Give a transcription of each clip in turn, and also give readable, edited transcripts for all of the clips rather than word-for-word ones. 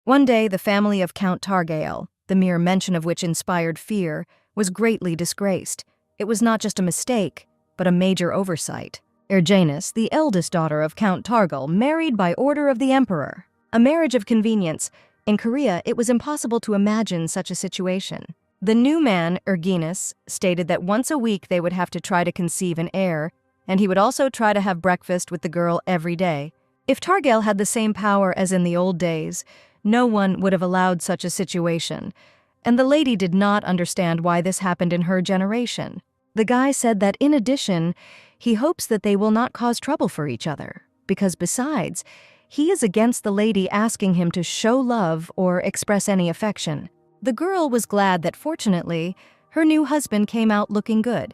One day, the family of Count Targael, the mere mention of which inspired fear, was greatly disgraced. It was not just a mistake, but a major oversight. Erjanus, the eldest daughter of Count Targal, married by order of the emperor. A marriage of convenience. In Korea, it was impossible to imagine such a situation. The new man, Erginus, stated that once a week they would have to try to conceive an heir, and he would also try to have breakfast with the girl every day. If Targael had the same power as in the old days, no one would have allowed such a situation, and the lady did not understand why this happened in her generation. The guy said that in addition, he hopes that they will not cause trouble for each other, because besides, he is against the lady asking him to show love or express any affection. The girl was glad that fortunately, her new husband came out looking good,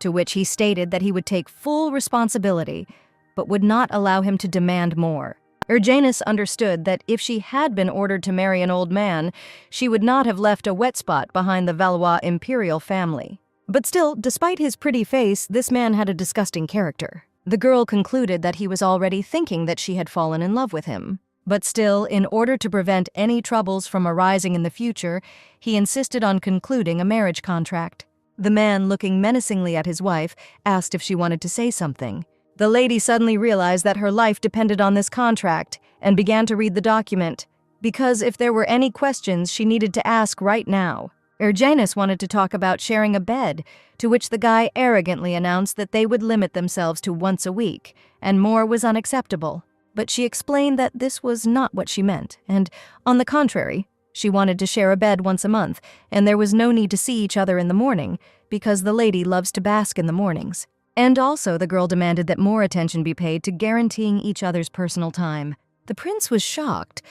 to which he stated that he would take full responsibility, but would not allow him to demand more. Erjanus understood that if she had been ordered to marry an old man, she would not have left a wet spot behind the Valois imperial family. But still, despite his pretty face, this man had a disgusting character. The girl concluded that he was already thinking that she had fallen in love with him. But still, in order to prevent any troubles from arising in the future, he insisted on concluding a marriage contract. The man, looking menacingly at his wife, asked if she wanted to say something. The lady suddenly realized that her life depended on this contract and began to read the document, because if there were any questions she needed to ask right now. Erjanus wanted to talk about sharing a bed, to which the guy arrogantly announced that they would limit themselves to once a week, and more was unacceptable. But she explained that this was not what she meant, and, on the contrary, she wanted to share a bed once a month, and there was no need to see each other in the morning, because the lady loves to bask in the mornings. And also, the girl demanded that more attention be paid to guaranteeing each other's personal time. The prince was shocked,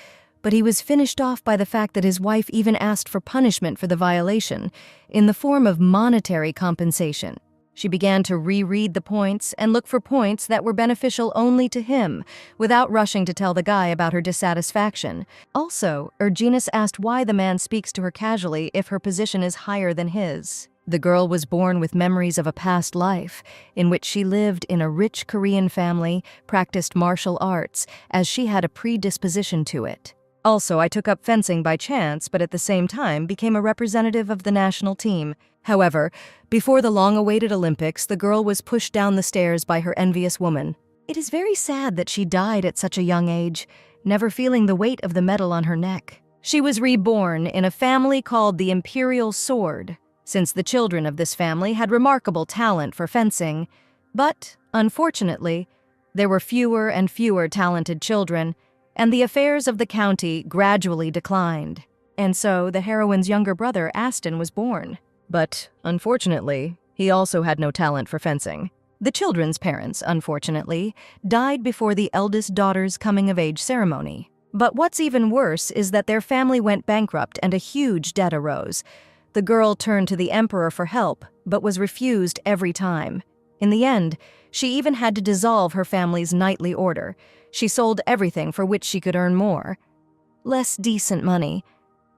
but he was finished off by the fact that his wife even asked for punishment for the violation, in the form of monetary compensation. She began to reread the points and look for points that were beneficial only to him, without rushing to tell the guy about her dissatisfaction. Also, Erginus asked why the man speaks to her casually if her position is higher than his. The girl was born with memories of a past life, in which she lived in a rich Korean family, practiced martial arts, as she had a predisposition to it. Also, I took up fencing by chance, but at the same time became a representative of the national team. However, before the long-awaited Olympics, the girl was pushed down the stairs by her envious woman. It is very sad that she died at such a young age, never feeling the weight of the medal on her neck. She was reborn in a family called the Imperial Sword, since the children of this family had remarkable talent for fencing. But, unfortunately, there were fewer and fewer talented children, and the affairs of the county gradually declined. And so the heroine's younger brother, Aston, was born. But, unfortunately, he also had no talent for fencing. The children's parents, unfortunately, died before the eldest daughter's coming-of-age ceremony. But what's even worse is that their family went bankrupt and a huge debt arose. The girl turned to the emperor for help, but was refused every time. In the end, she even had to dissolve her family's knightly order. She sold everything for which she could earn more, less decent money,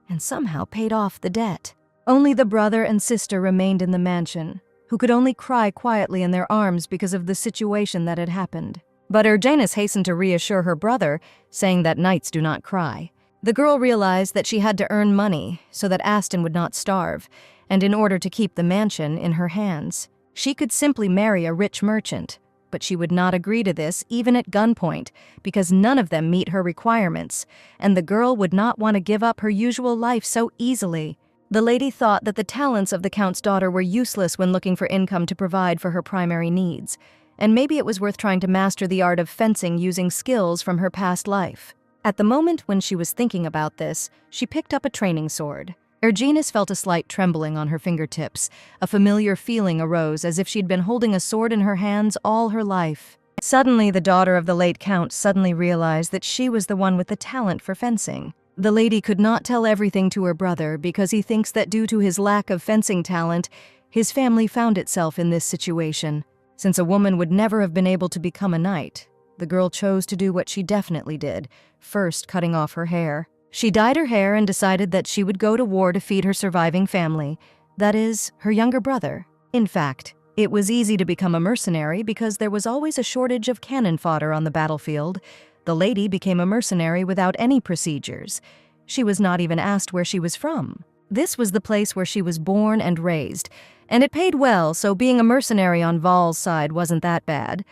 and somehow paid off the debt. Only the brother and sister remained in the mansion, who could only cry quietly in their arms because of the situation that had happened. But Erjanus hastened to reassure her brother, saying that knights do not cry. The girl realized that she had to earn money so that Aston would not starve, and in order to keep the mansion in her hands, she could simply marry a rich merchant. But she would not agree to this, even at gunpoint, because none of them meet her requirements, and the girl would not want to give up her usual life so easily. The lady thought that the talents of the count's daughter were useless when looking for income to provide for her primary needs, and maybe it was worth trying to master the art of fencing using skills from her past life. At the moment when she was thinking about this, she picked up a training sword. Erginus felt a slight trembling on her fingertips. A familiar feeling arose as if she'd been holding a sword in her hands all her life. Suddenly, the daughter of the late count suddenly realized that she was the one with the talent for fencing. The lady could not tell everything to her brother because he thinks that due to his lack of fencing talent, his family found itself in this situation. Since a woman would never have been able to become a knight, the girl chose to do what she definitely did, first cutting off her hair. She dyed her hair and decided that she would go to war to feed her surviving family, that is, her younger brother. In fact, it was easy to become a mercenary because there was always a shortage of cannon fodder on the battlefield. The lady became a mercenary without any procedures. She was not even asked where she was from. This was the place where she was born and raised, and it paid well, so being a mercenary on Val's side wasn't that bad.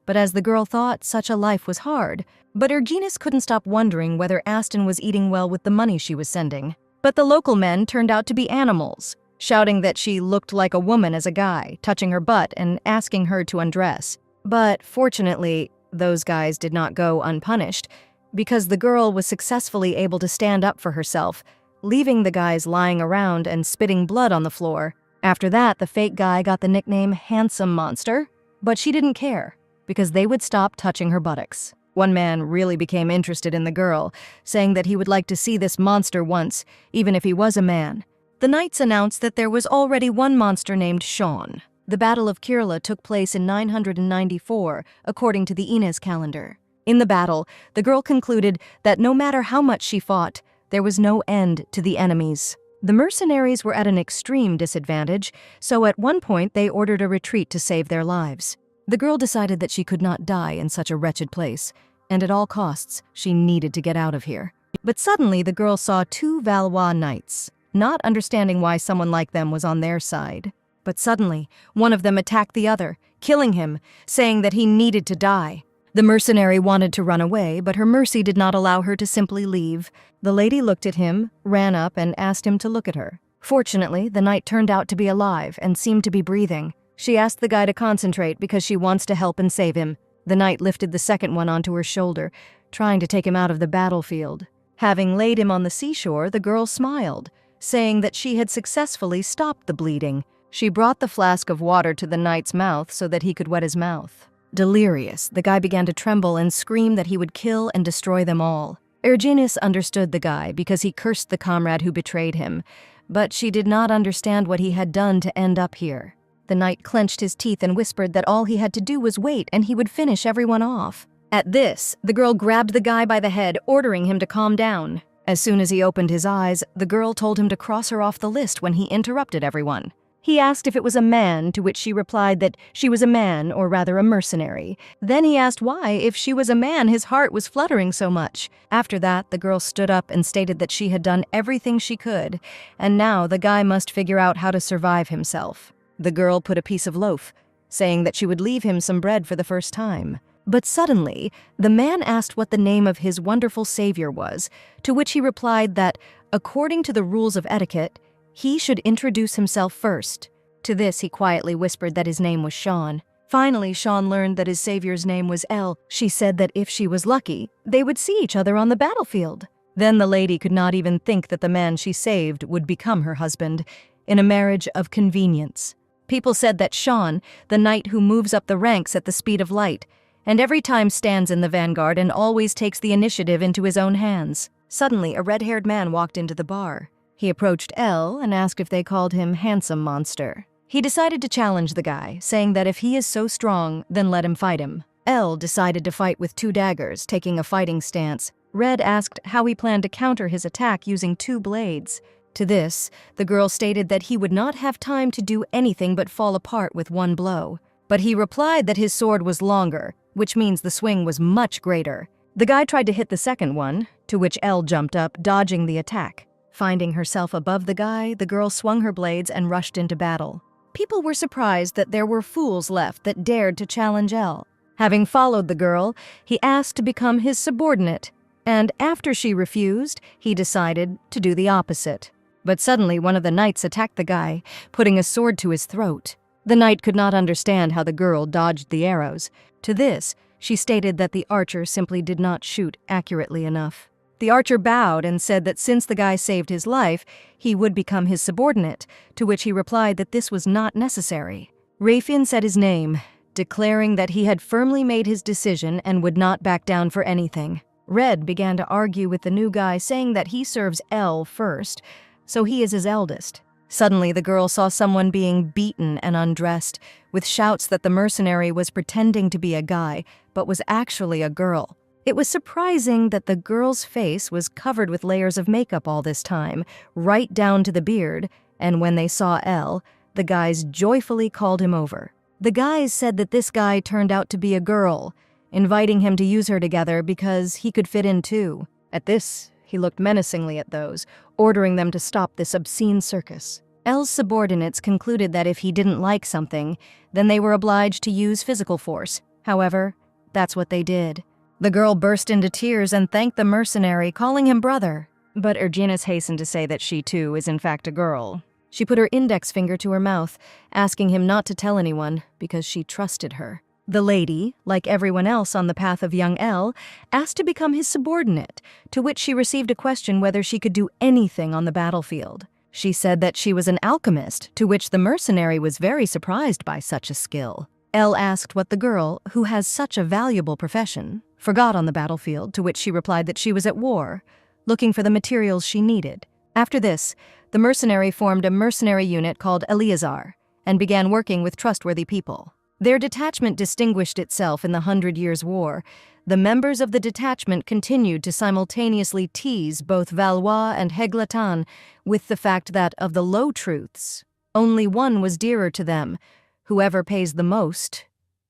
But as the girl thought, such a life was hard. But Erginus couldn't stop wondering whether Aston was eating well with the money she was sending. But the local men turned out to be animals, shouting that she looked like a woman as a guy, touching her butt and asking her to undress. But fortunately, those guys did not go unpunished, because the girl was successfully able to stand up for herself, leaving the guys lying around and spitting blood on the floor. After that, the fake guy got the nickname Handsome Monster, but she didn't care, because they would stop touching her buttocks. One man really became interested in the girl, saying that he would like to see this monster once, even if he was a man. The knights announced that there was already one monster named Sean. The Battle of Kirla took place in 994, according to the Inez calendar. In the battle, the girl concluded that no matter how much she fought, there was no end to the enemies. The mercenaries were at an extreme disadvantage, so at one point they ordered a retreat to save their lives. The girl decided that she could not die in such a wretched place, and at all costs, she needed to get out of here. But suddenly the girl saw two Valois knights, not understanding why someone like them was on their side. But suddenly, one of them attacked the other, killing him, saying that he needed to die. The mercenary wanted to run away, but her mercy did not allow her to simply leave. The lady looked at him, ran up, and asked him to look at her. Fortunately, the knight turned out to be alive and seemed to be breathing. She asked the guy to concentrate because she wants to help and save him. The knight lifted the second one onto her shoulder, trying to take him out of the battlefield. Having laid him on the seashore, the girl smiled, saying that she had successfully stopped the bleeding. She brought the flask of water to the knight's mouth so that he could wet his mouth. Delirious, the guy began to tremble and scream that he would kill and destroy them all. Erginus understood the guy because he cursed the comrade who betrayed him, but she did not understand what he had done to end up here. The knight clenched his teeth and whispered that all he had to do was wait and he would finish everyone off. At this, the girl grabbed the guy by the head, ordering him to calm down. As soon as he opened his eyes, the girl told him to cross her off the list when he interrupted everyone. He asked if it was a man, to which she replied that she was a man, or rather a mercenary. Then he asked why, if she was a man, his heart was fluttering so much. After that, the girl stood up and stated that she had done everything she could, and now the guy must figure out how to survive himself. The girl put a piece of loaf, saying that she would leave him some bread for the first time. But suddenly, the man asked what the name of his wonderful savior was, to which he replied that, according to the rules of etiquette, he should introduce himself first. To this, he quietly whispered that his name was Sean. Finally, Sean learned that his savior's name was Elle. She said that if she was lucky, they would see each other on the battlefield. Then the lady could not even think that the man she saved would become her husband, in a marriage of convenience. People said that Sean, the knight who moves up the ranks at the speed of light, and every time stands in the vanguard and always takes the initiative into his own hands. Suddenly, a red-haired man walked into the bar. He approached Elle and asked if they called him Handsome Monster. He decided to challenge the guy, saying that if he is so strong, then let him fight him. Elle decided to fight with 2 daggers, taking a fighting stance. Red asked how he planned to counter his attack using 2 blades. To this, the girl stated that he would not have time to do anything but fall apart with 1 blow. But he replied that his sword was longer, which means the swing was much greater. The guy tried to hit the second one, to which Elle jumped up, dodging the attack. Finding herself above the guy, the girl swung her blades and rushed into battle. People were surprised that there were fools left that dared to challenge Elle. Having followed the girl, he asked to become his subordinate, and after she refused, he decided to do the opposite. But suddenly one of the knights attacked the guy, putting a sword to his throat. The knight could not understand how the girl dodged the arrows. To this, she stated that the archer simply did not shoot accurately enough. The archer bowed and said that since the guy saved his life, he would become his subordinate, to which he replied that this was not necessary. Rafin said his name, declaring that he had firmly made his decision and would not back down for anything. Red began to argue with the new guy, saying that he serves Elle first, so he is his eldest. Suddenly, the girl saw someone being beaten and undressed, with shouts that the mercenary was pretending to be a guy, but was actually a girl. It was surprising that the girl's face was covered with layers of makeup all this time, right down to the beard, and when they saw Elle, the guys joyfully called him over. The guys said that this guy turned out to be a girl, inviting him to use her together because he could fit in too. At this, He looked menacingly at those, ordering them to stop this obscene circus. L's subordinates concluded that if he didn't like something, then they were obliged to use physical force. However, that's what they did. The girl burst into tears and thanked the mercenary, calling him brother. But Erginus hastened to say that she too is in fact a girl. She put her index finger to her mouth, asking him not to tell anyone because she trusted her. The lady, like everyone else on the path of young L, asked to become his subordinate, to which she received a question whether she could do anything on the battlefield. She said that she was an alchemist, to which the mercenary was very surprised by such a skill. L asked what the girl, who has such a valuable profession, forgot on the battlefield, to which she replied that she was at war, looking for the materials she needed. After this, the mercenary formed a mercenary unit called Eleazar and began working with trustworthy people. Their detachment distinguished itself in the 100 Years' War. The members of the detachment continued to simultaneously tease both Valois and Heglatan with the fact that, of the low truths, only one was dearer to them: whoever pays the most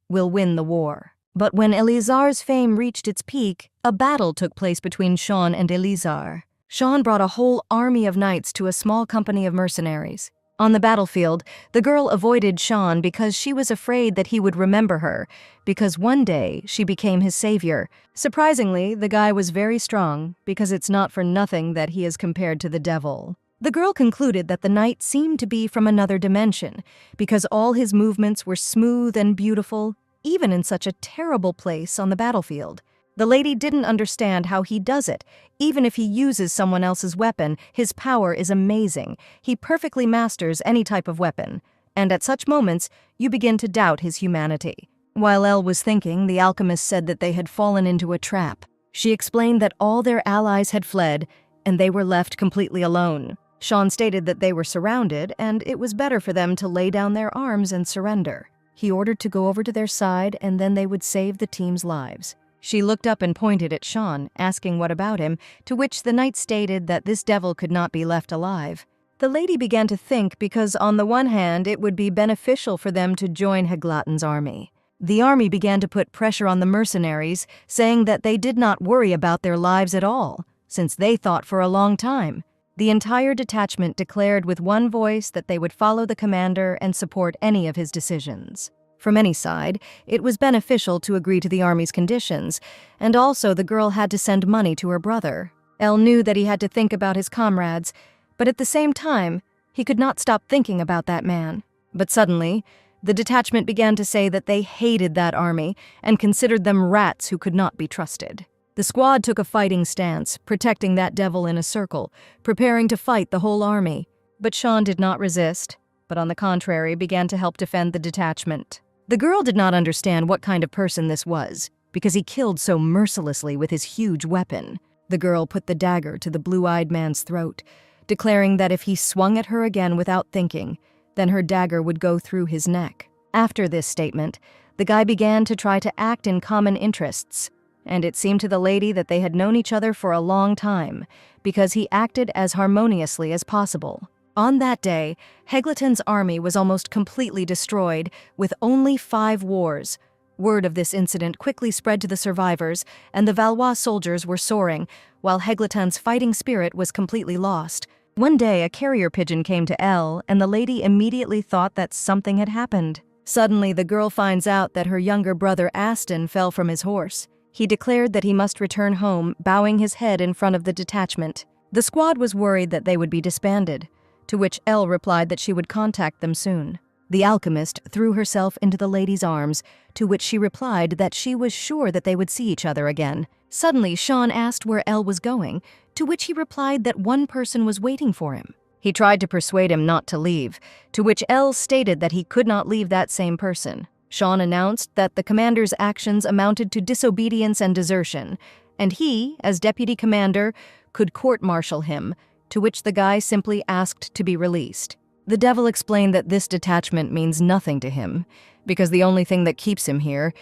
will win the war. But when Eleazar's fame reached its peak, a battle took place between Sean and Eleazar. Sean brought a whole army of knights to a small company of mercenaries. On the battlefield, the girl avoided Sean because she was afraid that he would remember her, because one day she became his savior. Surprisingly, the guy was very strong, because it's not for nothing that he is compared to the devil. The girl concluded that the knight seemed to be from another dimension, because all his movements were smooth and beautiful, even in such a terrible place on the battlefield. The lady didn't understand how he does it. Even if he uses someone else's weapon, his power is amazing. He perfectly masters any type of weapon. And at such moments, you begin to doubt his humanity. While Elle was thinking, the alchemist said that they had fallen into a trap. She explained that all their allies had fled, and they were left completely alone. Sean stated that they were surrounded, and it was better for them to lay down their arms and surrender. He ordered to go over to their side, and then they would save the team's lives. She looked up and pointed at Sean, asking what about him, to which the knight stated that this devil could not be left alive. The lady began to think because on the one hand it would be beneficial for them to join Heglatin's army. The army began to put pressure on the mercenaries, saying that they did not worry about their lives at all, since they thought for a long time. The entire detachment declared with one voice that they would follow the commander and support any of his decisions. From any side, it was beneficial to agree to the army's conditions, and also the girl had to send money to her brother. Elle knew that he had to think about his comrades, but at the same time, he could not stop thinking about that man. But suddenly, the detachment began to say that they hated that army and considered them rats who could not be trusted. The squad took a fighting stance, protecting that devil in a circle, preparing to fight the whole army. But Sean did not resist, but on the contrary began to help defend the detachment. The girl did not understand what kind of person this was, because he killed so mercilessly with his huge weapon. The girl put the dagger to the blue-eyed man's throat, declaring that if he swung at her again without thinking, then her dagger would go through his neck. After this statement, the guy began to try to act in common interests, and it seemed to the lady that they had known each other for a long time, because he acted as harmoniously as possible. On that day, Heglatin's army was almost completely destroyed, with only 5 wars. Word of this incident quickly spread to the survivors, and the Valois soldiers were soaring, while Heglatin's fighting spirit was completely lost. One day, a carrier pigeon came to Elle, and the lady immediately thought that something had happened. Suddenly, the girl finds out that her younger brother Aston fell from his horse. He declared that he must return home, bowing his head in front of the detachment. The squad was worried that they would be disbanded, to which Elle replied that she would contact them soon. The alchemist threw herself into the lady's arms, to which she replied that she was sure that they would see each other again. Suddenly, Sean asked where Elle was going, to which he replied that one person was waiting for him. He tried to persuade him not to leave, to which Elle stated that he could not leave that same person. Sean announced that the commander's actions amounted to disobedience and desertion, and he, as deputy commander, could court-martial him, to which the guy simply asked to be released. The devil explained that this detachment means nothing to him, because the only thing that keeps him here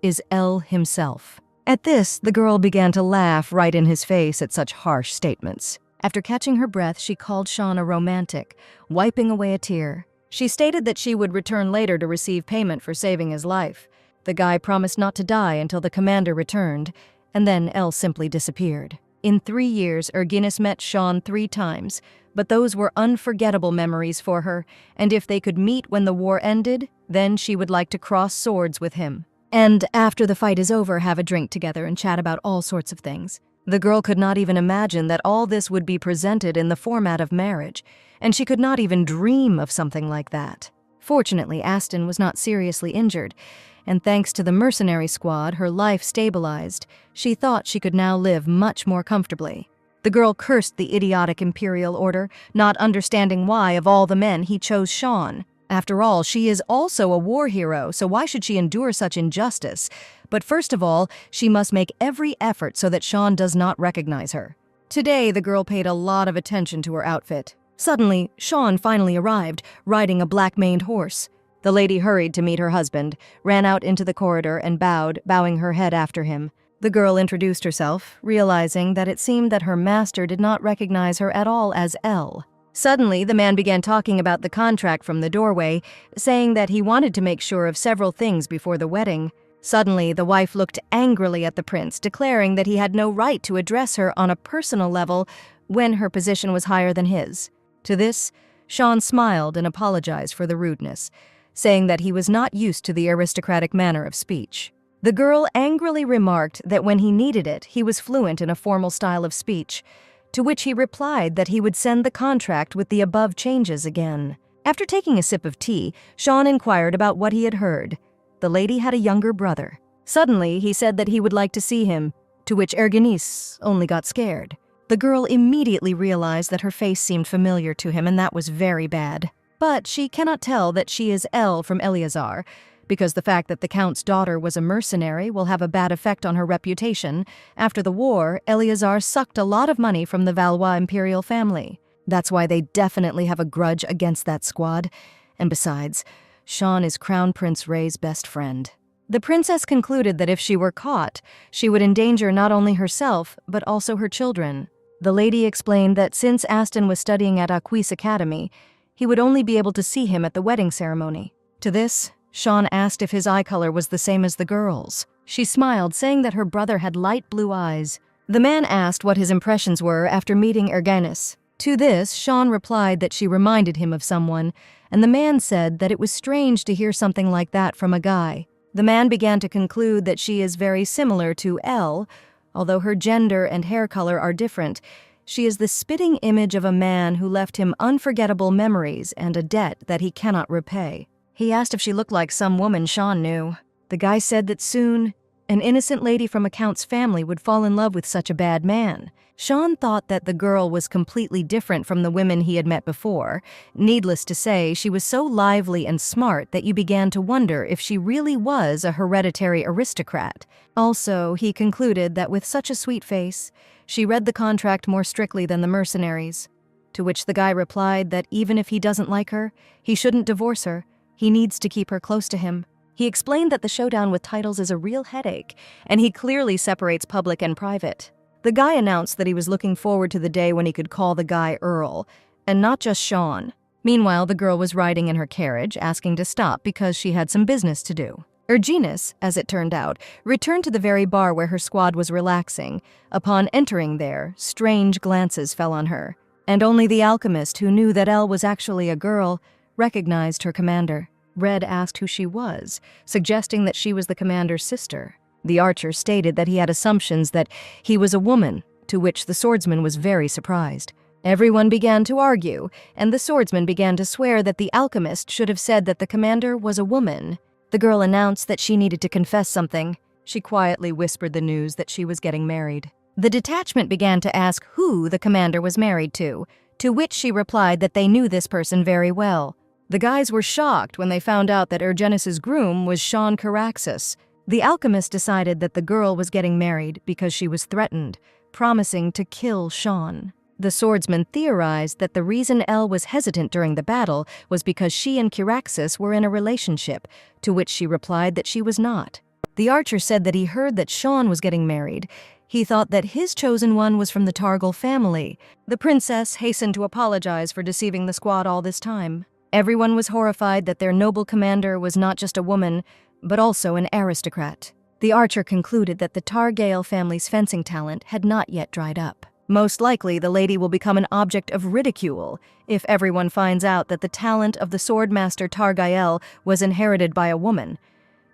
is El himself. At this, the girl began to laugh right in his face at such harsh statements. After catching her breath, she called Sean a romantic, wiping away a tear. She stated that she would return later to receive payment for saving his life. The guy promised not to die until the commander returned, and then El simply disappeared. In 3 years, Erginus met Sean 3 times, but those were unforgettable memories for her, and if they could meet when the war ended, then she would like to cross swords with him. And after the fight is over, have a drink together and chat about all sorts of things. The girl could not even imagine that all this would be presented in the format of marriage, and she could not even dream of something like that. Fortunately, Aston was not seriously injured, and thanks to the mercenary squad, her life stabilized. She thought she could now live much more comfortably. The girl cursed the idiotic Imperial Order, not understanding why, of all the men, he chose Sean. After all, she is also a war hero, so why should she endure such injustice? But first of all, she must make every effort so that Sean does not recognize her. Today, the girl paid a lot of attention to her outfit. Suddenly, Sean finally arrived, riding a black-maned horse. The lady hurried to meet her husband, ran out into the corridor and bowed, bowing her head after him. The girl introduced herself, realizing that it seemed that her master did not recognize her at all as Elle. Suddenly, the man began talking about the contract from the doorway, saying that he wanted to make sure of several things before the wedding. Suddenly, the wife looked angrily at the prince, declaring that he had no right to address her on a personal level when her position was higher than his. To this, Sean smiled and apologized for the rudeness, saying that he was not used to the aristocratic manner of speech. The girl angrily remarked that when he needed it, he was fluent in a formal style of speech, to which he replied that he would send the contract with the above changes again. After taking a sip of tea, Sean inquired about what he had heard. The lady had a younger brother. Suddenly, he said that he would like to see him, to which Erginus only got scared. The girl immediately realized that her face seemed familiar to him, and that was very bad. But she cannot tell that she is Elle from Eleazar, because the fact that the Count's daughter was a mercenary will have a bad effect on her reputation. After the war, Eleazar sucked a lot of money from the Valois imperial family. That's why they definitely have a grudge against that squad. And besides, Sean is Crown Prince Ray's best friend. The princess concluded that if she were caught, she would endanger not only herself, but also her children. The lady explained that since Aston was studying at Aquis Academy, he would only be able to see him at the wedding ceremony. To this, Sean asked if his eye color was the same as the girl's. She smiled, saying that her brother had light blue eyes. The man asked what his impressions were after meeting Erginus. To this, Sean replied that she reminded him of someone, and the man said that it was strange to hear something like that from a guy. The man began to conclude that she is very similar to Elle. Although her gender and hair color are different, she is the spitting image of a man who left him unforgettable memories and a debt that he cannot repay. He asked if she looked like some woman Sean knew. The guy said that soon, an innocent lady from a count's family would fall in love with such a bad man. Sean thought that the girl was completely different from the women he had met before. Needless to say, she was so lively and smart that you began to wonder if she really was a hereditary aristocrat. Also, he concluded that with such a sweet face, she read the contract more strictly than the mercenaries. To which the guy replied that even if he doesn't like her, he shouldn't divorce her. He needs to keep her close to him. He explained that the showdown with titles is a real headache, and he clearly separates public and private. The guy announced that he was looking forward to the day when he could call the guy Earl, and not just Sean. Meanwhile, the girl was riding in her carriage, asking to stop because she had some business to do. Erginus, as it turned out, returned to the very bar where her squad was relaxing. Upon entering there, strange glances fell on her, and only the alchemist, who knew that Elle was actually a girl, recognized her commander. Red asked who she was, suggesting that she was the commander's sister. The archer stated that he had assumptions that he was a woman, to which the swordsman was very surprised. Everyone began to argue, and the swordsman began to swear that the alchemist should have said that the commander was a woman. The girl announced that she needed to confess something. She quietly whispered the news that she was getting married. The detachment began to ask who the commander was married to which she replied that they knew this person very well. The guys were shocked when they found out that Erginus's groom was Sean Caraxus. The alchemist decided that the girl was getting married because she was threatened, promising to kill Sean. The swordsman theorized that the reason Elle was hesitant during the battle was because she and Caraxus were in a relationship, to which she replied that she was not. The archer said that he heard that Sean was getting married. He thought that his chosen one was from the Targal family. The princess hastened to apologize for deceiving the squad all this time. Everyone was horrified that their noble commander was not just a woman, but also an aristocrat. The archer concluded that the Targale family's fencing talent had not yet dried up. Most likely, the lady will become an object of ridicule if everyone finds out that the talent of the swordmaster Targael was inherited by a woman.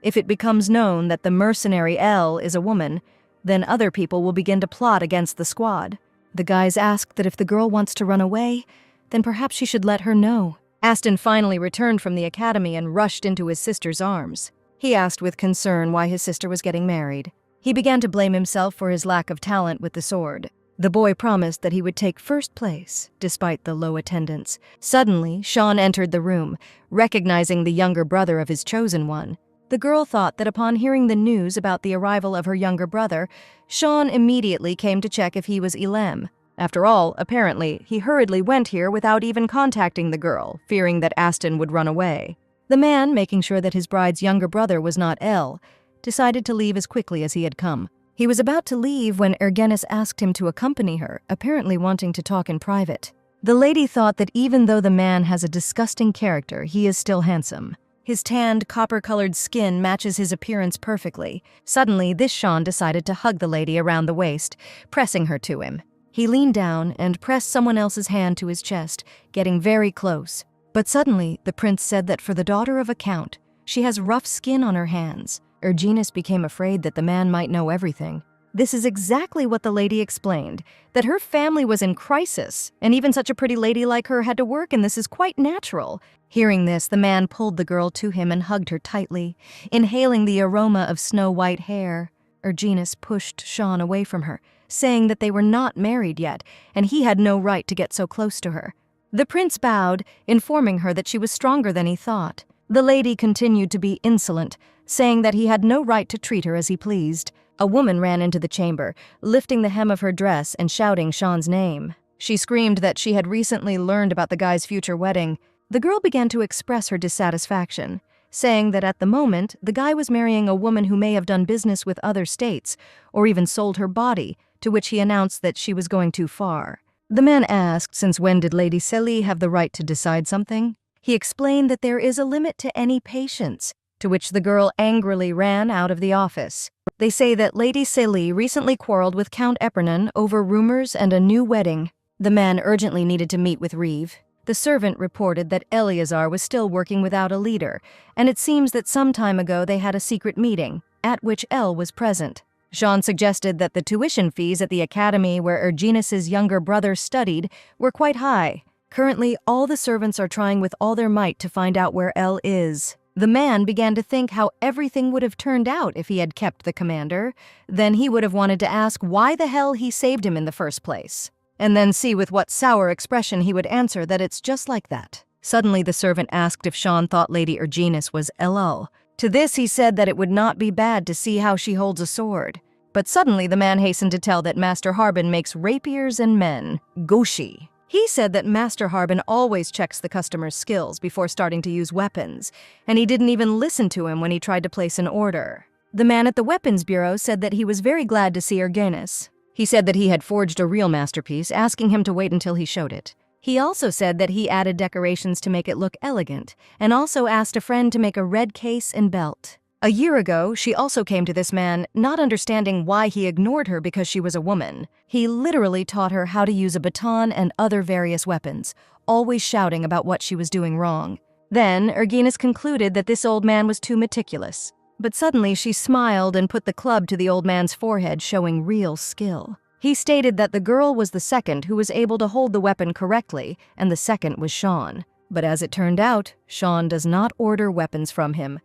If it becomes known that the mercenary Elle is a woman, then other people will begin to plot against the squad. The guys asked that if the girl wants to run away, then perhaps she should let her know. Aston finally returned from the academy and rushed into his sister's arms. He asked with concern why his sister was getting married. He began to blame himself for his lack of talent with the sword. The boy promised that he would take first place, despite the low attendance. Suddenly, Sean entered the room, recognizing the younger brother of his chosen one. The girl thought that upon hearing the news about the arrival of her younger brother, Sean immediately came to check if he was Ilem. After all, apparently, he hurriedly went here without even contacting the girl, fearing that Aston would run away. The man, making sure that his bride's younger brother was not Elle, decided to leave as quickly as he had come. He was about to leave when Ergenis asked him to accompany her, apparently wanting to talk in private. The lady thought that even though the man has a disgusting character, he is still handsome. His tanned, copper-colored skin matches his appearance perfectly. Suddenly, this Sean decided to hug the lady around the waist, pressing her to him. He leaned down and pressed someone else's hand to his chest, getting very close. But suddenly, the prince said that for the daughter of a count, she has rough skin on her hands. Ergenis became afraid that the man might know everything. This is exactly what the lady explained, that her family was in crisis, and even such a pretty lady like her had to work, and this is quite natural. Hearing this, the man pulled the girl to him and hugged her tightly, inhaling the aroma of snow-white hair. Ergenis pushed Sean away from her, saying that they were not married yet, and he had no right to get so close to her. The prince bowed, informing her that she was stronger than he thought. The lady continued to be insolent, saying that he had no right to treat her as he pleased. A woman ran into the chamber, lifting the hem of her dress and shouting Sean's name. She screamed that she had recently learned about the guy's future wedding. The girl began to express her dissatisfaction, saying that at the moment, the guy was marrying a woman who may have done business with other states, or even sold her body, to which he announced that she was going too far. The man asked, since when did Lady Celie have the right to decide something? He explained that there is a limit to any patience, to which the girl angrily ran out of the office. They say that Lady Celie recently quarreled with Count Epernon over rumors and a new wedding. The man urgently needed to meet with Reeve. The servant reported that Eleazar was still working without a leader, and it seems that some time ago they had a secret meeting, at which Elle was present. Jean suggested that the tuition fees at the academy where Ergenis's younger brother studied were quite high. Currently, all the servants are trying with all their might to find out where Elle is. The man began to think how everything would have turned out if he had kept the commander. Then he would have wanted to ask why the hell he saved him in the first place. And then see with what sour expression he would answer that it's just like that. Suddenly the servant asked if Sean thought Lady Ergenis was Elul. To this he said that it would not be bad to see how she holds a sword. But suddenly the man hastened to tell that Master Harbin makes rapiers and men. Goshi. He said that Master Harbin always checks the customer's skills before starting to use weapons, and he didn't even listen to him when he tried to place an order. The man at the weapons bureau said that he was very glad to see Ergenis. He said that he had forged a real masterpiece, asking him to wait until he showed it. He also said that he added decorations to make it look elegant, and also asked a friend to make a red case and belt. A year ago, she also came to this man, not understanding why he ignored her because she was a woman. He literally taught her how to use a baton and other various weapons, always shouting about what she was doing wrong. Then, Ergenis concluded that this old man was too meticulous. But suddenly she smiled and put the club to the old man's forehead, showing real skill. He stated that the girl was the second who was able to hold the weapon correctly, and the second was Sean. But as it turned out, Sean does not order weapons from him,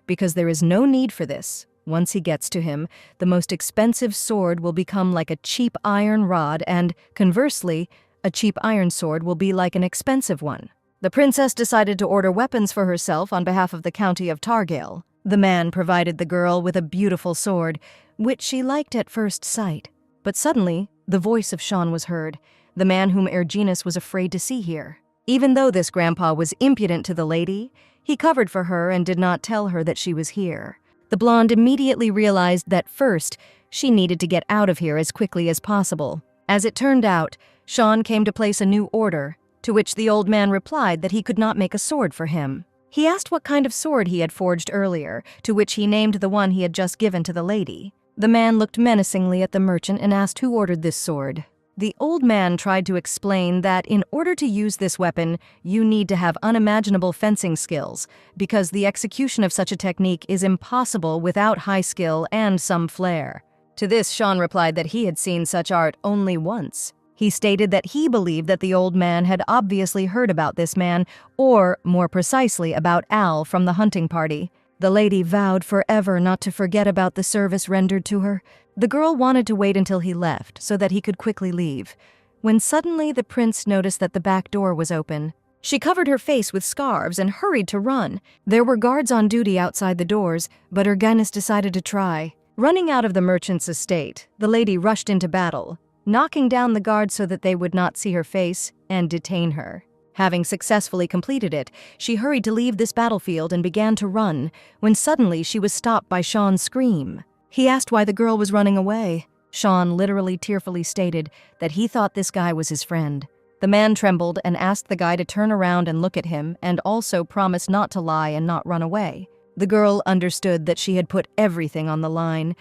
because there is no need for this. Once he gets to him, the most expensive sword will become like a cheap iron rod, and, conversely, a cheap iron sword will be like an expensive one. The princess decided to order weapons for herself on behalf of the county of Targale. The man provided the girl with a beautiful sword, which she liked at first sight. But suddenly, the voice of Sean was heard, the man whom Ergenis was afraid to see here. Even though this grandpa was impudent to the lady, he covered for her and did not tell her that she was here. The blonde immediately realized that first, she needed to get out of here as quickly as possible. As it turned out, Sean came to place a new order, to which the old man replied that he could not make a sword for him. He asked what kind of sword he had forged earlier, to which he named the one he had just given to the lady. The man looked menacingly at the merchant and asked who ordered this sword. The old man tried to explain that in order to use this weapon, you need to have unimaginable fencing skills, because the execution of such a technique is impossible without high skill and some flair. To this, Sean replied that he had seen such art only once. He stated that he believed that the old man had obviously heard about this man, or, more precisely, about Al from the hunting party. The lady vowed forever not to forget about the service rendered to her. The girl wanted to wait until he left so that he could quickly leave, when suddenly the prince noticed that the back door was open. She covered her face with scarves and hurried to run. There were guards on duty outside the doors, but Ergenis decided to try. Running out of the merchant's estate, the lady rushed into battle, knocking down the guards so that they would not see her face and detain her. Having successfully completed it, she hurried to leave this battlefield and began to run, when suddenly she was stopped by Sean's scream. He asked why the girl was running away. Sean literally tearfully stated that he thought this guy was his friend. The man trembled and asked the guy to turn around and look at him, and also promised not to lie and not run away. The girl understood that she had put everything on the line,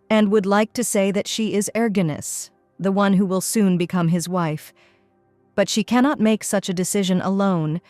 and would like to say that she is Ergenis, the one who will soon become his wife. But she cannot make such a decision alone,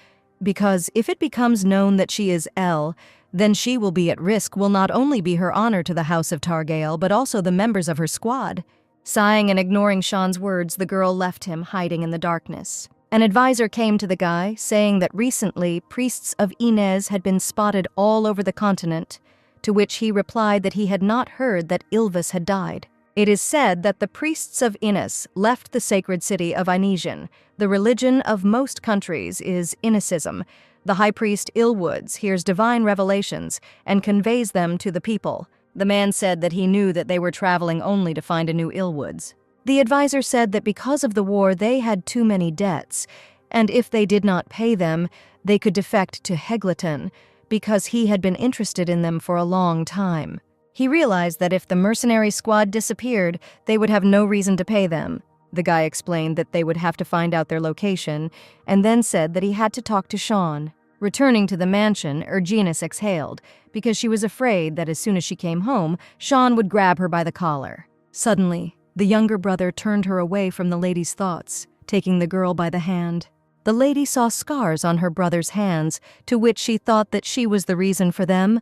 because if it becomes known that she is El, then she will be at risk will not only be her honor to the House of Targael, but also the members of her squad. Sighing and ignoring Sean's words, the girl left him, hiding in the darkness. An advisor came to the guy, saying that recently priests of Inez had been spotted all over the continent, to which he replied that he had not heard that Ylvis had died. It is said that the priests of Innis left the sacred city of Inesian. The religion of most countries is Innisism. The high priest Ilwoods hears divine revelations and conveys them to the people. The man said that he knew that they were traveling only to find a new Ilwoods. The advisor said that because of the war they had too many debts, and if they did not pay them, they could defect to Hegleton, because he had been interested in them for a long time. He realized that if the mercenary squad disappeared, they would have no reason to pay them. The guy explained that they would have to find out their location, and then said that he had to talk to Sean. Returning to the mansion, Ergenis exhaled, because she was afraid that as soon as she came home, Sean would grab her by the collar. Suddenly, the younger brother turned her away from the lady's thoughts, taking the girl by the hand. The lady saw scars on her brother's hands, to which she thought that she was the reason for them,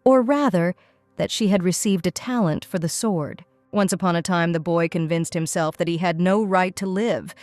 or rather, that she had received a talent for the sword. Once upon a time, the boy convinced himself that he had no right to live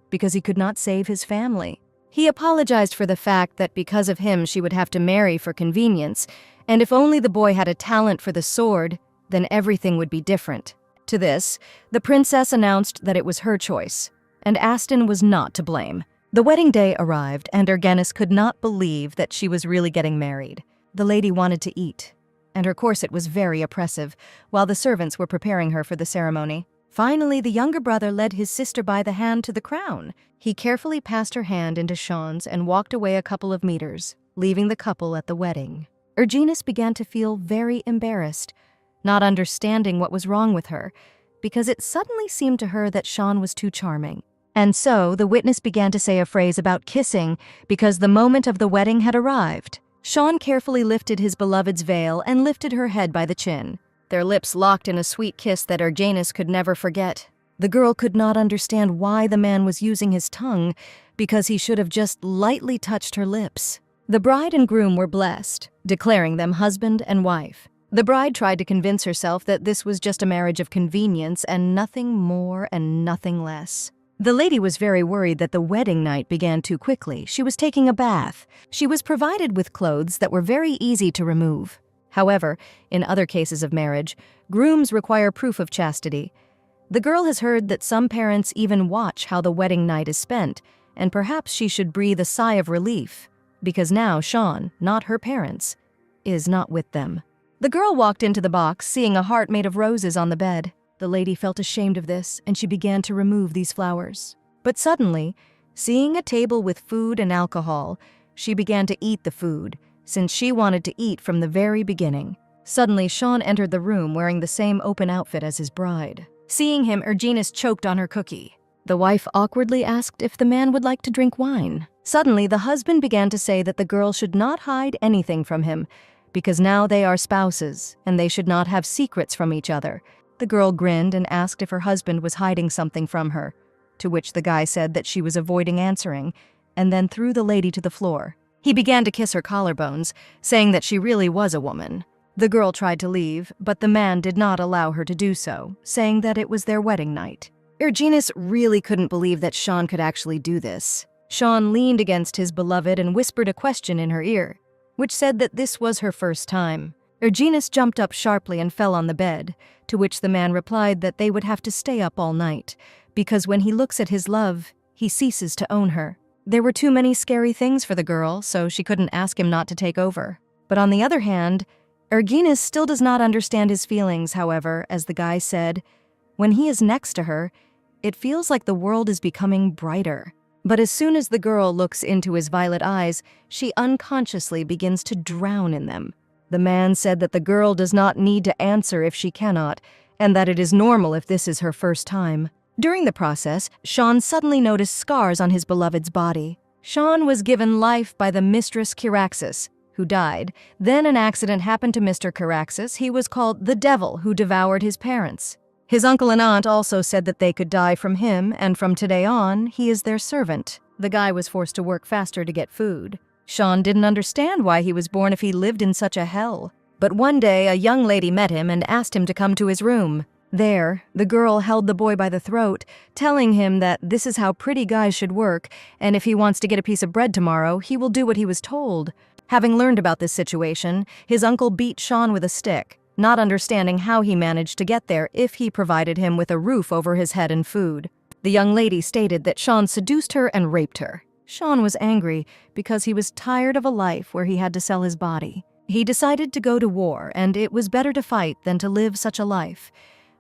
because he could not save his family. He apologized for the fact that because of him she would have to marry for convenience, and if only the boy had a talent for the sword, then everything would be different. To this, the princess announced that it was her choice, and Aston was not to blame. The wedding day arrived, and Ergenis could not believe that she was really getting married. The lady wanted to eat, and her corset was very oppressive, while the servants were preparing her for the ceremony. Finally, the younger brother led his sister by the hand to the crown. He carefully passed her hand into Sean's and walked away a couple of meters, leaving the couple at the wedding. Ergenis began to feel very embarrassed, not understanding what was wrong with her, because it suddenly seemed to her that Sean was too charming. And so the witness began to say a phrase about kissing, because the moment of the wedding had arrived. Sean carefully lifted his beloved's veil and lifted her head by the chin. Their lips locked in a sweet kiss that Ergenis could never forget. The girl could not understand why the man was using his tongue, because he should have just lightly touched her lips. The bride and groom were blessed, declaring them husband and wife. The bride tried to convince herself that this was just a marriage of convenience and nothing more and nothing less. The lady was very worried that the wedding night began too quickly. She was taking a bath. She was provided with clothes that were very easy to remove. However, in other cases of marriage, grooms require proof of chastity. The girl has heard that some parents even watch how the wedding night is spent, and perhaps she should breathe a sigh of relief, because now Sean, not her parents, is not with them. The girl walked into the box, seeing a heart made of roses on the bed. The lady felt ashamed of this, and she began to remove these flowers. But suddenly, seeing a table with food and alcohol, she began to eat the food, since she wanted to eat from the very beginning. Suddenly, Sean entered the room wearing the same open outfit as his bride. Seeing him, Ergenis choked on her cookie. The wife awkwardly asked if the man would like to drink wine. Suddenly, the husband began to say that the girl should not hide anything from him, because now they are spouses, and they should not have secrets from each other. The girl grinned and asked if her husband was hiding something from her, to which the guy said that she was avoiding answering, and then threw the lady to the floor. He began to kiss her collarbones, saying that she really was a woman. The girl tried to leave, but the man did not allow her to do so, saying that it was their wedding night. Erginus really couldn't believe that Sean could actually do this. Sean leaned against his beloved and whispered a question in her ear, which said that this was her first time. Erginus jumped up sharply and fell on the bed, to which the man replied that they would have to stay up all night, because when he looks at his love, he ceases to own her. There were too many scary things for the girl, so she couldn't ask him not to take over. But on the other hand, Erginus still does not understand his feelings, however, as the guy said, when he is next to her, it feels like the world is becoming brighter. But as soon as the girl looks into his violet eyes, she unconsciously begins to drown in them. The man said that the girl does not need to answer if she cannot, and that it is normal if this is her first time. During the process, Sean suddenly noticed scars on his beloved's body. Sean was given life by the mistress Kiraxis, who died. Then an accident happened to Mr. Kiraxis. He was called the devil who devoured his parents. His uncle and aunt also said that they could die from him, and from today on, he is their servant. The guy was forced to work faster to get food. Sean didn't understand why he was born if he lived in such a hell. But one day, a young lady met him and asked him to come to his room. There, the girl held the boy by the throat, telling him that this is how pretty guys should work, and if he wants to get a piece of bread tomorrow, he will do what he was told. Having learned about this situation, his uncle beat Sean with a stick, not understanding how he managed to get there if he provided him with a roof over his head and food. The young lady stated that Sean seduced her and raped her. Sean was angry because he was tired of a life where he had to sell his body. He decided to go to war, and it was better to fight than to live such a life.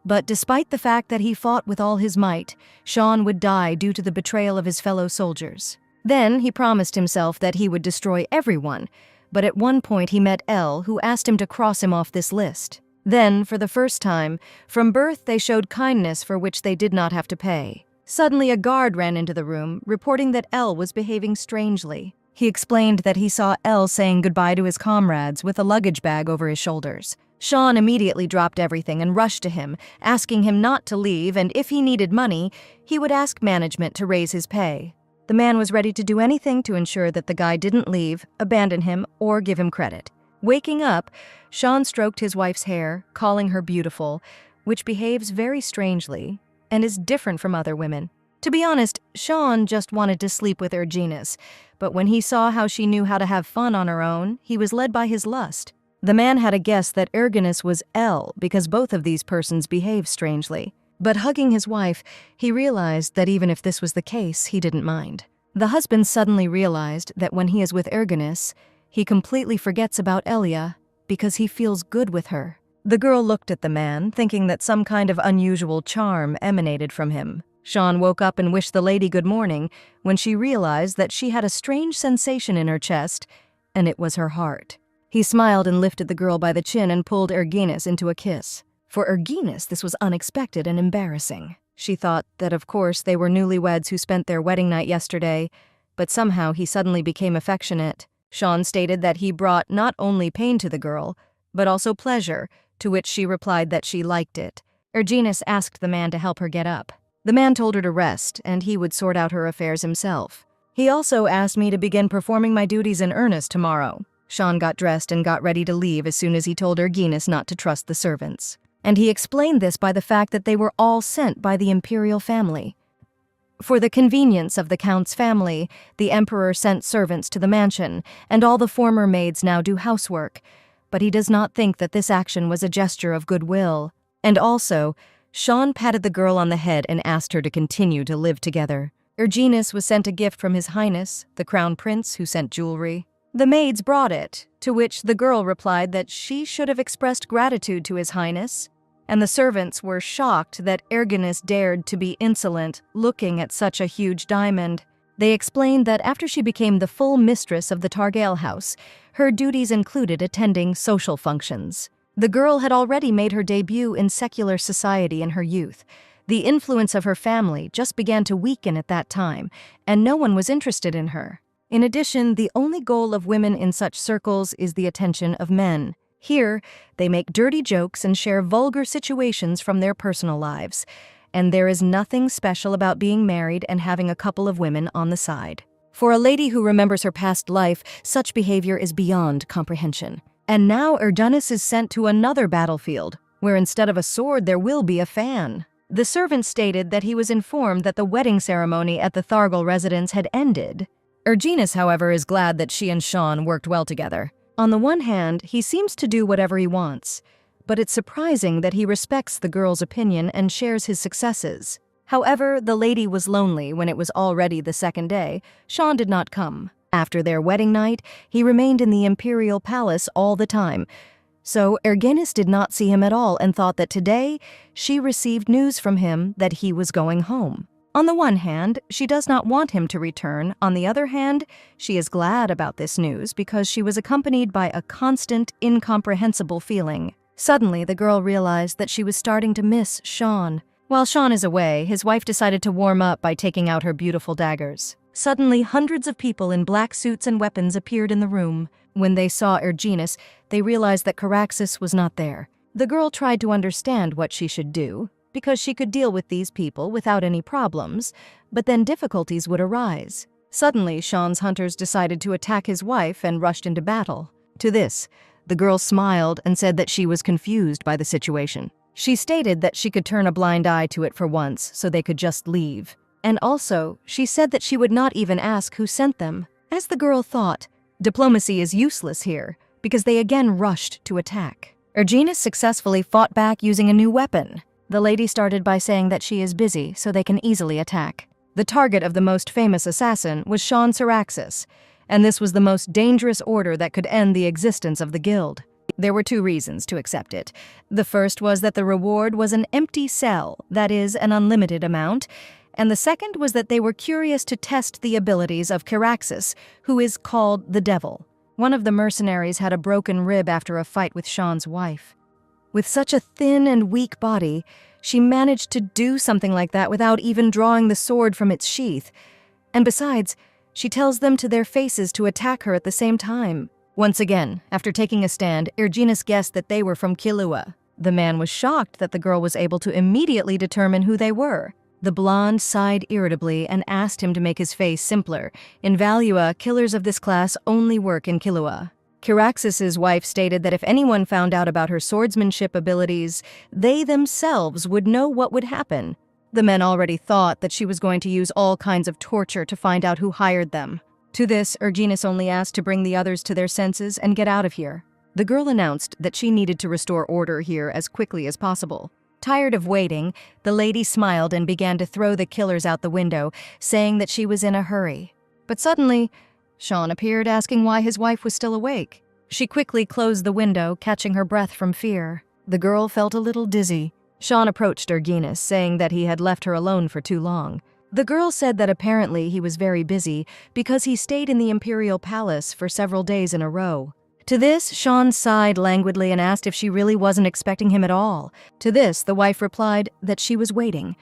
But despite the fact that he fought with all his might, Sean would die due to the betrayal of his fellow soldiers. Then he promised himself that he would destroy everyone, but at one point he met Elle, who asked him to cross him off this list. Then, for the first time, from birth they showed kindness for which they did not have to pay. Suddenly a guard ran into the room, reporting that Elle was behaving strangely. He explained that he saw Elle saying goodbye to his comrades with a luggage bag over his shoulders. Sean immediately dropped everything and rushed to him, asking him not to leave, and if he needed money, he would ask management to raise his pay. The man was ready to do anything to ensure that the guy didn't leave, abandon him, or give him credit. Waking up, Sean stroked his wife's hair, calling her beautiful, which behaves very strangely and is different from other women. To be honest, Sean just wanted to sleep with Erginus, but when he saw how she knew how to have fun on her own, he was led by his lust. The man had a guess that Erginus was Elle because both of these persons behaved strangely. But hugging his wife, he realized that even if this was the case, he didn't mind. The husband suddenly realized that when he is with Erginus, he completely forgets about Elia because he feels good with her. The girl looked at the man, thinking that some kind of unusual charm emanated from him. Sean woke up and wished the lady good morning when she realized that she had a strange sensation in her chest, and it was her heart. He smiled and lifted the girl by the chin and pulled Erginus into a kiss. For Erginus, this was unexpected and embarrassing. She thought that, of course, they were newlyweds who spent their wedding night yesterday, but somehow he suddenly became affectionate. Sean stated that he brought not only pain to the girl, but also pleasure, to which she replied that she liked it. Erginus asked the man to help her get up. The man told her to rest, and he would sort out her affairs himself. He also asked me to begin performing my duties in earnest tomorrow. Sean got dressed and got ready to leave as soon as he told Erginus not to trust the servants. And he explained this by the fact that they were all sent by the imperial family. For the convenience of the count's family, the emperor sent servants to the mansion, and all the former maids now do housework, but he does not think that this action was a gesture of goodwill. And also, Sean patted the girl on the head and asked her to continue to live together. Erginus was sent a gift from His Highness, the Crown Prince, who sent jewelry. The maids brought it, to which the girl replied that she should have expressed gratitude to His Highness, and the servants were shocked that Erginus dared to be insolent, looking at such a huge diamond. They explained that after she became the full mistress of the Targale house, her duties included attending social functions. The girl had already made her debut in secular society in her youth. The influence of her family just began to weaken at that time, and no one was interested in her. In addition, the only goal of women in such circles is the attention of men. Here, they make dirty jokes and share vulgar situations from their personal lives. And there is nothing special about being married and having a couple of women on the side. For a lady who remembers her past life, such behavior is beyond comprehension. And now Erginus is sent to another battlefield, where instead of a sword there will be a fan. The servant stated that he was informed that the wedding ceremony at the Thargal residence had ended. Erginus, however, is glad that she and Sean worked well together. On the one hand, he seems to do whatever he wants, but it's surprising that he respects the girl's opinion and shares his successes. However, the lady was lonely when it was already the second day. Sean did not come. After their wedding night, he remained in the imperial palace all the time. So Erginus did not see him at all and thought that today she received news from him that he was going home. On the one hand, she does not want him to return. On the other hand, she is glad about this news because she was accompanied by a constant, incomprehensible feeling. Suddenly, the girl realized that she was starting to miss Sean. While Sean is away, his wife decided to warm up by taking out her beautiful daggers. Suddenly, hundreds of people in black suits and weapons appeared in the room. When they saw Erginus, they realized that Caraxes was not there. The girl tried to understand what she should do, because she could deal with these people without any problems, but then difficulties would arise. Suddenly, Sean's hunters decided to attack his wife and rushed into battle. To this, the girl smiled and said that she was confused by the situation. She stated that she could turn a blind eye to it for once, so they could just leave. And also, she said that she would not even ask who sent them. As the girl thought, diplomacy is useless here, because they again rushed to attack. Erginus successfully fought back using a new weapon. The lady started by saying that she is busy, so they can easily attack. The target of the most famous assassin was Sean Caraxes, and this was the most dangerous order that could end the existence of the guild. There were two reasons to accept it. The first was that the reward was an empty cell, that is, an unlimited amount, and the second was that they were curious to test the abilities of Caraxes, who is called the Devil. One of the mercenaries had a broken rib after a fight with Sean's wife. With such a thin and weak body, she managed to do something like that without even drawing the sword from its sheath. And besides, she tells them to their faces to attack her at the same time. Once again, after taking a stand, Erginus guessed that they were from Kilua. The man was shocked that the girl was able to immediately determine who they were. The blonde sighed irritably and asked him to make his face simpler. In Valua, killers of this class only work in Kilua. Caraxes' wife stated that if anyone found out about her swordsmanship abilities, they themselves would know what would happen. The men already thought that she was going to use all kinds of torture to find out who hired them. To this, Erginus only asked to bring the others to their senses and get out of here. The girl announced that she needed to restore order here as quickly as possible. Tired of waiting, the lady smiled and began to throw the killers out the window, saying that she was in a hurry. But suddenly, Sean appeared asking why his wife was still awake. She quickly closed the window, catching her breath from fear. The girl felt a little dizzy. Sean approached Erginus, saying that he had left her alone for too long. The girl said that apparently he was very busy because he stayed in the imperial palace for several days in a row. To this, Sean sighed languidly and asked if she really wasn't expecting him at all. To this, the wife replied that she was waiting,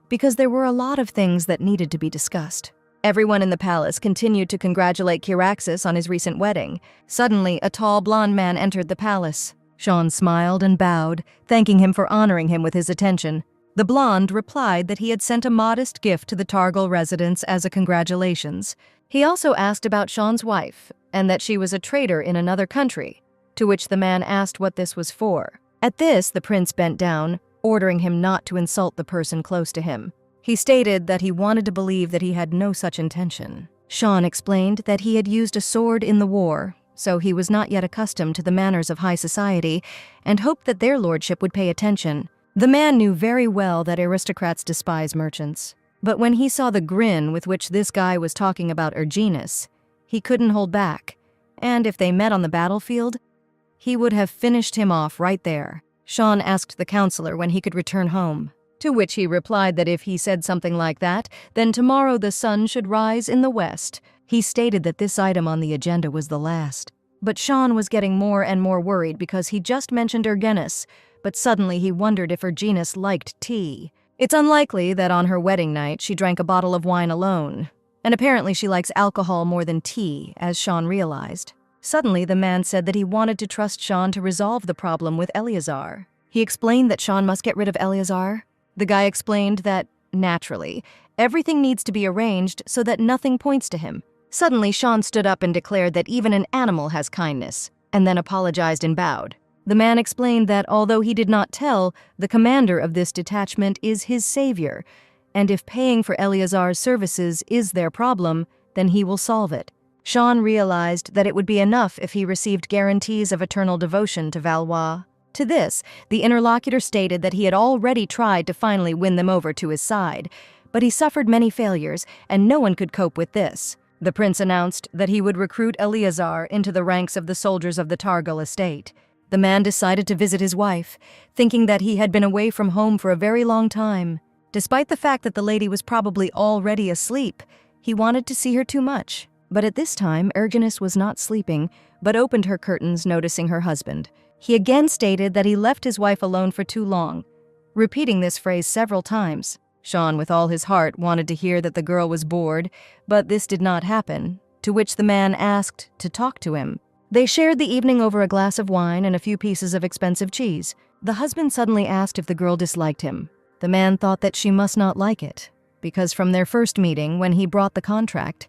because there were a lot of things that needed to be discussed. Everyone in the palace continued to congratulate Caraxes on his recent wedding. Suddenly, a tall blonde man entered the palace. Sean smiled and bowed, thanking him for honoring him with his attention. The blonde replied that he had sent a modest gift to the Thargal residence as a congratulations. He also asked about Sean's wife, and that she was a traitor in another country, to which the man asked what this was for. At this, the prince bent down, ordering him not to insult the person close to him. He stated that he wanted to believe that he had no such intention. Sean explained that he had used a sword in the war, so he was not yet accustomed to the manners of high society, and hoped that their lordship would pay attention. The man knew very well that aristocrats despise merchants, but when he saw the grin with which this guy was talking about Erginus, he couldn't hold back, and if they met on the battlefield, he would have finished him off right there. Sean asked the counselor when he could return home, to which he replied that if he said something like that, then tomorrow the sun should rise in the west. He stated that this item on the agenda was the last. But Sean was getting more and more worried because he just mentioned Erginus, but suddenly he wondered if Erginus liked tea. It's unlikely that on her wedding night she drank a bottle of wine alone, and apparently she likes alcohol more than tea, as Sean realized. Suddenly, the man said that he wanted to trust Sean to resolve the problem with Eleazar. He explained that Sean must get rid of Eleazar. The guy explained that, naturally, everything needs to be arranged so that nothing points to him. Suddenly, Sean stood up and declared that even an animal has kindness, and then apologized and bowed. The man explained that although he did not tell, the commander of this detachment is his savior, and if paying for Eleazar's services is their problem, then he will solve it. Sean realized that it would be enough if he received guarantees of eternal devotion to Valois. To this, the interlocutor stated that he had already tried to finally win them over to his side, but he suffered many failures, and no one could cope with this. The prince announced that he would recruit Eleazar into the ranks of the soldiers of the Targil estate. The man decided to visit his wife, thinking that he had been away from home for a very long time. Despite the fact that the lady was probably already asleep, he wanted to see her too much. But at this time, Erginus was not sleeping, but opened her curtains, noticing her husband. He again stated that he left his wife alone for too long, repeating this phrase several times. Sean, with all his heart, wanted to hear that the girl was bored, but this did not happen, to which the man asked to talk to him. They shared the evening over a glass of wine and a few pieces of expensive cheese. The husband suddenly asked if the girl disliked him. The man thought that she must not like it, because from their first meeting, when he brought the contract,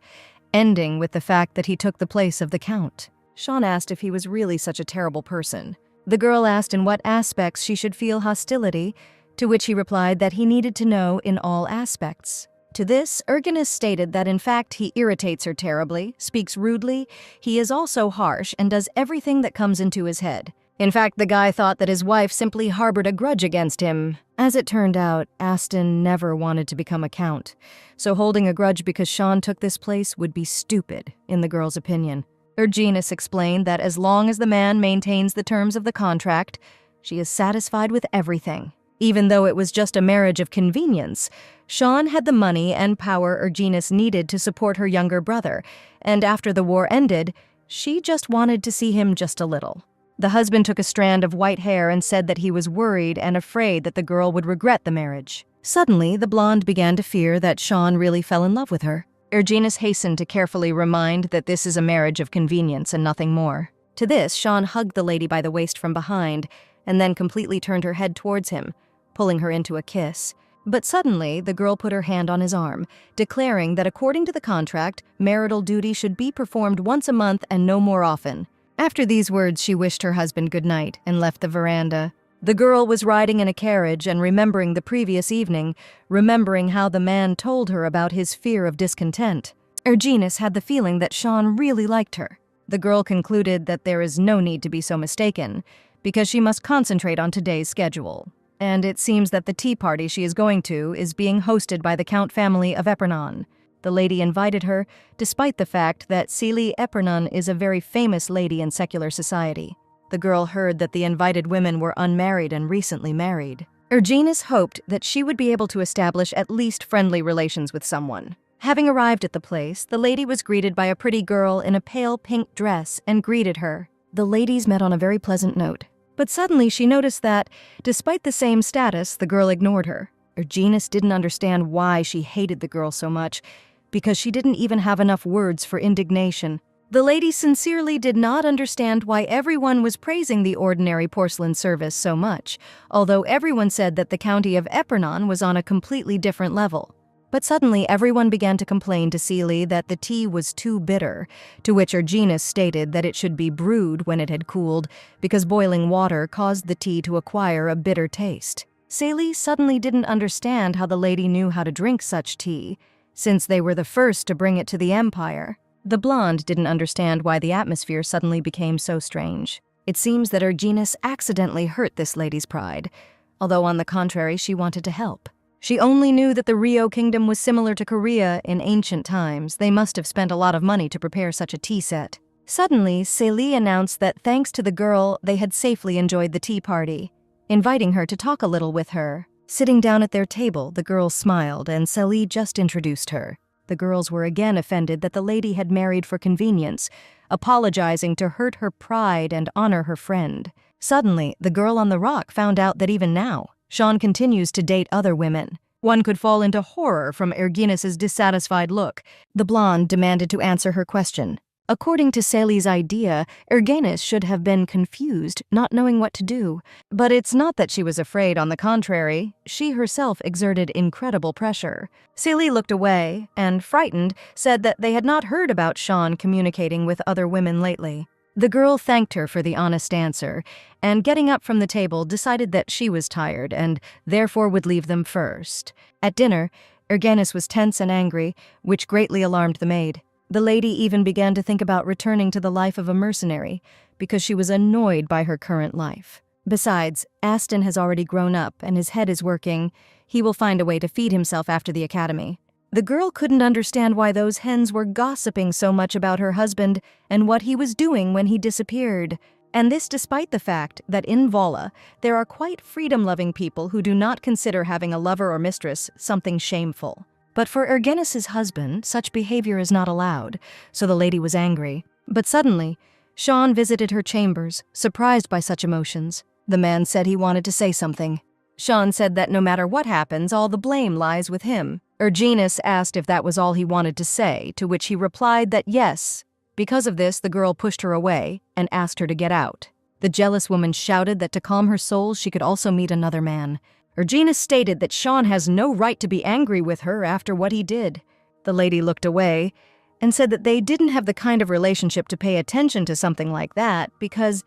ending with the fact that he took the place of the count. Sean asked if he was really such a terrible person. The girl asked in what aspects she should feel hostility, to which he replied that he needed to know in all aspects. To this, Erginus stated that in fact he irritates her terribly, speaks rudely, he is also harsh, and does everything that comes into his head. In fact, the guy thought that his wife simply harbored a grudge against him. As it turned out, Aston never wanted to become a count, so holding a grudge because Sean took this place would be stupid, in the girl's opinion. Erginus explained that as long as the man maintains the terms of the contract, she is satisfied with everything. Even though it was just a marriage of convenience, Sean had the money and power Erginus needed to support her younger brother, and after the war ended, she just wanted to see him just a little. The husband took a strand of white hair and said that he was worried and afraid that the girl would regret the marriage. Suddenly, the blonde began to fear that Sean really fell in love with her. Erginus hastened to carefully remind that this is a marriage of convenience and nothing more. To this, Sean hugged the lady by the waist from behind, and then completely turned her head towards him, pulling her into a kiss. But suddenly, the girl put her hand on his arm, declaring that according to the contract, marital duty should be performed once a month and no more often. After these words, she wished her husband good night and left the veranda. The girl was riding in a carriage and remembering the previous evening, remembering how the man told her about his fear of discontent. Erginus had the feeling that Sean really liked her. The girl concluded that there is no need to be so mistaken, because she must concentrate on today's schedule. And it seems that the tea party she is going to is being hosted by the Count family of Epernon. The lady invited her, despite the fact that Celie Epernon is a very famous lady in secular society. The girl heard that the invited women were unmarried and recently married. Erginus hoped that she would be able to establish at least friendly relations with someone. Having arrived at the place, the lady was greeted by a pretty girl in a pale pink dress and greeted her. The ladies met on a very pleasant note. But suddenly she noticed that, despite the same status, the girl ignored her. Erginus didn't understand why she hated the girl so much, because she didn't even have enough words for indignation. The lady sincerely did not understand why everyone was praising the ordinary porcelain service so much, although everyone said that the county of Epernon was on a completely different level. But suddenly everyone began to complain to Celie that the tea was too bitter, to which Erginus stated that it should be brewed when it had cooled, because boiling water caused the tea to acquire a bitter taste. Celie suddenly didn't understand how the lady knew how to drink such tea, since they were the first to bring it to the empire. The blonde didn't understand why the atmosphere suddenly became so strange. It seems that Erginus accidentally hurt this lady's pride, although on the contrary she wanted to help. She only knew that the Rio kingdom was similar to Korea in ancient times. They must have spent a lot of money to prepare such a tea set. Suddenly, Celie announced that thanks to the girl, they had safely enjoyed the tea party, inviting her to talk a little with her. Sitting down at their table, the girl smiled, and Celie just introduced her. The girls were again offended that the lady had married for convenience, apologizing to hurt her pride and honor her friend. Suddenly, the girl on the rock found out that even now, Sean continues to date other women. One could fall into horror from Erginus's dissatisfied look. The blonde demanded to answer her question. According to Sally's idea, Erginus should have been confused, not knowing what to do. But it's not that she was afraid, on the contrary. She herself exerted incredible pressure. Sally looked away and, frightened, said that they had not heard about Sean communicating with other women lately. The girl thanked her for the honest answer, and getting up from the table decided that she was tired and therefore would leave them first. At dinner, Erginus was tense and angry, which greatly alarmed the maid. The lady even began to think about returning to the life of a mercenary because she was annoyed by her current life. Besides, Aston has already grown up and his head is working. He will find a way to feed himself after the academy. The girl couldn't understand why those hens were gossiping so much about her husband and what he was doing when he disappeared. And this despite the fact that in Vala, there are quite freedom-loving people who do not consider having a lover or mistress something shameful. But for Erginus's husband, such behavior is not allowed, so the lady was angry. But suddenly, Sean visited her chambers, surprised by such emotions. The man said he wanted to say something. Sean said that no matter what happens, all the blame lies with him. Erginus asked if that was all he wanted to say, to which he replied that yes. Because of this, the girl pushed her away and asked her to get out. The jealous woman shouted that to calm her soul, she could also meet another man. Erginus stated that Sean has no right to be angry with her after what he did. The lady looked away and said that they didn't have the kind of relationship to pay attention to something like that because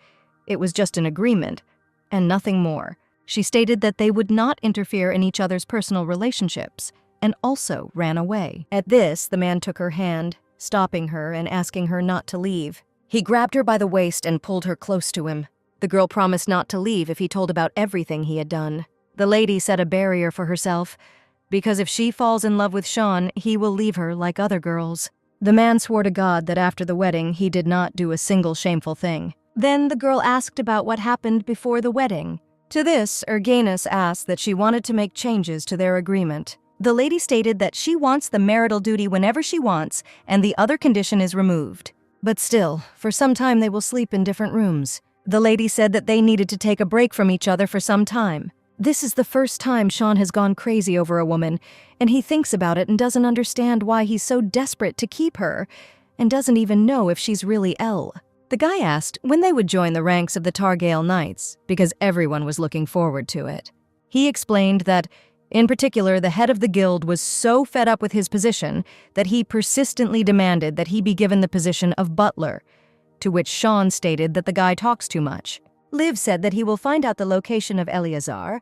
it was just an agreement and nothing more. She stated that they would not interfere in each other's personal relationships and also ran away. At this, the man took her hand, stopping her and asking her not to leave. He grabbed her by the waist and pulled her close to him. The girl promised not to leave if he told about everything he had done. The lady set a barrier for herself, because if she falls in love with Sean, he will leave her like other girls. The man swore to God that after the wedding, he did not do a single shameful thing. Then the girl asked about what happened before the wedding. To this, Erginus asked that she wanted to make changes to their agreement. The lady stated that she wants the marital duty whenever she wants, and the other condition is removed. But still, for some time they will sleep in different rooms. The lady said that they needed to take a break from each other for some time. This is the first time Sean has gone crazy over a woman, and he thinks about it and doesn't understand why he's so desperate to keep her, and doesn't even know if she's really Elle. The guy asked when they would join the ranks of the Targale Knights, because everyone was looking forward to it. He explained that, in particular, the head of the guild was so fed up with his position that he persistently demanded that he be given the position of butler, to which Sean stated that the guy talks too much. Liv said that he will find out the location of Eleazar,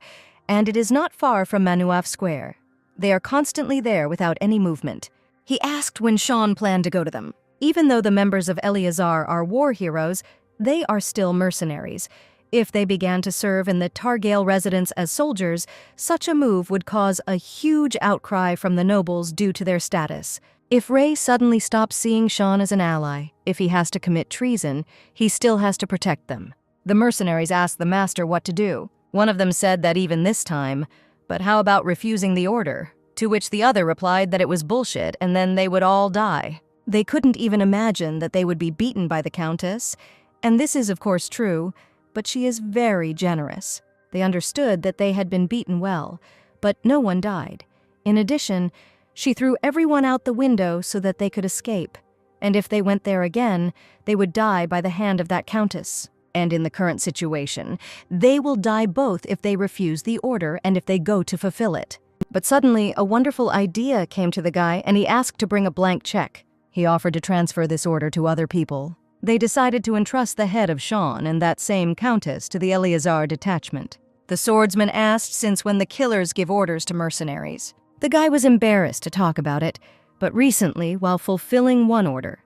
and it is not far from Manuaf Square. They are constantly there without any movement. He asked when Sean planned to go to them. Even though the members of Eleazar are war heroes, they are still mercenaries. If they began to serve in the Targale residence as soldiers, such a move would cause a huge outcry from the nobles due to their status. If Ray suddenly stops seeing Sean as an ally, if he has to commit treason, he still has to protect them. The mercenaries asked the master what to do. One of them said that even this time, but how about refusing the order? To which the other replied that it was bullshit and then they would all die. They couldn't even imagine that they would be beaten by the Countess, and this is of course true, but she is very generous. They understood that they had been beaten well, but no one died. In addition, she threw everyone out the window so that they could escape, and if they went there again, they would die by the hand of that Countess. And in the current situation, they will die both if they refuse the order and if they go to fulfill it. But suddenly, a wonderful idea came to the guy and he asked to bring a blank check. He offered to transfer this order to other people. They decided to entrust the head of Sean and that same Countess to the Eleazar detachment. The swordsman asked since when the killers give orders to mercenaries. The guy was embarrassed to talk about it, but recently, while fulfilling one order,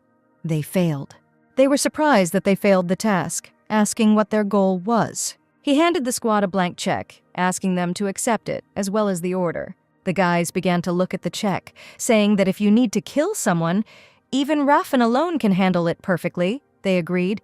they failed. They were surprised that they failed the task, asking what their goal was. He handed the squad a blank check, asking them to accept it, as well as the order. The guys began to look at the check, saying that if you need to kill someone, even Raffen alone can handle it perfectly, they agreed,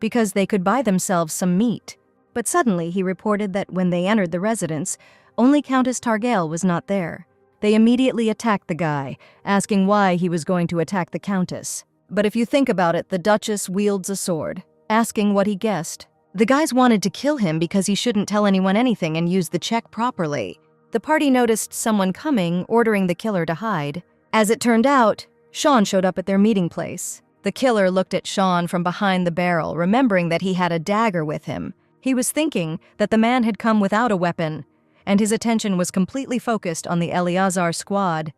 because they could buy themselves some meat. But suddenly he reported that when they entered the residence, only Countess Targale was not there. They immediately attacked the guy, asking why he was going to attack the Countess. But if you think about it, the Duchess wields a sword, asking what he guessed. The guys wanted to kill him because he shouldn't tell anyone anything and use the check properly. The party noticed someone coming, ordering the killer to hide. As it turned out, Sean showed up at their meeting place. The killer looked at Sean from behind the barrel, remembering that he had a dagger with him. He was thinking that the man had come without a weapon, and his attention was completely focused on the Eleazar squad.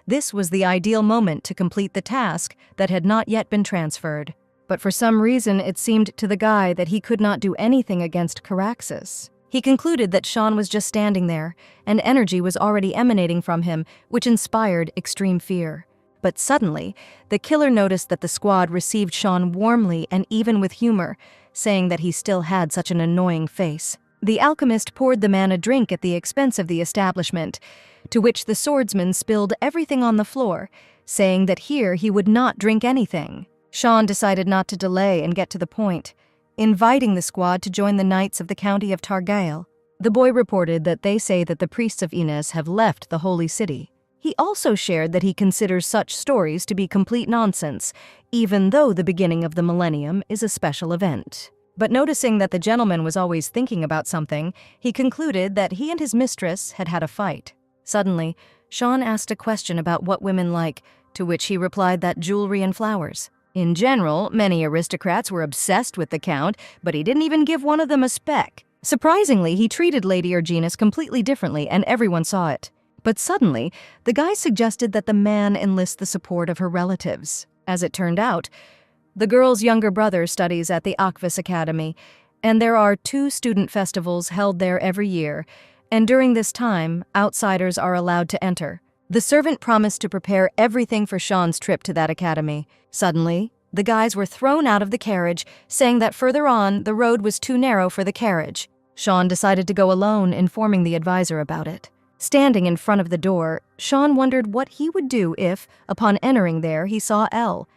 This was the ideal moment to complete the task that had not yet been transferred. But for some reason, it seemed to the guy that he could not do anything against Caraxes. He concluded that Sean was just standing there, and energy was already emanating from him, which inspired extreme fear. But suddenly, the killer noticed that the squad received Sean warmly and even with humor, saying that he still had such an annoying face. The alchemist poured the man a drink at the expense of the establishment, to which the swordsman spilled everything on the floor, saying that here he would not drink anything. Sean decided not to delay and get to the point, inviting the squad to join the Knights of the County of Targail. The boy reported that they say that the priests of Innes have left the holy city. He also shared that he considers such stories to be complete nonsense, even though the beginning of the millennium is a special event. But noticing that the gentleman was always thinking about something, he concluded that he and his mistress had had a fight. Suddenly, Sean asked a question about what women like, to which he replied that jewelry and flowers. In general, many aristocrats were obsessed with the Count, but he didn't even give one of them a speck. Surprisingly, he treated Lady Erginus completely differently, and everyone saw it. But suddenly, the guy suggested that the man enlist the support of her relatives. As it turned out, the girl's younger brother studies at the Akvis Academy, and there are 2 student festivals held there every year, and during this time, outsiders are allowed to enter. The servant promised to prepare everything for Sean's trip to that academy. Suddenly, the guys were thrown out of the carriage, saying that further on, the road was too narrow for the carriage. Sean decided to go alone, informing the advisor about it. Standing in front of the door, Sean wondered what he would do if, upon entering there, he saw Elle.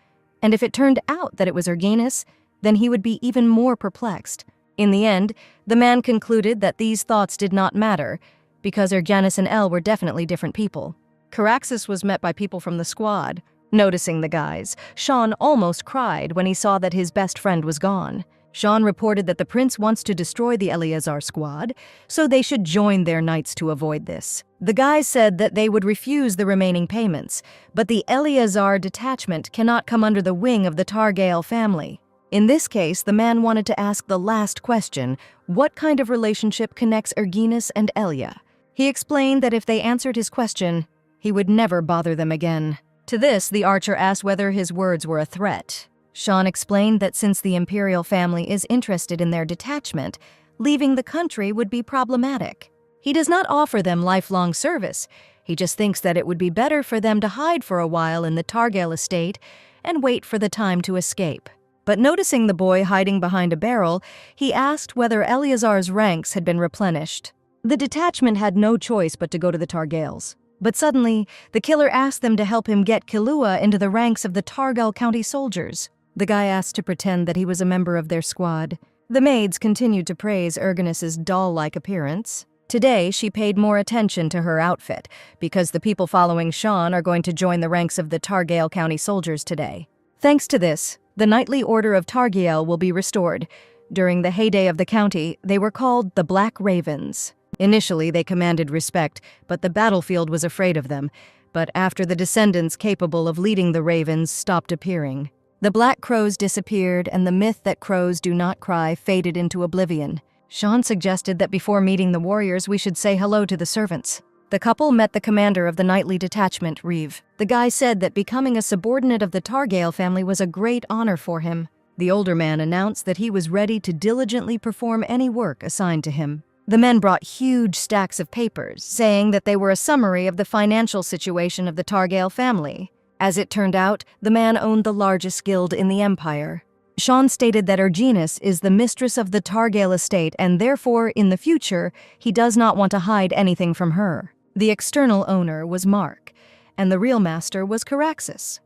And if it turned out that it was Erginus, then he would be even more perplexed. In the end, the man concluded that these thoughts did not matter, because Erginus and Elle were definitely different people. Caraxes was met by people from the squad. Noticing the guys, Sean almost cried when he saw that his best friend was gone. Sean reported that the prince wants to destroy the Eleazar squad, so they should join their knights to avoid this. The guys said that they would refuse the remaining payments, but the Eleazar detachment cannot come under the wing of the Targail family. In this case, the man wanted to ask the last question: what kind of relationship connects Erginus and Elia? He explained that if they answered his question, he would never bother them again. To this, the archer asked whether his words were a threat. Sean explained that since the imperial family is interested in their detachment, leaving the country would be problematic. He does not offer them lifelong service. He just thinks that it would be better for them to hide for a while in the Targail estate and wait for the time to escape. But noticing the boy hiding behind a barrel, he asked whether Eleazar's ranks had been replenished. The detachment had no choice but to go to the Targails. But suddenly, the killer asked them to help him get Killua into the ranks of the Targail County soldiers. The guy asked to pretend that he was a member of their squad. The maids continued to praise Erginus's doll-like appearance. Today, she paid more attention to her outfit, because the people following Sean are going to join the ranks of the Targail County soldiers today. Thanks to this, the knightly order of Targail will be restored. During the heyday of the county, they were called the Black Ravens. Initially, they commanded respect, but the battlefield was afraid of them. But after the descendants capable of leading the Ravens stopped appearing, the Black Crows disappeared, and the myth that crows do not cry faded into oblivion. Sean suggested that before meeting the warriors, we should say hello to the servants. The couple met the commander of the knightly detachment, Reeve. The guy said that becoming a subordinate of the Targail family was a great honor for him. The older man announced that he was ready to diligently perform any work assigned to him. The men brought huge stacks of papers, saying that they were a summary of the financial situation of the Targail family. As it turned out, the man owned the largest guild in the empire. Sean stated that Erginus is the mistress of the Targail estate, and therefore, in the future, he does not want to hide anything from her. The external owner was Mark, and the real master was Caraxes.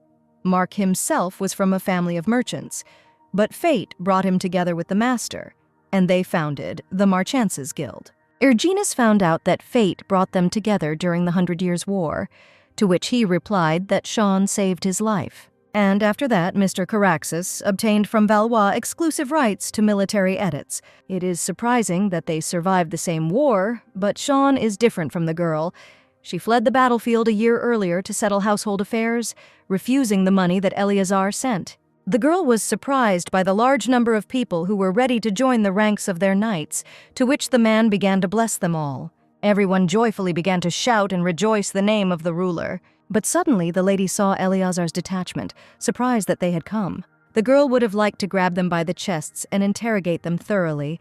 Mark himself was from a family of merchants, but fate brought him together with the master, and they founded the Marchances Guild. Erginus found out that fate brought them together during the 100 Years' War, to which he replied that Sean saved his life. And after that, Mr. Caraxes obtained from Valois exclusive rights to military edits. It is surprising that they survived the same war, but Sean is different from the girl. She fled the battlefield a year earlier to settle household affairs, refusing the money that Eleazar sent. The girl was surprised by the large number of people who were ready to join the ranks of their knights, to which the man began to bless them all. Everyone joyfully began to shout and rejoice the name of the ruler. But suddenly the lady saw Eleazar's detachment, surprised that they had come. The girl would have liked to grab them by the chests and interrogate them thoroughly,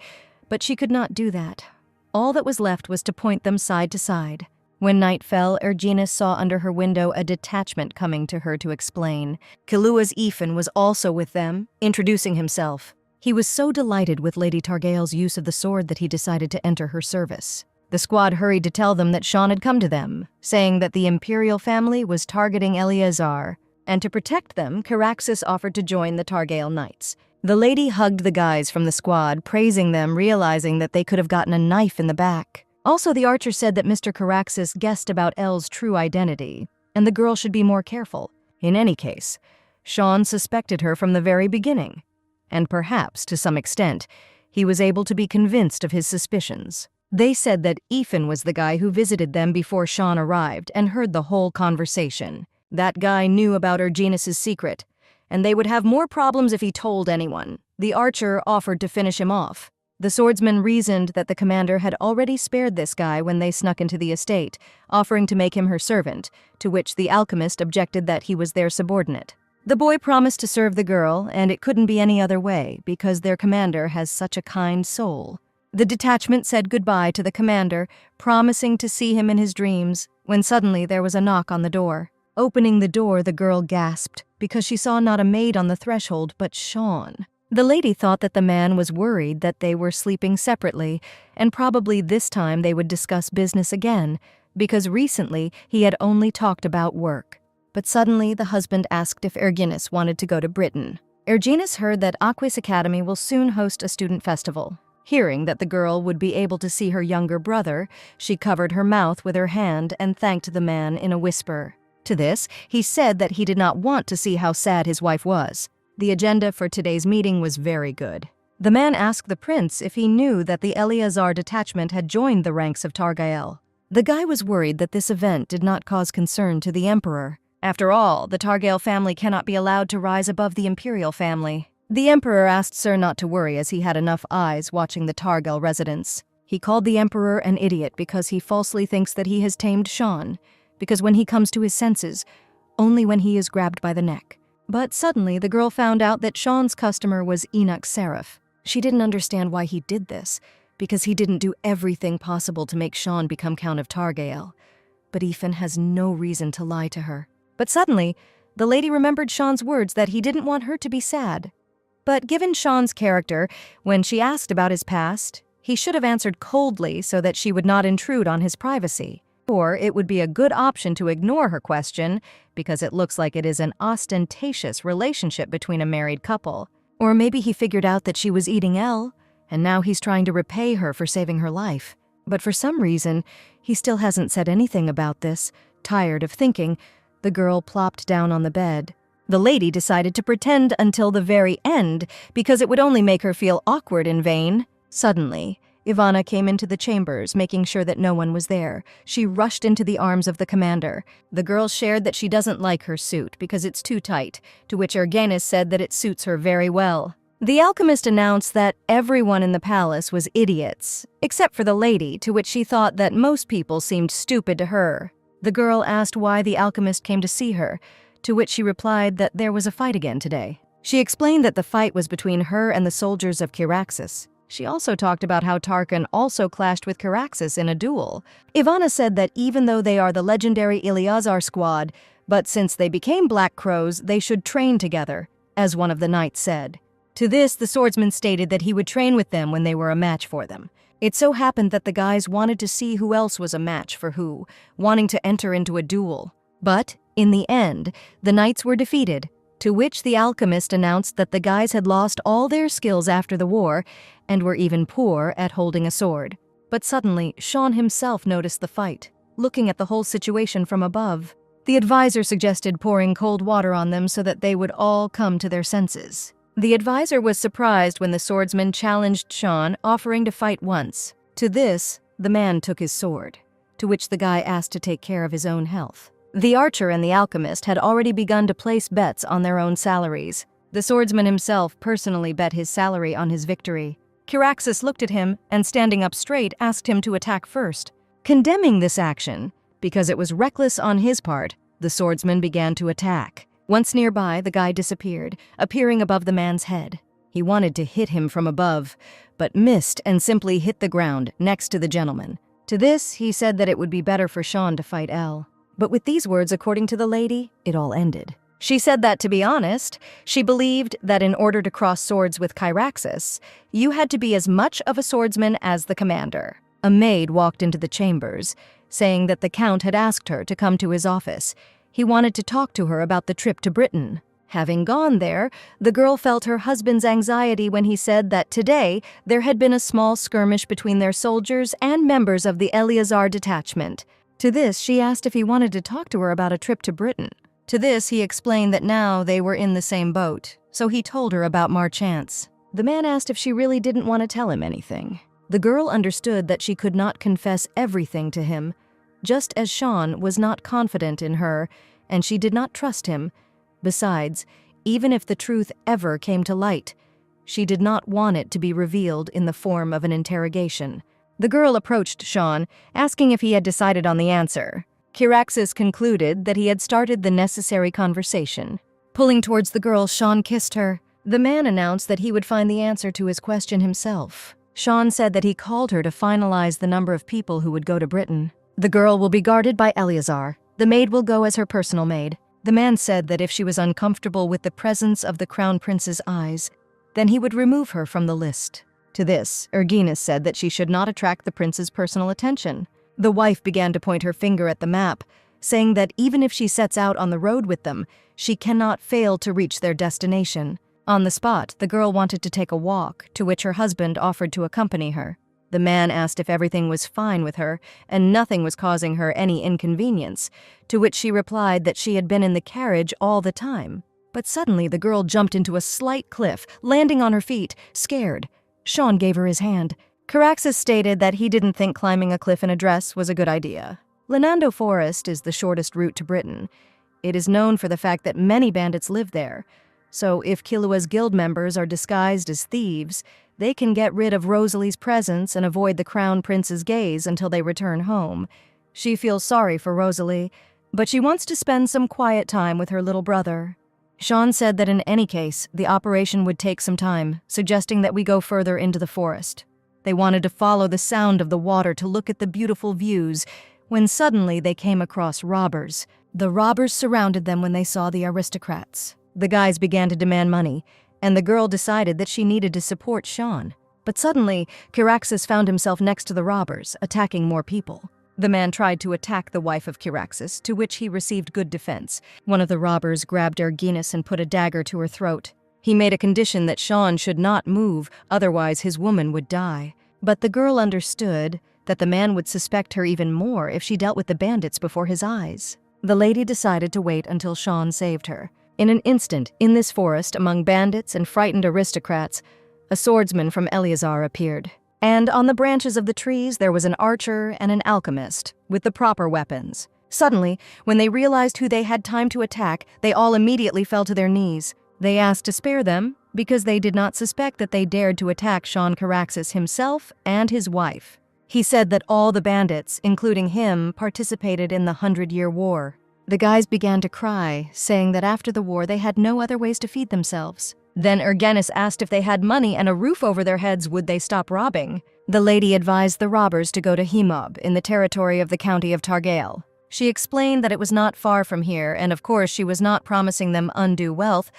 but she could not do that. All that was left was to point them side to side. When night fell, Erginus saw under her window a detachment coming to her to explain. Kilua's Ethan was also with them, introducing himself. He was so delighted with Lady Targael's use of the sword that he decided to enter her service. The squad hurried to tell them that Sean had come to them, saying that the imperial family was targeting Eleazar, and to protect them, Caraxes offered to join the Targael Knights. The lady hugged the guys from the squad, praising them, realizing that they could have gotten a knife in the back. Also, the archer said that Mr. Caraxes guessed about Elle's true identity, and the girl should be more careful. In any case, Sean suspected her from the very beginning, and perhaps, to some extent, he was able to be convinced of his suspicions. They said that Ethan was the guy who visited them before Sean arrived and heard the whole conversation. That guy knew about Erginus' secret, and they would have more problems if he told anyone. The archer offered to finish him off. The swordsman reasoned that the commander had already spared this guy when they snuck into the estate, offering to make him her servant, to which the alchemist objected that he was their subordinate. The boy promised to serve the girl, and it couldn't be any other way, because their commander has such a kind soul. The detachment said goodbye to the commander, promising to see him in his dreams, when suddenly there was a knock on the door. Opening the door, the girl gasped, because she saw not a maid on the threshold, but Sean. The lady thought that the man was worried that they were sleeping separately, and probably this time they would discuss business again, because recently he had only talked about work. But suddenly the husband asked if Erginus wanted to go to Britain. Erginus heard that Aquis Academy will soon host a student festival. Hearing that the girl would be able to see her younger brother, she covered her mouth with her hand and thanked the man in a whisper. To this, he said that he did not want to see how sad his wife was. The agenda for today's meeting was very good. The man asked the prince if he knew that the Eleazar detachment had joined the ranks of Targael. The guy was worried that this event did not cause concern to the emperor. After all, the Targael family cannot be allowed to rise above the imperial family. The emperor asked Sir not to worry as he had enough eyes watching the Targael residents. He called the emperor an idiot because he falsely thinks that he has tamed Sean, because when he comes to his senses, only when he is grabbed by the neck. But suddenly the girl found out that Sean's customer was Enoch Seraph. She didn't understand why he did this, because he didn't do everything possible to make Sean become Count of Targael. But Ethan has no reason to lie to her. But suddenly, the lady remembered Sean's words that he didn't want her to be sad. But given Sean's character, when she asked about his past, he should have answered coldly so that she would not intrude on his privacy. Or it would be a good option to ignore her question, because it looks like it is an ostentatious relationship between a married couple. Or maybe he figured out that she was eating Elle, and now he's trying to repay her for saving her life. But for some reason, he still hasn't said anything about this. Tired of thinking, the girl plopped down on the bed. The lady decided to pretend until the very end, because it would only make her feel awkward in vain. Suddenly, Ivana came into the chambers, making sure that no one was there. She rushed into the arms of the commander. The girl shared that she doesn't like her suit because it's too tight, to which Erginus said that it suits her very well. The alchemist announced that everyone in the palace was idiots, except for the lady, to which she thought that most people seemed stupid to her. The girl asked why the alchemist came to see her, to which she replied that there was a fight again today. She explained that the fight was between her and the soldiers of Caraxes. She also talked about how Tarquin also clashed with Caraxes in a duel. Ivana said that even though they are the legendary Eleazar squad, but since they became Black Crows, they should train together, as one of the knights said. To this, the swordsman stated that he would train with them when they were a match for them. It so happened that the guys wanted to see who else was a match for who, wanting to enter into a duel. But, in the end, the knights were defeated, to which the alchemist announced that the guys had lost all their skills after the war and were even poor at holding a sword. But suddenly, Sean himself noticed the fight, looking at the whole situation from above. The advisor suggested pouring cold water on them so that they would all come to their senses. The advisor was surprised when the swordsman challenged Sean, offering to fight once. To this, the man took his sword, to which the guy asked to take care of his own health. The archer and the alchemist had already begun to place bets on their own salaries. The swordsman himself personally bet his salary on his victory. Charaxus looked at him and, standing up straight, asked him to attack first. Condemning this action, because it was reckless on his part, the swordsman began to attack. Once nearby, the guy disappeared, appearing above the man's head. He wanted to hit him from above, but missed and simply hit the ground next to the gentleman. To this, he said that it would be better for Sean to fight Elle. But with these words, according to the lady, it all ended. She said that, to be honest, she believed that in order to cross swords with Charaxus, you had to be as much of a swordsman as the commander. A maid walked into the chambers, saying that the Count had asked her to come to his office. He wanted to talk to her about the trip to Britain. Having gone there, the girl felt her husband's anxiety when he said that today there had been a small skirmish between their soldiers and members of the Eleazar detachment. To this, she asked if he wanted to talk to her about a trip to Britain. To this, he explained that now they were in the same boat, so he told her about Marchance. The man asked if she really didn't want to tell him anything. The girl understood that she could not confess everything to him, just as Sean was not confident in her, and she did not trust him. Besides, even if the truth ever came to light, she did not want it to be revealed in the form of an interrogation. The girl approached Sean, asking if he had decided on the answer. Charaxus concluded that he had started the necessary conversation. Pulling towards the girl, Sean kissed her. The man announced that he would find the answer to his question himself. Sean said that he called her to finalize the number of people who would go to Britain. The girl will be guarded by Eleazar. The maid will go as her personal maid. The man said that if she was uncomfortable with the presence of the crown prince's eyes, then he would remove her from the list. To this, Erginus said that she should not attract the prince's personal attention. The wife began to point her finger at the map, saying that even if she sets out on the road with them, she cannot fail to reach their destination. On the spot, the girl wanted to take a walk, to which her husband offered to accompany her. The man asked if everything was fine with her and nothing was causing her any inconvenience, to which she replied that she had been in the carriage all the time. But suddenly the girl jumped into a slight cliff, landing on her feet, scared. Sean gave her his hand. Charaxus stated that he didn't think climbing a cliff in a dress was a good idea. Lenando Forest is the shortest route to Britain. It is known for the fact that many bandits live there, so if Kilua's guild members are disguised as thieves, they can get rid of Rosalie's presence and avoid the crown prince's gaze until they return home. She feels sorry for Rosalie, but she wants to spend some quiet time with her little brother. Sean said that in any case, the operation would take some time, suggesting that we go further into the forest. They wanted to follow the sound of the water to look at the beautiful views, when suddenly they came across robbers. The robbers surrounded them when they saw the aristocrats. The guys began to demand money, and the girl decided that she needed to support Sean. But suddenly, Charaxus found himself next to the robbers, attacking more people. The man tried to attack the wife of Charaxus, to which he received good defense. One of the robbers grabbed Erginus and put a dagger to her throat. He made a condition that Sean should not move, otherwise his woman would die. But the girl understood that the man would suspect her even more if she dealt with the bandits before his eyes. The lady decided to wait until Sean saved her. In an instant, in this forest, among bandits and frightened aristocrats, a swordsman from Eleazar appeared. And on the branches of the trees there was an archer and an alchemist, with the proper weapons. Suddenly, when they realized who they had time to attack, they all immediately fell to their knees. They asked to spare them, because they did not suspect that they dared to attack Sean Charaxus himself and his wife. He said that all the bandits, including him, participated in the 100-Year War. The guys began to cry, saying that after the war they had no other ways to feed themselves. Then Erginus asked if they had money and a roof over their heads, would they stop robbing? The lady advised the robbers to go to Himob, in the territory of the county of Targail. She explained that it was not far from here, and of course she was not promising them undue wealth,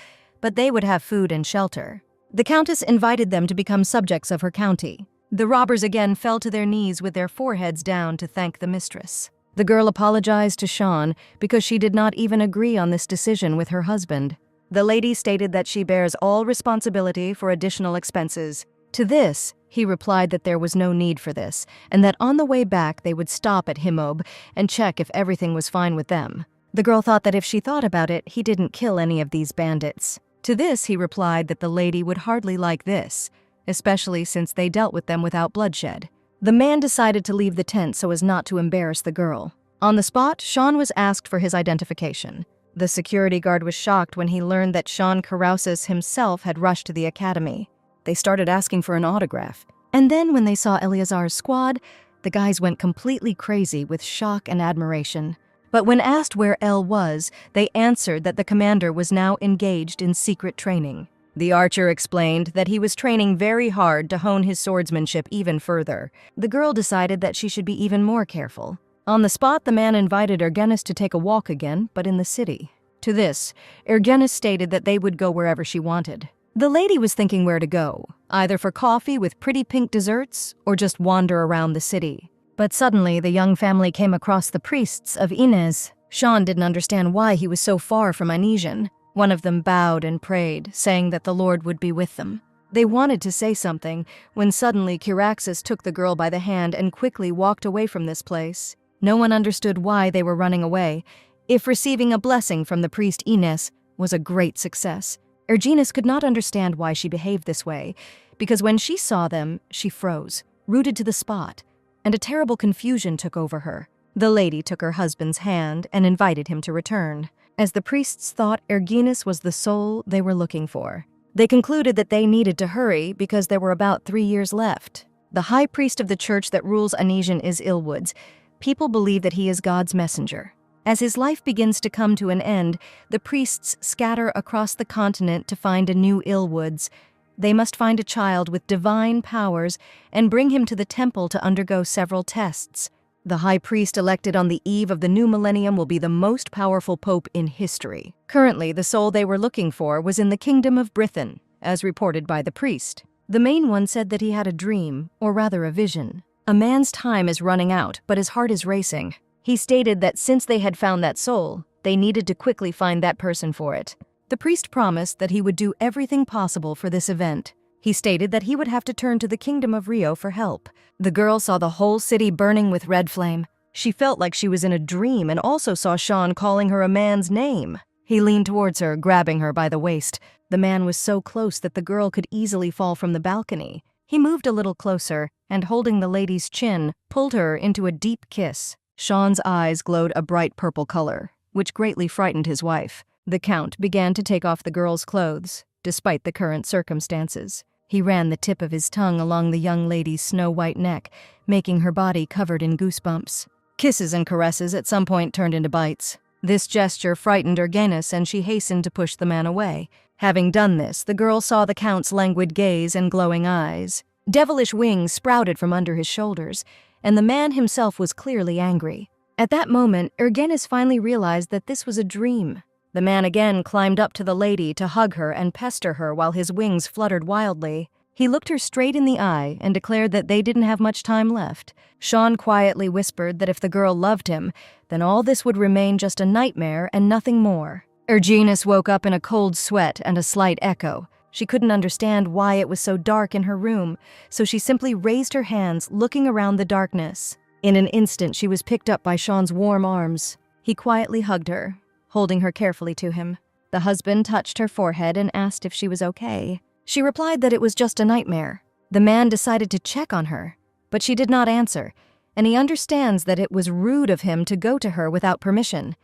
but they would have food and shelter. The countess invited them to become subjects of her county. The robbers again fell to their knees with their foreheads down to thank the mistress. The girl apologized to Sean because she did not even agree on this decision with her husband. The lady stated that she bears all responsibility for additional expenses. To this, he replied that there was no need for this, and that on the way back they would stop at Himob and check if everything was fine with them. The girl thought that if she thought about it, he didn't kill any of these bandits. To this, he replied that the lady would hardly like this, especially since they dealt with them without bloodshed. The man decided to leave the tent so as not to embarrass the girl. On the spot, Sean was asked for his identification. The security guard was shocked when he learned that Sean Carouses himself had rushed to the academy. They started asking for an autograph. And then when they saw Eleazar's squad, the guys went completely crazy with shock and admiration. But when asked where El was, they answered that the commander was now engaged in secret training. The archer explained that he was training very hard to hone his swordsmanship even further. The girl decided that she should be even more careful. On the spot, the man invited Ergenis to take a walk again, but in the city. To this, Ergenis stated that they would go wherever she wanted. The lady was thinking where to go, either for coffee with pretty pink desserts or just wander around the city. But suddenly, the young family came across the priests of Inez. Sean didn't understand why he was so far from Anesian. One of them bowed and prayed, saying that the Lord would be with them. They wanted to say something, when suddenly Curaxis took the girl by the hand and quickly walked away from this place. No one understood why they were running away, if receiving a blessing from the priest Inez was a great success. Ergenis could not understand why she behaved this way, because when she saw them, she froze, rooted to the spot, and a terrible confusion took over her. The lady took her husband's hand and invited him to return, as the priests thought Ergenis was the soul they were looking for. They concluded that they needed to hurry because there were about 3 years left. The high priest of the church that rules Anesian is Illwoods. People believe that he is God's messenger. As his life begins to come to an end, the priests scatter across the continent to find a new Illwoods. They must find a child with divine powers and bring him to the temple to undergo several tests. The high priest elected on the eve of the new millennium will be the most powerful pope in history. Currently, the soul they were looking for was in the kingdom of Brithen, as reported by the priest. The main one said that he had a dream, or rather a vision. A man's time is running out, but his heart is racing. He stated that since they had found that soul, they needed to quickly find that person for it. The priest promised that he would do everything possible for this event. He stated that he would have to turn to the kingdom of Rio for help. The girl saw the whole city burning with red flame. She felt like she was in a dream and also saw Sean calling her a man's name. He leaned towards her, grabbing her by the waist. The man was so close that the girl could easily fall from the balcony. He moved a little closer and, holding the lady's chin, pulled her into a deep kiss. Sean's eyes glowed a bright purple color, which greatly frightened his wife. The Count began to take off the girl's clothes, despite the current circumstances. He ran the tip of his tongue along the young lady's snow-white neck, making her body covered in goosebumps. Kisses and caresses at some point turned into bites. This gesture frightened Ergenis, and she hastened to push the man away. Having done this, the girl saw the Count's languid gaze and glowing eyes. Devilish wings sprouted from under his shoulders, and the man himself was clearly angry. At that moment, Ergenis finally realized that this was a dream. The man again climbed up to the lady to hug her and pester her while his wings fluttered wildly. He looked her straight in the eye and declared that they didn't have much time left. Sean quietly whispered that if the girl loved him, then all this would remain just a nightmare and nothing more. Ergenis woke up in a cold sweat and a slight echo. She couldn't understand why it was so dark in her room, so she simply raised her hands, looking around the darkness. In an instant, she was picked up by Sean's warm arms. He quietly hugged her, holding her carefully to him. The husband touched her forehead and asked if she was okay. She replied that it was just a nightmare. The man decided to check on her, but she did not answer, and he understands that it was rude of him to go to her without permission.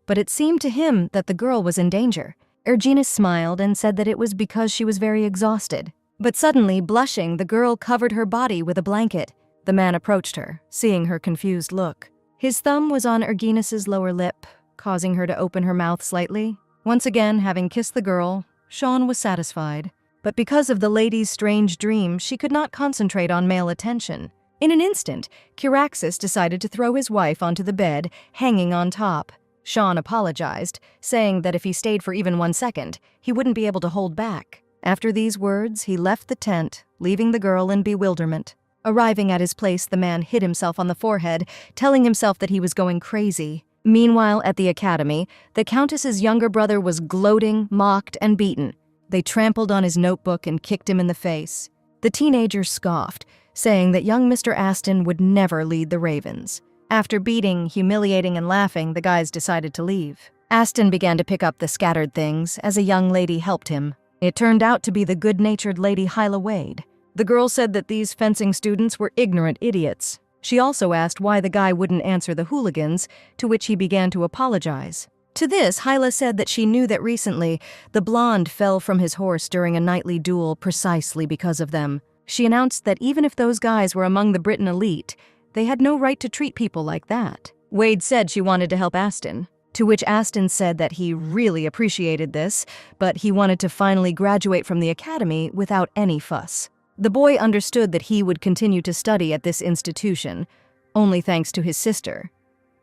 But it seemed to him that the girl was in danger. Ergenis smiled and said that it was because she was very exhausted. But suddenly, blushing, the girl covered her body with a blanket. The man approached her, seeing her confused look. His thumb was on Ergenis's lower lip, causing her to open her mouth slightly. Once again, having kissed the girl, Sean was satisfied. But because of the lady's strange dream, she could not concentrate on male attention. In an instant, Curaxis decided to throw his wife onto the bed, hanging on top. Sean apologized, saying that if he stayed for even 1 second, he wouldn't be able to hold back. After these words, he left the tent, leaving the girl in bewilderment. Arriving at his place, the man hit himself on the forehead, telling himself that he was going crazy. Meanwhile, at the academy, the Countess's younger brother was gloating, mocked, and beaten. They trampled on his notebook and kicked him in the face. The teenager scoffed, saying that young Mr. Aston would never lead the Ravens. After beating, humiliating, and laughing, the guys decided to leave. Aston began to pick up the scattered things as a young lady helped him. It turned out to be the good-natured Lady Hyla Wade. The girl said that these fencing students were ignorant idiots. She also asked why the guy wouldn't answer the hooligans, to which he began to apologize. To this, Hyla said that she knew that recently the blonde fell from his horse during a nightly duel precisely because of them. She announced that even if those guys were among the Britain elite, they had no right to treat people like that. Wade said she wanted to help Aston, to which Aston said that he really appreciated this, but he wanted to finally graduate from the academy without any fuss. The boy understood that he would continue to study at this institution, only thanks to his sister.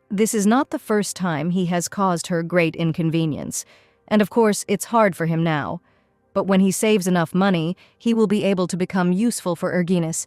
This is not the first time he has caused her great inconvenience, and of course it's hard for him now. But when he saves enough money, he will be able to become useful for Erginus.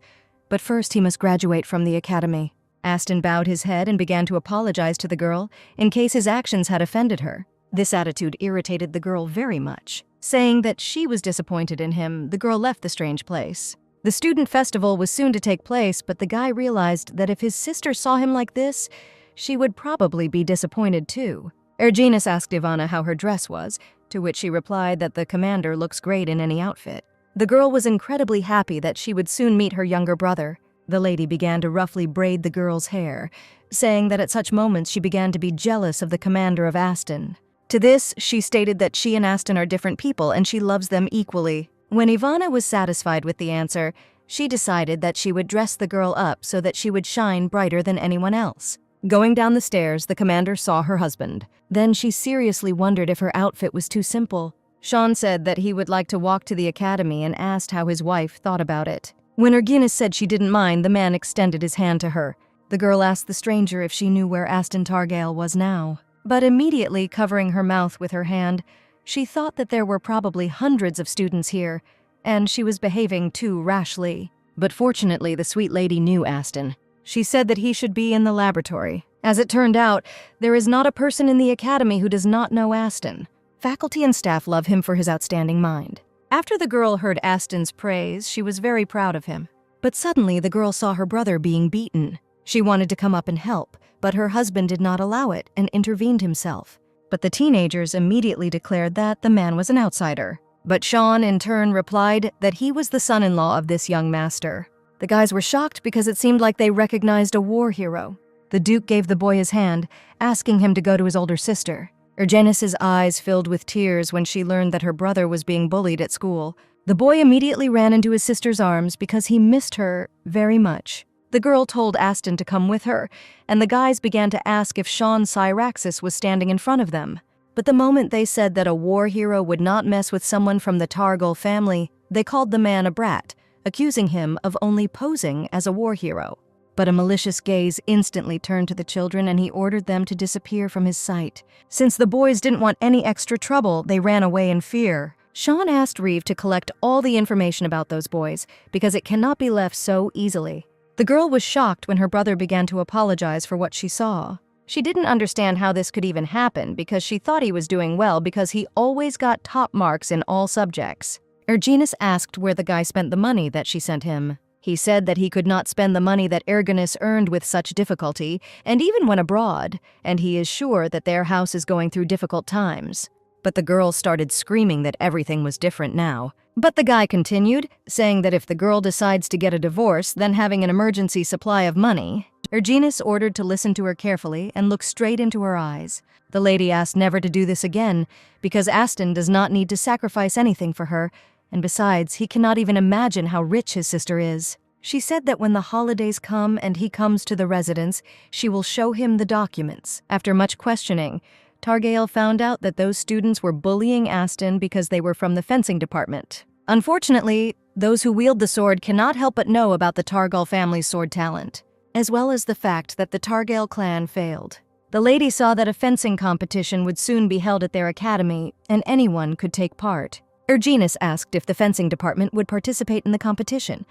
But first he must graduate from the academy. Aston bowed his head and began to apologize to the girl in case his actions had offended her. This attitude irritated the girl very much. Saying that she was disappointed in him, the girl left the strange place. The student festival was soon to take place, but the guy realized that if his sister saw him like this, she would probably be disappointed too. Erginus asked Ivana how her dress was, to which she replied that the commander looks great in any outfit. The girl was incredibly happy that she would soon meet her younger brother. The lady began to roughly braid the girl's hair, saying that at such moments she began to be jealous of the commander of Aston. To this, she stated that she and Aston are different people and she loves them equally. When Ivana was satisfied with the answer, she decided that she would dress the girl up so that she would shine brighter than anyone else. Going down the stairs, the commander saw her husband. Then she seriously wondered if her outfit was too simple. Sean said that he would like to walk to the academy and asked how his wife thought about it. When Erginus said she didn't mind, the man extended his hand to her. The girl asked the stranger if she knew where Aston Targail was now. But immediately covering her mouth with her hand, she thought that there were probably hundreds of students here, and she was behaving too rashly. But fortunately, the sweet lady knew Aston. She said that he should be in the laboratory. As it turned out, there is not a person in the academy who does not know Aston. Faculty and staff love him for his outstanding mind. After the girl heard Aston's praise, she was very proud of him. But suddenly, the girl saw her brother being beaten. She wanted to come up and help, but her husband did not allow it and intervened himself. But the teenagers immediately declared that the man was an outsider. But Sean, in turn, replied that he was the son-in-law of this young master. The guys were shocked because it seemed like they recognized a war hero. The Duke gave the boy his hand, asking him to go to his older sister. Erginus's eyes filled with tears when she learned that her brother was being bullied at school. The boy immediately ran into his sister's arms because he missed her very much. The girl told Aston to come with her, and the guys began to ask if Sean Syraxis was standing in front of them. But the moment they said that a war hero would not mess with someone from the Targol family, they called the man a brat, accusing him of only posing as a war hero. But a malicious gaze instantly turned to the children and he ordered them to disappear from his sight. Since the boys didn't want any extra trouble, they ran away in fear. Sean asked Reeve to collect all the information about those boys because it cannot be left so easily. The girl was shocked when her brother began to apologize for what she saw. She didn't understand how this could even happen because she thought he was doing well because he always got top marks in all subjects. Erginus asked where the guy spent the money that she sent him. He said that he could not spend the money that Erginus earned with such difficulty, and even went abroad, and he is sure that their house is going through difficult times. But the girl started screaming that everything was different now. But the guy continued, saying that if the girl decides to get a divorce, then having an emergency supply of money. Erginus ordered to listen to her carefully and look straight into her eyes. The lady asked never to do this again, because Aston does not need to sacrifice anything for her, and besides, he cannot even imagine how rich his sister is. She said that when the holidays come and he comes to the residence, she will show him the documents. After much questioning, Targail found out that those students were bullying Aston because they were from the fencing department. Unfortunately, those who wield the sword cannot help but know about the Targal family's sword talent, as well as the fact that the Targail clan failed. The lady saw that a fencing competition would soon be held at their academy, and anyone could take part. Erginus asked if the fencing department would participate in the competition,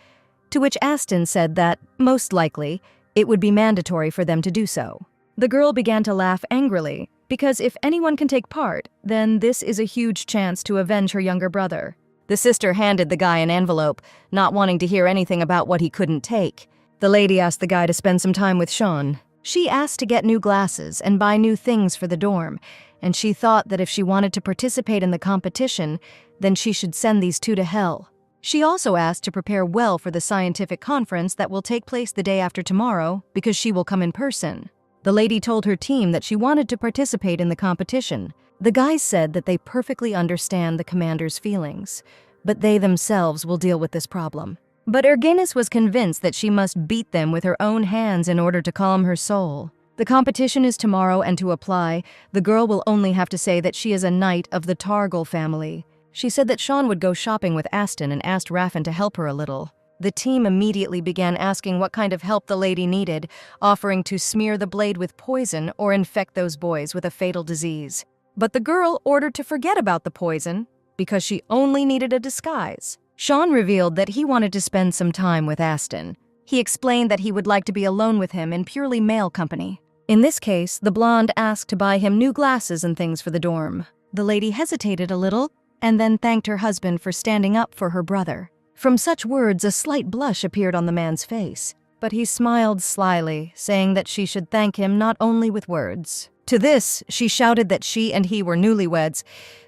to which Aston said that, most likely, it would be mandatory for them to do so. The girl began to laugh angrily, because if anyone can take part, then this is a huge chance to avenge her younger brother. The sister handed the guy an envelope, not wanting to hear anything about what he couldn't take. The lady asked the guy to spend some time with Sean. She asked to get new glasses and buy new things for the dorm, and she thought that if she wanted to participate in the competition, then she should send these two to hell. She also asked to prepare well for the scientific conference that will take place the day after tomorrow because she will come in person. The lady told her team that she wanted to participate in the competition. The guys said that they perfectly understand the commander's feelings, but they themselves will deal with this problem. But Ergenis was convinced that she must beat them with her own hands in order to calm her soul. The competition is tomorrow, and to apply, the girl will only have to say that she is a knight of the Targal family. She said that Sean would go shopping with Aston and asked Raffin to help her a little. The team immediately began asking what kind of help the lady needed, offering to smear the blade with poison or infect those boys with a fatal disease. But the girl ordered to forget about the poison because she only needed a disguise. Sean revealed that he wanted to spend some time with Aston. He explained that he would like to be alone with him in purely male company. In this case, the blonde asked to buy him new glasses and things for the dorm. The lady hesitated a little and then thanked her husband for standing up for her brother. From such words, a slight blush appeared on the man's face, but he smiled slyly, saying that she should thank him not only with words. To this, she shouted that she and he were newlyweds,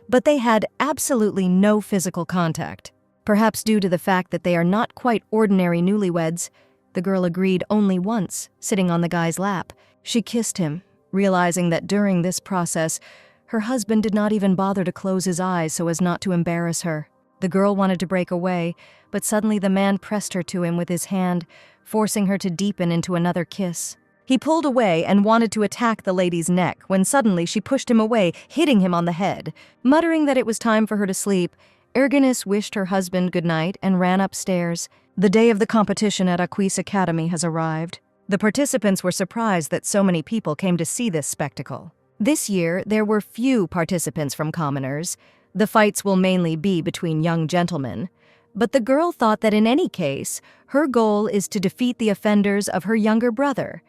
but they had absolutely no physical contact. Perhaps due to the fact that they are not quite ordinary newlyweds, the girl agreed only once, sitting on the guy's lap. She kissed him, realizing that during this process, her husband did not even bother to close his eyes so as not to embarrass her. The girl wanted to break away, but suddenly the man pressed her to him with his hand, forcing her to deepen into another kiss. He pulled away and wanted to attack the lady's neck when suddenly she pushed him away, hitting him on the head. Muttering that it was time for her to sleep, Ergenis wished her husband good night and ran upstairs. The day of the competition at Aquis Academy has arrived. The participants were surprised that so many people came to see this spectacle. This year, there were few participants from commoners. The fights will mainly be between young gentlemen. But the girl thought that in any case, her goal is to defeat the offenders of her younger brother,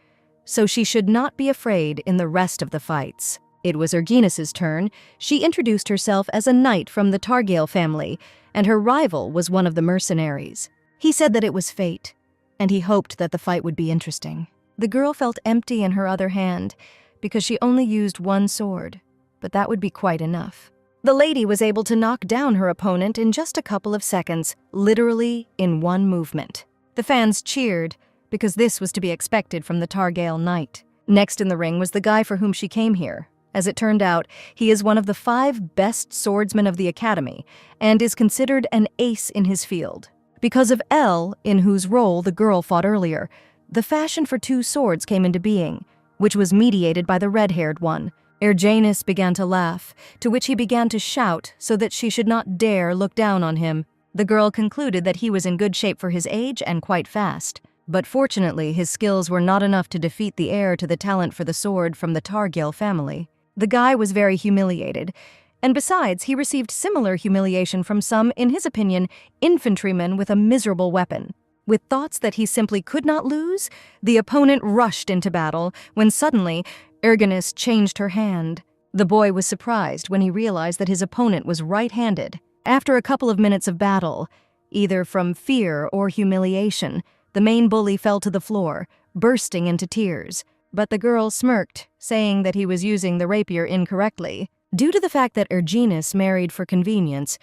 so she should not be afraid in the rest of the fights. It was Ergenis's turn. She introduced herself as a knight from the Targal family, and her rival was one of the mercenaries. He said that it was fate, and he hoped that the fight would be interesting. The girl felt empty in her other hand, because she only used one sword, but that would be quite enough. The lady was able to knock down her opponent in just a couple of seconds, literally in one movement. The fans cheered, because this was to be expected from the Targal knight. Next in the ring was the guy for whom she came here. As it turned out, he is one of the 5 best swordsmen of the academy, and is considered an ace in his field. Because of Elle, in whose role the girl fought earlier, the fashion for 2 swords came into being, which was mediated by the red-haired one. Ergenis began to laugh, to which he began to shout so that she should not dare look down on him. The girl concluded that he was in good shape for his age and quite fast. But fortunately, his skills were not enough to defeat the heir to the talent for the sword from the Targal family. The guy was very humiliated, and besides, he received similar humiliation from some, in his opinion, infantrymen with a miserable weapon. With thoughts that he simply could not lose, the opponent rushed into battle when suddenly Ergenis changed her hand. The boy was surprised when he realized that his opponent was right-handed. After a couple of minutes of battle, either from fear or humiliation, the main bully fell to the floor, bursting into tears. But the girl smirked, saying that he was using the rapier incorrectly. Due to the fact that Ergenis married for convenience,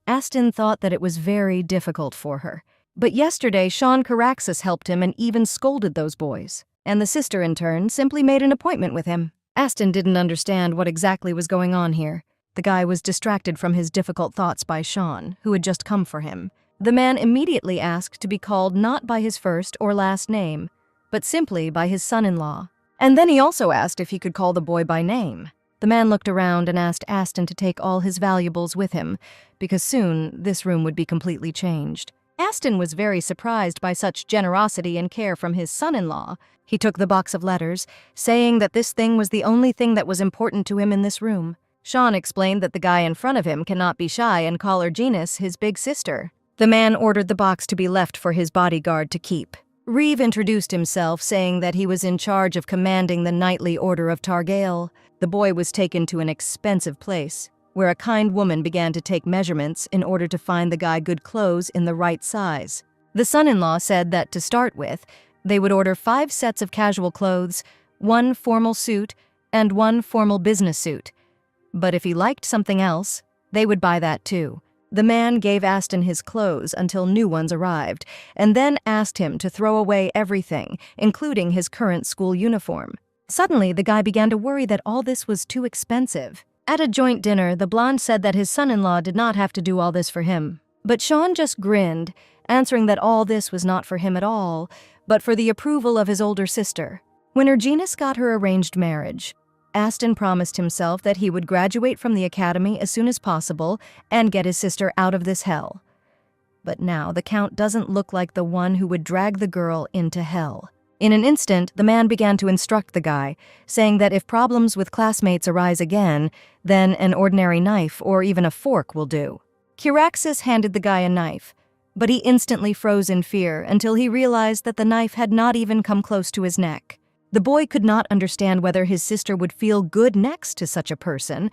Aston thought that it was very difficult for her. But yesterday, Sean Caraxes helped him and even scolded those boys. And the sister, in turn, simply made an appointment with him. Aston didn't understand what exactly was going on here. The guy was distracted from his difficult thoughts by Sean, who had just come for him. The man immediately asked to be called not by his first or last name, but simply by his son-in-law. And then he also asked if he could call the boy by name. The man looked around and asked Aston to take all his valuables with him, because soon this room would be completely changed. Aston was very surprised by such generosity and care from his son-in-law. He took the box of letters, saying that this thing was the only thing that was important to him in this room. Sean explained that the guy in front of him cannot be shy and call Ergenis his big sister. The man ordered the box to be left for his bodyguard to keep. Reeve introduced himself, saying that he was in charge of commanding the Knightly Order of Targal. The boy was taken to an expensive place, where a kind woman began to take measurements in order to find the guy good clothes in the right size. The son-in-law said that, to start with, they would order 5 sets of casual clothes, one formal suit, and one formal business suit. But if he liked something else, they would buy that too. The man gave Aston his clothes until new ones arrived, and then asked him to throw away everything, including his current school uniform. Suddenly, the guy began to worry that all this was too expensive. At a joint dinner, the blonde said that his son-in-law did not have to do all this for him. But Sean just grinned, answering that all this was not for him at all, but for the approval of his older sister. When Erginus got her arranged marriage, Aston promised himself that he would graduate from the academy as soon as possible and get his sister out of this hell. But now the Count doesn't look like the one who would drag the girl into hell. In an instant, the man began to instruct the guy, saying that if problems with classmates arise again, then an ordinary knife or even a fork will do. Caraxes handed the guy a knife, but he instantly froze in fear until he realized that the knife had not even come close to his neck. The boy could not understand whether his sister would feel good next to such a person,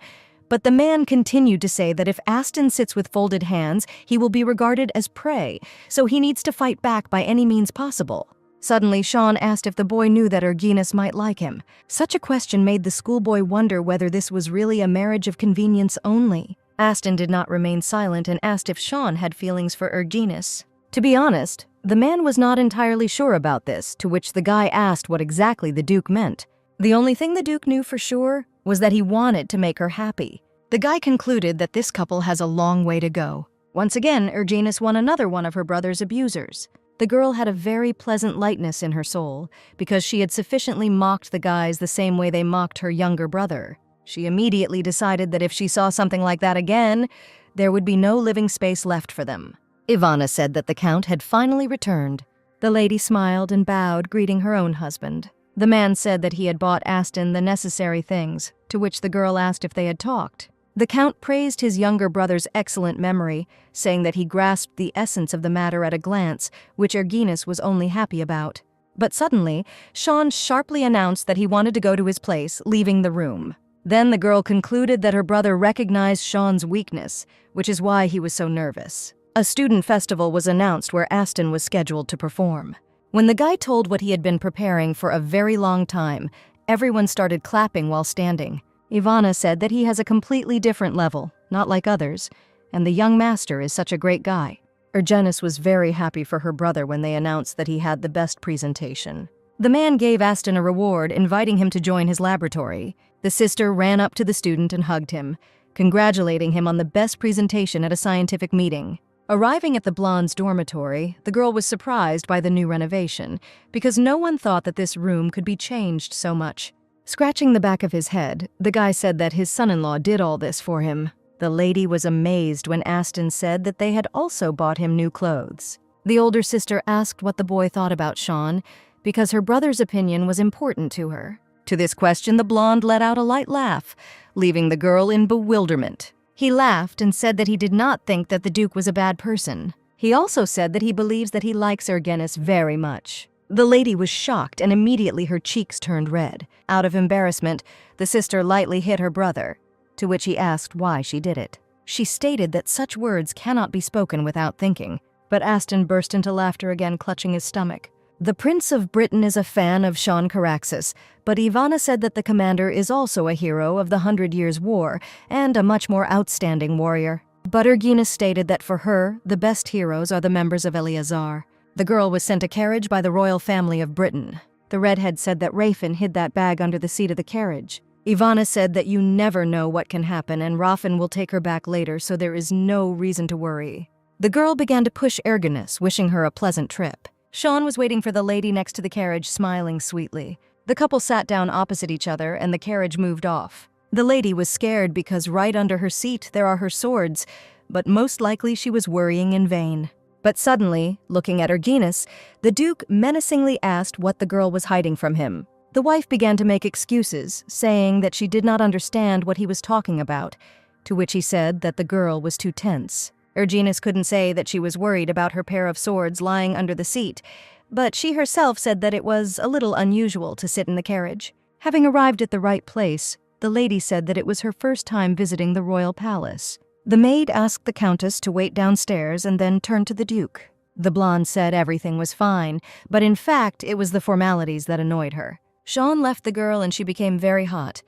but the man continued to say that if Aston sits with folded hands, he will be regarded as prey, so he needs to fight back by any means possible. Suddenly, Sean asked if the boy knew that Erginus might like him. Such a question made the schoolboy wonder whether this was really a marriage of convenience only. Aston did not remain silent and asked if Sean had feelings for Erginus. To be honest, the man was not entirely sure about this, to which the guy asked what exactly the Duke meant. The only thing the Duke knew for sure was that he wanted to make her happy. The guy concluded that this couple has a long way to go. Once again, Erginus won another one of her brother's abusers. The girl had a very pleasant lightness in her soul, because she had sufficiently mocked the guys the same way they mocked her younger brother. She immediately decided that if she saw something like that again, there would be no living space left for them. Ivana said that the Count had finally returned. The lady smiled and bowed, greeting her own husband. The man said that he had bought Aston the necessary things, to which the girl asked if they had talked. The Count praised his younger brother's excellent memory, saying that he grasped the essence of the matter at a glance, which Erginus was only happy about. But suddenly, Sean sharply announced that he wanted to go to his place, leaving the room. Then the girl concluded that her brother recognized Sean's weakness, which is why he was so nervous. A student festival was announced where Aston was scheduled to perform. When the guy told what he had been preparing for a very long time, everyone started clapping while standing. Ivana said that he has a completely different level, not like others, and the young master is such a great guy. Erginus was very happy for her brother when they announced that he had the best presentation. The man gave Aston a reward, inviting him to join his laboratory. The sister ran up to the student and hugged him, congratulating him on the best presentation at a scientific meeting. Arriving at the blonde's dormitory, the girl was surprised by the new renovation, because no one thought that this room could be changed so much. Scratching the back of his head, the guy said that his son-in-law did all this for him. The lady was amazed when Aston said that they had also bought him new clothes. The older sister asked what the boy thought about Sean, because her brother's opinion was important to her. To this question, the blonde let out a light laugh, leaving the girl in bewilderment. He laughed and said that he did not think that the Duke was a bad person. He also said that he believes that he likes Erginus very much. The lady was shocked and immediately her cheeks turned red. Out of embarrassment, the sister lightly hit her brother, to which he asked why she did it. She stated that such words cannot be spoken without thinking, but Aston burst into laughter again, clutching his stomach. The Prince of Britain is a fan of Sean Caraxes, but Ivana said that the commander is also a hero of the 100 Years' War and a much more outstanding warrior. But Erginus stated that for her, the best heroes are the members of Eleazar. The girl was sent a carriage by the royal family of Britain. The redhead said that Rafin hid that bag under the seat of the carriage. Ivana said that you never know what can happen and Rafin will take her back later, so there is no reason to worry. The girl began to push Erginus, wishing her a pleasant trip. Sean was waiting for the lady next to the carriage, smiling sweetly. The couple sat down opposite each other and the carriage moved off. The lady was scared because right under her seat there are her swords, but most likely she was worrying in vain. But suddenly, looking at Erginus, the Duke menacingly asked what the girl was hiding from him. The wife began to make excuses, saying that she did not understand what he was talking about, to which he said that the girl was too tense. Erginus couldn't say that she was worried about her pair of swords lying under the seat, but she herself said that it was a little unusual to sit in the carriage. Having arrived at the right place, the lady said that it was her first time visiting the royal palace. The maid asked the countess to wait downstairs and then turned to the Duke. The blonde said everything was fine, but in fact it was the formalities that annoyed her. Sean left the girl and she became very hot,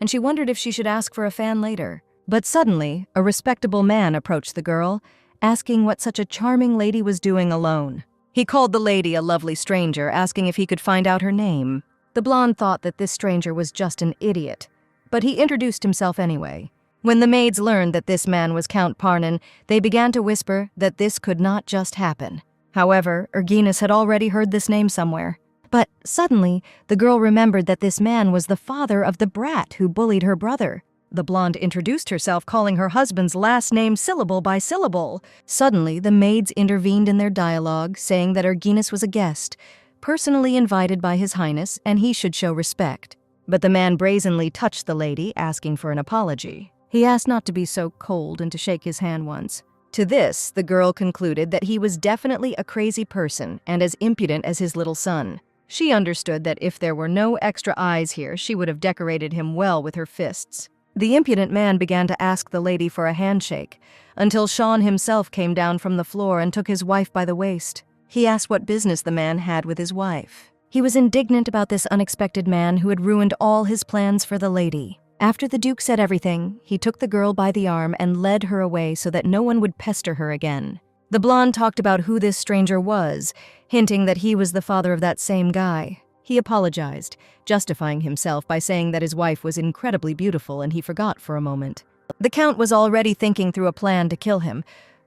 and she wondered if she should ask for a fan later. But suddenly, a respectable man approached the girl, asking what such a charming lady was doing alone. He called the lady a lovely stranger, asking if he could find out her name. The blonde thought that this stranger was just an idiot, but he introduced himself anyway. When the maids learned that this man was Count Parnin, they began to whisper that this could not just happen. However, Erginus had already heard this name somewhere. But suddenly, the girl remembered that this man was the father of the brat who bullied her brother. The blonde introduced herself, calling her husband's last name syllable by syllable. Suddenly, the maids intervened in their dialogue, saying that Erginus was a guest, personally invited by His Highness, and he should show respect. But the man brazenly touched the lady, asking for an apology. He asked not to be so cold and to shake his hand once. To this, the girl concluded that he was definitely a crazy person and as impudent as his little son. She understood that if there were no extra eyes here, she would have decorated him well with her fists. The impudent man began to ask the lady for a handshake, until Sean himself came down from the floor and took his wife by the waist. He asked what business the man had with his wife. He was indignant about this unexpected man who had ruined all his plans for the lady. After the Duke said everything, he took the girl by the arm and led her away so that no one would pester her again. The blonde talked about who this stranger was, hinting that he was the father of that same guy. He apologized, justifying himself by saying that his wife was incredibly beautiful and he forgot for a moment. The Count was already thinking through a plan to kill him,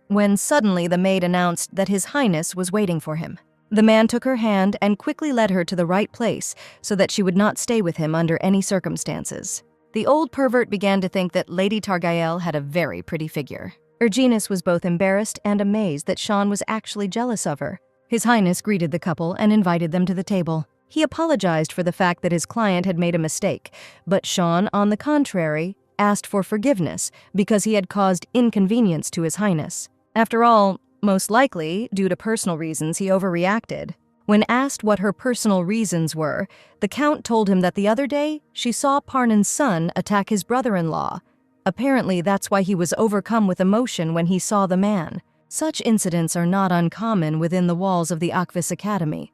when suddenly the maid announced that His Highness was waiting for him. The man took her hand and quickly led her to the right place so that she would not stay with him under any circumstances. The old pervert began to think that Lady Targael had a very pretty figure. Erginus was both embarrassed and amazed that Sean was actually jealous of her. His Highness greeted the couple and invited them to the table. He apologized for the fact that his client had made a mistake, but Sean, on the contrary, asked for forgiveness because he had caused inconvenience to His Highness. After all, most likely, due to personal reasons, he overreacted. When asked what her personal reasons were, the Count told him that the other day she saw Parnin's son attack his brother-in-law. Apparently, that's why he was overcome with emotion when he saw the man. Such incidents are not uncommon within the walls of the Akvis Academy,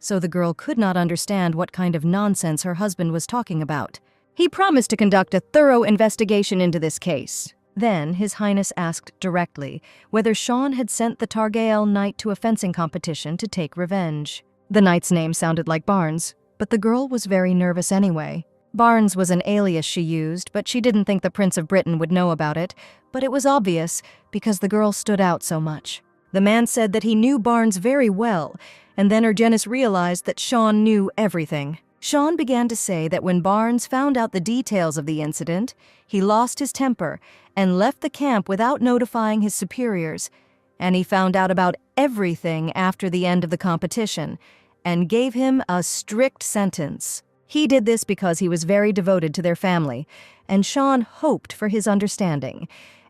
so the girl could not understand what kind of nonsense her husband was talking about. He promised to conduct a thorough investigation into this case. Then, His Highness asked directly whether Sean had sent the Targael knight to a fencing competition to take revenge. The knight's name sounded like Barnes, but the girl was very nervous anyway. Barnes was an alias she used, but she didn't think the Prince of Britain would know about it, but it was obvious because the girl stood out so much. The man said that he knew Barnes very well, and then Erginus realized that Sean knew everything. Sean began to say that when Barnes found out the details of the incident, he lost his temper and left the camp without notifying his superiors, and he found out about everything after the end of the competition and gave him a strict sentence. He did this because he was very devoted to their family, and Sean hoped for his understanding.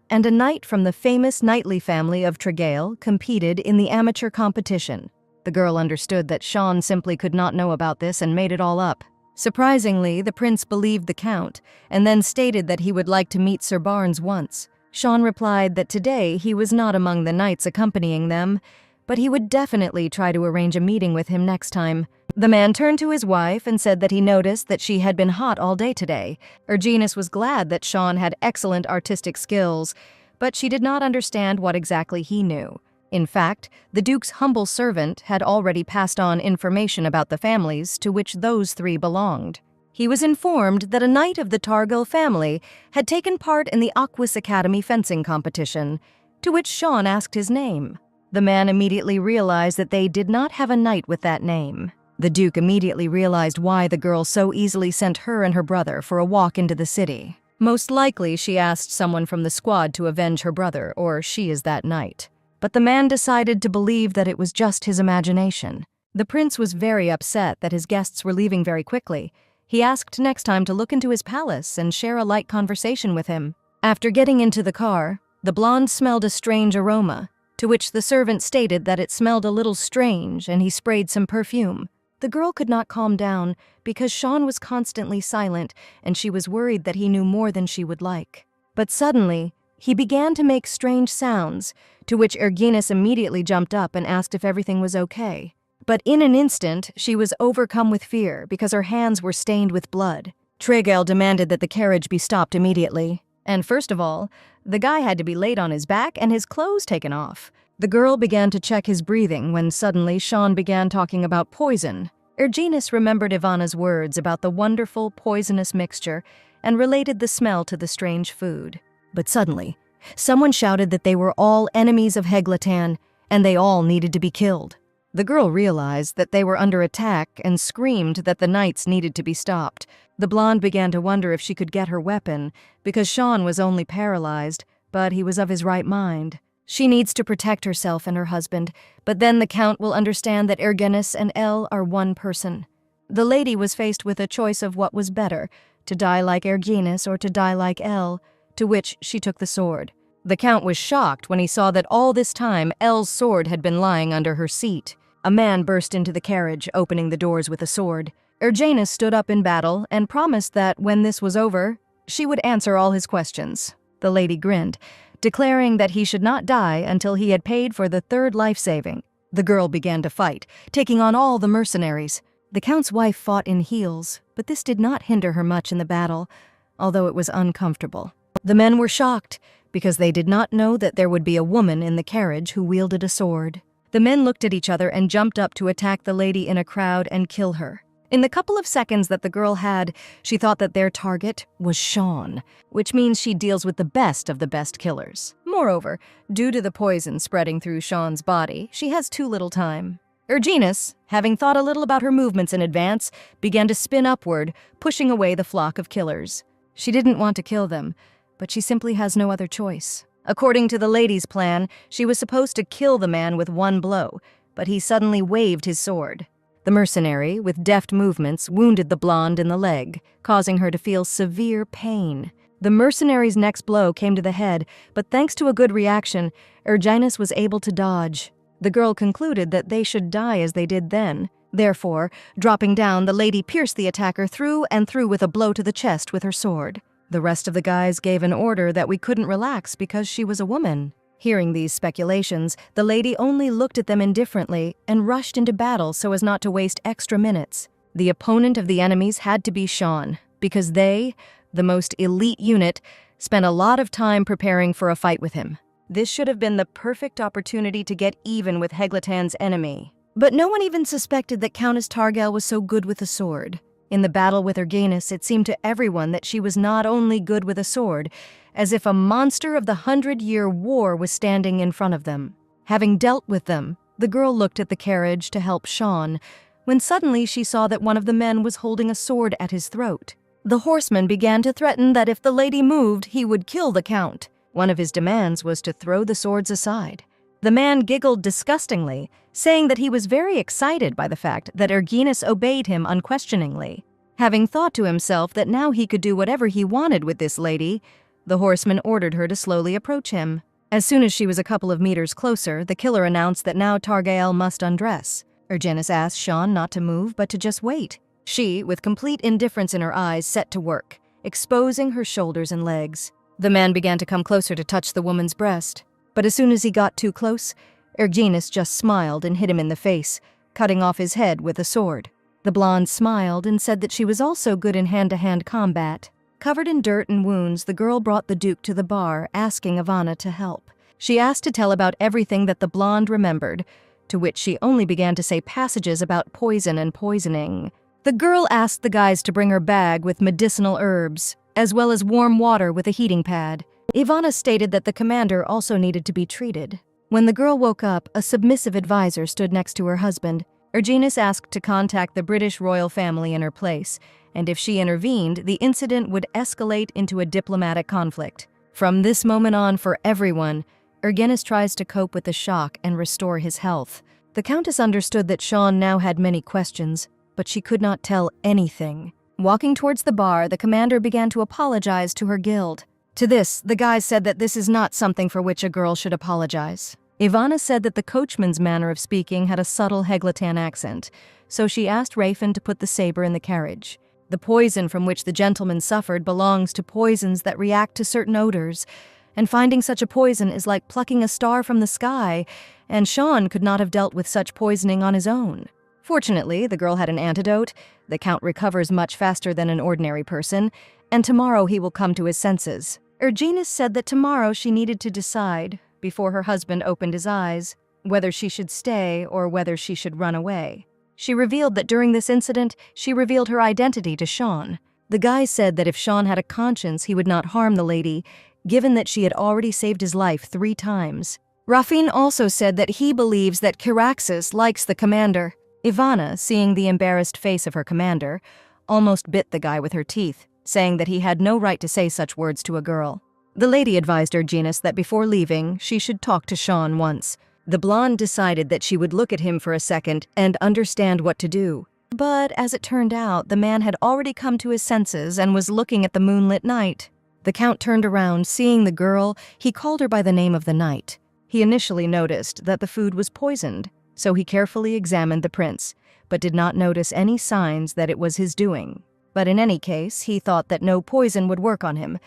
And a knight from the famous knightly family of Targael competed in the amateur competition. The girl understood that Sean simply could not know about this and made it all up. Surprisingly, the prince believed the Count, and then stated that he would like to meet Sir Barnes once. Sean replied that today he was not among the knights accompanying them, but he would definitely try to arrange a meeting with him next time. The man turned to his wife and said that he noticed that she had been hot all day today. Erginus was glad that Sean had excellent artistic skills, but she did not understand what exactly he knew. In fact, the Duke's humble servant had already passed on information about the families to which those three belonged. He was informed that a knight of the Targil family had taken part in the Akvis Academy fencing competition, to which Sean asked his name. The man immediately realized that they did not have a knight with that name. The Duke immediately realized why the girl so easily sent her and her brother for a walk into the city. Most likely, she asked someone from the squad to avenge her brother, or she is that knight. But the man decided to believe that it was just his imagination. The prince was very upset that his guests were leaving very quickly. He asked next time to look into his palace and share a light conversation with him. After getting into the car, the blonde smelled a strange aroma, to which the servant stated that it smelled a little strange and he sprayed some perfume. The girl could not calm down because Sean was constantly silent and she was worried that he knew more than she would like. But suddenly, he began to make strange sounds, to which Erginus immediately jumped up and asked if everything was okay. But in an instant, she was overcome with fear because her hands were stained with blood. Tregale demanded that the carriage be stopped immediately. And first of all, the guy had to be laid on his back and his clothes taken off. The girl began to check his breathing when suddenly Sean began talking about poison. Erginus remembered Ivana's words about the wonderful poisonous mixture and related the smell to the strange food. But suddenly, someone shouted that they were all enemies of Heglatan and they all needed to be killed. The girl realized that they were under attack and screamed that the knights needed to be stopped. The blonde began to wonder if she could get her weapon, because Sean was only paralyzed, but he was of his right mind. She needs to protect herself and her husband, but then the Count will understand that Erginus and Elle are one person. The lady was faced with a choice of what was better, to die like Erginus or to die like Elle, to which she took the sword. The Count was shocked when he saw that all this time Elle's sword had been lying under her seat. A man burst into the carriage, opening the doors with a sword. Erginus stood up in battle and promised that when this was over, she would answer all his questions. The lady grinned, declaring that he should not die until he had paid for the third life-saving. The girl began to fight, taking on all the mercenaries. The Count's wife fought in heels, but this did not hinder her much in the battle, although it was uncomfortable. The men were shocked, because they did not know that there would be a woman in the carriage who wielded a sword. The men looked at each other and jumped up to attack the lady in a crowd and kill her. In the couple of seconds that the girl had, she thought that their target was Sean, which means she deals with the best of the best killers. Moreover, due to the poison spreading through Sean's body, she has too little time. Erginus, having thought a little about her movements in advance, began to spin upward, pushing away the flock of killers. She didn't want to kill them, but she simply has no other choice. According to the lady's plan, she was supposed to kill the man with one blow, but he suddenly waved his sword. The mercenary, with deft movements, wounded the blonde in the leg, causing her to feel severe pain. The mercenary's next blow came to the head, but thanks to a good reaction, Erginus was able to dodge. The girl concluded that they should die as they did then. Therefore, dropping down, the lady pierced the attacker through and through with a blow to the chest with her sword. The rest of the guys gave an order that we couldn't relax because she was a woman. Hearing these speculations, the lady only looked at them indifferently and rushed into battle so as not to waste extra minutes. The opponent of the enemies had to be Sean, because they, the most elite unit, spent a lot of time preparing for a fight with him. This should have been the perfect opportunity to get even with Heglatan's enemy. But no one even suspected that Countess Targale was so good with a sword. In the battle with Erginus, it seemed to everyone that she was not only good with a sword, as if a monster of the 100-Year War was standing in front of them. Having dealt with them, the girl looked at the carriage to help Sean, when suddenly she saw that one of the men was holding a sword at his throat. The horseman began to threaten that if the lady moved, he would kill the Count. One of his demands was to throw the swords aside. The man giggled disgustingly, saying that he was very excited by the fact that Erginus obeyed him unquestioningly. Having thought to himself that now he could do whatever he wanted with this lady, the horseman ordered her to slowly approach him. As soon as she was a couple of meters closer, the killer announced that now Targael must undress. Erginus asked Sean not to move, but to just wait. She, with complete indifference in her eyes, set to work, exposing her shoulders and legs. The man began to come closer to touch the woman's breast. But as soon as he got too close, Erginus just smiled and hit him in the face, cutting off his head with a sword. The blonde smiled and said that she was also good in hand-to-hand combat. Covered in dirt and wounds, the girl brought the Duke to the bar, asking Ivana to help. She asked to tell about everything that the blonde remembered, to which she only began to say passages about poison and poisoning. The girl asked the guys to bring her bag with medicinal herbs, as well as warm water with a heating pad. Ivana stated that the commander also needed to be treated. When the girl woke up, a submissive advisor stood next to her husband. Erginus asked to contact the British royal family in her place, and if she intervened, the incident would escalate into a diplomatic conflict. From this moment on, for everyone, Erginus tries to cope with the shock and restore his health. The Countess understood that Sean now had many questions, but she could not tell anything. Walking towards the bar, the commander began to apologize to her guild. To this, the guys said that this is not something for which a girl should apologize. Ivana said that the coachman's manner of speaking had a subtle Heglatan accent, so she asked Rafin to put the saber in the carriage. The poison from which the gentleman suffered belongs to poisons that react to certain odors, and finding such a poison is like plucking a star from the sky, and Sean could not have dealt with such poisoning on his own. Fortunately, the girl had an antidote. The Count recovers much faster than an ordinary person, and tomorrow he will come to his senses. Erginus said that tomorrow she needed to decide, before her husband opened his eyes, whether she should stay or whether she should run away. She revealed that during this incident, she revealed her identity to Sean. The guy said that if Sean had a conscience, he would not harm the lady, given that she had already saved his life 3 times. Rafin also said that he believes that Kiraxis likes the commander. Ivana, seeing the embarrassed face of her commander, almost bit the guy with her teeth, saying that he had no right to say such words to a girl. The lady advised Erginus that before leaving, she should talk to Sean once. The blonde decided that she would look at him for a second and understand what to do. But as it turned out, the man had already come to his senses and was looking at the moonlit night. The Count turned around, seeing the girl. He called her by the name of the night. He initially noticed that the food was poisoned, so he carefully examined the prince, but did not notice any signs that it was his doing. But in any case, he thought that no poison would work on him.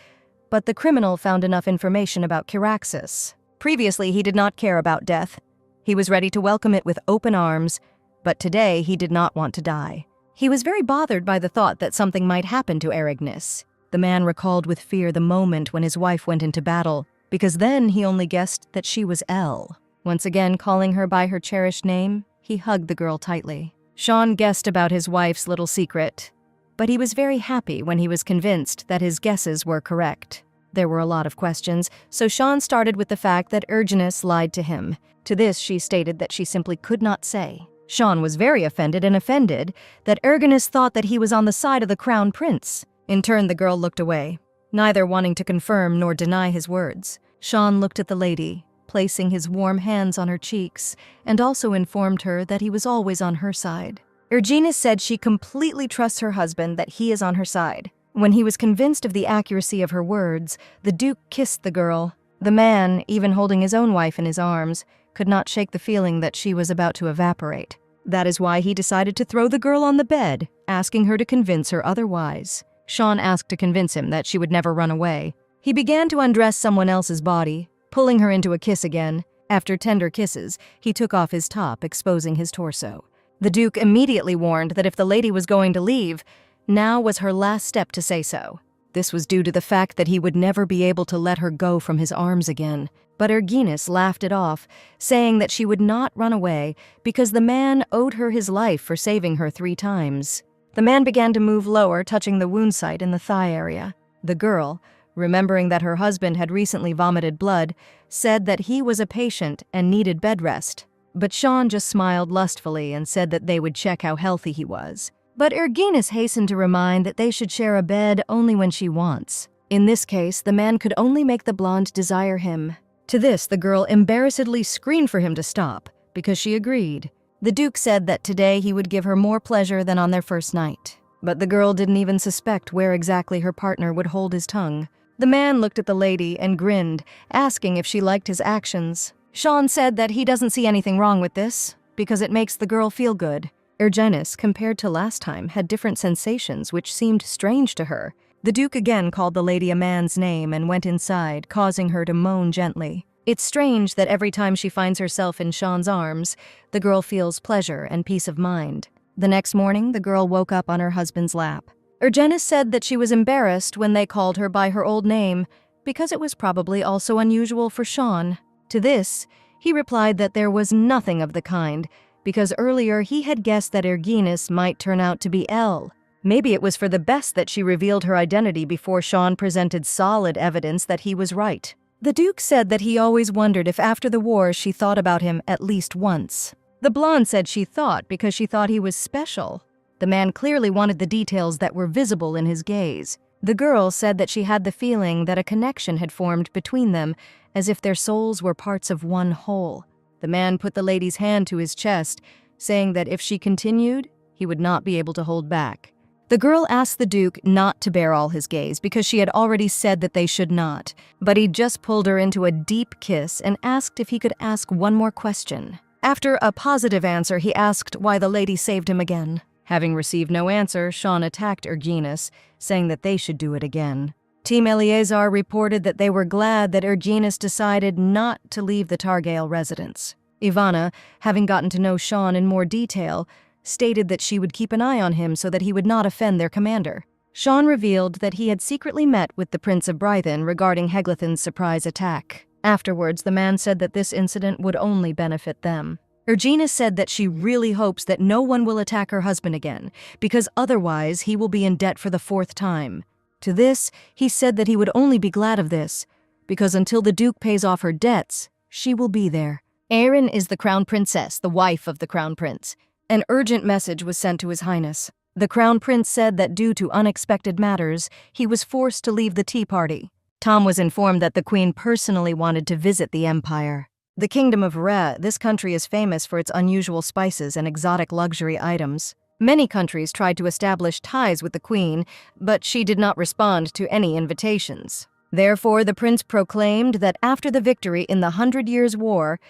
But the criminal found enough information about Kiraxis. Previously, he did not care about death. He was ready to welcome it with open arms, but today he did not want to die. He was very bothered by the thought that something might happen to Erignis. The man recalled with fear the moment when his wife went into battle, because then he only guessed that she was Elle. Once again calling her by her cherished name, he hugged the girl tightly. Sean guessed about his wife's little secret, but he was very happy when he was convinced that his guesses were correct. There were a lot of questions, so Sean started with the fact that Erginus lied to him. To this, she stated that she simply could not say. Sean was very offended that Erginus thought that he was on the side of the crown prince. In turn, the girl looked away, neither wanting to confirm nor deny his words. Sean looked at the lady, placing his warm hands on her cheeks, and also informed her that he was always on her side. Erginus said she completely trusts her husband, that he is on her side. When he was convinced of the accuracy of her words, the Duke kissed the girl. The man, even holding his own wife in his arms, could not shake the feeling that she was about to evaporate. That is why he decided to throw the girl on the bed, asking her to convince her otherwise. Sean asked to convince him that she would never run away. He began to undress someone else's body, pulling her into a kiss again. After tender kisses, he took off his top, exposing his torso. The Duke immediately warned that if the lady was going to leave, now was her last step to say so. This was due to the fact that he would never be able to let her go from his arms again. But Erginus laughed it off, saying that she would not run away because the man owed her his life for saving her 3 times. The man began to move lower, touching the wound site in the thigh area. The girl, remembering that her husband had recently vomited blood, said that he was a patient and needed bed rest. But Sean just smiled lustfully and said that they would check how healthy he was. But Erginus hastened to remind that they should share a bed only when she wants. In this case, the man could only make the blonde desire him. To this, the girl embarrassedly screamed for him to stop, because she agreed. The Duke said that today he would give her more pleasure than on their first night. But the girl didn't even suspect where exactly her partner would hold his tongue. The man looked at the lady and grinned, asking if she liked his actions. Sean said that he doesn't see anything wrong with this, because it makes the girl feel good. Erginus, compared to last time, had different sensations which seemed strange to her. The Duke again called the lady a man's name and went inside, causing her to moan gently. It's strange that every time she finds herself in Sean's arms, the girl feels pleasure and peace of mind. The next morning, the girl woke up on her husband's lap. Erginus said that she was embarrassed when they called her by her old name, because it was probably also unusual for Sean. To this, he replied that there was nothing of the kind, because earlier he had guessed that Erginus might turn out to be Elle. Maybe it was for the best that she revealed her identity before Sean presented solid evidence that he was right. The Duke said that he always wondered if after the war she thought about him at least once. The blonde said she thought because she thought he was special. The man clearly wanted the details that were visible in his gaze. The girl said that she had the feeling that a connection had formed between them, as if their souls were parts of one whole. The man put the lady's hand to his chest, saying that if she continued, he would not be able to hold back. The girl asked the Duke not to bear all his gaze because she had already said that they should not, but he just pulled her into a deep kiss and asked if he could ask one more question. After a positive answer, he asked why the lady saved him again. Having received no answer, Sean attacked Erginus, saying that they should do it again. Team Eleazar reported that they were glad that Erginus decided not to leave the Targail residence. Ivana, having gotten to know Sean in more detail, stated that she would keep an eye on him so that he would not offend their commander. Sean revealed that he had secretly met with the Prince of Brython regarding Heglithin's surprise attack. Afterwards, the man said that this incident would only benefit them. Ergina said that she really hopes that no one will attack her husband again, because otherwise he will be in debt for the 4th time. To this, he said that he would only be glad of this, because until the Duke pays off her debts, she will be there. Erin is the Crown Princess, the wife of the Crown Prince. An urgent message was sent to His Highness. The Crown Prince said that due to unexpected matters, he was forced to leave the tea party. Tom was informed that the Queen personally wanted to visit the Empire. The Kingdom of Re, this country is famous for its unusual spices and exotic luxury items. Many countries tried to establish ties with the Queen, but she did not respond to any invitations. Therefore, the prince proclaimed that after the victory in the 100 Years' War,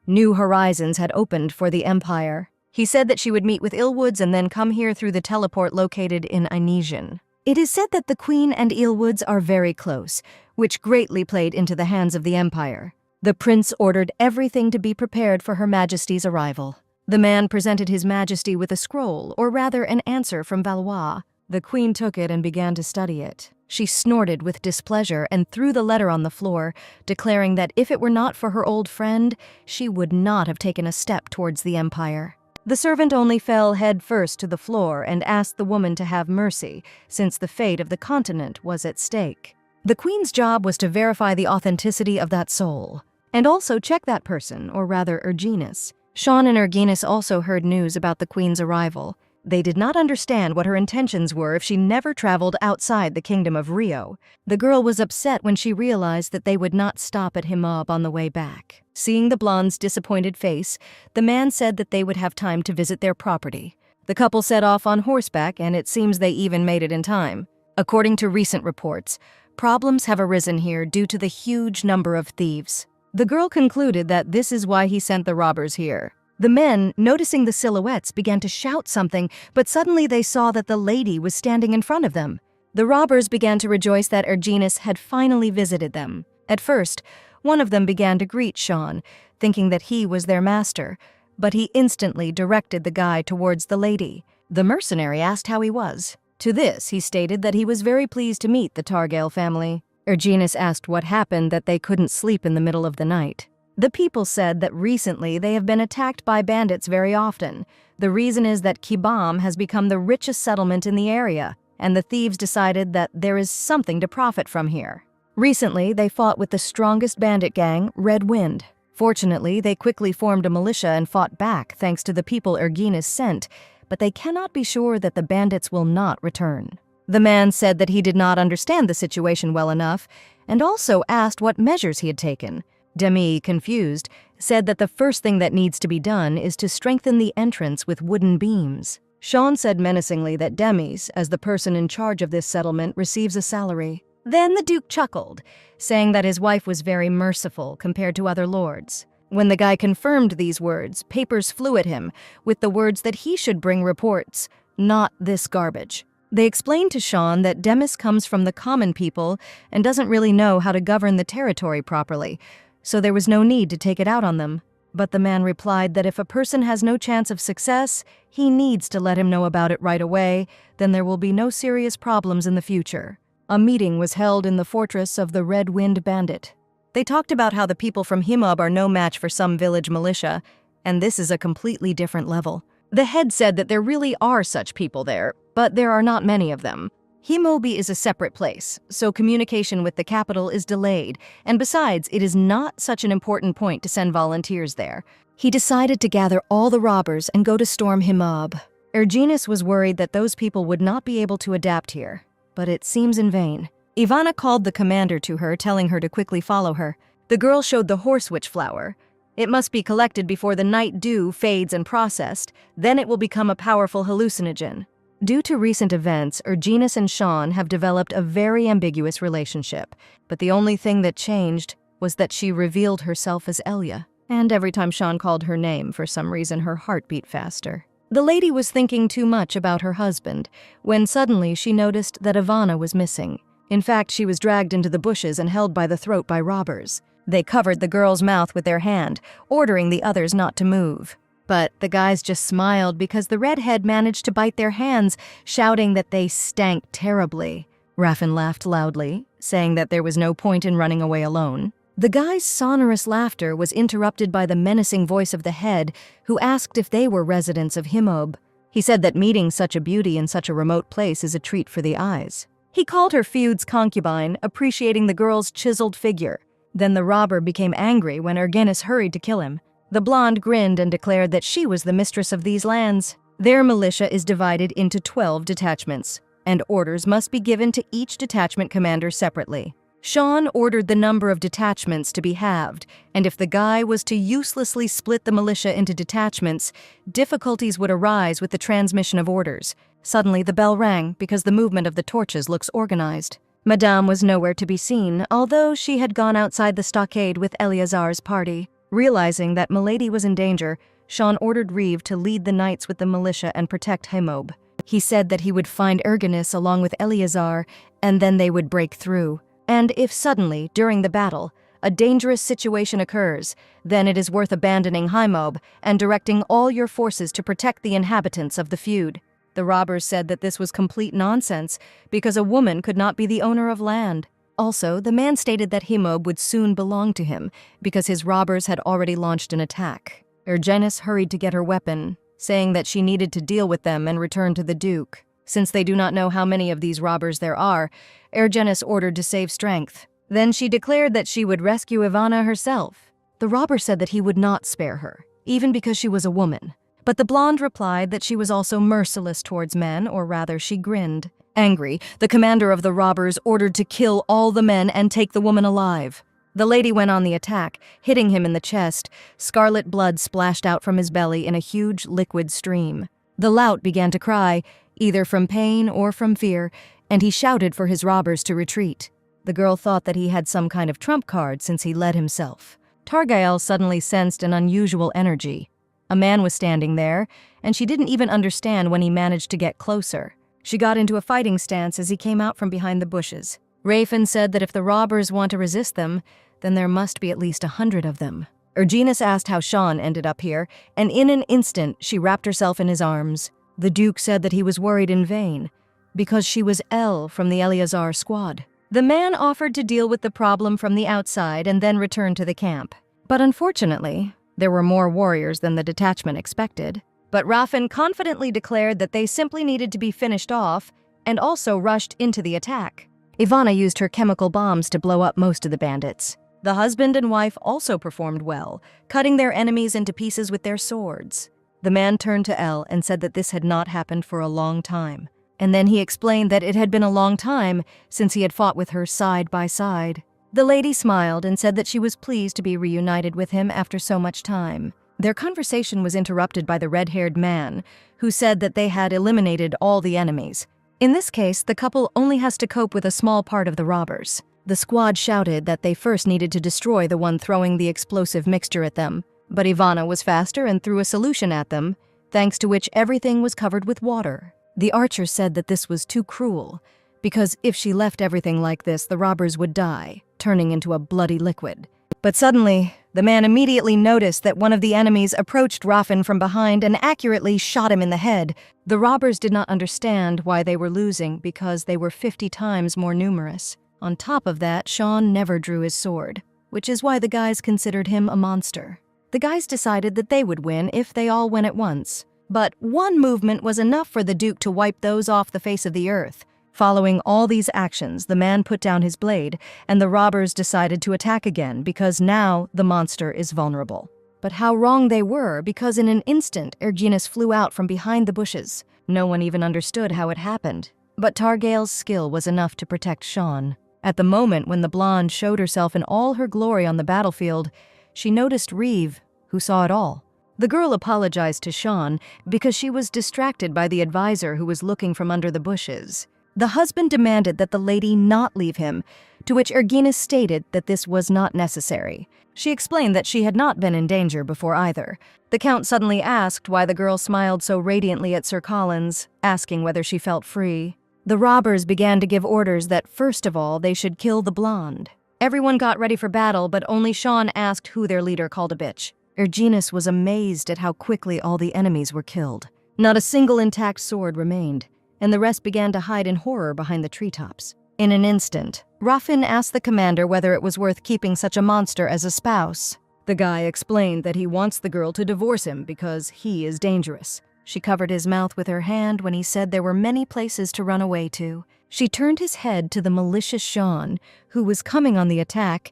new horizons had opened for the Empire. He said that she would meet with Illwoods and then come here through the teleport located in Inesian. It is said that the Queen and Illwoods are very close, which greatly played into the hands of the Empire. The prince ordered everything to be prepared for Her Majesty's arrival. The man presented His Majesty with a scroll, or rather an answer from Valois. The Queen took it and began to study it. She snorted with displeasure and threw the letter on the floor, declaring that if it were not for her old friend, she would not have taken a step towards the Empire. The servant only fell head first to the floor and asked the woman to have mercy, since the fate of the continent was at stake. The Queen's job was to verify the authenticity of that soul, and also check that person, or rather Erginus. Sean and Erginus also heard news about the Queen's arrival. They did not understand what her intentions were if she never traveled outside the Kingdom of Rio. The girl was upset when she realized that they would not stop at Himab on the way back. Seeing the blonde's disappointed face, the man said that they would have time to visit their property. The couple set off on horseback, and it seems they even made it in time. According to recent reports, problems have arisen here due to the huge number of thieves. The girl concluded that this is why he sent the robbers here. The men, noticing the silhouettes, began to shout something, but suddenly they saw that the lady was standing in front of them. The robbers began to rejoice that Erginus had finally visited them. At first, one of them began to greet Sean, thinking that he was their master, but he instantly directed the guy towards the lady. The mercenary asked how he was. To this, he stated that he was very pleased to meet the Targale family. Erginus asked what happened that they couldn't sleep in the middle of the night. The people said that recently they have been attacked by bandits very often. The reason is that Kibam has become the richest settlement in the area, and the thieves decided that there is something to profit from here. Recently, they fought with the strongest bandit gang, Red Wind. Fortunately, they quickly formed a militia and fought back thanks to the people Erginus sent, but they cannot be sure that the bandits will not return. The man said that he did not understand the situation well enough, and also asked what measures he had taken. Demi, confused, said that the first thing that needs to be done is to strengthen the entrance with wooden beams. Sean said menacingly that Demis, as the person in charge of this settlement, receives a salary. Then the Duke chuckled, saying that his wife was very merciful compared to other lords. When the guy confirmed these words, papers flew at him, with the words that he should bring reports, not this garbage. They explained to Sean that Demis comes from the common people and doesn't really know how to govern the territory properly, so there was no need to take it out on them. But the man replied that if a person has no chance of success, he needs to let him know about it right away, then there will be no serious problems in the future. A meeting was held in the fortress of the Red Wind Bandit. They talked about how the people from Himab are no match for some village militia, and this is a completely different level. The head said that there really are such people there, but there are not many of them. Himobi is a separate place, so communication with the capital is delayed, and besides, it is not such an important point to send volunteers there. He decided to gather all the robbers and go to storm Himab. Erginus was worried that those people would not be able to adapt here, but it seems in vain. Ivana called the commander to her, telling her to quickly follow her. The girl showed the horsewitch flower. It must be collected before the night dew fades and processed, then it will become a powerful hallucinogen. Due to recent events, Erginus and Sean have developed a very ambiguous relationship, but the only thing that changed was that she revealed herself as Elia. And every time Sean called her name, for some reason her heart beat faster. The lady was thinking too much about her husband, when suddenly she noticed that Ivana was missing. In fact, she was dragged into the bushes and held by the throat by robbers. They covered the girl's mouth with their hand, ordering the others not to move. But the guys just smiled because the redhead managed to bite their hands, shouting that they stank terribly. Raffin laughed loudly, saying that there was no point in running away alone. The guy's sonorous laughter was interrupted by the menacing voice of the head, who asked if they were residents of Himob. He said that meeting such a beauty in such a remote place is a treat for the eyes. He called her feud's concubine, appreciating the girl's chiseled figure. Then the robber became angry when Ergenis hurried to kill him. The blonde grinned and declared that she was the mistress of these lands. Their militia is divided into 12 detachments, and orders must be given to each detachment commander separately. Sean ordered the number of detachments to be halved, and if the guy was to uselessly split the militia into detachments, difficulties would arise with the transmission of orders. Suddenly the bell rang because the movement of the torches looks organized. Madame was nowhere to be seen, although she had gone outside the stockade with Eleazar's party. Realizing that Milady was in danger, Sean ordered Reeve to lead the knights with the militia and protect Himob. He said that he would find Ergenis along with Eleazar, and then they would break through. And if suddenly, during the battle, a dangerous situation occurs, then it is worth abandoning Himob and directing all your forces to protect the inhabitants of the feud. The robbers said that this was complete nonsense, because a woman could not be the owner of land. Also, the man stated that Himob would soon belong to him, because his robbers had already launched an attack. Ergenis hurried to get her weapon, saying that she needed to deal with them and return to the Duke. Since they do not know how many of these robbers there are, Ergenis ordered to save strength. Then she declared that she would rescue Ivana herself. The robber said that he would not spare her, even because she was a woman. But the blonde replied that she was also merciless towards men, or rather she grinned. Angry, the commander of the robbers ordered to kill all the men and take the woman alive. The lady went on the attack, hitting him in the chest. Scarlet blood splashed out from his belly in a huge liquid stream. The lout began to cry, either from pain or from fear, and he shouted for his robbers to retreat. The girl thought that he had some kind of trump card since he led himself. Targael suddenly sensed an unusual energy. A man was standing there, and she didn't even understand when he managed to get closer. She got into a fighting stance as he came out from behind the bushes. Rafen said that if the robbers want to resist them, then there must be at least 100 of them. Ergenis asked how Sean ended up here, and in an instant she wrapped herself in his arms. The Duke said that he was worried in vain, because she was Elle from the Eleazar squad. The man offered to deal with the problem from the outside and then return to the camp. But unfortunately, there were more warriors than the detachment expected. But Rafen confidently declared that they simply needed to be finished off, and also rushed into the attack. Ivana used her chemical bombs to blow up most of the bandits. The husband and wife also performed well, cutting their enemies into pieces with their swords. The man turned to Elle and said that this had not happened for a long time. And then he explained that it had been a long time since he had fought with her side by side. The lady smiled and said that she was pleased to be reunited with him after so much time. Their conversation was interrupted by the red-haired man, who said that they had eliminated all the enemies. In this case, the couple only has to cope with a small part of the robbers. The squad shouted that they first needed to destroy the one throwing the explosive mixture at them, but Ivana was faster and threw a solution at them, thanks to which everything was covered with water. The archer said that this was too cruel, because if she left everything like this, the robbers would die, turning into a bloody liquid. But suddenly, the man immediately noticed that one of the enemies approached Rafen from behind and accurately shot him in the head. The robbers did not understand why they were losing because they were 50 times more numerous. On top of that, Sean never drew his sword, which is why the guys considered him a monster. The guys decided that they would win if they all went at once. But one movement was enough for the Duke to wipe those off the face of the earth. Following all these actions, the man put down his blade, and the robbers decided to attack again because now the monster is vulnerable. But how wrong they were, because in an instant, Ergenis flew out from behind the bushes. No one even understood how it happened. But Targael's skill was enough to protect Sean. At the moment when the blonde showed herself in all her glory on the battlefield, she noticed Reeve, who saw it all. The girl apologized to Sean because she was distracted by the advisor who was looking from under the bushes. The husband demanded that the lady not leave him, to which Ergenis stated that this was not necessary. She explained that she had not been in danger before either. The Count suddenly asked why the girl smiled so radiantly at Sir Collins, asking whether she felt free. The robbers began to give orders that, first of all, they should kill the blonde. Everyone got ready for battle, but only Sean asked who their leader called a bitch. Erginus was amazed at how quickly all the enemies were killed. Not a single intact sword remained, and the rest began to hide in horror behind the treetops. In an instant, Ruffin asked the commander whether it was worth keeping such a monster as a spouse. The guy explained that he wants the girl to divorce him because he is dangerous. She covered his mouth with her hand when he said there were many places to run away to. She turned his head to the malicious Sean, who was coming on the attack,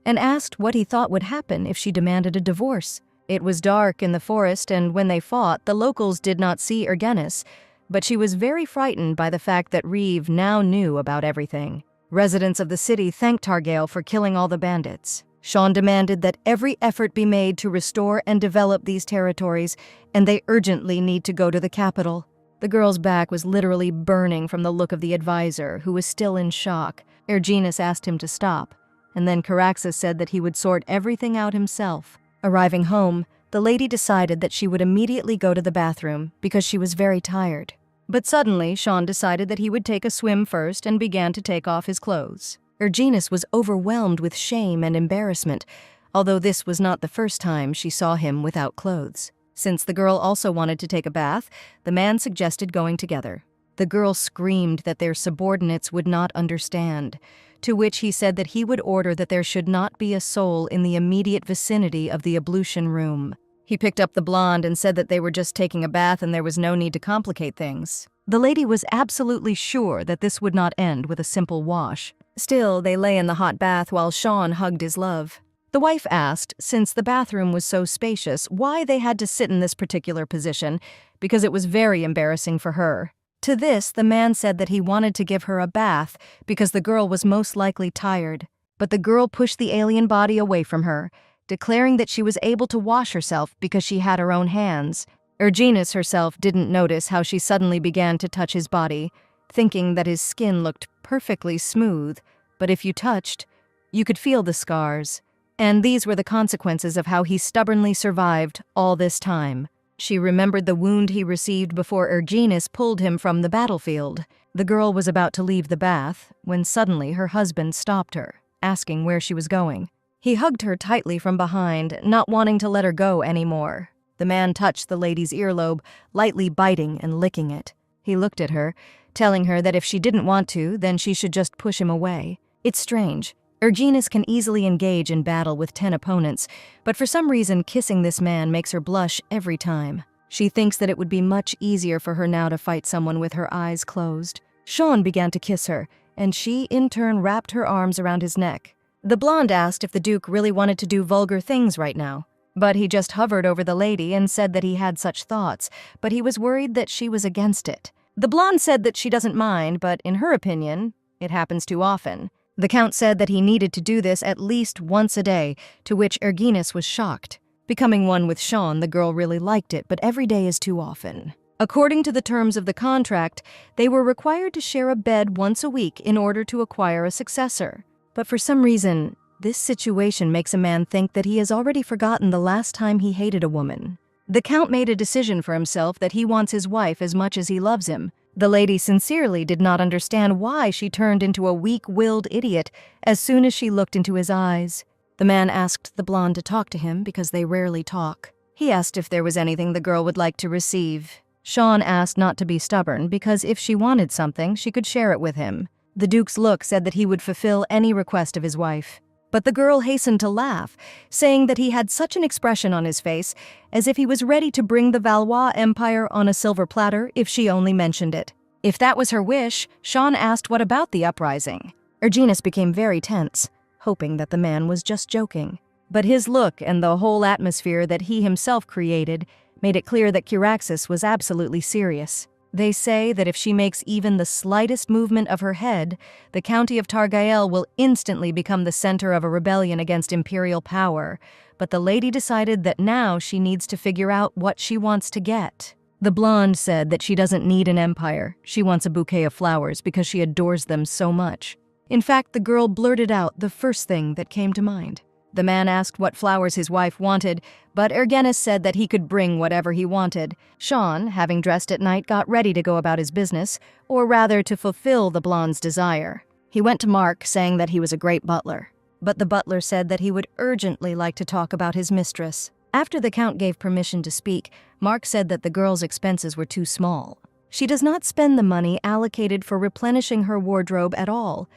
and asked what he thought would happen if she demanded a divorce. It was dark in the forest, and when they fought, the locals did not see Erginus, but she was very frightened by the fact that Reeve now knew about everything. Residents of the city thanked Targail for killing all the bandits. Sean demanded that every effort be made to restore and develop these territories, and they urgently need to go to the capital. The girl's back was literally burning from the look of the advisor, who was still in shock. Erginus asked him to stop, and then Caraxes said that he would sort everything out himself. Arriving home, the lady decided that she would immediately go to the bathroom because she was very tired. But suddenly, Sean decided that he would take a swim first and began to take off his clothes. Erginus was overwhelmed with shame and embarrassment, although this was not the first time she saw him without clothes. Since the girl also wanted to take a bath, the man suggested going together. The girl screamed that their subordinates would not understand, to which he said that he would order that there should not be a soul in the immediate vicinity of the ablution room. He picked up the blonde and said that they were just taking a bath and there was no need to complicate things. The lady was absolutely sure that this would not end with a simple wash. Still, they lay in the hot bath while Sean hugged his love. The wife asked, since the bathroom was so spacious, why they had to sit in this particular position, because it was very embarrassing for her. To this, the man said that he wanted to give her a bath because the girl was most likely tired. But the girl pushed the alien body away from her, declaring that she was able to wash herself because she had her own hands. Erginus herself didn't notice how she suddenly began to touch his body, thinking that his skin looked perfectly smooth, but if you touched, you could feel the scars. And these were the consequences of how he stubbornly survived all this time. She remembered the wound he received before Erginus pulled him from the battlefield. The girl was about to leave the bath when suddenly her husband stopped her, asking where she was going. He hugged her tightly from behind, not wanting to let her go anymore. The man touched the lady's earlobe, lightly biting and licking it. He looked at her, telling her that if she didn't want to, then she should just push him away. It's strange. Erginus can easily engage in battle with 10 opponents, but for some reason kissing this man makes her blush every time. She thinks that it would be much easier for her now to fight someone with her eyes closed. Sean began to kiss her, and she in turn wrapped her arms around his neck. The blonde asked if the Duke really wanted to do vulgar things right now, but he just hovered over the lady and said that he had such thoughts, but he was worried that she was against it. The blonde said that she doesn't mind, but in her opinion, it happens too often. The Count said that he needed to do this at least once a day, to which Erginus was shocked. Becoming one with Sean, the girl really liked it, but every day is too often. According to the terms of the contract, they were required to share a bed once a week in order to acquire a successor. But for some reason, this situation makes a man think that he has already forgotten the last time he hated a woman. The Count made a decision for himself that he wants his wife as much as he loves him. The lady sincerely did not understand why she turned into a weak-willed idiot as soon as she looked into his eyes. The man asked the blonde to talk to him because they rarely talk. He asked if there was anything the girl would like to receive. Sean asked not to be stubborn because if she wanted something, she could share it with him. The Duke's look said that he would fulfill any request of his wife. But the girl hastened to laugh, saying that he had such an expression on his face, as if he was ready to bring the Valois Empire on a silver platter if she only mentioned it. If that was her wish, Sean asked what about the uprising. Erginus became very tense, hoping that the man was just joking. But his look and the whole atmosphere that he himself created made it clear that Caraxes was absolutely serious. They say that if she makes even the slightest movement of her head, the county of Targail will instantly become the center of a rebellion against imperial power. But the lady decided that now she needs to figure out what she wants to get. The blonde said that she doesn't need an empire. She wants a bouquet of flowers because she adores them so much. In fact, the girl blurted out the first thing that came to mind. The man asked what flowers his wife wanted, but Erginus said that he could bring whatever he wanted. Sean, having dressed at night, got ready to go about his business, or rather to fulfill the blonde's desire. He went to Mark, saying that he was a great butler. But the butler said that he would urgently like to talk about his mistress. After the Count gave permission to speak, Mark said that the girl's expenses were too small. She does not spend the money allocated for replenishing her wardrobe at all.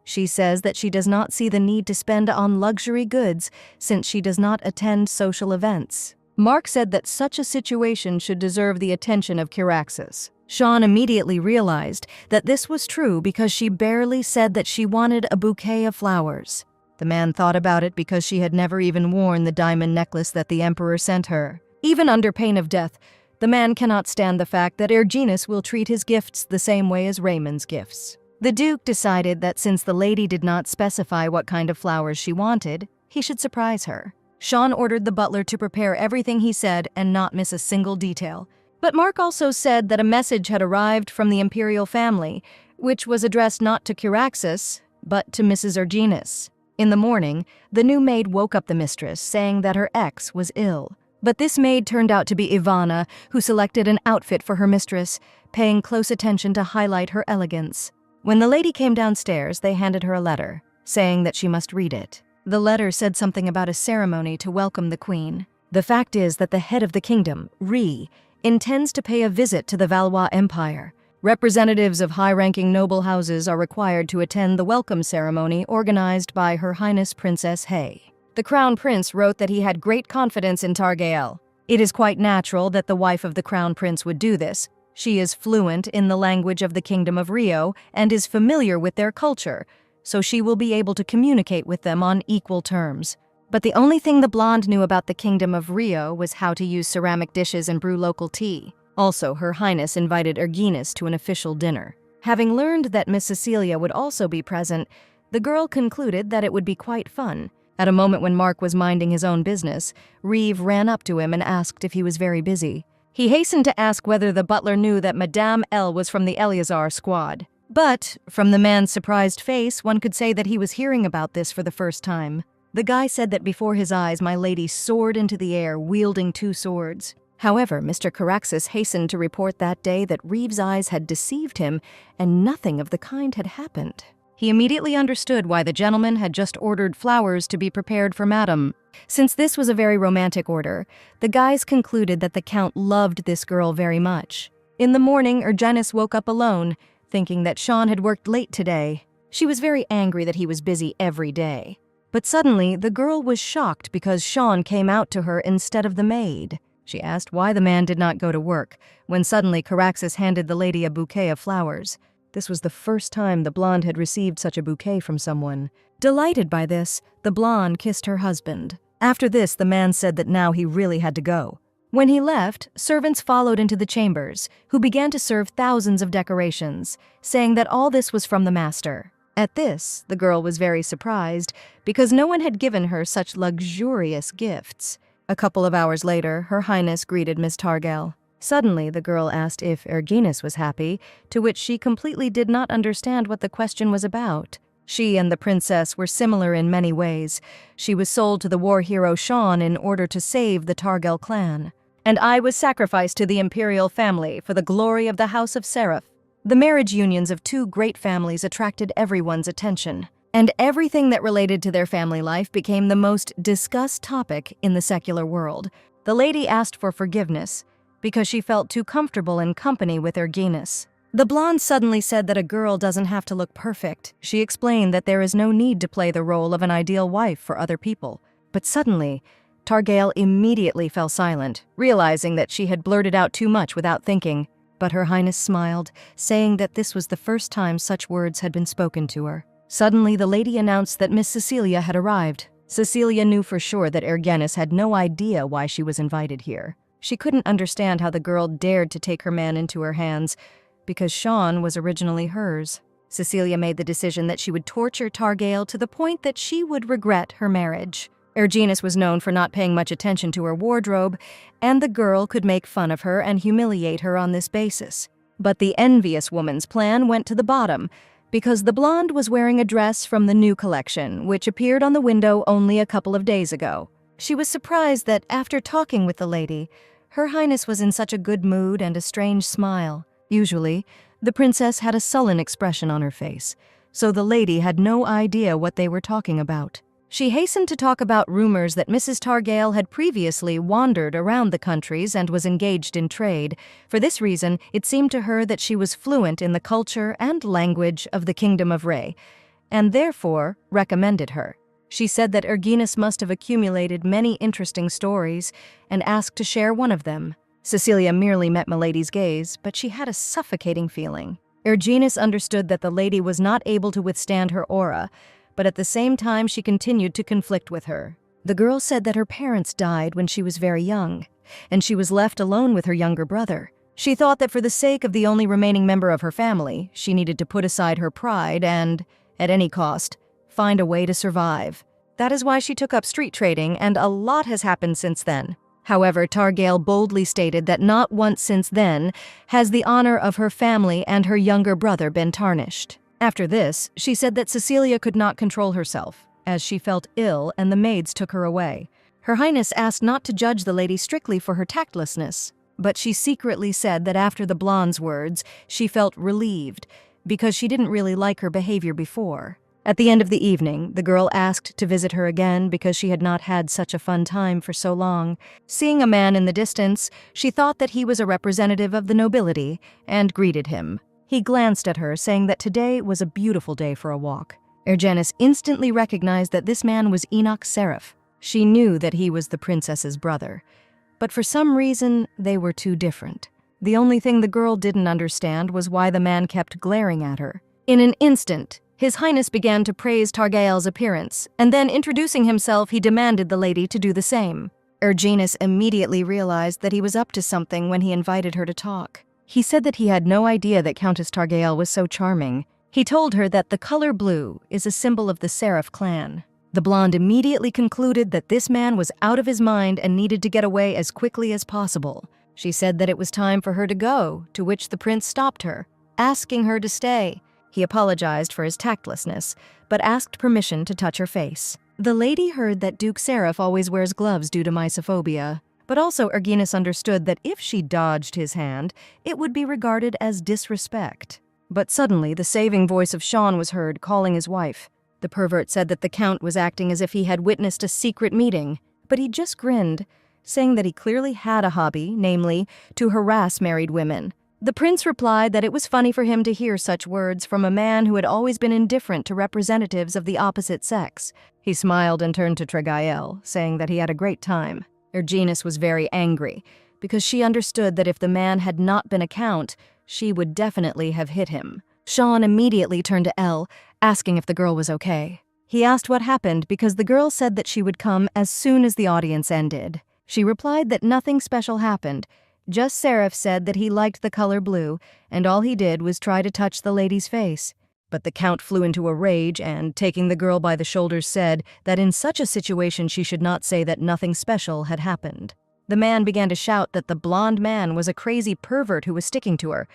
She says that she does not see the need to spend on luxury goods since she does not attend social events. Mark said that such a situation should deserve the attention of Kiraxis. Sean immediately realized that this was true because she barely said that she wanted a bouquet of flowers. The man thought about it because she had never even worn the diamond necklace that the Emperor sent her. Even under pain of death, the man cannot stand the fact that Erginus will treat his gifts the same way as Raymond's gifts. The Duke decided that since the lady did not specify what kind of flowers she wanted, he should surprise her. Sean ordered the butler to prepare everything he said and not miss a single detail. But Mark also said that a message had arrived from the imperial family, which was addressed not to Kiraxis, but to Mrs. Erginus. In the morning, the new maid woke up the mistress, saying that her ex was ill. But this maid turned out to be Ivana, who selected an outfit for her mistress, paying close attention to highlight her elegance. When the lady came downstairs, they handed her a letter, saying that she must read it. The letter said something about a ceremony to welcome the queen. The fact is that the head of the kingdom, Rhi, intends to pay a visit to the Valois Empire. Representatives of high-ranking noble houses are required to attend the welcome ceremony organized by Her Highness Princess Hay. The Crown Prince wrote that he had great confidence in Targael. It is quite natural that the wife of the Crown Prince would do this. She is fluent in the language of the Kingdom of Rio and is familiar with their culture, so she will be able to communicate with them on equal terms. But the only thing the blonde knew about the Kingdom of Rio was how to use ceramic dishes and brew local tea. Also, Her Highness invited Erginus to an official dinner. Having learned that Miss Cecilia would also be present, the girl concluded that it would be quite fun. At a moment when Mark was minding his own business, Reeve ran up to him and asked if he was very busy. He hastened to ask whether the butler knew that Madame L was from the Eleazar squad. But, from the man's surprised face, one could say that he was hearing about this for the first time. The guy said that before his eyes, my lady soared into the air, wielding 2 swords. However, Mr. Kiraxis hastened to report that day that Reeve's eyes had deceived him, and nothing of the kind had happened. He immediately understood why the gentleman had just ordered flowers to be prepared for Madame. Since this was a very romantic order, the guys concluded that the Count loved this girl very much. In the morning, Erginus woke up alone, thinking that Sean had worked late today. She was very angry that he was busy every day. But suddenly, the girl was shocked because Sean came out to her instead of the maid. She asked why the man did not go to work, when suddenly Kiraxis handed the lady a bouquet of flowers. This was the first time the blonde had received such a bouquet from someone. Delighted by this, the blonde kissed her husband. After this, the man said that now he really had to go. When he left, servants followed into the chambers, who began to serve thousands of decorations, saying that all this was from the master. At this, the girl was very surprised, because no one had given her such luxurious gifts. A couple of hours later, Her Highness greeted Miss Targael. Suddenly, the girl asked if Erginus was happy, to which she completely did not understand what the question was about. She and the princess were similar in many ways. She was sold to the war hero Sean in order to save the Targael clan. And I was sacrificed to the imperial family for the glory of the House of Seraph. The marriage unions of 2 great families attracted everyone's attention, and everything that related to their family life became the most discussed topic in the secular world. The lady asked for forgiveness, because she felt too comfortable in company with Erginus. The blonde suddenly said that a girl doesn't have to look perfect. She explained that there is no need to play the role of an ideal wife for other people. But suddenly, Targael immediately fell silent, realizing that she had blurted out too much without thinking. But Her Highness smiled, saying that this was the first time such words had been spoken to her. Suddenly, the lady announced that Miss Cecilia had arrived. Cecilia knew for sure that Erginus had no idea why she was invited here. She couldn't understand how the girl dared to take her man into her hands, because Sean was originally hers. Cecilia made the decision that she would torture Targael to the point that she would regret her marriage. Erginus was known for not paying much attention to her wardrobe, and the girl could make fun of her and humiliate her on this basis. But the envious woman's plan went to the bottom, because the blonde was wearing a dress from the new collection, which appeared on the window only a couple of days ago. She was surprised that, after talking with the lady, Her Highness was in such a good mood and a strange smile. Usually, the princess had a sullen expression on her face, so the lady had no idea what they were talking about. She hastened to talk about rumors that Mrs. Targale had previously wandered around the countries and was engaged in trade. For this reason, it seemed to her that she was fluent in the culture and language of the Kingdom of Rey, and therefore recommended her. She said that Erginus must have accumulated many interesting stories and asked to share one of them. Cecilia merely met Milady's gaze, but she had a suffocating feeling. Erginus understood that the lady was not able to withstand her aura, but at the same time she continued to conflict with her. The girl said that her parents died when she was very young, and she was left alone with her younger brother. She thought that for the sake of the only remaining member of her family, she needed to put aside her pride and, at any cost, find a way to survive. That is why she took up street trading, and a lot has happened since then. However, Targale boldly stated that not once since then has the honor of her family and her younger brother been tarnished. After this, she said that Cecilia could not control herself, as she felt ill and the maids took her away. Her Highness asked not to judge the lady strictly for her tactlessness, but she secretly said that after the blonde's words, she felt relieved, because she didn't really like her behavior before. At the end of the evening, the girl asked to visit her again because she had not had such a fun time for so long. Seeing a man in the distance, she thought that he was a representative of the nobility and greeted him. He glanced at her, saying that today was a beautiful day for a walk. Erginus instantly recognized that this man was Enoch Seraph. She knew that he was the princess's brother, but for some reason, they were too different. The only thing the girl didn't understand was why the man kept glaring at her. In an instant, His Highness began to praise Targale's appearance, and then introducing himself, he demanded the lady to do the same. Erginus immediately realized that he was up to something when he invited her to talk. He said that he had no idea that Countess Targale was so charming. He told her that the color blue is a symbol of the Seraph clan. The blonde immediately concluded that this man was out of his mind and needed to get away as quickly as possible. She said that it was time for her to go, to which the prince stopped her, asking her to stay. He apologized for his tactlessness, but asked permission to touch her face. The lady heard that Duke Seraph always wears gloves due to mysophobia, but also Erginus understood that if she dodged his hand, it would be regarded as disrespect. But suddenly, the saving voice of Sean was heard, calling his wife. The pervert said that the Count was acting as if he had witnessed a secret meeting, but he just grinned, saying that he clearly had a hobby, namely, to harass married women. The prince replied that it was funny for him to hear such words from a man who had always been indifferent to representatives of the opposite sex. He smiled and turned to Targale, saying that he had a great time. Erginus was very angry, because she understood that if the man had not been a count, she would definitely have hit him. Sean immediately turned to Elle, asking if the girl was okay. He asked what happened because the girl said that she would come as soon as the audience ended. She replied that nothing special happened, just Seraph said that he liked the color blue, and all he did was try to touch the lady's face. But the Count flew into a rage and, taking the girl by the shoulders, said that in such a situation she should not say that nothing special had happened. The man began to shout that the blonde man was a crazy pervert who was sticking to her,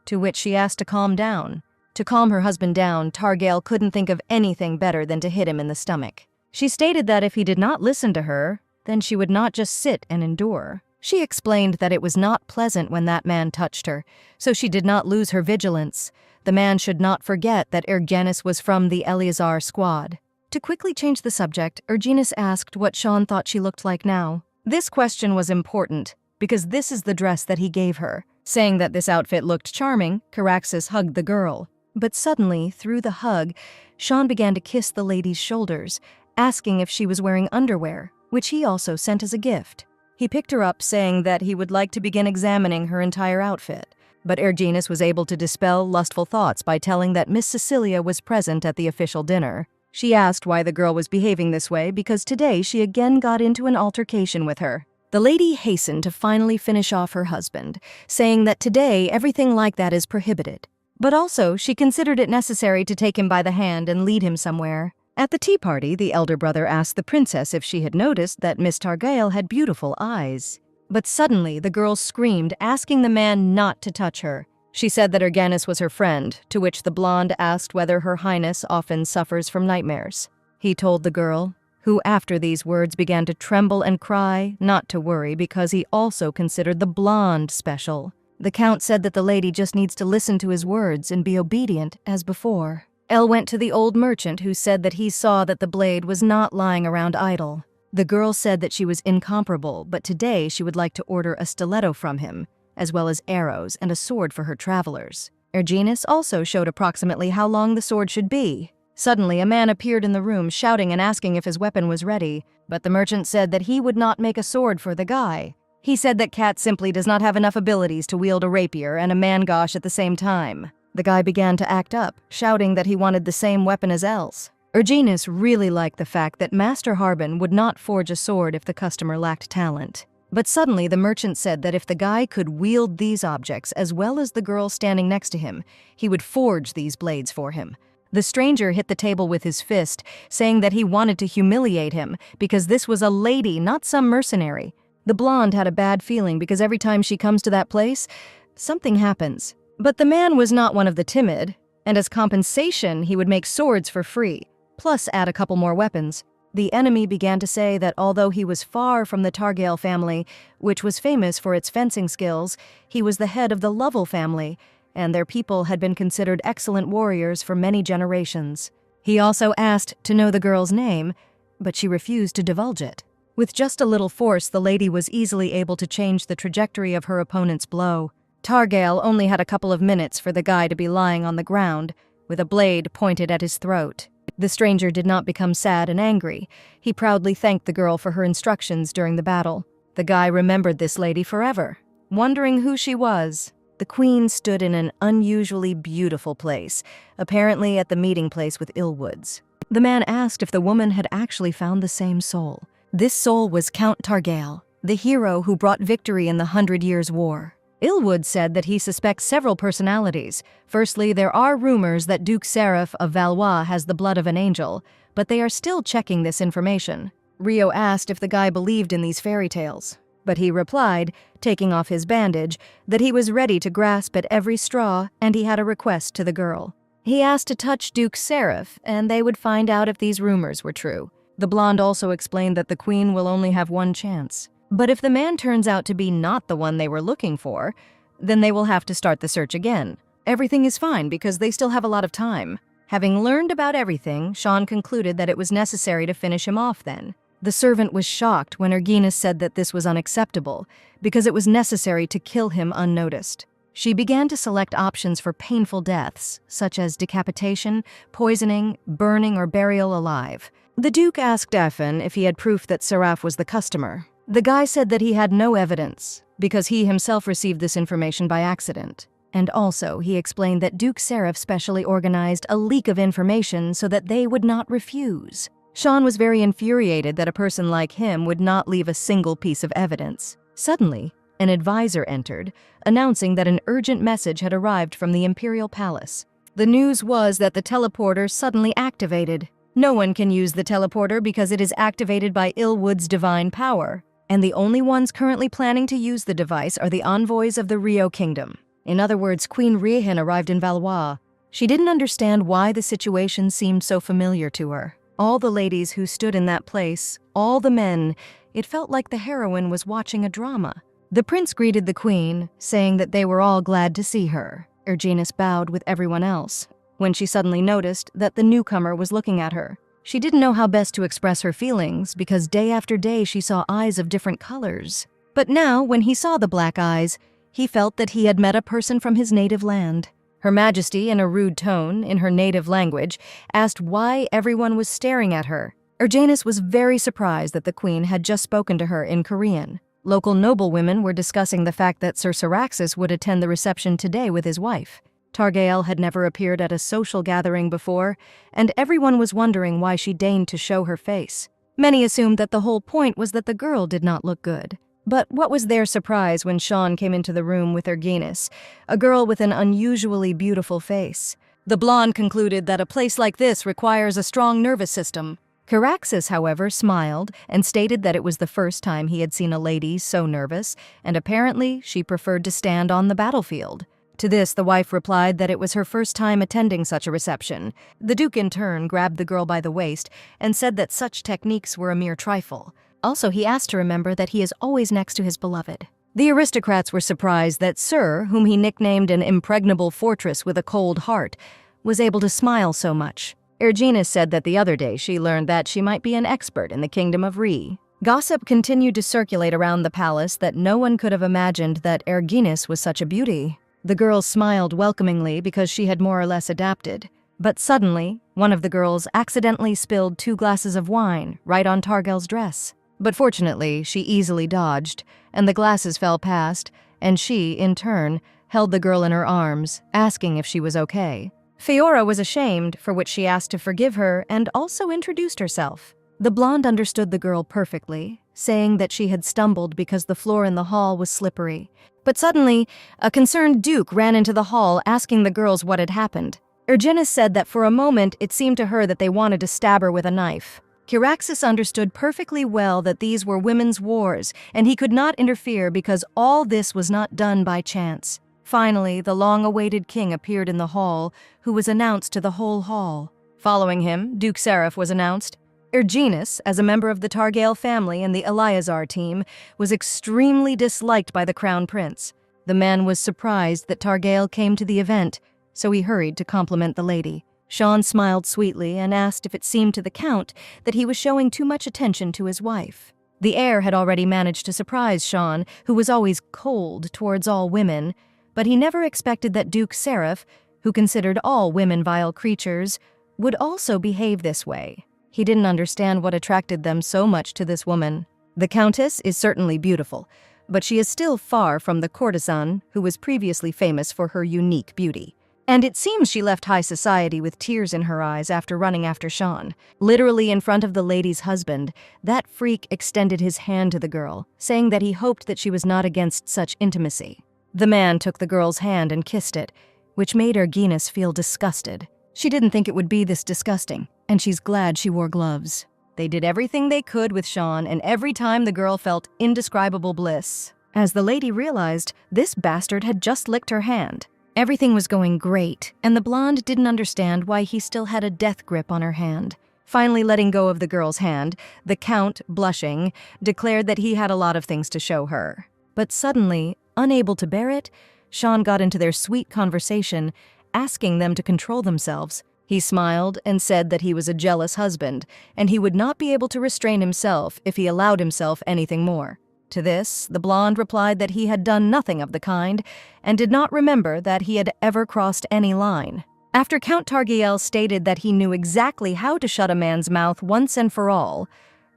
to which she asked to calm down. To calm her husband down, Targale couldn't think of anything better than to hit him in the stomach. She stated that if he did not listen to her, then she would not just sit and endure. She explained that it was not pleasant when that man touched her, so she did not lose her vigilance. The man should not forget that Erginus was from the Eleazar squad. To quickly change the subject, Erginus asked what Sean thought she looked like now. This question was important, because this is the dress that he gave her. Saying that this outfit looked charming, Caraxes hugged the girl. But suddenly, through the hug, Sean began to kiss the lady's shoulders, asking if she was wearing underwear, which he also sent as a gift. He picked her up, saying that he would like to begin examining her entire outfit. But Erginus was able to dispel lustful thoughts by telling that Miss Cecilia was present at the official dinner. She asked why the girl was behaving this way because today she again got into an altercation with her. The lady hastened to finally finish off her husband, saying that today everything like that is prohibited. But also, she considered it necessary to take him by the hand and lead him somewhere. At the tea party, the elder brother asked the princess if she had noticed that Miss Targale had beautiful eyes. But suddenly, the girl screamed, asking the man not to touch her. She said that Erginus was her friend, to which the blonde asked whether Her Highness often suffers from nightmares. He told the girl, who after these words began to tremble and cry, not to worry because he also considered the blonde special. The Count said that the lady just needs to listen to his words and be obedient as before. Elle went to the old merchant, who said that he saw that the blade was not lying around idle. The girl said that she was incomparable, but today she would like to order a stiletto from him, as well as arrows and a sword for her travelers. Erginus also showed approximately how long the sword should be. Suddenly, a man appeared in the room, shouting and asking if his weapon was ready, but the merchant said that he would not make a sword for the guy. He said that Kat simply does not have enough abilities to wield a rapier and a mangosh at the same time. The guy began to act up, shouting that he wanted the same weapon as Elle's. Erginus really liked the fact that Master Harbin would not forge a sword if the customer lacked talent. But suddenly the merchant said that if the guy could wield these objects as well as the girl standing next to him, he would forge these blades for him. The stranger hit the table with his fist, saying that he wanted to humiliate him because this was a lady, not some mercenary. The blonde had a bad feeling because every time she comes to that place, something happens. But the man was not one of the timid, and as compensation, he would make swords for free, plus add a couple more weapons. The enemy began to say that although he was far from the Targale family, which was famous for its fencing skills, he was the head of the Lovell family, and their people had been considered excellent warriors for many generations. He also asked to know the girl's name, but she refused to divulge it. With just a little force, the lady was easily able to change the trajectory of her opponent's blow. Targale only had a couple of minutes for the guy to be lying on the ground, with a blade pointed at his throat. The stranger did not become sad and angry. He proudly thanked the girl for her instructions during the battle. The guy remembered this lady forever, wondering who she was. The queen stood in an unusually beautiful place, apparently at the meeting place with Illwoods. The man asked if the woman had actually found the same soul. This soul was Count Targale, the hero who brought victory in the 100 Years' War. Illwood said that he suspects several personalities. Firstly, there are rumors that Duke Seraph of Valois has the blood of an angel, but they are still checking this information. Rio asked if the guy believed in these fairy tales, but he replied, taking off his bandage, that he was ready to grasp at every straw, and he had a request to the girl. He asked to touch Duke Seraph, and they would find out if these rumors were true. The blonde also explained that the queen will only have one chance. But if the man turns out to be not the one they were looking for, then they will have to start the search again. Everything is fine because they still have a lot of time. Having learned about everything, Sean concluded that it was necessary to finish him off then. The servant was shocked when Erginus said that this was unacceptable, because it was necessary to kill him unnoticed. She began to select options for painful deaths, such as decapitation, poisoning, burning, or burial alive. The Duke asked Effen if he had proof that Seraph was the customer. The guy said that he had no evidence, because he himself received this information by accident. And also, he explained that Duke Seraph specially organized a leak of information so that they would not refuse. Sean was very infuriated that a person like him would not leave a single piece of evidence. Suddenly, an advisor entered, announcing that an urgent message had arrived from the Imperial Palace. The news was that the teleporter suddenly activated. No one can use the teleporter because it is activated by Illwood's divine power, and the only ones currently planning to use the device are the envoys of the Rio Kingdom. In other words, Queen Rihan arrived in Valois. She didn't understand why the situation seemed so familiar to her. All the ladies who stood in that place, all the men, it felt like the heroine was watching a drama. The prince greeted the queen, saying that they were all glad to see her. Erginus bowed with everyone else, when she suddenly noticed that the newcomer was looking at her. She didn't know how best to express her feelings because day after day she saw eyes of different colors. But now, when he saw the black eyes, he felt that he had met a person from his native land. Her Majesty, in a rude tone, in her native language, asked why everyone was staring at her. Erginus was very surprised that the queen had just spoken to her in Korean. Local noblewomen were discussing the fact that Sir Syraxis would attend the reception today with his wife. Targale had never appeared at a social gathering before, and everyone was wondering why she deigned to show her face. Many assumed that the whole point was that the girl did not look good. But what was their surprise when Sean came into the room with Erginus, a girl with an unusually beautiful face. The blonde concluded that a place like this requires a strong nervous system. Caraxes, however, smiled and stated that it was the first time he had seen a lady so nervous, and apparently she preferred to stand on the battlefield. To this, the wife replied that it was her first time attending such a reception. The Duke, in turn, grabbed the girl by the waist and said that such techniques were a mere trifle. Also, he asked to remember that he is always next to his beloved. The aristocrats were surprised that Sir, whom he nicknamed an impregnable fortress with a cold heart, was able to smile so much. Erginus said that the other day she learned that she might be an expert in the kingdom of Re. Gossip continued to circulate around the palace that no one could have imagined that Erginus was such a beauty. The girls smiled welcomingly because she had more or less adapted. But suddenly, one of the girls accidentally spilled 2 glasses of wine right on Targel's dress. But fortunately, she easily dodged, and the glasses fell past, and she, in turn, held the girl in her arms, asking if she was okay. Fiora was ashamed, for which she asked to forgive her and also introduced herself. The blonde understood the girl perfectly, saying that she had stumbled because the floor in the hall was slippery. But suddenly, a concerned duke ran into the hall asking the girls what had happened. Erginus said that for a moment it seemed to her that they wanted to stab her with a knife. Kiraxis understood perfectly well that these were women's wars, and he could not interfere because all this was not done by chance. Finally, the long-awaited king appeared in the hall, who was announced to the whole hall. Following him, Duke Seraph was announced. Erginus, as a member of the Targael family and the Eleazar team, was extremely disliked by the crown prince. The man was surprised that Targael came to the event, so he hurried to compliment the lady. Sean smiled sweetly and asked if it seemed to the count that he was showing too much attention to his wife. The heir had already managed to surprise Sean, who was always cold towards all women, but he never expected that Duke Seraph, who considered all women vile creatures, would also behave this way. He didn't understand what attracted them so much to this woman. The countess is certainly beautiful, but she is still far from the courtesan who was previously famous for her unique beauty. And it seems she left high society with tears in her eyes after running after Sean. Literally in front of the lady's husband, that freak extended his hand to the girl, saying that he hoped that she was not against such intimacy. The man took the girl's hand and kissed it, which made Erginus feel disgusted. She didn't think it would be this disgusting, and she's glad she wore gloves. They did everything they could with Sean, and every time the girl felt indescribable bliss. As the lady realized, this bastard had just licked her hand. Everything was going great, and the blonde didn't understand why he still had a death grip on her hand. Finally letting go of the girl's hand, the count, blushing, declared that he had a lot of things to show her. But suddenly, unable to bear it, Sean got into their sweet conversation, asking them to control themselves. He smiled and said that he was a jealous husband, and he would not be able to restrain himself if he allowed himself anything more. To this, the blonde replied that he had done nothing of the kind, and did not remember that he had ever crossed any line. After Count Targael stated that he knew exactly how to shut a man's mouth once and for all,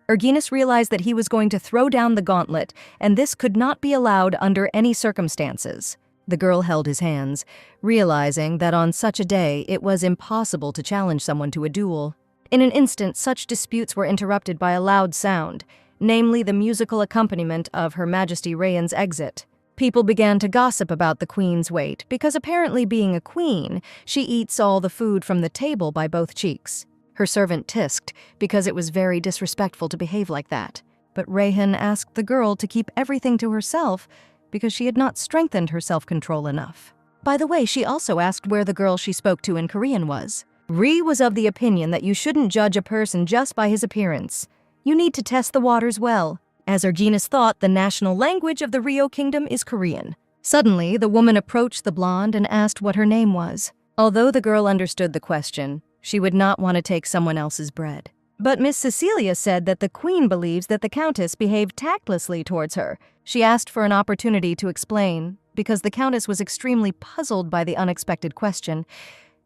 Erginus realized that he was going to throw down the gauntlet, and this could not be allowed under any circumstances. The girl held his hands, realizing that on such a day it was impossible to challenge someone to a duel. In an instant, such disputes were interrupted by a loud sound, namely the musical accompaniment of Her Majesty Rhaen's exit. People began to gossip about the queen's weight, because apparently being a queen, she eats all the food from the table by both cheeks. Her servant tisked, because it was very disrespectful to behave like that. But Rhaen asked the girl to keep everything to herself, because she had not strengthened her self-control enough. By the way, she also asked where the girl she spoke to in Korean was. Rhae was of the opinion that you shouldn't judge a person just by his appearance. You need to test the waters well. As Erginus thought, the national language of the Rio Kingdom is Korean. Suddenly, the woman approached the blonde and asked what her name was. Although the girl understood the question, she would not want to take someone else's bread. But Miss Cecilia said that the queen believes that the countess behaved tactlessly towards her. She asked for an opportunity to explain, because the countess was extremely puzzled by the unexpected question,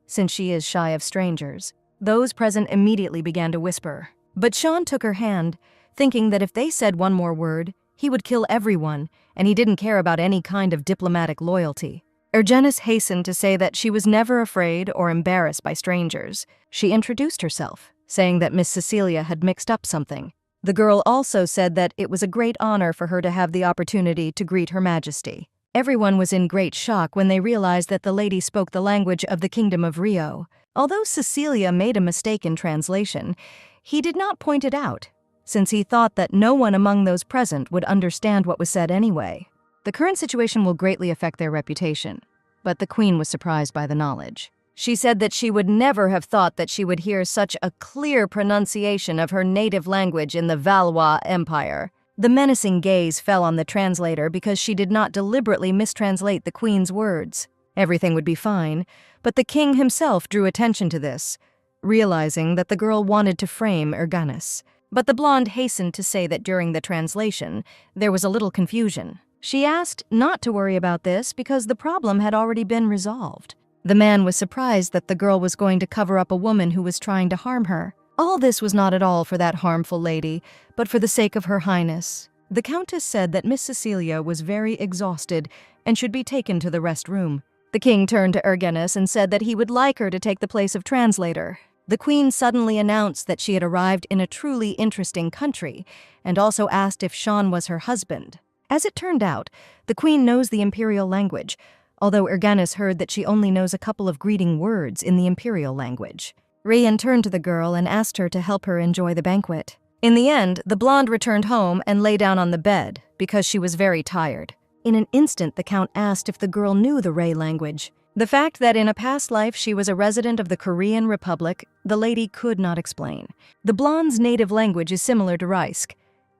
since she is shy of strangers. Those present immediately began to whisper. But Sean took her hand, thinking that if they said one more word, he would kill everyone, and he didn't care about any kind of diplomatic loyalty. Erginus hastened to say that she was never afraid or embarrassed by strangers. She introduced herself, saying that Miss Cecilia had mixed up something. The girl also said that it was a great honor for her to have the opportunity to greet Her Majesty. Everyone was in great shock when they realized that the lady spoke the language of the Kingdom of Rio. Although Cecilia made a mistake in translation, he did not point it out, since he thought that no one among those present would understand what was said anyway. The current situation will greatly affect their reputation, but the queen was surprised by the knowledge. She said that she would never have thought that she would hear such a clear pronunciation of her native language in the Valois Empire. The menacing gaze fell on the translator because she did not deliberately mistranslate the queen's words. Everything would be fine, but the king himself drew attention to this, realizing that the girl wanted to frame Erganis. But the blonde hastened to say that during the translation, there was a little confusion. She asked not to worry about this because the problem had already been resolved. The man was surprised that the girl was going to cover up a woman who was trying to harm her. All this was not at all for that harmful lady, but for the sake of her highness. The countess said that Miss Cecilia was very exhausted and should be taken to the rest room. The king turned to Erganis and said that he would like her to take the place of translator. The queen suddenly announced that she had arrived in a truly interesting country and also asked if Sean was her husband. As it turned out, the queen knows the imperial language, although Erganis heard that she only knows a couple of greeting words in the imperial language. Rian turned to the girl and asked her to help her enjoy the banquet. In the end, the blonde returned home and lay down on the bed because she was very tired. In an instant, the count asked if the girl knew the Ray language. The fact that in a past life she was a resident of the Korean Republic, the lady could not explain. The blonde's native language is similar to Rysk.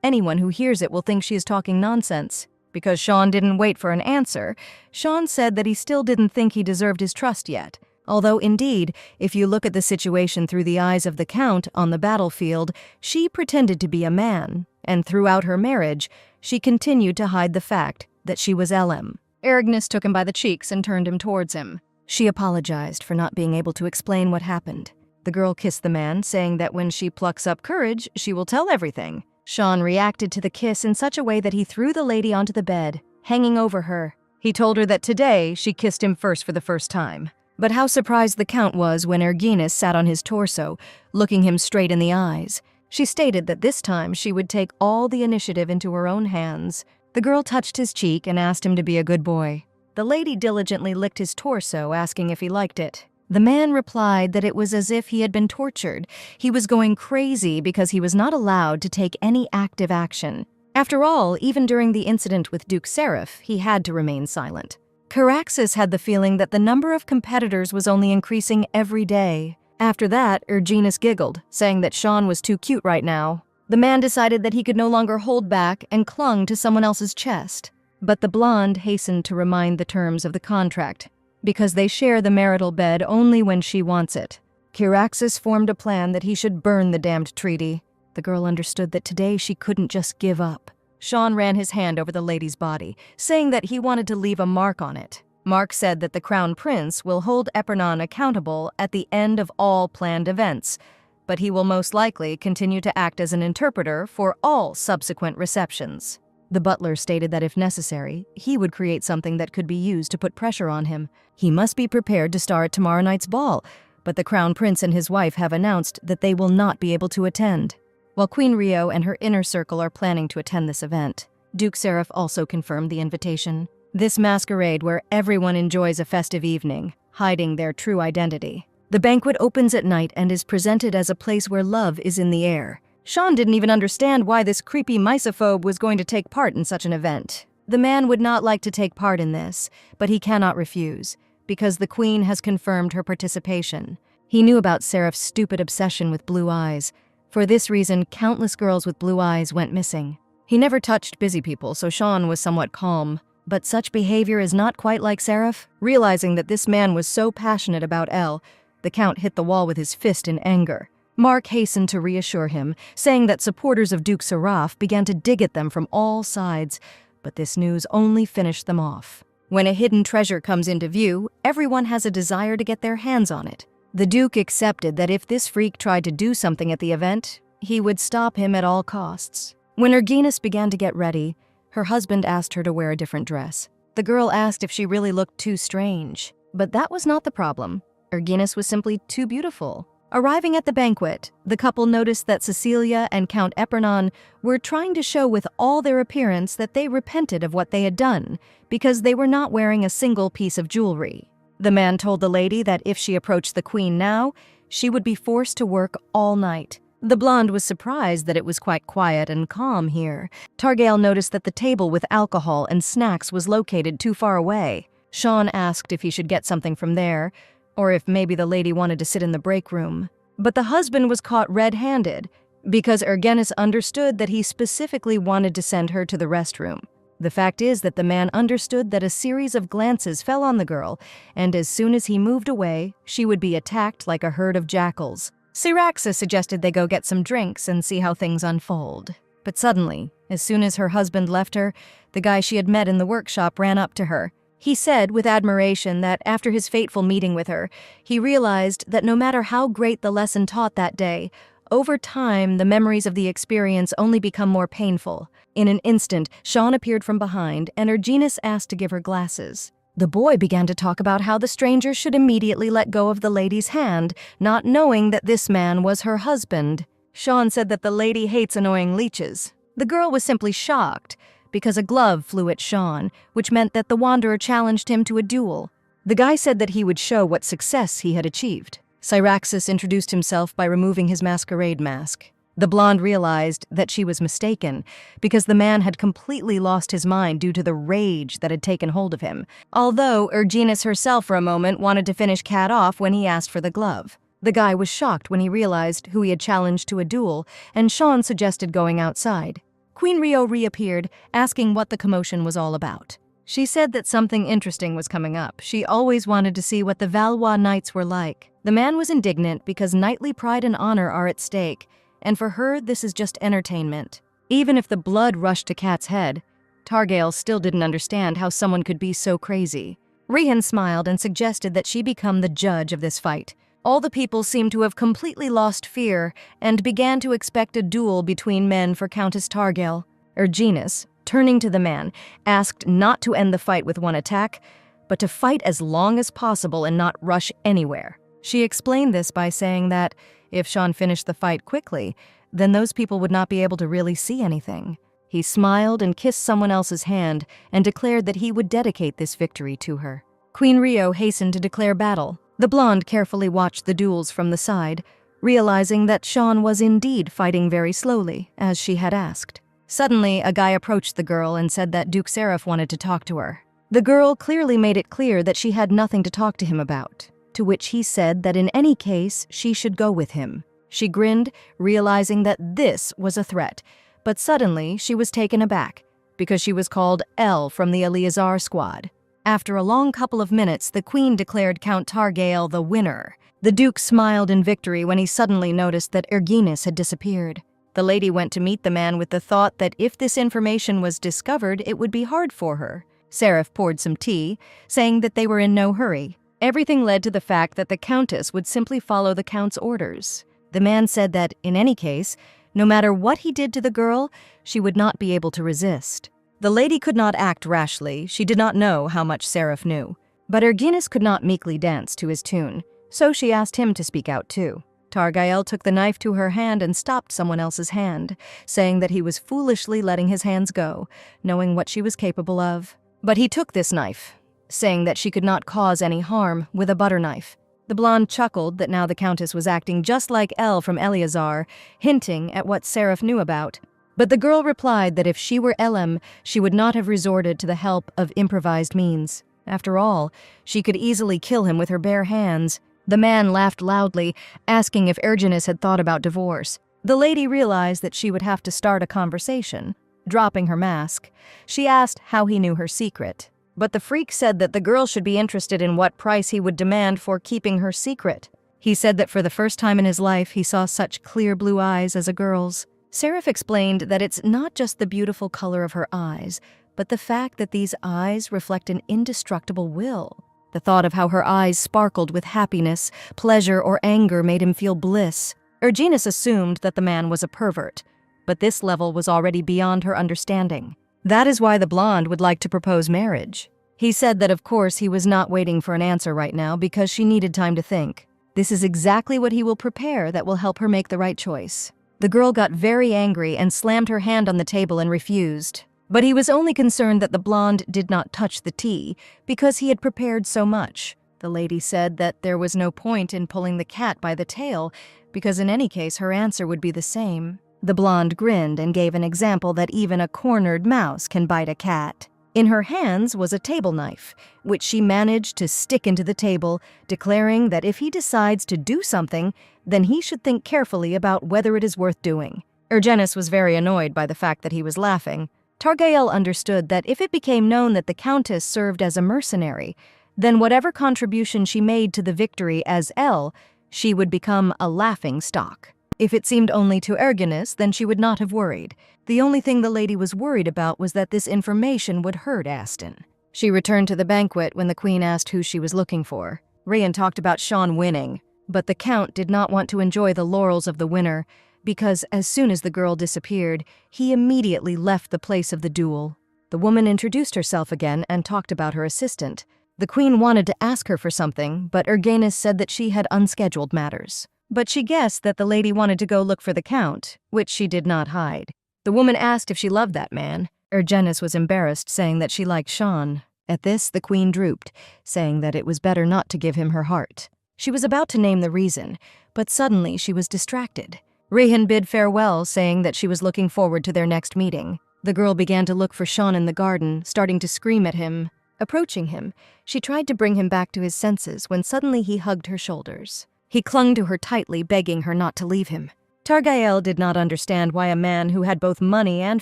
Anyone who hears it will think she is talking nonsense. Because Sean didn't wait for an answer, Sean said that he still didn't think he deserved his trust yet. Although, indeed, if you look at the situation through the eyes of the Count on the battlefield, she pretended to be a man, and throughout her marriage, she continued to hide the fact that she was LM. Erganis took him by the cheeks and turned him towards him. She apologized for not being able to explain what happened. The girl kissed the man, saying that when she plucks up courage, she will tell everything. Sean reacted to the kiss in such a way that he threw the lady onto the bed, hanging over her. He told her that today she kissed him first for the first time. But how surprised the Count was when Erganis sat on his torso, looking him straight in the eyes. She stated that this time she would take all the initiative into her own hands. The girl touched his cheek and asked him to be a good boy. The lady diligently licked his torso, asking if he liked it. The man replied that it was as if he had been tortured. He was going crazy because he was not allowed to take any active action. After all, even during the incident with Duke Seraph, he had to remain silent. Caraxes had the feeling that the number of competitors was only increasing every day. After that, Erganis giggled, saying that Sean was too cute right now. The man decided that he could no longer hold back and clung to someone else's chest. But the blonde hastened to remind the terms of the contract, because they share the marital bed only when she wants it. Caraxes formed a plan that he should burn the damned treaty. The girl understood that today she couldn't just give up. Sean ran his hand over the lady's body, saying that he wanted to leave a mark on it. Mark said that the Crown Prince will hold Epernon accountable at the end of all planned events, but he will most likely continue to act as an interpreter for all subsequent receptions. The butler stated that if necessary, he would create something that could be used to put pressure on him. He must be prepared to star at tomorrow night's ball, but the Crown Prince and his wife have announced that they will not be able to attend. While Queen Rio and her inner circle are planning to attend this event, Duke Seraph also confirmed the invitation. This masquerade where everyone enjoys a festive evening, hiding their true identity. The banquet opens at night and is presented as a place where love is in the air. Sean didn't even understand why this creepy misophobe was going to take part in such an event. The man would not like to take part in this, but he cannot refuse, because the queen has confirmed her participation. He knew about Seraph's stupid obsession with blue eyes. For this reason, countless girls with blue eyes went missing. He never touched busy people, so Sean was somewhat calm. But such behavior is not quite like Seraph. Realizing that this man was so passionate about Elle, the Count hit the wall with his fist in anger. Mark hastened to reassure him, saying that supporters of Duke Seraph began to dig at them from all sides, but this news only finished them off. When a hidden treasure comes into view, everyone has a desire to get their hands on it. The Duke accepted that if this freak tried to do something at the event, he would stop him at all costs. When Erganis began to get ready, her husband asked her to wear a different dress. The girl asked if she really looked too strange, but that was not the problem. Erganis was simply too beautiful. Arriving at the banquet, the couple noticed that Cecilia and Count Epernon were trying to show with all their appearance that they repented of what they had done, because they were not wearing a single piece of jewelry. The man told the lady that if she approached the queen now, she would be forced to work all night. The blonde was surprised that it was quite quiet and calm here. Targail noticed that the table with alcohol and snacks was located too far away. Sean asked if he should get something from there, or if maybe the lady wanted to sit in the break room. But the husband was caught red-handed, because Erganis understood that he specifically wanted to send her to the restroom. The fact is that the man understood that a series of glances fell on the girl, and as soon as he moved away, she would be attacked like a herd of jackals. Syraxis suggested they go get some drinks and see how things unfold. But suddenly, as soon as her husband left her, the guy she had met in the workshop ran up to her. He said with admiration that after his fateful meeting with her, he realized that no matter how great the lesson taught that day, over time, the memories of the experience only become more painful. In an instant, Sean appeared from behind, and Erginus asked to give her glasses. The boy began to talk about how the stranger should immediately let go of the lady's hand, not knowing that this man was her husband. Sean said that the lady hates annoying leeches. The girl was simply shocked, because a glove flew at Sean, which meant that the wanderer challenged him to a duel. The guy said that he would show what success he had achieved. Syraxis introduced himself by removing his masquerade mask. The blonde realized that she was mistaken, because the man had completely lost his mind due to the rage that had taken hold of him, although Erginus herself for a moment wanted to finish Cat off when he asked for the glove. The guy was shocked when he realized who he had challenged to a duel, and Sean suggested going outside. Queen Rio reappeared, asking what the commotion was all about. She said that something interesting was coming up. She always wanted to see what the Valois Knights were like. The man was indignant because knightly pride and honor are at stake, and for her, this is just entertainment. Even if the blood rushed to Kat's head, Targail still didn't understand how someone could be so crazy. Rihan smiled and suggested that she become the judge of this fight. All the people seemed to have completely lost fear and began to expect a duel between men for Countess Targail. Erginus, turning to the man, asked not to end the fight with one attack, but to fight as long as possible and not rush anywhere. She explained this by saying that if Sean finished the fight quickly, then those people would not be able to really see anything. He smiled and kissed someone else's hand and declared that he would dedicate this victory to her. Queen Rio hastened to declare battle. The blonde carefully watched the duels from the side, realizing that Sean was indeed fighting very slowly, as she had asked. Suddenly, a guy approached the girl and said that Duke Seraph wanted to talk to her. The girl clearly made it clear that she had nothing to talk to him about, to which he said that in any case, she should go with him. She grinned, realizing that this was a threat, but suddenly she was taken aback, because she was called Elle from the Eleazar squad. After a long couple of minutes, the queen declared Count Targail the winner. The duke smiled in victory when he suddenly noticed that Erginus had disappeared. The lady went to meet the man with the thought that if this information was discovered, it would be hard for her. Seraph poured some tea, saying that they were in no hurry. Everything led to the fact that the countess would simply follow the count's orders. The man said that, in any case, no matter what he did to the girl, she would not be able to resist. The lady could not act rashly. She did not know how much Seraph knew. But Erginus could not meekly dance to his tune, so she asked him to speak out too. Targail took the knife to her hand and stopped someone else's hand, saying that he was foolishly letting his hands go, knowing what she was capable of. But he took this knife, saying that she could not cause any harm with a butter knife. The blonde chuckled that now the countess was acting just like Elle from Eleazar, hinting at what Seraph knew about. But the girl replied that if she were Elem, she would not have resorted to the help of improvised means. After all, she could easily kill him with her bare hands. The man laughed loudly, asking if Erginus had thought about divorce. The lady realized that she would have to start a conversation. Dropping her mask, she asked how he knew her secret. But the freak said that the girl should be interested in what price he would demand for keeping her secret. He said that for the first time in his life, he saw such clear blue eyes as a girl's. Seraph explained that it's not just the beautiful color of her eyes, but the fact that these eyes reflect an indestructible will. The thought of how her eyes sparkled with happiness, pleasure, or anger made him feel bliss. Erginus assumed that the man was a pervert, but this level was already beyond her understanding. That is why the blonde would like to propose marriage. He said that of course he was not waiting for an answer right now because she needed time to think. This is exactly what he will prepare that will help her make the right choice. The girl got very angry and slammed her hand on the table and refused. But he was only concerned that the blonde did not touch the tea because he had prepared so much. The lady said that there was no point in pulling the cat by the tail because in any case her answer would be the same. The blonde grinned and gave an example that even a cornered mouse can bite a cat. In her hands was a table knife, which she managed to stick into the table, declaring that if he decides to do something, then he should think carefully about whether it is worth doing. Erginus was very annoyed by the fact that he was laughing. Targael understood that if it became known that the Countess served as a mercenary, then whatever contribution she made to the victory as Elle, she would become a laughing stock. If it seemed only to Erginus, then she would not have worried. The only thing the lady was worried about was that this information would hurt Aston. She returned to the banquet when the queen asked who she was looking for. Rhaen talked about Sean winning, but the Count did not want to enjoy the laurels of the winner because as soon as the girl disappeared, he immediately left the place of the duel. The woman introduced herself again and talked about her assistant. The queen wanted to ask her for something, but Erginus said that she had unscheduled matters. But she guessed that the lady wanted to go look for the Count, which she did not hide. The woman asked if she loved that man. Erginus was embarrassed, saying that she liked Sean. At this, the queen drooped, saying that it was better not to give him her heart. She was about to name the reason, but suddenly she was distracted. Rhaen bid farewell, saying that she was looking forward to their next meeting. The girl began to look for Sean in the garden, starting to scream at him. Approaching him, she tried to bring him back to his senses when suddenly he hugged her shoulders. He clung to her tightly, begging her not to leave him. Targael did not understand why a man who had both money and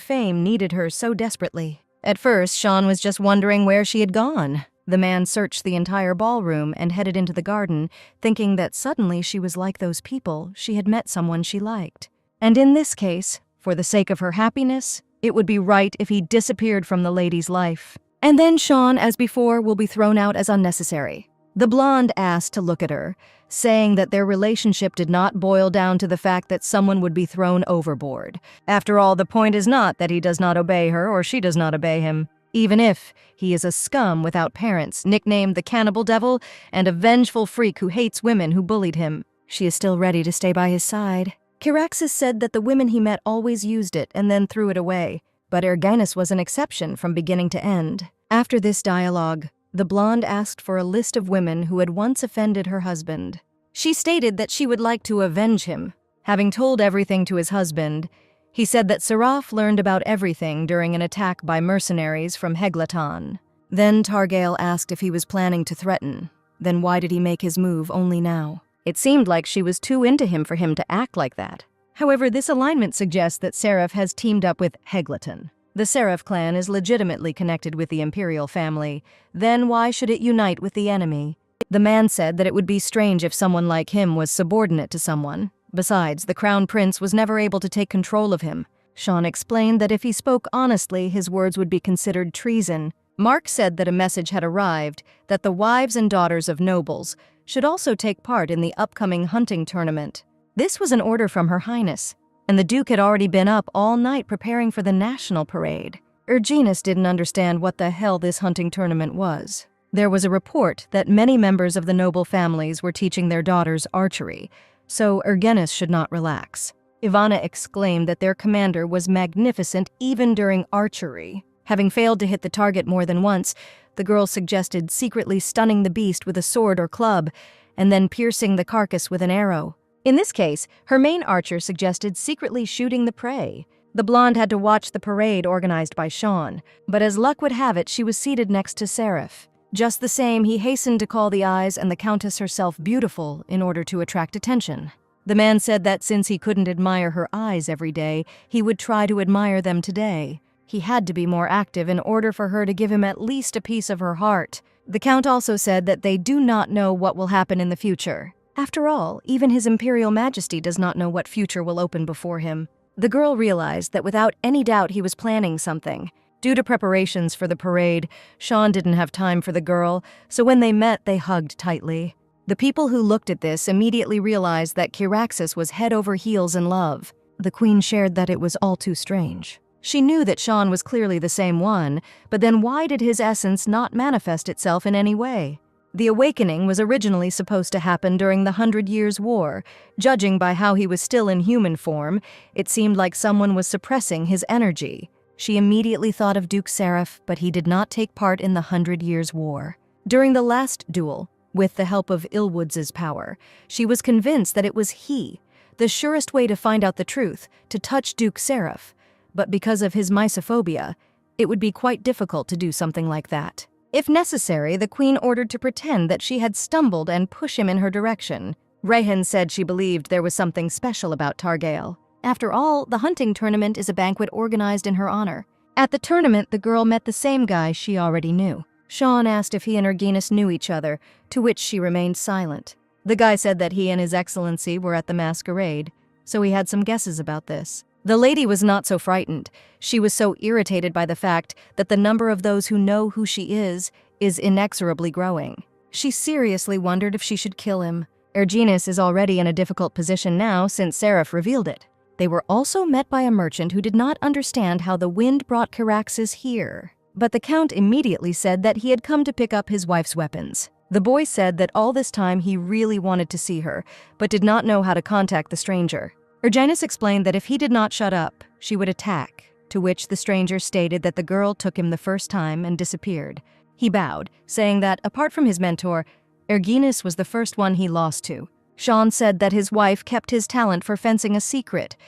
fame needed her so desperately. At first, Sean was just wondering where she had gone. The man searched the entire ballroom and headed into the garden, thinking that suddenly she was like those people, she had met someone she liked. And in this case, for the sake of her happiness, it would be right if he disappeared from the lady's life. And then Sean, as before, will be thrown out as unnecessary. The blonde asked to look at her, saying that their relationship did not boil down to the fact that someone would be thrown overboard. After all, the point is not that he does not obey her or she does not obey him. Even if he is a scum without parents, nicknamed the Cannibal Devil, and a vengeful freak who hates women who bullied him, she is still ready to stay by his side. Caraxes said that the women he met always used it and then threw it away, but Erginus was an exception from beginning to end. After this dialogue, the blonde asked for a list of women who had once offended her husband. She stated that she would like to avenge him. Having told everything to his husband, he said that Seraph learned about everything during an attack by mercenaries from Heglaton. Then Targael asked if he was planning to threaten. Then why did he make his move only now? It seemed like she was too into him for him to act like that. However, this alignment suggests that Seraph has teamed up with Heglaton. The Seraph clan is legitimately connected with the imperial family. Then why should it unite with the enemy? The man said that it would be strange if someone like him was subordinate to someone. Besides, the crown prince was never able to take control of him. Sean explained that if he spoke honestly, his words would be considered treason. Mark said that a message had arrived that the wives and daughters of nobles should also take part in the upcoming hunting tournament. This was an order from Her Highness, and the Duke had already been up all night preparing for the national parade. Erginus didn't understand what the hell this hunting tournament was. There was a report that many members of the noble families were teaching their daughters archery, so Erginus should not relax. Ivana exclaimed that their commander was magnificent even during archery. Having failed to hit the target more than once, the girl suggested secretly stunning the beast with a sword or club, and then piercing the carcass with an arrow. In this case, her main archer suggested secretly shooting the prey. The blonde had to watch the parade organized by Sean, but as luck would have it, she was seated next to Seraph. Just the same, he hastened to call the eyes and the Countess herself beautiful in order to attract attention. The man said that since he couldn't admire her eyes every day, he would try to admire them today. He had to be more active in order for her to give him at least a piece of her heart. The Count also said that they do not know what will happen in the future. After all, even His Imperial Majesty does not know what future will open before him. The girl realized that without any doubt he was planning something. Due to preparations for the parade, Sean didn't have time for the girl, so when they met, they hugged tightly. The people who looked at this immediately realized that Caraxes was head over heels in love. The queen shared that it was all too strange. She knew that Sean was clearly the same one, but then why did his essence not manifest itself in any way? The awakening was originally supposed to happen during the 100 Years' War. Judging by how he was still in human form, it seemed like someone was suppressing his energy. She immediately thought of Duke Seraph, but he did not take part in the 100 Years' War. During the last duel, with the help of Illwoods' power, she was convinced that it was he, the surest way to find out the truth, to touch Duke Seraph. But because of his mysophobia, it would be quite difficult to do something like that. If necessary, the queen ordered to pretend that she had stumbled and push him in her direction. Rhaen said she believed there was something special about Targael. After all, the hunting tournament is a banquet organized in her honor. At the tournament, the girl met the same guy she already knew. Sean asked if he and Erginus knew each other, to which she remained silent. The guy said that he and His Excellency were at the masquerade, so he had some guesses about this. The lady was not so frightened. She was so irritated by the fact that the number of those who know who she is inexorably growing. She seriously wondered if she should kill him. Erginus is already in a difficult position now since Seraph revealed it. They were also met by a merchant who did not understand how the wind brought Caraxes here. But the Count immediately said that he had come to pick up his wife's weapons. The boy said that all this time he really wanted to see her, but did not know how to contact the stranger. Erginus explained that if he did not shut up, she would attack, to which the stranger stated that the girl took him the first time and disappeared. He bowed, saying that, apart from his mentor, Erginus was the first one he lost to. Sean said that his wife kept his talent for fencing a secret,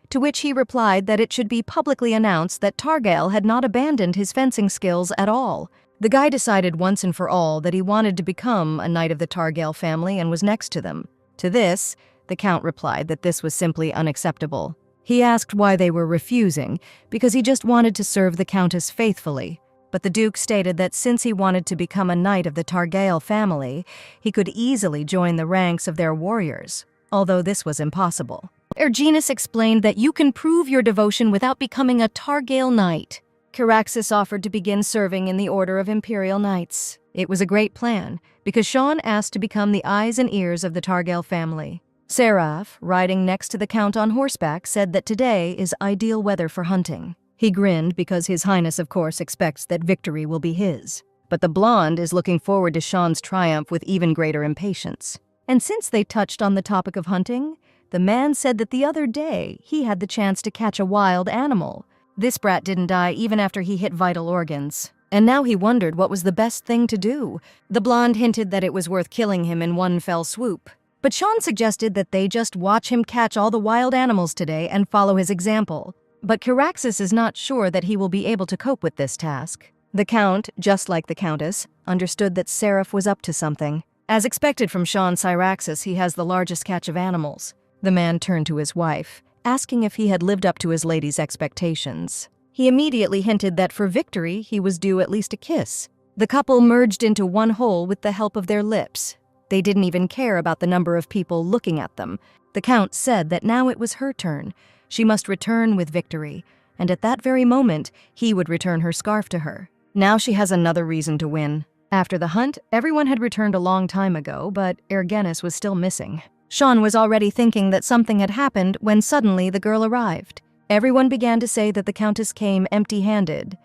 to which he replied that it should be publicly announced that Targael had not abandoned his fencing skills at all. The guy decided once and for all that he wanted to become a knight of the Targael family and was next to them. To this, the Count replied that this was simply unacceptable. He asked why they were refusing, because he just wanted to serve the Countess faithfully. But the Duke stated that since he wanted to become a knight of the Targael family, he could easily join the ranks of their warriors, although this was impossible. Erginus explained that you can prove your devotion without becoming a Targael knight. Caraxes offered to begin serving in the Order of Imperial Knights. It was a great plan, because Sean asked to become the eyes and ears of the Targael family. Seraph, riding next to the Count on horseback, said that today is ideal weather for hunting. He grinned because His Highness, of course, expects that victory will be his. But the blonde is looking forward to Sean's triumph with even greater impatience. And since they touched on the topic of hunting, the man said that the other day he had the chance to catch a wild animal. This brat didn't die even after he hit vital organs. And now he wondered what was the best thing to do. The blonde hinted that it was worth killing him in one fell swoop. But Sean suggested that they just watch him catch all the wild animals today and follow his example. But Caraxes is not sure that he will be able to cope with this task. The Count, just like the Countess, understood that Seraph was up to something. As expected from Sean Syraxis, he has the largest catch of animals. The man turned to his wife, asking if he had lived up to his lady's expectations. He immediately hinted that for victory, he was due at least a kiss. The couple merged into one whole with the help of their lips. They didn't even care about the number of people looking at them. The Count said that now it was her turn. She must return with victory, and at that very moment, he would return her scarf to her. Now she has another reason to win. After the hunt, everyone had returned a long time ago, but Erginus was still missing. Sean was already thinking that something had happened when suddenly the girl arrived. Everyone began to say that the Countess came empty-handed,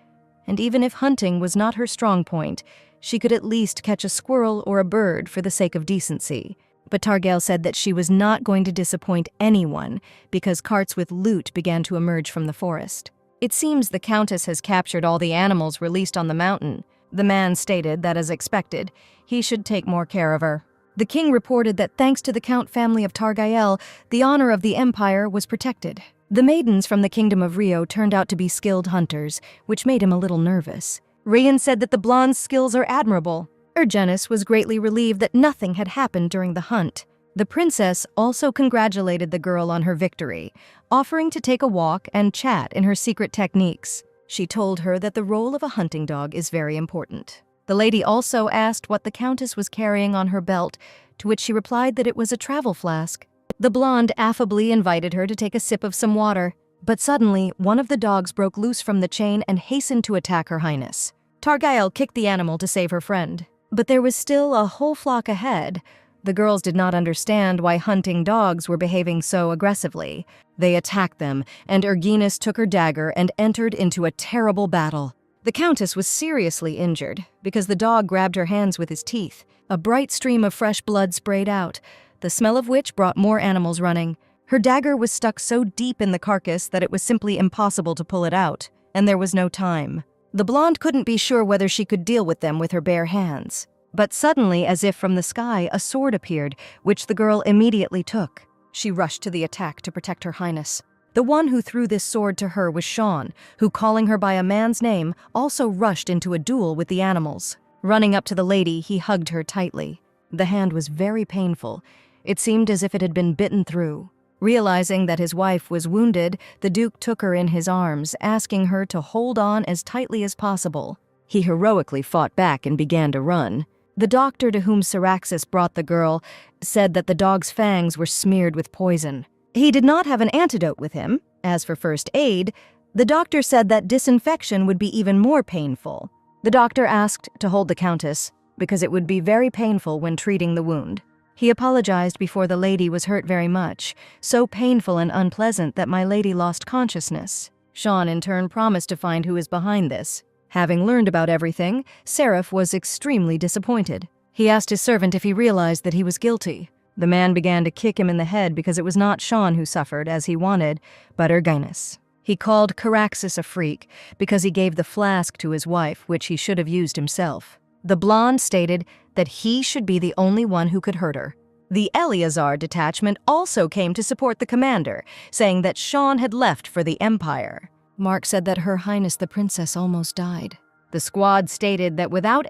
and even if hunting was not her strong point, she could at least catch a squirrel or a bird for the sake of decency. But Targael said that she was not going to disappoint anyone because carts with loot began to emerge from the forest. It seems the Countess has captured all the animals released on the mountain. The man stated that, as expected, he should take more care of her. The king reported that thanks to the Count family of Targael, the honor of the empire was protected. The maidens from the kingdom of Rio turned out to be skilled hunters, which made him a little nervous. Rian said that the blonde's skills are admirable. Erginus was greatly relieved that nothing had happened during the hunt. The princess also congratulated the girl on her victory, offering to take a walk and chat in her secret techniques. She told her that the role of a hunting dog is very important. The lady also asked what the Countess was carrying on her belt, to which she replied that it was a travel flask. The blonde affably invited her to take a sip of some water, but suddenly one of the dogs broke loose from the chain and hastened to attack Her Highness. Targael kicked the animal to save her friend, but there was still a whole flock ahead. The girls did not understand why hunting dogs were behaving so aggressively. They attacked them, and Erginus took her dagger and entered into a terrible battle. The Countess was seriously injured because the dog grabbed her hands with his teeth. A bright stream of fresh blood sprayed out, the smell of which brought more animals running. Her dagger was stuck so deep in the carcass that it was simply impossible to pull it out, and there was no time. The blonde couldn't be sure whether she could deal with them with her bare hands. But suddenly, as if from the sky, a sword appeared, which the girl immediately took. She rushed to the attack to protect Her Highness. The one who threw this sword to her was Sean, who, calling her by a man's name, also rushed into a duel with the animals. Running up to the lady, he hugged her tightly. The hand was very painful. It seemed as if it had been bitten through. Realizing that his wife was wounded, the Duke took her in his arms, asking her to hold on as tightly as possible. He heroically fought back and began to run. The doctor to whom Syraxis brought the girl said that the dog's fangs were smeared with poison. He did not have an antidote with him. As for first aid, the doctor said that disinfection would be even more painful. The doctor asked to hold the Countess because it would be very painful when treating the wound. He apologized before the lady was hurt very much, so painful and unpleasant that my lady lost consciousness. Sean in turn promised to find who is behind this. Having learned about everything, Seraph was extremely disappointed. He asked his servant if he realized that he was guilty. The man began to kick him in the head because it was not Sean who suffered, as he wanted, but Erginus. He called Caraxes a freak because he gave the flask to his wife, which he should have used himself. The blonde stated that he should be the only one who could hurt her. The Eleazar detachment also came to support the commander, saying that Sean had left for the Empire. Mark said that Her Highness the Princess almost died. The squad stated that without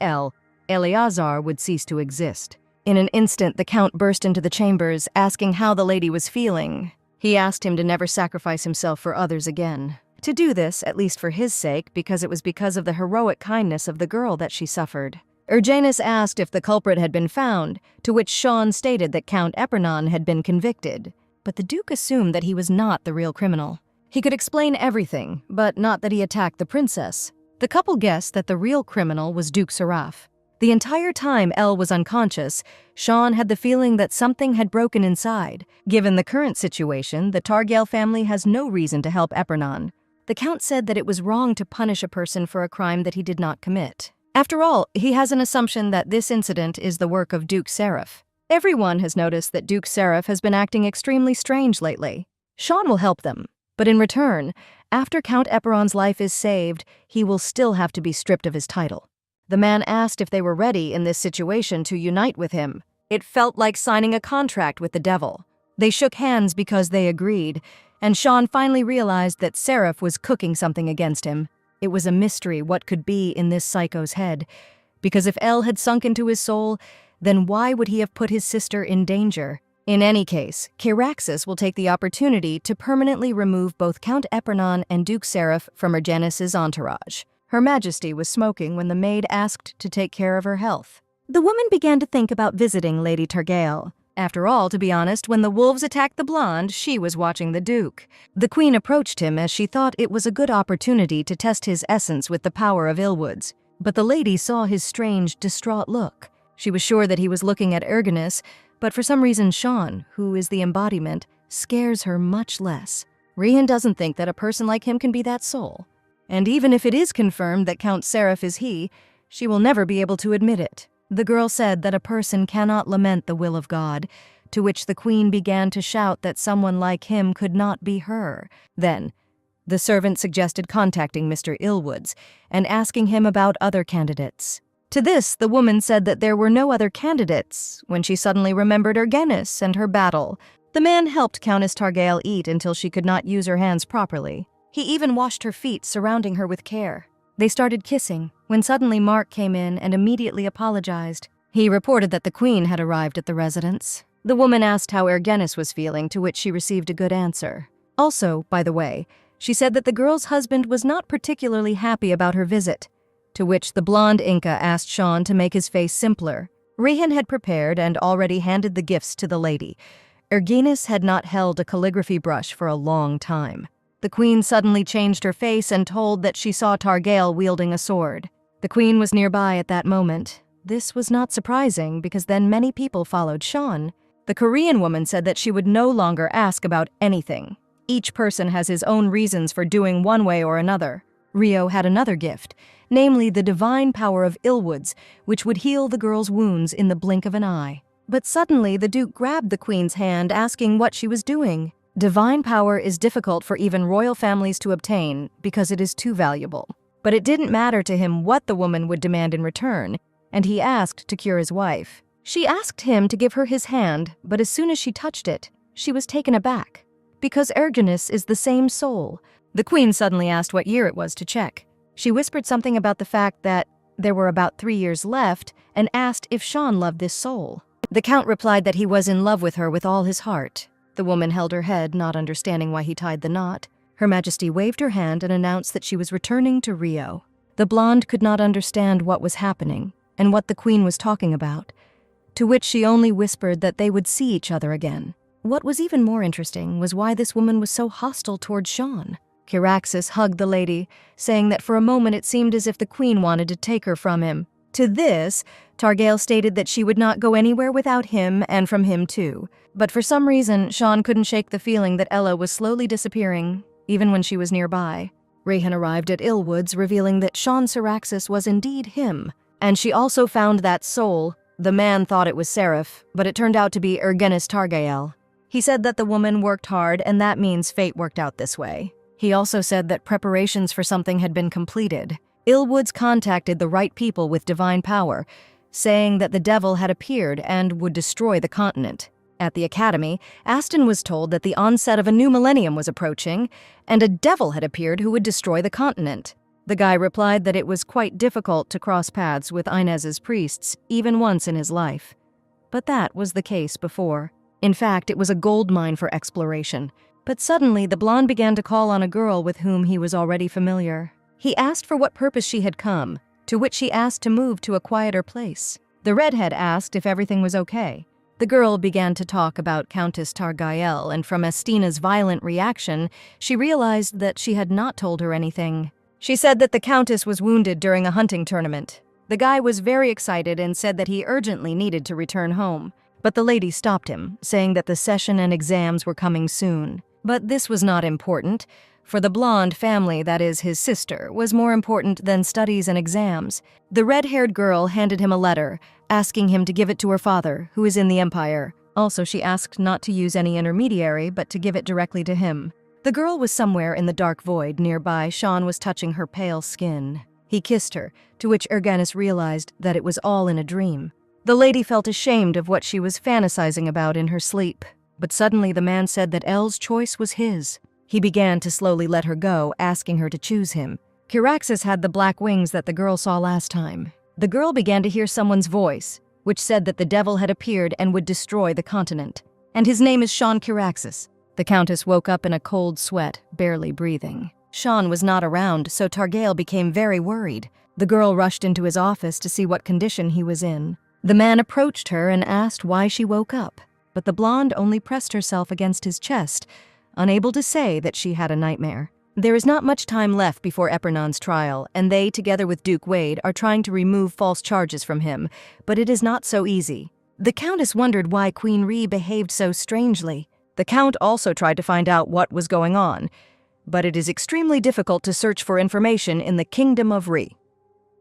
Eleazar would cease to exist. In an instant, the Count burst into the chambers, asking how the lady was feeling. He asked him to never sacrifice himself for others again. To do this, at least for his sake, because it was because of the heroic kindness of the girl that she suffered. Erginus asked if the culprit had been found, to which Sean stated that Count Epernon had been convicted. But the Duke assumed that he was not the real criminal. He could explain everything, but not that he attacked the princess. The couple guessed that the real criminal was Duke Seraph. The entire time Elle was unconscious, Sean had the feeling that something had broken inside. Given the current situation, the Targael family has no reason to help Epernon. The Count said that it was wrong to punish a person for a crime that he did not commit. After all, he has an assumption that this incident is the work of Duke Seraph. Everyone has noticed that Duke Seraph has been acting extremely strange lately. Sean will help them, but in return, after Count Eperon's life is saved, he will still have to be stripped of his title. The man asked if they were ready in this situation to unite with him. It felt like signing a contract with the devil. They shook hands because they agreed, and Sean finally realized that Seraph was cooking something against him. It was a mystery what could be in this psycho's head, because if Elle had sunk into his soul, then why would he have put his sister in danger? In any case, Caraxes will take the opportunity to permanently remove both Count Epernon and Duke Seraph from Erginus's entourage. Her Majesty was smoking when the maid asked to take care of her health. The woman began to think about visiting Lady Targael. After all, to be honest, when the wolves attacked the blonde, she was watching the Duke. The Queen approached him as she thought it was a good opportunity to test his essence with the power of Illwoods. But the lady saw his strange, distraught look. She was sure that he was looking at Erginus, but for some reason Sean, who is the embodiment, scares her much less. Rihan doesn't think that a person like him can be that soul. And even if it is confirmed that Count Seraph is he, she will never be able to admit it. The girl said that a person cannot lament the will of God, to which the Queen began to shout that someone like him could not be her. Then, the servant suggested contacting Mr. Illwoods and asking him about other candidates. To this, the woman said that there were no other candidates, when she suddenly remembered Erginus and her battle. The man helped Countess Targael eat until she could not use her hands properly. He even washed her feet, surrounding her with care. They started kissing, when suddenly Mark came in and immediately apologized. He reported that the Queen had arrived at the residence. The woman asked how Erginus was feeling, to which she received a good answer. Also, by the way, she said that the girl's husband was not particularly happy about her visit, to which the blonde Inca asked Sean to make his face simpler. Rihan had prepared and already handed the gifts to the lady. Erginus had not held a calligraphy brush for a long time. The Queen suddenly changed her face and told that she saw Targael wielding a sword. The Queen was nearby at that moment. This was not surprising because then many people followed Sean. The Korean woman said that she would no longer ask about anything. Each person has his own reasons for doing one way or another. Rio had another gift, namely the divine power of Illwoods, which would heal the girl's wounds in the blink of an eye. But suddenly the Duke grabbed the Queen's hand, asking what she was doing. Divine power is difficult for even royal families to obtain because it is too valuable. But it didn't matter to him what the woman would demand in return, and he asked to cure his wife. She asked him to give her his hand, but as soon as she touched it, she was taken aback. Because Erginus is the same soul. The Queen suddenly asked what year it was to check. She whispered something about the fact that there were about 3 years left and asked if Sean loved this soul. The Count replied that he was in love with her with all his heart. The woman held her head, not understanding why he tied the knot. Her Majesty waved her hand and announced that she was returning to Rio. The blonde could not understand what was happening and what the queen was talking about, to which she only whispered that they would see each other again. What was even more interesting was why this woman was so hostile towards Sean. Kiraxis hugged the lady, saying that for a moment it seemed as if the queen wanted to take her from him. To this, Targail stated that she would not go anywhere without him and from him too. But for some reason, Sean couldn't shake the feeling that Ella was slowly disappearing, even when she was nearby. Rayhan arrived at Illwoods, revealing that Sean Syraxis was indeed him. And she also found that soul. The man thought it was Seraph, but it turned out to be Ergenis Targail. He said that the woman worked hard, and that means fate worked out this way. He also said that preparations for something had been completed. Illwoods contacted the right people with divine power, saying that the devil had appeared and would destroy the continent. At the academy, Aston was told that the onset of a new millennium was approaching, and a devil had appeared who would destroy the continent. The guy replied that it was quite difficult to cross paths with Inez's priests, even once in his life. But that was the case before. In fact, it was a gold mine for exploration. But suddenly, the blonde began to call on a girl with whom he was already familiar. He asked for what purpose she had come, to which she asked to move to a quieter place. The redhead asked if everything was okay. The girl began to talk about Countess Targail, and from Estina's violent reaction, she realized that she had not told her anything. She said that the Countess was wounded during a hunting tournament. The guy was very excited and said that he urgently needed to return home. But the lady stopped him, saying that the session and exams were coming soon. But this was not important. For the blonde family, that is, his sister, was more important than studies and exams. The red-haired girl handed him a letter, asking him to give it to her father, who is in the Empire. Also, she asked not to use any intermediary, but to give it directly to him. The girl was somewhere in the dark void. Nearby, Sean was touching her pale skin. He kissed her, to which Ergenis realized that it was all in a dream. The lady felt ashamed of what she was fantasizing about in her sleep. But suddenly the man said that Elle's choice was his. He began to slowly let her go, asking her to choose him. Kiraxis had the black wings that the girl saw last time. The girl began to hear someone's voice, which said that the devil had appeared and would destroy the continent. And his name is Sean Kiraxis. The Countess woke up in a cold sweat, barely breathing. Sean was not around, so Targail became very worried. The girl rushed into his office to see what condition he was in. The man approached her and asked why she woke up, but the blonde only pressed herself against his chest, unable to say that she had a nightmare. There is not much time left before Epernon's trial, and they, together with Duke Wade, are trying to remove false charges from him, but it is not so easy. The Countess wondered why Queen Rhee behaved so strangely. The Count also tried to find out what was going on, but it is extremely difficult to search for information in the Kingdom of Rhee.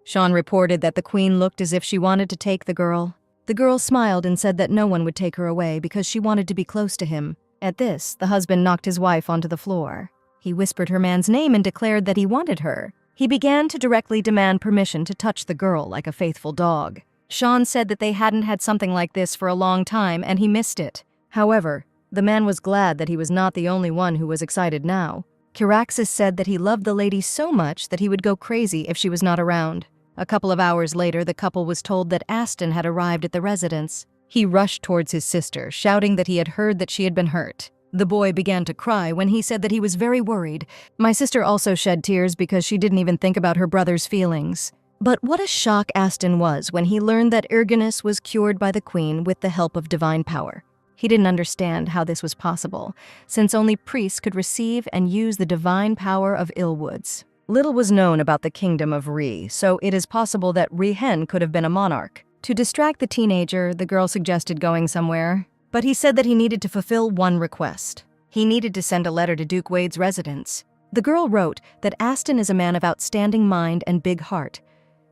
Sean reported that the Queen looked as if she wanted to take the girl. The girl smiled and said that no one would take her away because she wanted to be close to him. At this, the husband knocked his wife onto the floor. He whispered her man's name and declared that he wanted her. He began to directly demand permission to touch the girl like a faithful dog. Sean said that they hadn't had something like this for a long time and he missed it. However, the man was glad that he was not the only one who was excited now. Kiraxis said that he loved the lady so much that he would go crazy if she was not around. A couple of hours later, the couple was told that Aston had arrived at the residence. He rushed towards his sister, shouting that he had heard that she had been hurt. The boy began to cry when he said that he was very worried. My sister also shed tears because she didn't even think about her brother's feelings. But what a shock Aston was when he learned that Ergenis was cured by the Queen with the help of divine power. He didn't understand how this was possible, since only priests could receive and use the divine power of Illwoods. Little was known about the Kingdom of Rhee, so it is possible that Rheen could have been a monarch. To distract the teenager, the girl suggested going somewhere, but he said that he needed to fulfill one request. He needed to send a letter to Duke Wade's residence. The girl wrote that Aston is a man of outstanding mind and big heart.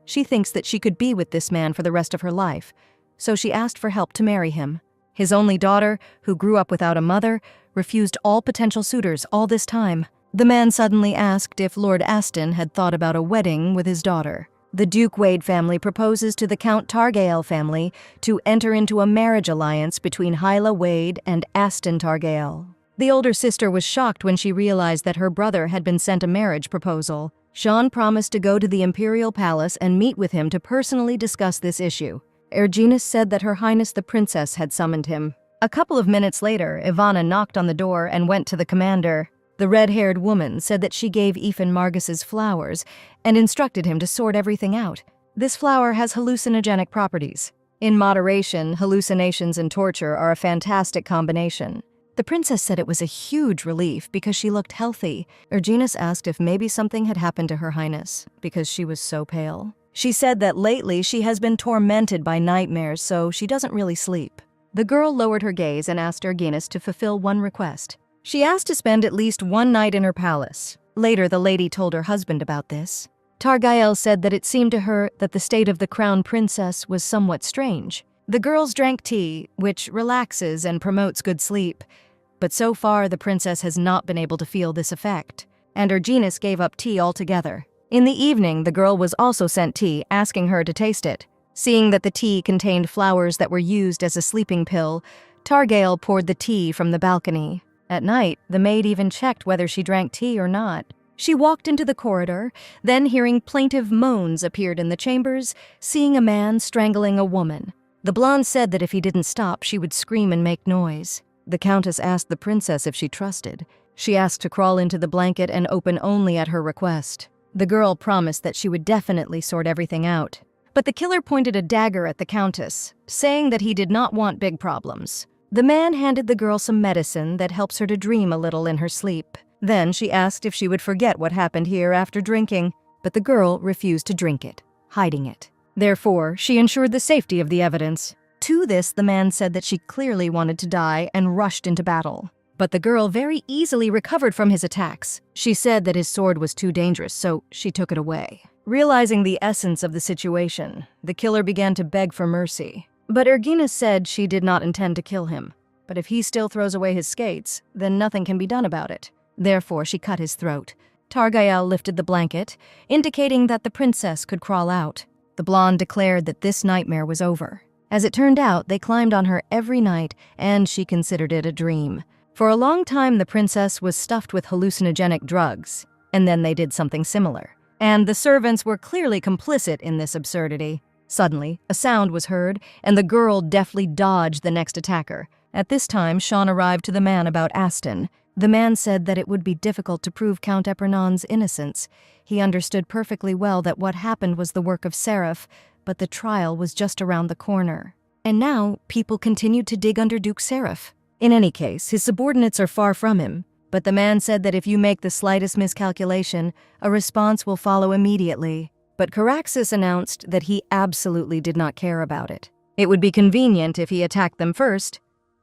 She thinks that she could be with this man for the rest of her life, so she asked for help to marry him. His only daughter, who grew up without a mother, refused all potential suitors all this time. The man suddenly asked if Lord Aston had thought about a wedding with his daughter. The Duke Wade family proposes to the Count Targail family to enter into a marriage alliance between Hyla Wade and Aston Targail. The older sister was shocked when she realized that her brother had been sent a marriage proposal. Sean promised to go to the Imperial Palace and meet with him to personally discuss this issue. Ergenis said that Her Highness the Princess had summoned him. A couple of minutes later, Ivana knocked on the door and went to the commander. The red-haired woman said that she gave Ethan Margus's flowers and instructed him to sort everything out. This flower has hallucinogenic properties. In moderation, hallucinations and torture are a fantastic combination. The princess said it was a huge relief because she looked healthy. Erginus asked if maybe something had happened to Her Highness because she was so pale. She said that lately she has been tormented by nightmares, so she doesn't really sleep. The girl lowered her gaze and asked Erginus to fulfill one request. She asked to spend at least one night in her palace. Later, the lady told her husband about this. Targael said that it seemed to her that the state of the crown princess was somewhat strange. The girls drank tea, which relaxes and promotes good sleep, but so far the princess has not been able to feel this effect, and Erginus gave up tea altogether. In the evening, the girl was also sent tea, asking her to taste it. Seeing that the tea contained flowers that were used as a sleeping pill, Targael poured the tea from the balcony. At night, the maid even checked whether she drank tea or not. She walked into the corridor, then hearing plaintive moans appeared in the chambers, seeing a man strangling a woman. The blonde said that if he didn't stop, she would scream and make noise. The countess asked the princess if she trusted. She asked to crawl into the blanket and open only at her request. The girl promised that she would definitely sort everything out. But the killer pointed a dagger at the countess, saying that he did not want big problems. The man handed the girl some medicine that helps her to dream a little in her sleep. Then she asked if she would forget what happened here after drinking, but the girl refused to drink it, hiding it. Therefore, she ensured the safety of the evidence. To this, the man said that she clearly wanted to die and rushed into battle. But the girl very easily recovered from his attacks. She said that his sword was too dangerous, so she took it away. Realizing the essence of the situation, the killer began to beg for mercy. But Erginus said she did not intend to kill him. But if he still throws away his skates, then nothing can be done about it. Therefore, she cut his throat. Targael lifted the blanket, indicating that the princess could crawl out. The blonde declared that this nightmare was over. As it turned out, they climbed on her every night, and she considered it a dream. For a long time, the princess was stuffed with hallucinogenic drugs, and then they did something similar. And the servants were clearly complicit in this absurdity. Suddenly, a sound was heard, and the girl deftly dodged the next attacker. At this time, Sean arrived to the man about Aston. The man said that it would be difficult to prove Count Epernon's innocence. He understood perfectly well that what happened was the work of Seraph, but the trial was just around the corner. And now, people continued to dig under Duke Seraph. In any case, his subordinates are far from him, but the man said that if you make the slightest miscalculation, a response will follow immediately. But Caraxes announced that he absolutely did not care about it. It would be convenient if he attacked them first.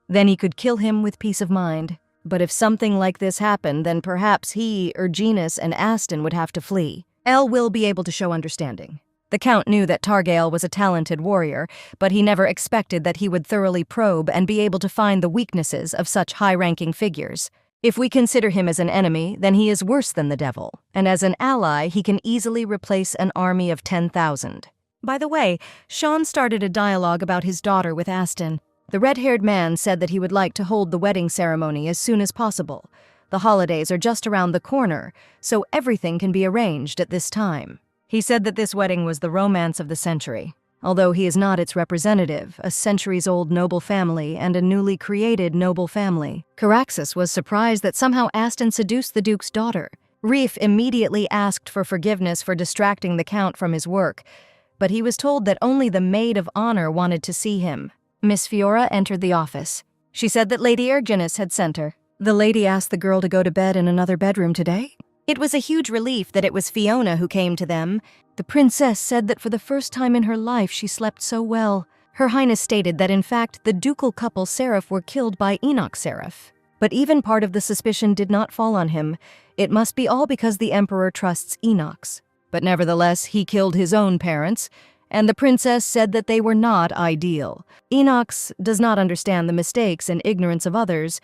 Then he could kill him with peace of mind. But if something like this happened, then perhaps he, Erginus, and Aston would have to flee. Elle will be able to show understanding. The Count knew that Targael was a talented warrior, but he never expected that he would thoroughly probe and be able to find the weaknesses of such high-ranking figures. If we consider him as an enemy, then he is worse than the devil, and as an ally, he can easily replace an army of 10,000. By the way, Sean started a dialogue about his daughter with Aston. The red-haired man said that he would like to hold the wedding ceremony as soon as possible. The holidays are just around the corner, so everything can be arranged at this time. He said that this wedding was the romance of the century. Although he is not its representative, a centuries-old noble family and a newly created noble family. Caraxes was surprised that somehow Aston seduced the Duke's daughter. Reef immediately asked for forgiveness for distracting the Count from his work, but he was told that only the maid of honor wanted to see him. Miss Fiora entered the office. She said that Lady Erginus had sent her. The lady asked the girl to go to bed in another bedroom today. It was a huge relief that it was Fiona who came to them. The princess said that for the first time in her life she slept so well. Her Highness stated that in fact the ducal couple Seraph were killed by Enoch Seraph. But even part of the suspicion did not fall on him. It must be all because the Emperor trusts Enoch's. But nevertheless, he killed his own parents, and the princess said that they were not ideal. Enoch's does not understand the mistakes and ignorance of others,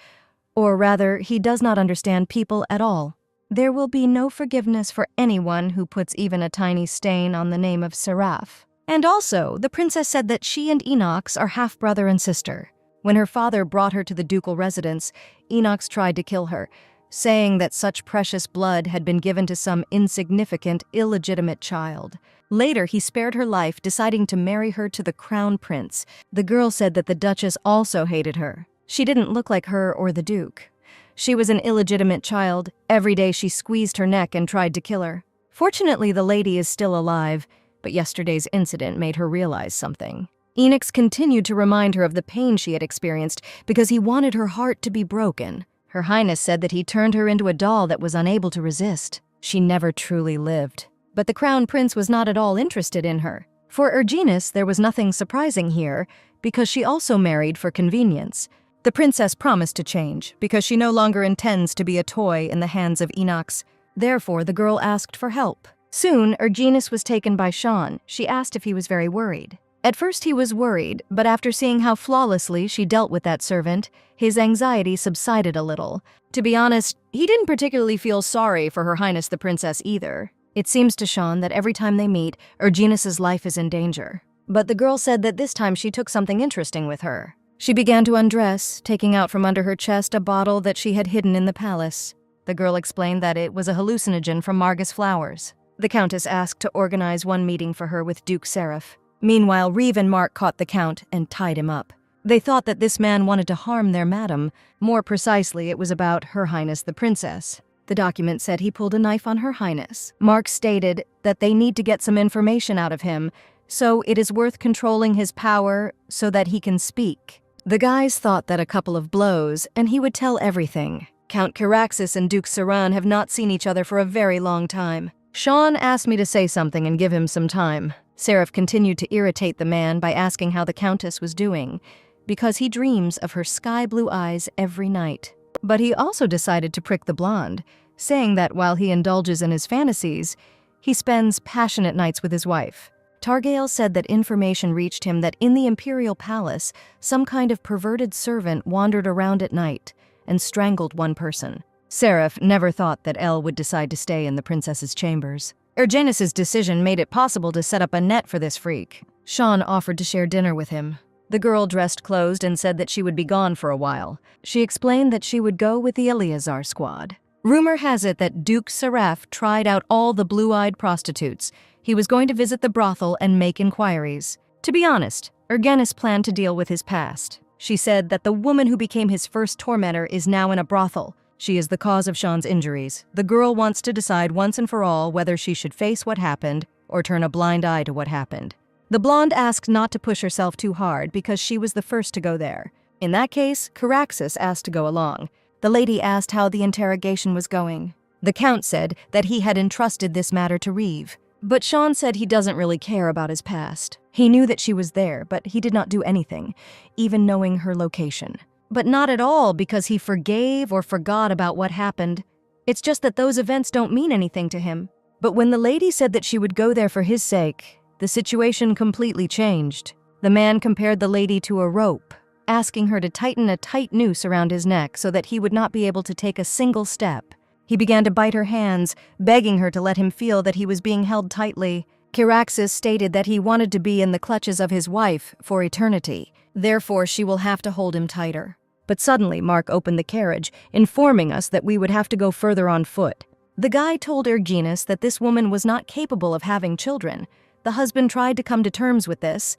or rather, he does not understand people at all. There will be no forgiveness for anyone who puts even a tiny stain on the name of Seraph. And also, the princess said that she and Enoch's are half-brother and sister. When her father brought her to the ducal residence, Enoch's tried to kill her, saying that such precious blood had been given to some insignificant, illegitimate child. Later, he spared her life, deciding to marry her to the crown prince. The girl said that the Duchess also hated her. She didn't look like her or the Duke. She was an illegitimate child. Every day she squeezed her neck and tried to kill her. Fortunately, the lady is still alive, but yesterday's incident made her realize something. Enix continued to remind her of the pain she had experienced because he wanted her heart to be broken. Her Highness said that he turned her into a doll that was unable to resist. She never truly lived. But the Crown Prince was not at all interested in her. For Erginus, there was nothing surprising here because she also married for convenience. The princess promised to change because she no longer intends to be a toy in the hands of Enox. Therefore, the girl asked for help. Soon, Erginus was taken by Sean. She asked if he was very worried. At first he was worried, but after seeing how flawlessly she dealt with that servant, his anxiety subsided a little. To be honest, he didn't particularly feel sorry for Her Highness the Princess either. It seems to Sean that every time they meet, Erginus's life is in danger. But the girl said that this time she took something interesting with her. She began to undress, taking out from under her chest a bottle that she had hidden in the palace. The girl explained that it was a hallucinogen from Margus flowers. The Countess asked to organize one meeting for her with Duke Seraph. Meanwhile, Reeve and Mark caught the Count and tied him up. They thought that this man wanted to harm their madam. More precisely, it was about Her Highness the Princess. The document said he pulled a knife on Her Highness. Mark stated that they need to get some information out of him, so it is worth controlling his power so that he can speak. The guys thought that a couple of blows, and he would tell everything. Count Caraxes and Duke Saran have not seen each other for a very long time. Sean asked me to say something and give him some time. Seraph continued to irritate the man by asking how the Countess was doing, because he dreams of her sky-blue eyes every night. But he also decided to prick the blonde, saying that while he indulges in his fantasies, he spends passionate nights with his wife. Targael said that information reached him that in the Imperial Palace, some kind of perverted servant wandered around at night and strangled one person. Seraph never thought that Elle would decide to stay in the princess's chambers. Erginus's decision made it possible to set up a net for this freak. Sean offered to share dinner with him. The girl dressed closed and said that she would be gone for a while. She explained that she would go with the Eleazar squad. Rumor has it that Duke Seraph tried out all the blue-eyed prostitutes. He was going to visit the brothel and make inquiries. To be honest, Erginus planned to deal with his past. She said that the woman who became his first tormentor is now in a brothel. She is the cause of Sean's injuries. The girl wants to decide once and for all whether she should face what happened or turn a blind eye to what happened. The blonde asked not to push herself too hard because she was the first to go there. In that case, Caraxes asked to go along. The lady asked how the interrogation was going. The Count said that he had entrusted this matter to Reeve. But Sean said he doesn't really care about his past. He knew that she was there, but he did not do anything, even knowing her location. But not at all because he forgave or forgot about what happened. It's just that those events don't mean anything to him. But when the lady said that she would go there for his sake, the situation completely changed. The man compared the lady to a rope, asking her to tighten a tight noose around his neck so that he would not be able to take a single step. He began to bite her hands, begging her to let him feel that he was being held tightly. Caraxes stated that he wanted to be in the clutches of his wife for eternity. Therefore, she will have to hold him tighter. But suddenly, Mark opened the carriage, informing us that we would have to go further on foot. The guy told Erginus that this woman was not capable of having children. The husband tried to come to terms with this,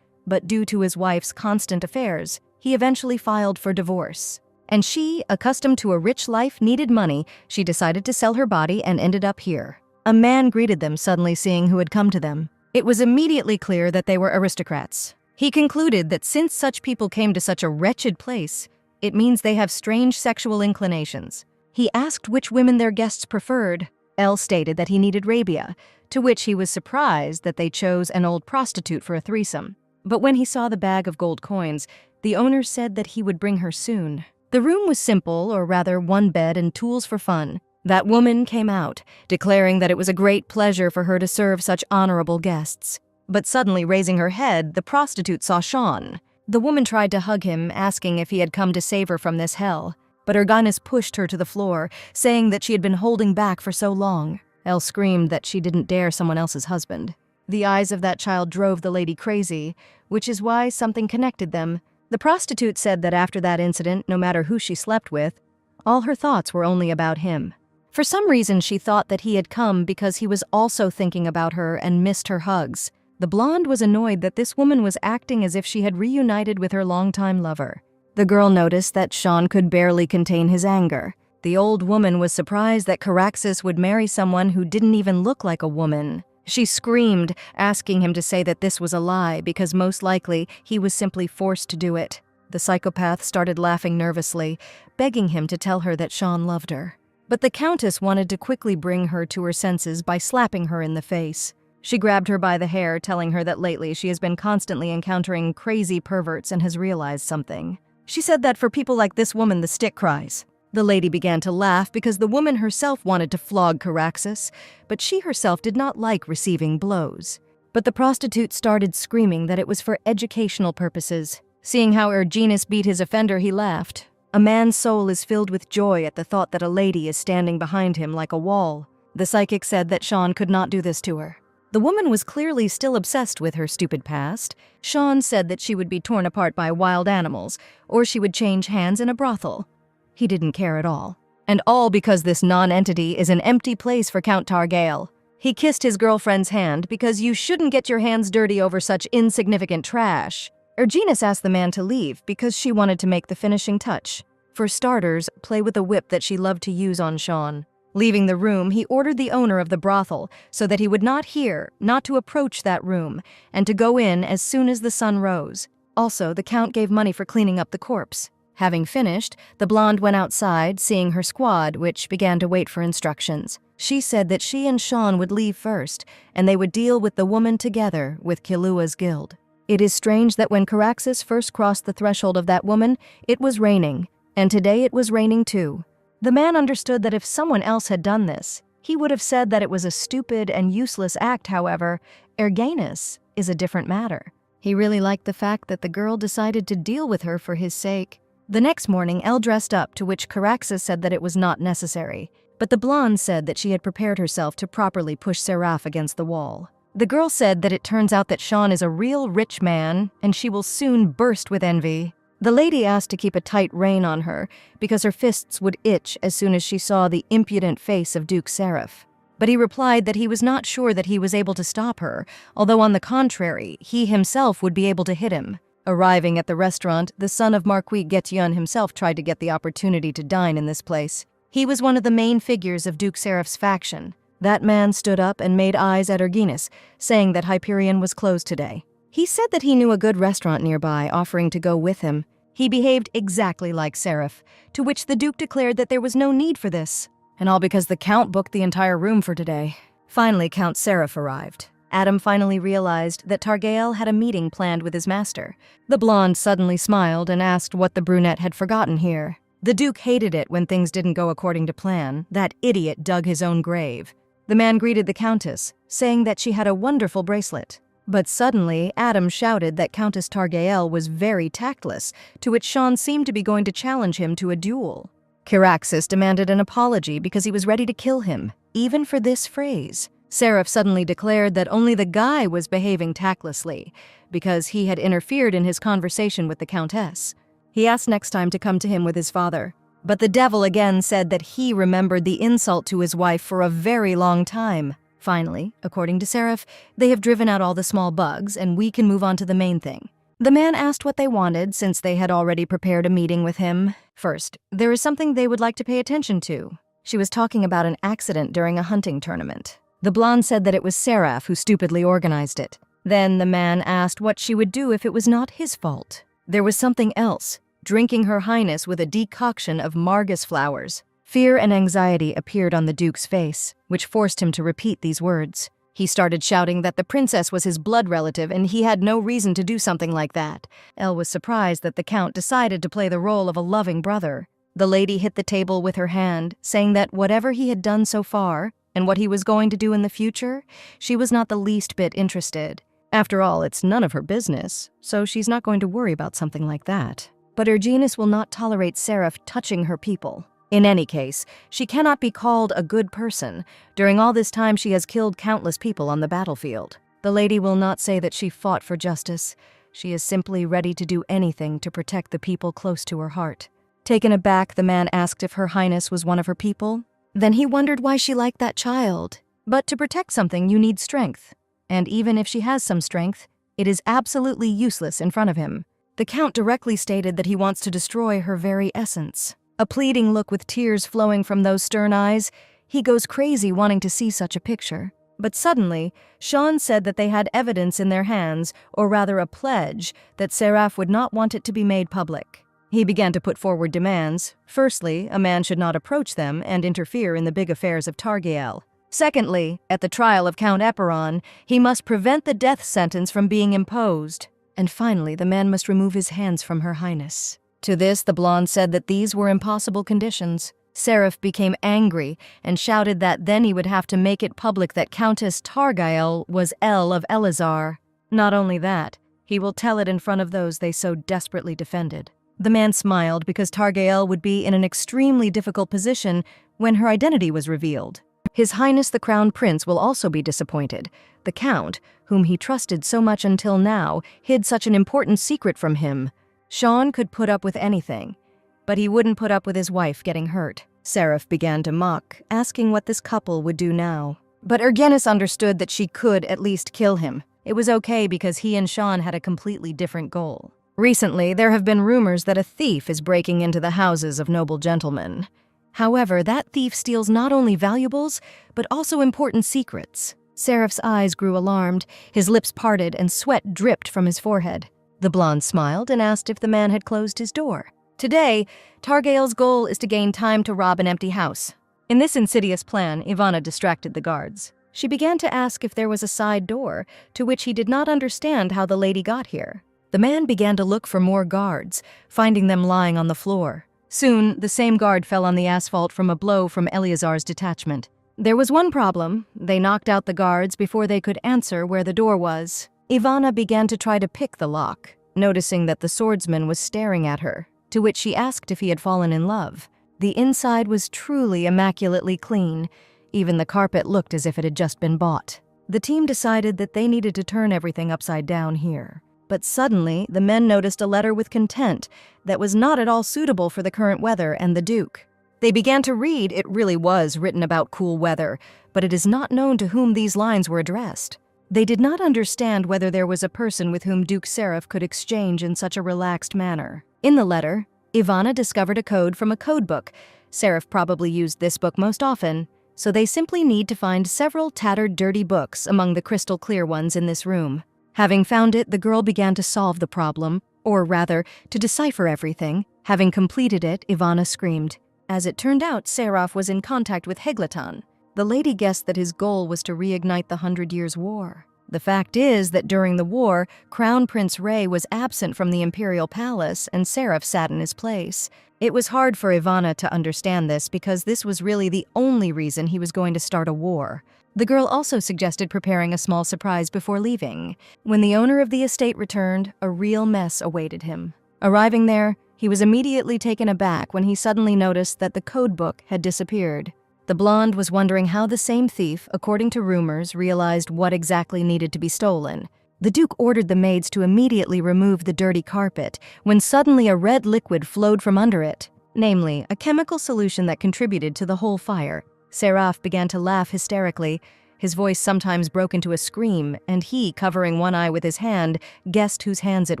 but due to his wife's constant affairs, he eventually filed for divorce. And she, accustomed to a rich life, needed money. She decided to sell her body and ended up here. A man greeted them, suddenly seeing who had come to them. It was immediately clear that they were aristocrats. He concluded that since such people came to such a wretched place, it means they have strange sexual inclinations. He asked which women their guests preferred. Elle stated that he needed Rabia, to which he was surprised that they chose an old prostitute for a threesome. But when he saw the bag of gold coins, the owner said that he would bring her soon. The room was simple, or rather one bed and tools for fun. That woman came out, declaring that it was a great pleasure for her to serve such honorable guests. But suddenly raising her head, the prostitute saw Sean. The woman tried to hug him, asking if he had come to save her from this hell. But Erginus pushed her to the floor, saying that she had been holding back for so long. Elle screamed that she didn't dare someone else's husband. The eyes of that child drove the lady crazy, which is why something connected them. The prostitute said that after that incident, no matter who she slept with, all her thoughts were only about him. For some reason, she thought that he had come because he was also thinking about her and missed her hugs. The blonde was annoyed that this woman was acting as if she had reunited with her longtime lover. The girl noticed that Sean could barely contain his anger. The old woman was surprised that Caraxes would marry someone who didn't even look like a woman. She screamed, asking him to say that this was a lie because most likely he was simply forced to do it. The psychopath started laughing nervously, begging him to tell her that Sean loved her. But the Countess wanted to quickly bring her to her senses by slapping her in the face. She grabbed her by the hair, telling her that lately she has been constantly encountering crazy perverts and has realized something. She said that for people like this woman, the stick cries. The lady began to laugh because the woman herself wanted to flog Caraxes, but she herself did not like receiving blows. But the prostitute started screaming that it was for educational purposes. Seeing how Erginus beat his offender, he laughed. A man's soul is filled with joy at the thought that a lady is standing behind him like a wall. The psychic said that Sean could not do this to her. The woman was clearly still obsessed with her stupid past. Sean said that she would be torn apart by wild animals, or she would change hands in a brothel. He didn't care at all. And all because this non-entity is an empty place for Count Targael. He kissed his girlfriend's hand because you shouldn't get your hands dirty over such insignificant trash. Erginus asked the man to leave because she wanted to make the finishing touch. For starters, play with a whip that she loved to use on Sean. Leaving the room, he ordered the owner of the brothel so that he would not hear, not to approach that room, and to go in as soon as the sun rose. Also, the Count gave money for cleaning up the corpse. Having finished, the blonde went outside, seeing her squad, which began to wait for instructions. She said that she and Sean would leave first, and they would deal with the woman together with Kilua's guild. It is strange that when Caraxes first crossed the threshold of that woman, it was raining, and today it was raining too. The man understood that if someone else had done this, he would have said that it was a stupid and useless act. However, Erginus is a different matter. He really liked the fact that the girl decided to deal with her for his sake. The next morning, Elle dressed up, to which Caraxes said that it was not necessary. But the blonde said that she had prepared herself to properly push Seraph against the wall. The girl said that it turns out that Sean is a real rich man, and she will soon burst with envy. The lady asked to keep a tight rein on her, because her fists would itch as soon as she saw the impudent face of Duke Seraph. But he replied that he was not sure that he was able to stop her, although on the contrary, he himself would be able to hit him. Arriving at the restaurant, the son of Marquis Getyon himself tried to get the opportunity to dine in this place. He was one of the main figures of Duke Seraph's faction. That man stood up and made eyes at Erginus, saying that Hyperion was closed today. He said that he knew a good restaurant nearby, offering to go with him. He behaved exactly like Seraph, to which the Duke declared that there was no need for this. And all because the Count booked the entire room for today. Finally, Count Seraph arrived. Adam finally realized that Targael had a meeting planned with his master. The blonde suddenly smiled and asked what the brunette had forgotten here. The Duke hated it when things didn't go according to plan. That idiot dug his own grave. The man greeted the Countess, saying that she had a wonderful bracelet. But suddenly, Adam shouted that Countess Targael was very tactless, to which Sean seemed to be going to challenge him to a duel. Caraxes demanded an apology because he was ready to kill him, even for this phrase. Seraph suddenly declared that only the guy was behaving tactlessly, because he had interfered in his conversation with the Countess. He asked next time to come to him with his father. But the devil again said that he remembered the insult to his wife for a very long time. Finally, according to Seraph, they have driven out all the small bugs, and we can move on to the main thing. The man asked what they wanted, since they had already prepared a meeting with him. First, there is something they would like to pay attention to. She was talking about an accident during a hunting tournament. The blonde said that it was Seraph who stupidly organized it. Then the man asked what she would do if it was not his fault. There was something else, drinking Her Highness with a decoction of Margus flowers. Fear and anxiety appeared on the Duke's face, which forced him to repeat these words. He started shouting that the princess was his blood relative and he had no reason to do something like that. Elle was surprised that the Count decided to play the role of a loving brother. The lady hit the table with her hand, saying that whatever he had done so far, and what he was going to do in the future, she was not the least bit interested. After all, it's none of her business, so she's not going to worry about something like that. But Erginus will not tolerate Seraph touching her people. In any case, she cannot be called a good person. During all this time, she has killed countless people on the battlefield. The lady will not say that she fought for justice. She is simply ready to do anything to protect the people close to her heart. Taken aback, the man asked if Her Highness was one of her people. Then he wondered why she liked that child. But to protect something, you need strength. And even if she has some strength, it is absolutely useless in front of him. The Count directly stated that he wants to destroy her very essence. A pleading look with tears flowing from those stern eyes, he goes crazy wanting to see such a picture. But suddenly, Sean said that they had evidence in their hands, or rather a pledge, that Seraph would not want it to be made public. He began to put forward demands. Firstly, a man should not approach them and interfere in the big affairs of Targael. Secondly, at the trial of Count Eperon, he must prevent the death sentence from being imposed. And finally, the man must remove his hands from Her Highness. To this, the blonde said that these were impossible conditions. Seraph became angry and shouted that then he would have to make it public that Countess Targael was Elle of Elazar. Not only that, he will tell it in front of those they so desperately defended. The man smiled because Targael would be in an extremely difficult position when her identity was revealed. His Highness the Crown Prince will also be disappointed. The Count, whom he trusted so much until now, hid such an important secret from him. Sean could put up with anything, but he wouldn't put up with his wife getting hurt. Seraph began to mock, asking what this couple would do now. But Ergenis understood that she could at least kill him. It was okay because he and Sean had a completely different goal. Recently, there have been rumors that a thief is breaking into the houses of noble gentlemen. However, that thief steals not only valuables, but also important secrets. Seraph's eyes grew alarmed, his lips parted, and sweat dripped from his forehead. The blonde smiled and asked if the man had closed his door. Today, Targael's goal is to gain time to rob an empty house. In this insidious plan, Ivana distracted the guards. She began to ask if there was a side door, to which he did not understand how the lady got here. The man began to look for more guards, finding them lying on the floor. Soon, the same guard fell on the asphalt from a blow from Eleazar's detachment. There was one problem. They knocked out the guards before they could answer where the door was. Ivana began to try to pick the lock, noticing that the swordsman was staring at her, to which she asked if he had fallen in love. The inside was truly immaculately clean. Even the carpet looked as if it had just been bought. The team decided that they needed to turn everything upside down here. But suddenly, the men noticed a letter with content that was not at all suitable for the current weather and the Duke. They began to read. It really was written about cool weather, but it is not known to whom these lines were addressed. They did not understand whether there was a person with whom Duke Seraph could exchange in such a relaxed manner. In the letter, Ivana discovered a code from a codebook. Seraph probably used this book most often, so they simply need to find several tattered, dirty books among the crystal clear ones in this room. Having found it, the girl began to solve the problem, or rather, to decipher everything. Having completed it, Ivana screamed. As it turned out, Seraph was in contact with Hegleton. The lady guessed that his goal was to reignite the 100 Years' War. The fact is that during the war, Crown Prince Ray was absent from the Imperial Palace and Seraph sat in his place. It was hard for Ivana to understand this because this was really the only reason he was going to start a war. The girl also suggested preparing a small surprise before leaving. When the owner of the estate returned, a real mess awaited him. Arriving there, he was immediately taken aback when he suddenly noticed that the codebook had disappeared. The blonde was wondering how the same thief, according to rumors, realized what exactly needed to be stolen. The Duke ordered the maids to immediately remove the dirty carpet, when suddenly a red liquid flowed from under it, namely, a chemical solution that contributed to the whole fire. Seraph began to laugh hysterically. His voice sometimes broke into a scream, and he, covering one eye with his hand, guessed whose hands it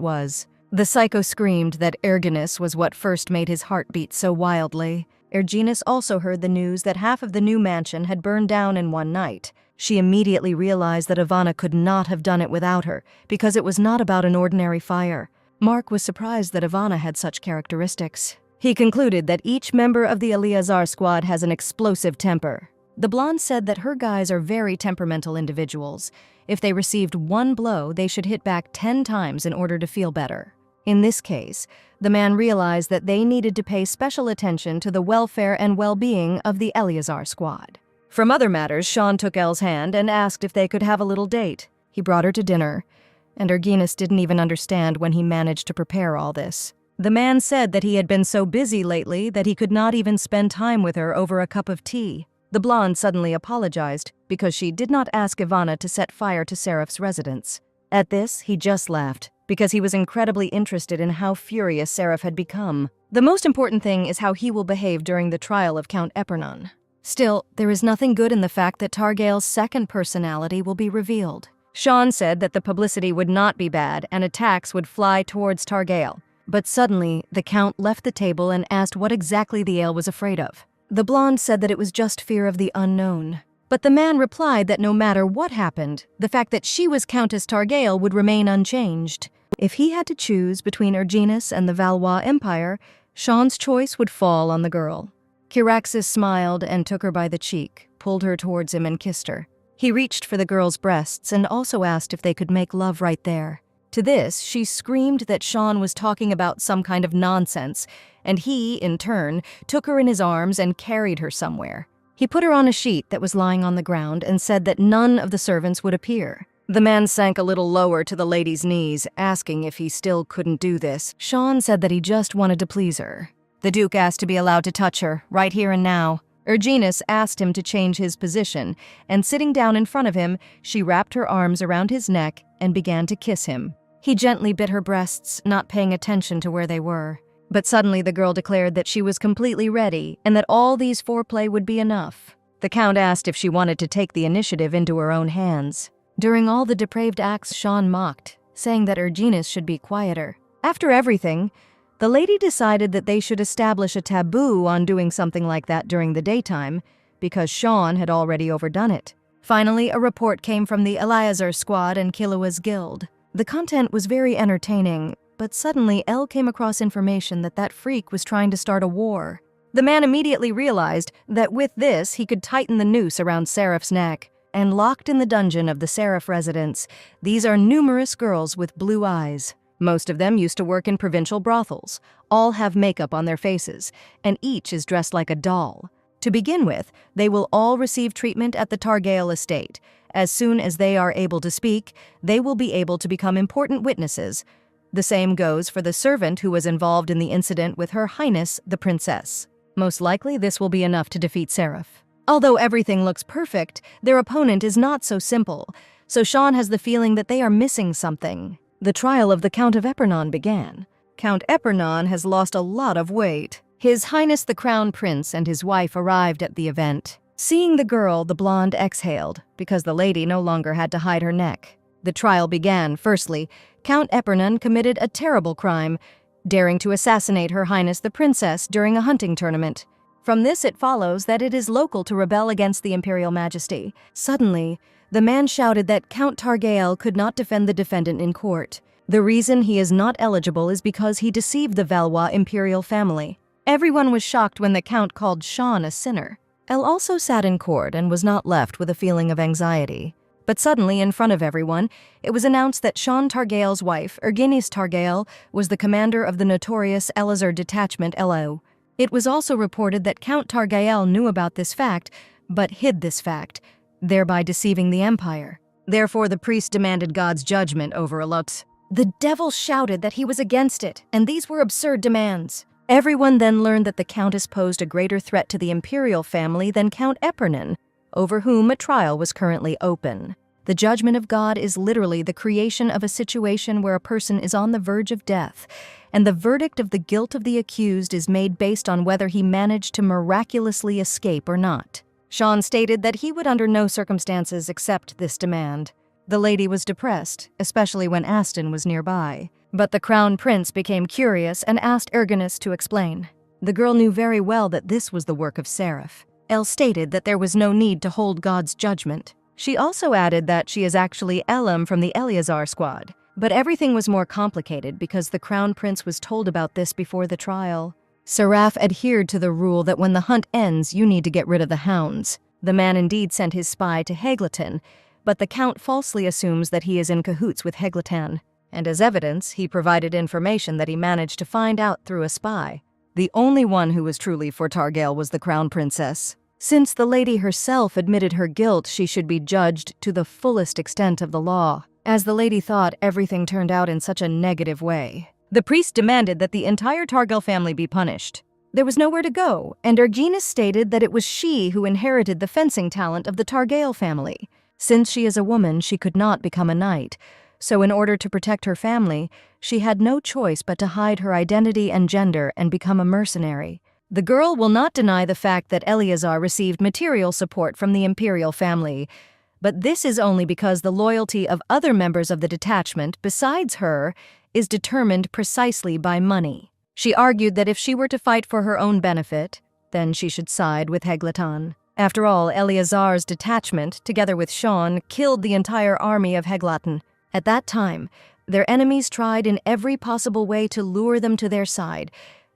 was. The psycho screamed that Ergenis was what first made his heart beat so wildly. Ergenis also heard the news that half of the new mansion had burned down in one night. She immediately realized that Ivana could not have done it without her, because it was not about an ordinary fire. Mark was surprised that Ivana had such characteristics. He concluded that each member of the Eleazar squad has an explosive temper. The blonde said that her guys are very temperamental individuals. If they received one blow, they should hit back 10 times in order to feel better. In this case, the man realized that they needed to pay special attention to the welfare and well-being of the Eleazar squad. From other matters, Sean took Elle's hand and asked if they could have a little date. He brought her to dinner, and Ergenis didn't even understand when he managed to prepare all this. The man said that he had been so busy lately that he could not even spend time with her over a cup of tea. The blonde suddenly apologized because she did not ask Ivana to set fire to Seraph's residence. At this, he just laughed, because he was incredibly interested in how furious Seraph had become. The most important thing is how he will behave during the trial of Count Epernon. Still, there is nothing good in the fact that Targael's second personality will be revealed. Sean said that the publicity would not be bad and attacks would fly towards Targail. But suddenly, the Count left the table and asked what exactly the ale was afraid of. The blonde said that it was just fear of the unknown. But the man replied that no matter what happened, the fact that she was Countess Targail would remain unchanged. If he had to choose between Erginus and the Valois Empire, Sean's choice would fall on the girl. Caraxes smiled and took her by the cheek, pulled her towards him and kissed her. He reached for the girl's breasts and also asked if they could make love right there. To this, she screamed that Sean was talking about some kind of nonsense, and he, in turn, took her in his arms and carried her somewhere. He put her on a sheet that was lying on the ground and said that none of the servants would appear. The man sank a little lower to the lady's knees, asking if he still couldn't do this. Sean said that he just wanted to please her. The Duke asked to be allowed to touch her, right here and now. Erginus asked him to change his position, and sitting down in front of him, she wrapped her arms around his neck and began to kiss him. He gently bit her breasts, not paying attention to where they were. But suddenly the girl declared that she was completely ready and that all these foreplay would be enough. The Count asked if she wanted to take the initiative into her own hands. During all the depraved acts, Sean mocked, saying that Erginus should be quieter. After everything, the lady decided that they should establish a taboo on doing something like that during the daytime, because Sean had already overdone it. Finally, a report came from the Eleazar squad and Killua's guild. The content was very entertaining, but suddenly El came across information that that freak was trying to start a war. The man immediately realized that with this he could tighten the noose around Seraph's neck, and locked in the dungeon of the Seraph residence, these are numerous girls with blue eyes. Most of them used to work in provincial brothels, all have makeup on their faces, and each is dressed like a doll. To begin with, they will all receive treatment at the Targail estate. As soon as they are able to speak, they will be able to become important witnesses. The same goes for the servant who was involved in the incident with Her Highness, the Princess. Most likely, this will be enough to defeat Seraph. Although everything looks perfect, their opponent is not so simple, so Sean has the feeling that they are missing something. The trial of the Count of Epernon began. Count Epernon has lost a lot of weight. His Highness the Crown Prince and his wife arrived at the event. Seeing the girl, the blonde exhaled, because the lady no longer had to hide her neck. The trial began. Firstly, Count Epernon committed a terrible crime, daring to assassinate Her Highness the Princess during a hunting tournament. From this it follows that it is local to rebel against the Imperial Majesty. Suddenly, the man shouted that Count Targail could not defend the defendant in court. The reason he is not eligible is because he deceived the Valois Imperial family. Everyone was shocked when the Count called Sean a sinner. Elle also sat in court and was not left with a feeling of anxiety. But suddenly, in front of everyone, it was announced that Sean Targail's wife, Erginus Targail, was the commander of the notorious Eleazar detachment LO. It was also reported that Count Targail knew about this fact, but hid this fact, thereby deceiving the Empire. Therefore, the priest demanded God's judgment over Elux. The devil shouted that he was against it, and these were absurd demands. Everyone then learned that the Countess posed a greater threat to the Imperial family than Count Epernon, over whom a trial was currently open. The judgment of God is literally the creation of a situation where a person is on the verge of death, and the verdict of the guilt of the accused is made based on whether he managed to miraculously escape or not. Sean stated that he would under no circumstances accept this demand. The lady was depressed, especially when Aston was nearby. But the Crown Prince became curious and asked Erginus to explain. The girl knew very well that this was the work of Seraph. Elle stated that there was no need to hold God's judgment. She also added that she is actually Elam from the Eleazar squad. But everything was more complicated because the Crown Prince was told about this before the trial. Seraph adhered to the rule that when the hunt ends, you need to get rid of the hounds. The man indeed sent his spy to Hegleton, but the Count falsely assumes that he is in cahoots with Hegleton. And as evidence, he provided information that he managed to find out through a spy. The only one who was truly for Targail was the Crown Princess. Since the lady herself admitted her guilt, she should be judged to the fullest extent of the law. As the lady thought, everything turned out in such a negative way. The priest demanded that the entire Targail family be punished. There was nowhere to go, and Erginus stated that it was she who inherited the fencing talent of the Targail family. Since she is a woman, she could not become a knight, so in order to protect her family, she had no choice but to hide her identity and gender and become a mercenary. The girl will not deny the fact that Eleazar received material support from the imperial family. But this is only because the loyalty of other members of the detachment, besides her, is determined precisely by money. She argued that if she were to fight for her own benefit, then she should side with Hegleton. After all, Eleazar's detachment, together with Sean, killed the entire army of Hegleton. At that time, their enemies tried in every possible way to lure them to their side.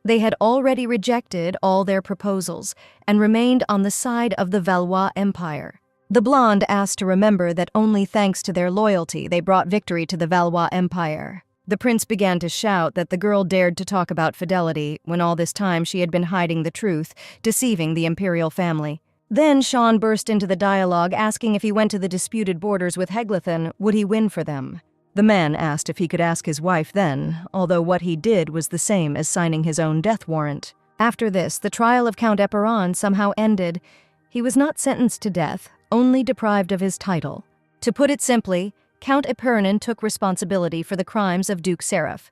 They had already rejected all their proposals and remained on the side of the Valois Empire. The blonde asked to remember that only thanks to their loyalty they brought victory to the Valois Empire. The prince began to shout that the girl dared to talk about fidelity when all this time she had been hiding the truth, deceiving the imperial family. Then Sean burst into the dialogue, asking if he went to the disputed borders with Hegleton, would he win for them? The man asked if he could ask his wife then, although what he did was the same as signing his own death warrant. After this, the trial of Count Eperon somehow ended. He was not sentenced to death, only deprived of his title. To put it simply, Count Epernon took responsibility for the crimes of Duke Seraph.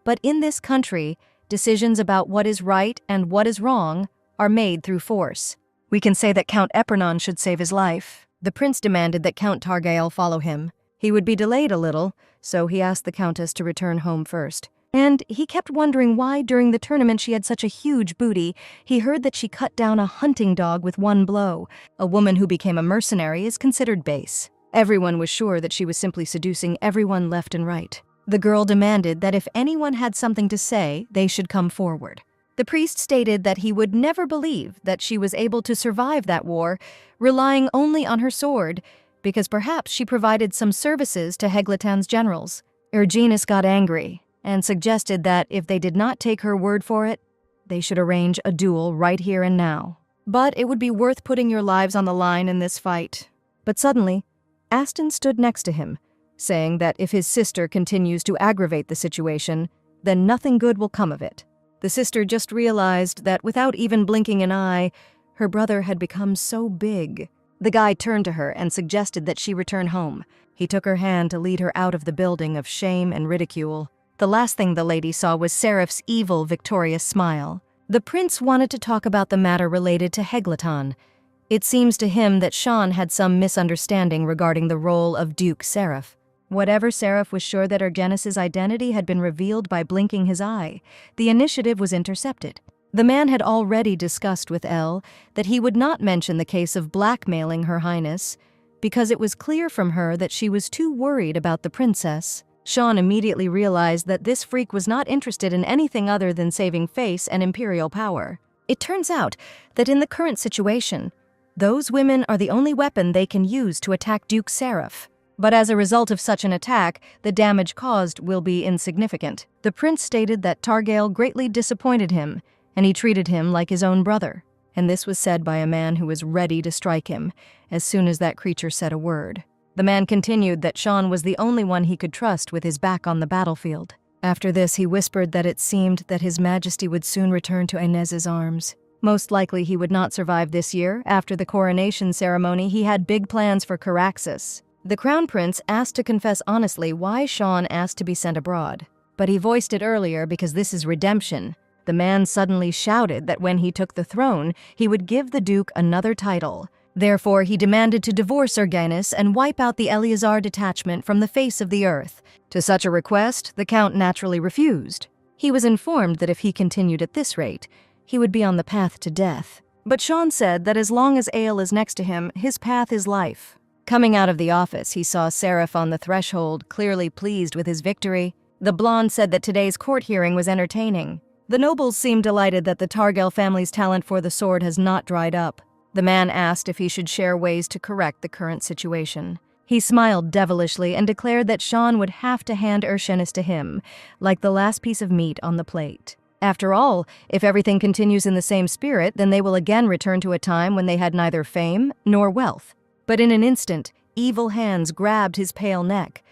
But in this country, decisions about what is right and what is wrong are made through force. We can say that Count Epernon should save his life. The prince demanded that Count Targael follow him. He would be delayed a little, so he asked the countess to return home first. And he kept wondering why during the tournament she had such a huge booty. He heard that she cut down a hunting dog with one blow. A woman who became a mercenary is considered base. Everyone was sure that she was simply seducing everyone left and right. The girl demanded that if anyone had something to say, they should come forward. The priest stated that he would never believe that she was able to survive that war, relying only on her sword, because perhaps she provided some services to Hegleton's generals. Erginus got angry and suggested that if they did not take her word for it, they should arrange a duel right here and now. But it would be worth putting your lives on the line in this fight. But suddenly, Aston stood next to him, saying that if his sister continues to aggravate the situation, then nothing good will come of it. The sister just realized that without even blinking an eye, her brother had become so big. The guy turned to her and suggested that she return home. He took her hand to lead her out of the building of shame and ridicule. The last thing the lady saw was Seraph's evil, victorious smile. The prince wanted to talk about the matter related to Hegleton. It seems to him that Sean had some misunderstanding regarding the role of Duke Seraph. Whatever, Seraph was sure that Erginus's identity had been revealed by blinking his eye. The initiative was intercepted. The man had already discussed with Elle that he would not mention the case of blackmailing Her Highness, because it was clear from her that she was too worried about the princess. Sean immediately realized that this freak was not interested in anything other than saving face and imperial power. It turns out that in the current situation, those women are the only weapon they can use to attack Duke Seraph. But as a result of such an attack, the damage caused will be insignificant. The prince stated that Targael greatly disappointed him, and he treated him like his own brother. And this was said by a man who was ready to strike him as soon as that creature said a word. The man continued that Sean was the only one he could trust with his back on the battlefield. After this, he whispered that it seemed that His Majesty would soon return to Inez's arms. Most likely he would not survive this year. After the coronation ceremony, he had big plans for Caraxes. The crown prince asked to confess honestly why Sean asked to be sent abroad. But he voiced it earlier because this is redemption. The man suddenly shouted that when he took the throne, he would give the duke another title. Therefore, he demanded to divorce Erginus and wipe out the Eleazar detachment from the face of the earth. To such a request, the count naturally refused. He was informed that if he continued at this rate, he would be on the path to death. But Sean said that as long as Ale is next to him, his path is life. Coming out of the office, he saw Seraph on the threshold, clearly pleased with his victory. The blonde said that today's court hearing was entertaining. The nobles seemed delighted that the Targael family's talent for the sword has not dried up. The man asked if he should share ways to correct the current situation. He smiled devilishly and declared that Sean would have to hand Erginus to him, like the last piece of meat on the plate. After all, if everything continues in the same spirit, then they will again return to a time when they had neither fame nor wealth. But in an instant, evil hands grabbed his pale neck,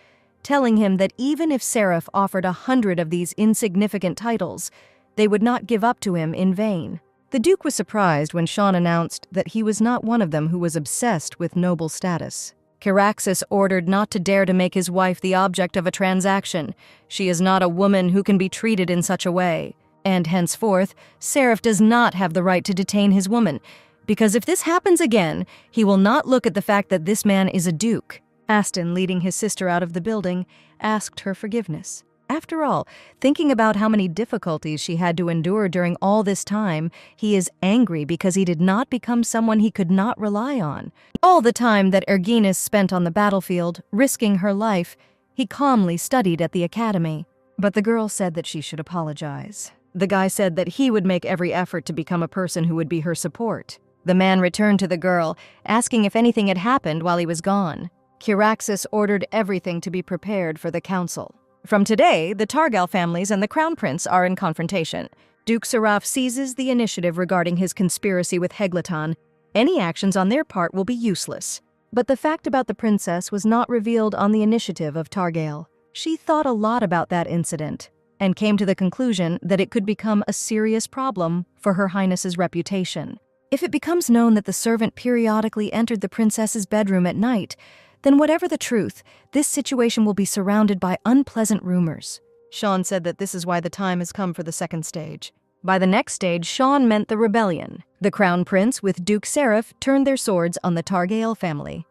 telling him that even if Seraph offered 100 of these insignificant titles, they would not give up to him in vain. The Duke was surprised when Sean announced that he was not one of them who was obsessed with noble status. Caraxes ordered not to dare to make his wife the object of a transaction. She is not a woman who can be treated in such a way. And henceforth, Seraph does not have the right to detain his woman, because if this happens again, he will not look at the fact that this man is a duke. Aston, leading his sister out of the building, asked her forgiveness. After all, thinking about how many difficulties she had to endure during all this time, he is angry because he did not become someone he could not rely on. All the time that Erginus spent on the battlefield, risking her life, he calmly studied at the academy. But the girl said that she should apologize. The guy said that he would make every effort to become a person who would be her support. The man returned to the girl, asking if anything had happened while he was gone. Caraxus ordered everything to be prepared for the council. From today, the Targal families and the Crown Prince are in confrontation. Duke Seraph seizes the initiative regarding his conspiracy with Heglaton. Any actions on their part will be useless. But the fact about the princess was not revealed on the initiative of Targal. She thought a lot about that incident and came to the conclusion that it could become a serious problem for Her Highness's reputation. If it becomes known that the servant periodically entered the princess's bedroom at night, then whatever the truth, this situation will be surrounded by unpleasant rumors. Sean said that this is why the time has come for the second stage. By the next stage, Sean meant the rebellion. The Crown Prince with Duke Seraph turned their swords on the Targael family.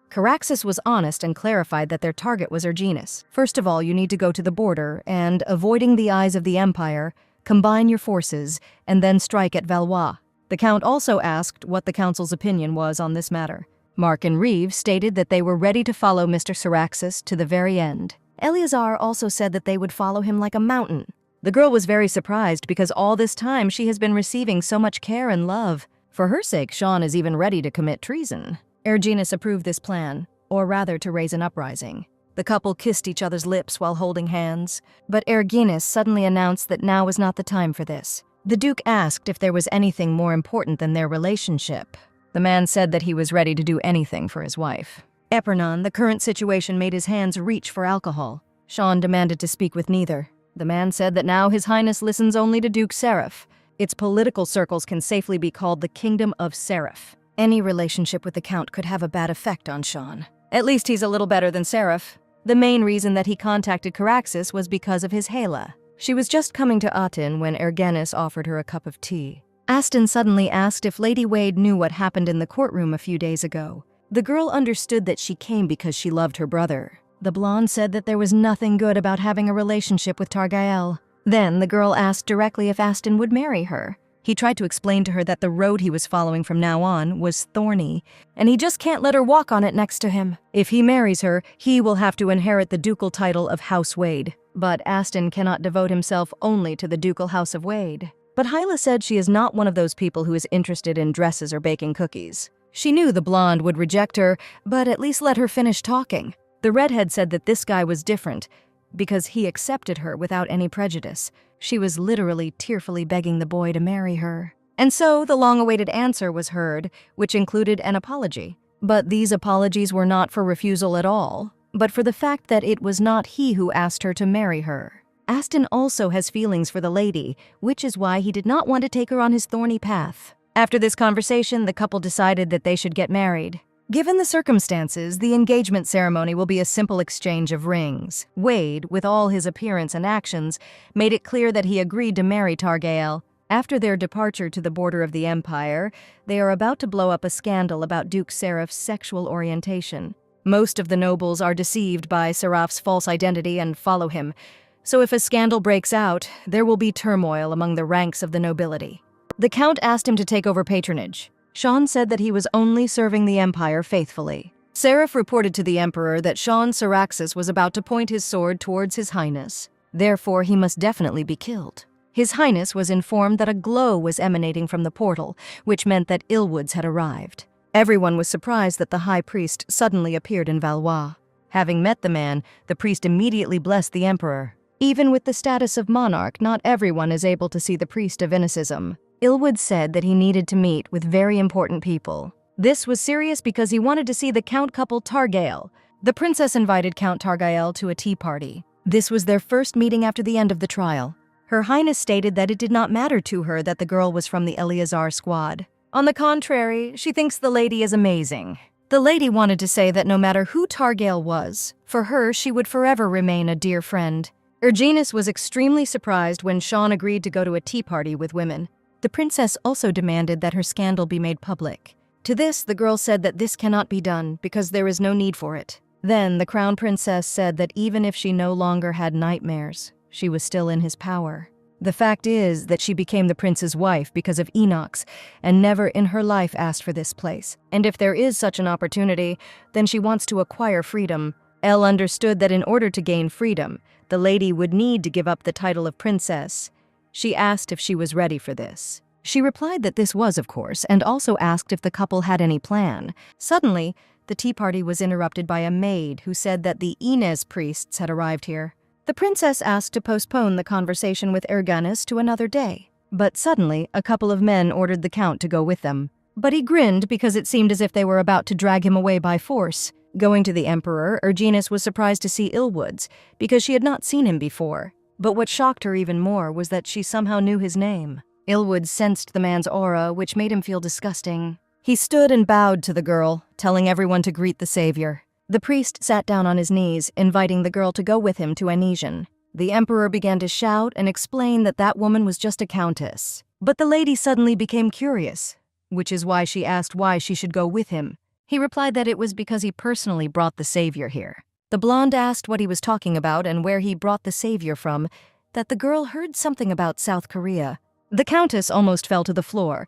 Caraxus was honest and clarified that their target was Erginus. First of all, you need to go to the border and, avoiding the eyes of the Empire, combine your forces and then strike at Valois. The Count also asked what the Council's opinion was on this matter. Mark and Reeves stated that they were ready to follow Mr. Caraxus to the very end. Eleazar also said that they would follow him like a mountain. The girl was very surprised because all this time she has been receiving so much care and love. For her sake, Sean is even ready to commit treason. Erginus approved this plan, or rather to raise an uprising. The couple kissed each other's lips while holding hands, but Erginus suddenly announced that now was not the time for this. The Duke asked if there was anything more important than their relationship. The man said that he was ready to do anything for his wife. Epernon, the current situation made his hands reach for alcohol. Sean demanded to speak with neither. The man said that now His Highness listens only to Duke Seraph. Its political circles can safely be called the Kingdom of Seraph. Any relationship with the Count could have a bad effect on Sean. At least he's a little better than Seraph. The main reason that he contacted Caraxus was because of his Hela. She was just coming to Aten when Erginus offered her a cup of tea. Aston suddenly asked if Lady Wade knew what happened in the courtroom a few days ago. The girl understood that she came because she loved her brother. The blonde said that there was nothing good about having a relationship with Targael. Then the girl asked directly if Aston would marry her. He tried to explain to her that the road he was following from now on was thorny, and he just can't let her walk on it next to him. If he marries her, he will have to inherit the ducal title of House Wade. But Aston cannot devote himself only to the ducal House of Wade. But Hyla said she is not one of those people who is interested in dresses or baking cookies. She knew the blonde would reject her, but at least let her finish talking. The redhead said that this guy was different, because he accepted her without any prejudice. She was literally tearfully begging the boy to marry her. And so the long-awaited answer was heard, which included an apology. But these apologies were not for refusal at all, but for the fact that it was not he who asked her to marry her. Aston also has feelings for the lady, which is why he did not want to take her on his thorny path. After this conversation, the couple decided that they should get married. Given the circumstances, the engagement ceremony will be a simple exchange of rings. Wade, with all his appearance and actions, made it clear that he agreed to marry Targael. After their departure to the border of the Empire, they are about to blow up a scandal about Duke Seraph's sexual orientation. Most of the nobles are deceived by Seraph's false identity and follow him. So if a scandal breaks out, there will be turmoil among the ranks of the nobility. The Count asked him to take over patronage. Sean said that he was only serving the Empire faithfully. Seraph reported to the Emperor that Sean Caraxus was about to point his sword towards His Highness. Therefore, he must definitely be killed. His Highness was informed that a glow was emanating from the portal, which meant that Illwoods had arrived. Everyone was surprised that the High Priest suddenly appeared in Valois. Having met the man, the priest immediately blessed the Emperor. Even with the status of monarch, not everyone is able to see the priest of Inicism. Illwood said that he needed to meet with very important people. This was serious because he wanted to see the Count couple Targael. The princess invited Count Targael to a tea party. This was their first meeting after the end of the trial. Her Highness stated that it did not matter to her that the girl was from the Eleazar squad. On the contrary, she thinks the lady is amazing. The lady wanted to say that no matter who Targael was, for her she would forever remain a dear friend. Erginus was extremely surprised when Sean agreed to go to a tea party with women. The princess also demanded that her scandal be made public. To this, the girl said that this cannot be done because there is no need for it. Then the crown princess said that even if she no longer had nightmares, she was still in his power. The fact is that she became the prince's wife because of Enoch's and never in her life asked for this place. And if there is such an opportunity, then she wants to acquire freedom. Elle understood that in order to gain freedom, the lady would need to give up the title of princess. She asked if she was ready for this. She replied that this was, of course, and also asked if the couple had any plan. Suddenly, the tea party was interrupted by a maid who said that the Inez priests had arrived here. The princess asked to postpone the conversation with Erganis to another day. But suddenly, a couple of men ordered the count to go with them. But he grinned because it seemed as if they were about to drag him away by force. Going to the emperor, Erganis was surprised to see Illwoods because she had not seen him before. But what shocked her even more was that she somehow knew his name. Illwoods sensed the man's aura, which made him feel disgusting. He stood and bowed to the girl, telling everyone to greet the savior. The priest sat down on his knees, inviting the girl to go with him to Anesian. The emperor began to shout and explain that that woman was just a countess. But the lady suddenly became curious, which is why she asked why she should go with him. He replied that it was because he personally brought the savior here. The blonde asked what he was talking about and where he brought the savior from, that the girl heard something about South Korea. The countess almost fell to the floor,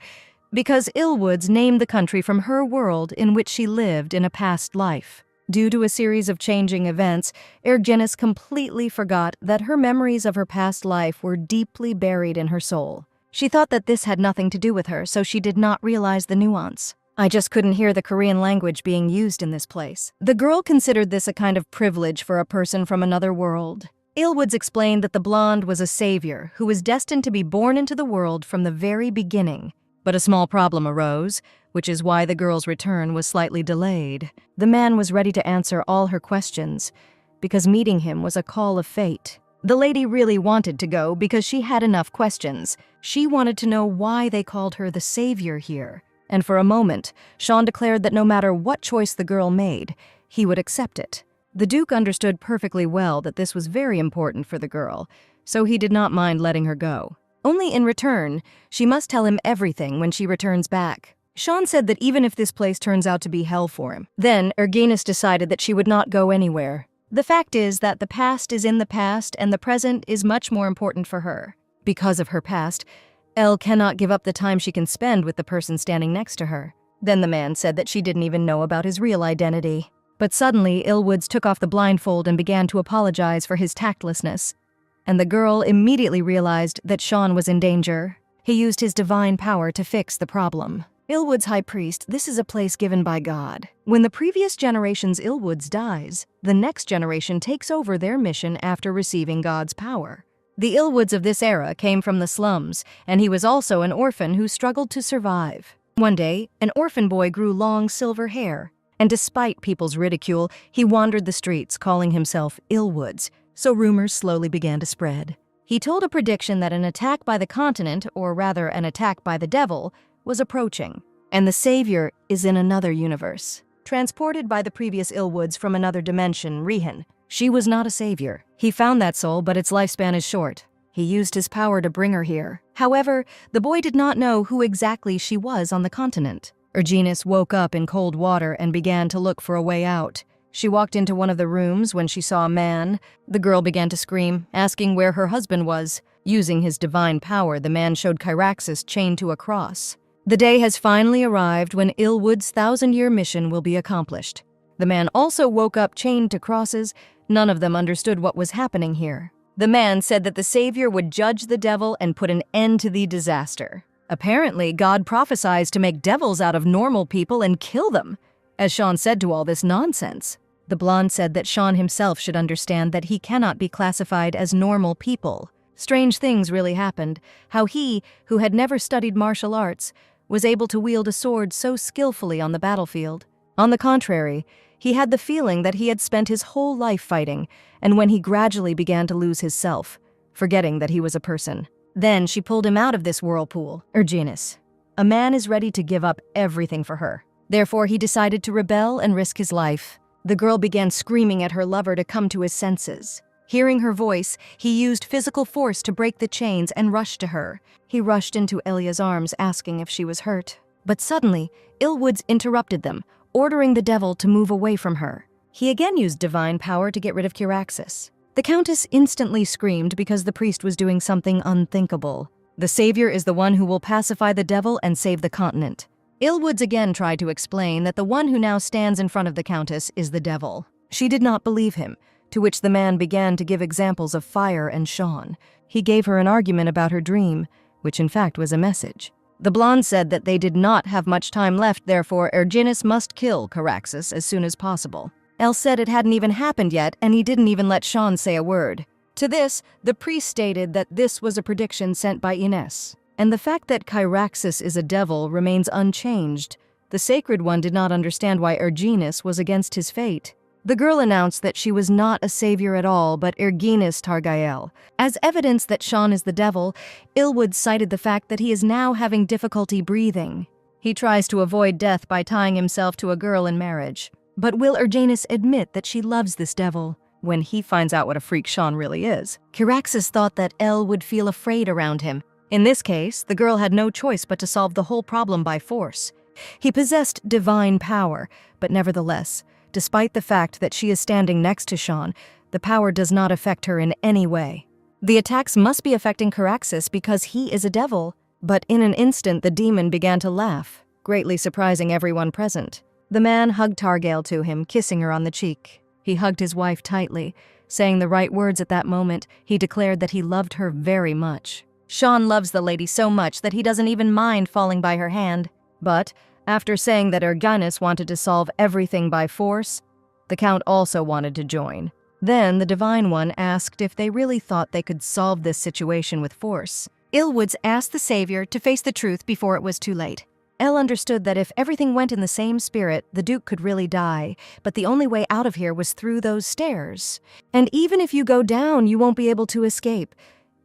because Illwoods named the country from her world in which she lived in a past life. Due to a series of changing events, Erganis completely forgot that her memories of her past life were deeply buried in her soul. She thought that this had nothing to do with her, so she did not realize the nuance. I just couldn't hear the Korean language being used in this place. The girl considered this a kind of privilege for a person from another world. Illwoods explained that the blonde was a savior who was destined to be born into the world from the very beginning. But a small problem arose, which is why the girl's return was slightly delayed. The man was ready to answer all her questions, because meeting him was a call of fate. The lady really wanted to go because she had enough questions. She wanted to know why they called her the savior here. And for a moment, Sean declared that no matter what choice the girl made, he would accept it. The Duke understood perfectly well that this was very important for the girl, so he did not mind letting her go. Only in return, she must tell him everything when she returns back. Sean said that even if this place turns out to be hell for him, then Erganis decided that she would not go anywhere. The fact is that the past is in the past and the present is much more important for her. Because of her past, Elle cannot give up the time she can spend with the person standing next to her. Then the man said that she didn't even know about his real identity. But suddenly, Illwoods took off the blindfold and began to apologize for his tactlessness. And the girl immediately realized that Sean was in danger. He used his divine power to fix the problem. Illwoods High Priest, this is a place given by God. When the previous generation's Illwoods dies, the next generation takes over their mission after receiving God's power. The Illwoods of this era came from the slums, and he was also an orphan who struggled to survive. One day, an orphan boy grew long silver hair, and despite people's ridicule, he wandered the streets calling himself Illwoods, so rumors slowly began to spread. He told a prediction that an attack by the continent, or rather an attack by the devil, was approaching, and the savior is in another universe. Transported by the previous Illwoods from another dimension, Rihan. She was not a savior. He found that soul, but its lifespan is short. He used his power to bring her here. However, the boy did not know who exactly she was on the continent. Erganis woke up in cold water and began to look for a way out. She walked into one of the rooms when she saw a man. The girl began to scream, asking where her husband was. Using his divine power, the man showed Kyraxis chained to a cross. The day has finally arrived when Illwood's 1,000-year mission will be accomplished. The man also woke up chained to crosses. None of them understood what was happening here. The man said that the savior would judge the devil and put an end to the disaster. Apparently, God prophesies to make devils out of normal people and kill them. As Sean said to all this nonsense, the blonde said that Sean himself should understand that he cannot be classified as normal people. Strange things really happened. How he, who had never studied martial arts, was able to wield a sword so skillfully on the battlefield. On the contrary, he had the feeling that he had spent his whole life fighting, and when he gradually began to lose his self, forgetting that he was a person. Then she pulled him out of this whirlpool. Erganis. A man is ready to give up everything for her. Therefore, he decided to rebel and risk his life. The girl began screaming at her lover to come to his senses. Hearing her voice, he used physical force to break the chains and rushed to her. He rushed into Ilya's arms, asking if she was hurt. But suddenly, Illwoods interrupted them, ordering the devil to move away from her. He again used divine power to get rid of Kiraxis. The Countess instantly screamed because the priest was doing something unthinkable. The savior is the one who will pacify the devil and save the continent. Illwoods again tried to explain that the one who now stands in front of the Countess is the devil. She did not believe him, to which the man began to give examples of fire and Sean. He gave her an argument about her dream, which in fact was a message. The blonde said that they did not have much time left, therefore Erginus must kill Kiraxis as soon as possible. El said it hadn't even happened yet, and he didn't even let Sean say a word. To this, the priest stated that this was a prediction sent by Ines, and the fact that Kiraxis is a devil remains unchanged. The Sacred One did not understand why Erginus was against his fate. The girl announced that she was not a savior at all, but Erginus Targael. As evidence that Sean is the devil, Illwood cited the fact that he is now having difficulty breathing. He tries to avoid death by tying himself to a girl in marriage. But will Erginus admit that she loves this devil? When he finds out what a freak Sean really is, Kiraxis thought that El would feel afraid around him. In this case, the girl had no choice but to solve the whole problem by force. He possessed divine power, but nevertheless, despite the fact that she is standing next to Sean, the power does not affect her in any way. The attacks must be affecting Kiraxis because he is a devil. But in an instant, the demon began to laugh, greatly surprising everyone present. The man hugged Targael to him, kissing her on the cheek. He hugged his wife tightly. Saying the right words at that moment, he declared that he loved her very much. Sean loves the lady so much that he doesn't even mind falling by her hand. But after saying that Erginus wanted to solve everything by force, the Count also wanted to join. Then the Divine One asked if they really thought they could solve this situation with force. Illwoods asked the Savior to face the truth before it was too late. Elle understood that if everything went in the same spirit, the Duke could really die, but the only way out of here was through those stairs. And even if you go down, you won't be able to escape.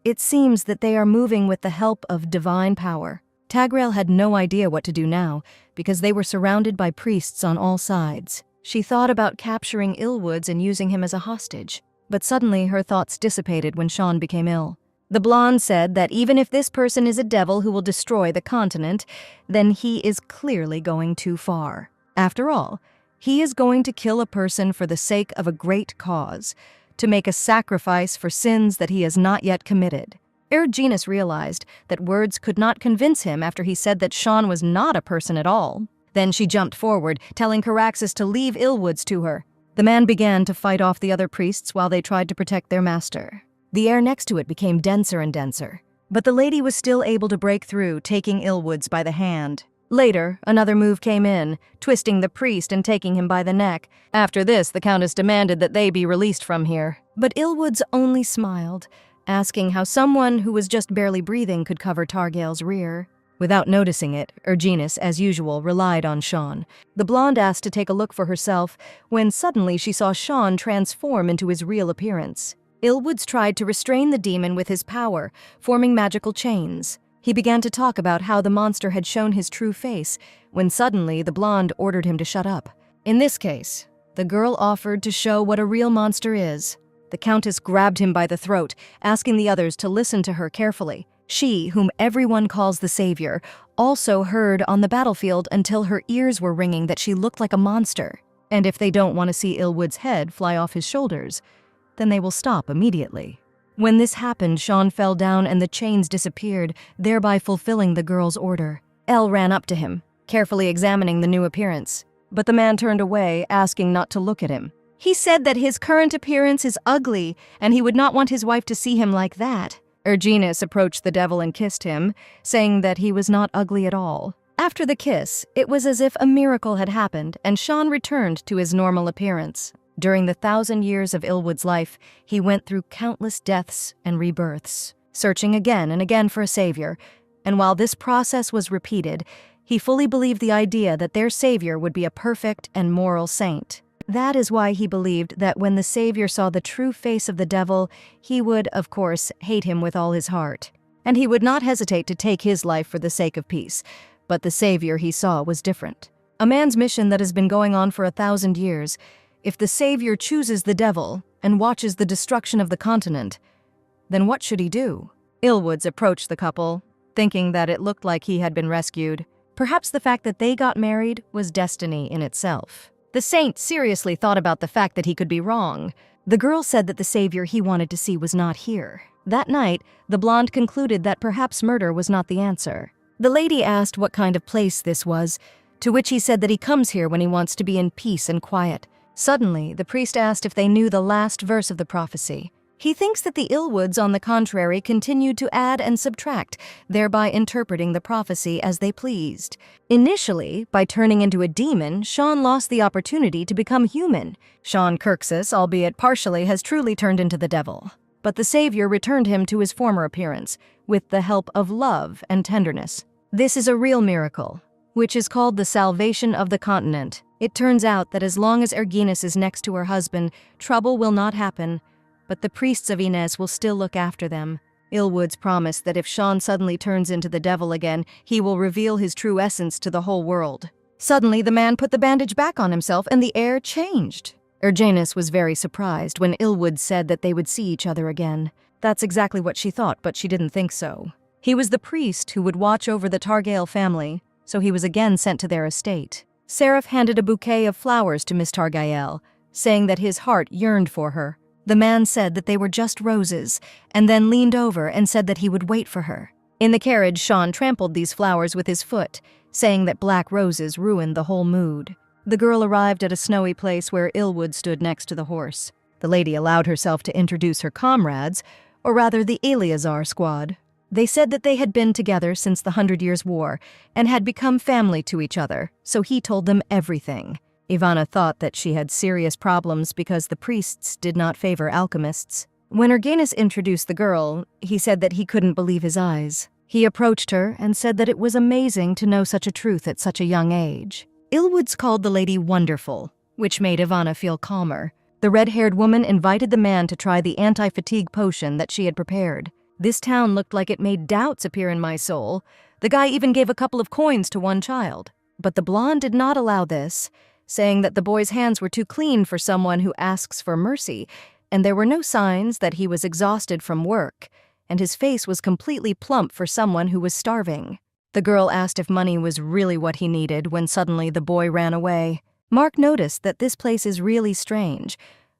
It seems that they are moving with the help of divine power. Tagrael had no idea what to do now, because they were surrounded by priests on all sides. She thought about capturing Illwoods and using him as a hostage, but suddenly her thoughts dissipated when Sean became ill. The blonde said that even if this person is a devil who will destroy the continent, then he is clearly going too far. After all, he is going to kill a person for the sake of a great cause, to make a sacrifice for sins that he has not yet committed. Erginus realized that words could not convince him after he said that Sean was not a person at all. Then she jumped forward, telling Kiraxis to leave Illwoods to her. The man began to fight off the other priests while they tried to protect their master. The air next to it became denser and denser, but the lady was still able to break through, taking Illwoods by the hand. Later, another move came in, twisting the priest and taking him by the neck. After this, the Countess demanded that they be released from here. But Illwoods only smiled, asking how someone who was just barely breathing could cover Targael's rear. Without noticing it, Erginus, as usual, relied on Sean. The blonde asked to take a look for herself, when suddenly she saw Sean transform into his real appearance. Illwoods tried to restrain the demon with his power, forming magical chains. He began to talk about how the monster had shown his true face, when suddenly the blonde ordered him to shut up. In this case, the girl offered to show what a real monster is. The Countess grabbed him by the throat, asking the others to listen to her carefully. She, whom everyone calls the Savior, also heard on the battlefield until her ears were ringing that she looked like a monster. And if they don't want to see Illwood's head fly off his shoulders, then they will stop immediately. When this happened, Sean fell down and the chains disappeared, thereby fulfilling the girl's order. Elle ran up to him, carefully examining the new appearance. But the man turned away, asking not to look at him. He said that his current appearance is ugly, and he would not want his wife to see him like that. Erginus approached the devil and kissed him, saying that he was not ugly at all. After the kiss, it was as if a miracle had happened, and Sean returned to his normal appearance. During the 1,000 years of Illwood's life, he went through countless deaths and rebirths, searching again and again for a savior, and while this process was repeated, he fully believed the idea that their savior would be a perfect and moral saint. That is why he believed that when the Savior saw the true face of the devil, he would, of course, hate him with all his heart. And he would not hesitate to take his life for the sake of peace. But the Savior he saw was different. A man's mission that has been going on for 1,000 years. If the Savior chooses the devil, and watches the destruction of the continent. Then what should he do? Illwoods approached the couple, thinking that it looked like he had been rescued. Perhaps the fact that they got married was destiny in itself. The saint seriously thought about the fact that he could be wrong. The girl said that the savior he wanted to see was not here. That night, the blonde concluded that perhaps murder was not the answer. The lady asked what kind of place this was, to which he said that he comes here when he wants to be in peace and quiet. Suddenly, the priest asked if they knew the last verse of the prophecy. He thinks that the Illwoods, on the contrary, continued to add and subtract, thereby interpreting the prophecy as they pleased. Initially, by turning into a demon, Sean lost the opportunity to become human. Sean Kirksus, albeit partially, has truly turned into the devil. But the Savior returned him to his former appearance, with the help of love and tenderness. This is a real miracle, which is called the salvation of the continent. It turns out that as long as Erginus is next to her husband, trouble will not happen, but the priests of Inez will still look after them. Illwoods promised that if Sean suddenly turns into the devil again, he will reveal his true essence to the whole world. Suddenly, the man put the bandage back on himself and the air changed. Erginus was very surprised when Illwoods said that they would see each other again. That's exactly what she thought, but she didn't think so. He was the priest who would watch over the Targael family, so he was again sent to their estate. Seraph handed a bouquet of flowers to Miss Targael, saying that his heart yearned for her. The man said that they were just roses, and then leaned over and said that he would wait for her. In the carriage, Sean trampled these flowers with his foot, saying that black roses ruined the whole mood. The girl arrived at a snowy place where Illwood stood next to the horse. The lady allowed herself to introduce her comrades, or rather the Eleazar squad. They said that they had been together since the 100 Years' War and had become family to each other, so he told them everything. Ivana thought that she had serious problems because the priests did not favor alchemists. When Erginus introduced the girl, he said that he couldn't believe his eyes. He approached her and said that it was amazing to know such a truth at such a young age. Illwoods called the lady wonderful, which made Ivana feel calmer. The red-haired woman invited the man to try the anti-fatigue potion that she had prepared. This town looked like it made doubts appear in my soul. The guy even gave a couple of coins to one child. But the blonde did not allow this, saying that the boy's hands were too clean for someone who asks for mercy, and there were no signs that he was exhausted from work, and his face was completely plump for someone who was starving. The girl asked if money was really what he needed when suddenly the boy ran away. Mark noticed that this place is really strange.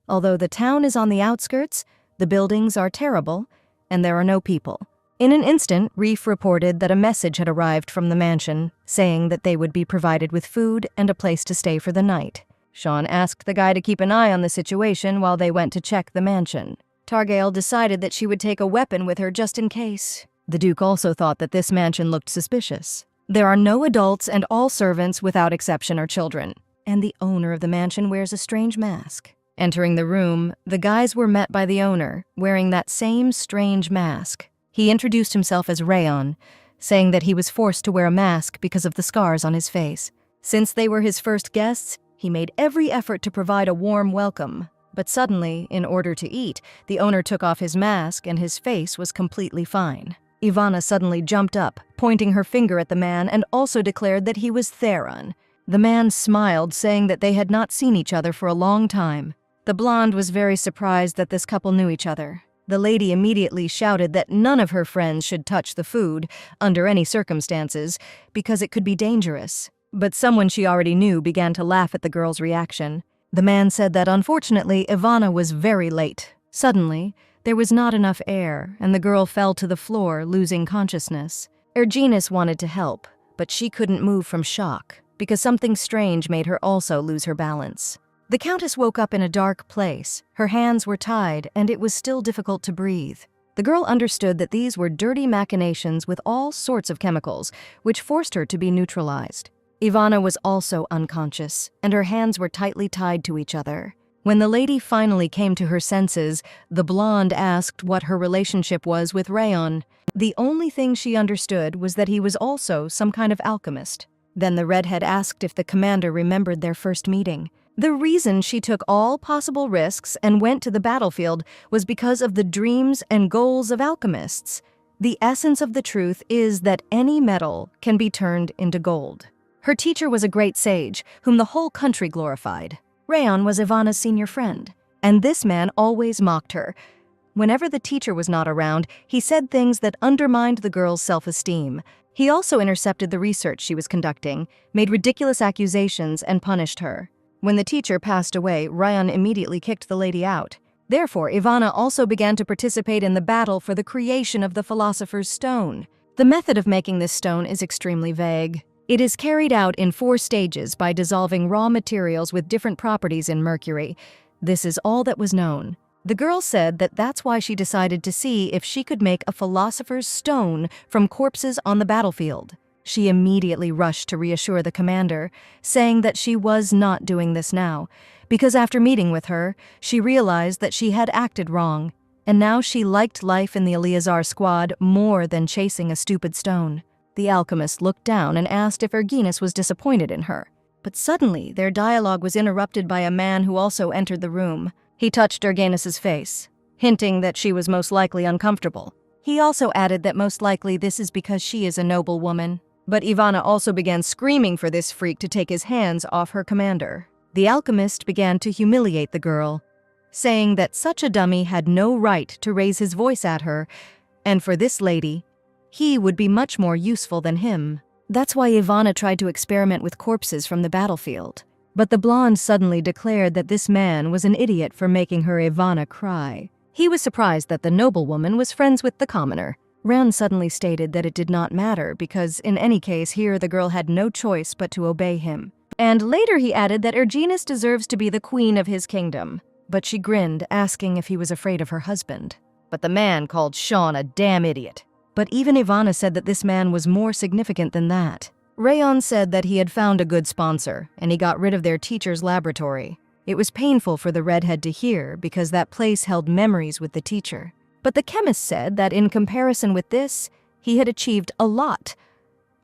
Although the town is on the outskirts, the buildings are terrible, and there are no people. In an instant, Reef reported that a message had arrived from the mansion, saying that they would be provided with food and a place to stay for the night. Sean asked the guy to keep an eye on the situation while they went to check the mansion. Targael decided that she would take a weapon with her just in case. The Duke also thought that this mansion looked suspicious. There are no adults, and all servants, without exception, are children. And the owner of the mansion wears a strange mask. Entering the room, the guys were met by the owner, wearing that same strange mask. He introduced himself as Rayon, saying that he was forced to wear a mask because of the scars on his face. Since they were his first guests, he made every effort to provide a warm welcome. But suddenly, in order to eat, the owner took off his mask and his face was completely fine. Ivana suddenly jumped up, pointing her finger at the man, and also declared that he was Theron. The man smiled, saying that they had not seen each other for a long time. The blonde was very surprised that this couple knew each other. The lady immediately shouted that none of her friends should touch the food, under any circumstances, because it could be dangerous. But someone she already knew began to laugh at the girl's reaction. The man said that unfortunately Ivana was very late. Suddenly, there was not enough air, and the girl fell to the floor, losing consciousness. Erginus wanted to help, but she couldn't move from shock, because something strange made her also lose her balance. The Countess woke up in a dark place. Her hands were tied, and it was still difficult to breathe. The girl understood that these were dirty machinations with all sorts of chemicals, which forced her to be neutralized. Ivana was also unconscious, and her hands were tightly tied to each other. When the lady finally came to her senses, the blonde asked what her relationship was with Rayon. The only thing she understood was that he was also some kind of alchemist. Then the redhead asked if the commander remembered their first meeting. The reason she took all possible risks and went to the battlefield was because of the dreams and goals of alchemists. The essence of the truth is that any metal can be turned into gold. Her teacher was a great sage, whom the whole country glorified. Rayon was Ivana's senior friend. and this man always mocked her. Whenever the teacher was not around, he said things that undermined the girl's self-esteem. He also intercepted the research she was conducting, made ridiculous accusations, and punished her. When the teacher passed away, Ryan immediately kicked the lady out. Therefore, Ivana also began to participate in the battle for the creation of the Philosopher's Stone. The method of making this stone is extremely vague. It is carried out in 4 stages by dissolving raw materials with different properties in mercury. This is all that was known. The girl said that that's why she decided to see if she could make a philosopher's stone from corpses on the battlefield. She immediately rushed to reassure the commander, saying that she was not doing this now, because after meeting with her, she realized that she had acted wrong, and now she liked life in the Eleazar squad more than chasing a stupid stone. The alchemist looked down and asked if Erginus was disappointed in her. But suddenly, their dialogue was interrupted by a man who also entered the room. He touched Erginus's face, hinting that she was most likely uncomfortable. He also added that most likely this is because she is a noble woman. But Ivana also began screaming for this freak to take his hands off her commander. The alchemist began to humiliate the girl, saying that such a dummy had no right to raise his voice at her, and for this lady, he would be much more useful than him. That's why Ivana tried to experiment with corpses from the battlefield. But the blonde suddenly declared that this man was an idiot for making her Ivana cry. He was surprised that the noblewoman was friends with the commoner. Ran suddenly stated that it did not matter because in any case here the girl had no choice but to obey him. And later he added that Erginus deserves to be the queen of his kingdom. But she grinned, asking if he was afraid of her husband. But the man called Sean a damn idiot. But even Ivana said that this man was more significant than that. Rayon said that he had found a good sponsor, and he got rid of their teacher's laboratory. It was painful for the redhead to hear because that place held memories with the teacher. But the chemist said that in comparison with this, he had achieved a lot.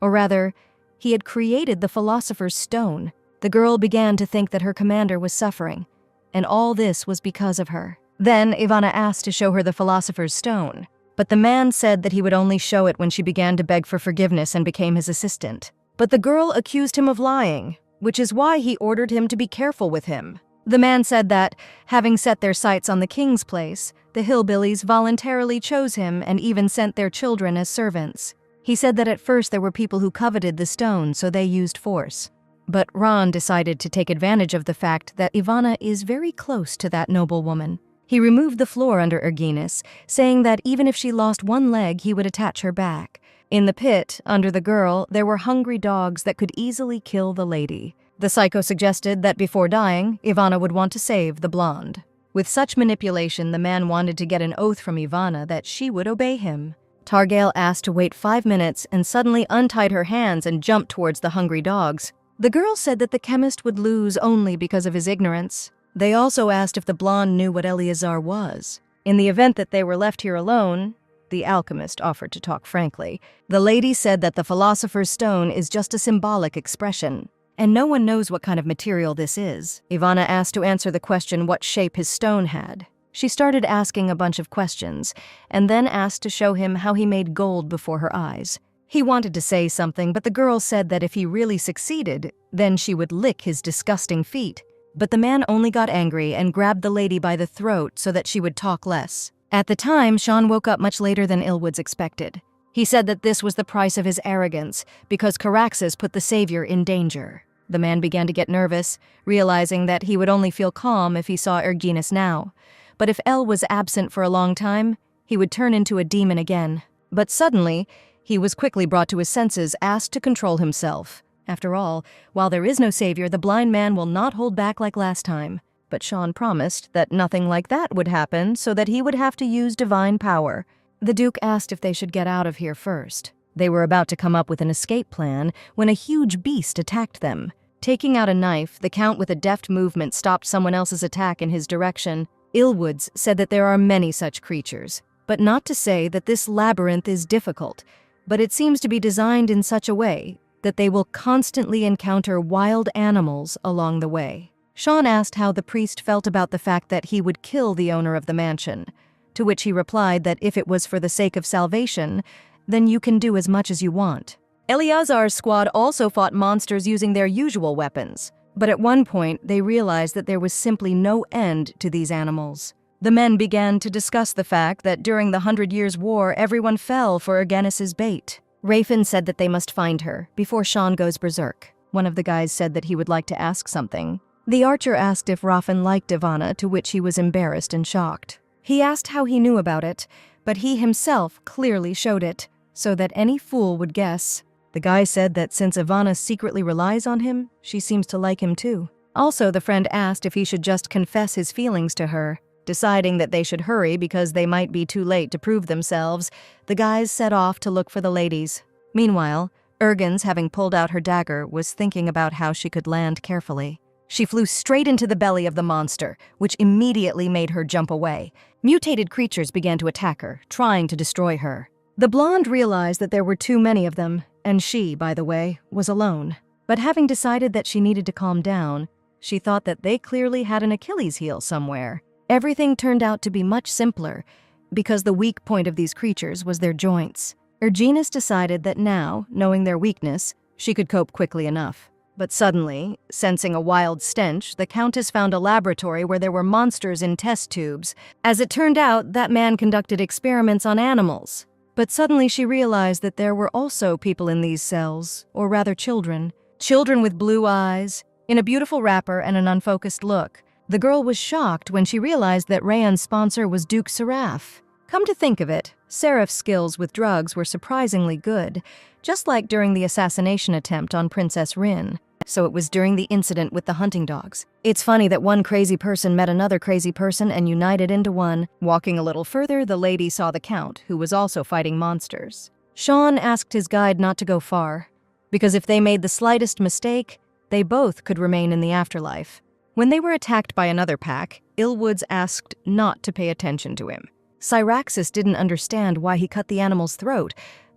Or rather, he had created the Philosopher's Stone. The girl began to think that her commander was suffering, and all this was because of her. Then Ivana asked to show her the Philosopher's Stone, but the man said that he would only show it when she began to beg for forgiveness and became his assistant. But the girl accused him of lying, which is why he ordered him to be careful with him. The man said that, having set their sights on the king's place, the hillbillies voluntarily chose him and even sent their children as servants. He said that at first there were people who coveted the stone, so they used force. But Ron decided to take advantage of the fact that Ivana is very close to that noblewoman. He removed the floor under Erginus, saying that even if she lost one leg, he would attach her back. In the pit, under the girl, there were hungry dogs that could easily kill the lady. The psycho suggested that before dying, Ivana would want to save the blonde. With such manipulation, the man wanted to get an oath from Ivana that she would obey him. Targail asked to wait 5 minutes and suddenly untied her hands and jumped towards the hungry dogs. The girl said that the chemist would lose only because of his ignorance. They also asked if the blonde knew what Eleazar was. In the event that they were left here alone, the alchemist offered to talk frankly. The lady said that the Philosopher's Stone is just a symbolic expression, and no one knows what kind of material this is. Ivana asked to answer the question what shape his stone had. She started asking a bunch of questions, and then asked to show him how he made gold before her eyes. He wanted to say something, but the girl said that if he really succeeded, then she would lick his disgusting feet. But the man only got angry and grabbed the lady by the throat so that she would talk less. At the time, Sean woke up much later than Ilwoods expected. He said that this was the price of his arrogance, because Caraxes put the savior in danger. The man began to get nervous, realizing that he would only feel calm if he saw Erginus now. But if El was absent for a long time, he would turn into a demon again. But suddenly, he was quickly brought to his senses, asked to control himself. After all, while there is no savior, the blind man will not hold back like last time. But Sean promised that nothing like that would happen, so that he would have to use divine power. The Duke asked if they should get out of here first. They were about to come up with an escape plan when a huge beast attacked them. Taking out a knife, the Count with a deft movement stopped someone else's attack in his direction. Ilwoods said that there are many such creatures, but not to say that this labyrinth is difficult, but it seems to be designed in such a way that they will constantly encounter wild animals along the way. Sean asked how the priest felt about the fact that he would kill the owner of the mansion, to which he replied that if it was for the sake of salvation, then you can do as much as you want. Eleazar's squad also fought monsters using their usual weapons, But at one point, they realized that there was simply no end to these animals. The men began to discuss the fact that during the 100 Years' War, everyone fell for Ergenis's bait. Rafin said that they must find her before Sean goes berserk. One of the guys said that he would like to ask something. The archer asked if Rafin liked Ivana, to which he was embarrassed and shocked. He asked how he knew about it, but he himself clearly showed it, so that any fool would guess. The guy said that since Ivana secretly relies on him, she seems to like him too. Also, the friend asked if he should just confess his feelings to her. Deciding that they should hurry because they might be too late to prove themselves, the guys set off to look for the ladies. Meanwhile, Ergens, having pulled out her dagger, was thinking about how she could land carefully. She flew straight into the belly of the monster, which immediately made her jump away. Mutated creatures began to attack her, trying to destroy her. The blonde realized that there were too many of them, and she, by the way, was alone. But having decided that she needed to calm down, she thought that they clearly had an Achilles heel somewhere. Everything turned out to be much simpler, because the weak point of these creatures was their joints. Ergenis decided that now, knowing their weakness, she could cope quickly enough. But suddenly, sensing a wild stench, the Countess found a laboratory where there were monsters in test tubes. As it turned out, that man conducted experiments on animals. But suddenly she realized that there were also people in these cells, or rather children. Children with blue eyes, in a beautiful wrapper and an unfocused look. The girl was shocked when she realized that Rayan's sponsor was Duke Seraph. Come to think of it, Seraph's skills with drugs were surprisingly good, just like during the assassination attempt on Princess Rin. So it was during the incident with the hunting dogs. It's funny that one crazy person met another crazy person and united into one. Walking a little further, the lady saw the Count, who was also fighting monsters. Sean asked his guide not to go far, because if they made the slightest mistake, they both could remain in the afterlife. When they were attacked by another pack, Illwoods asked not to pay attention to him. Syraxis didn't understand why he cut the animal's throat,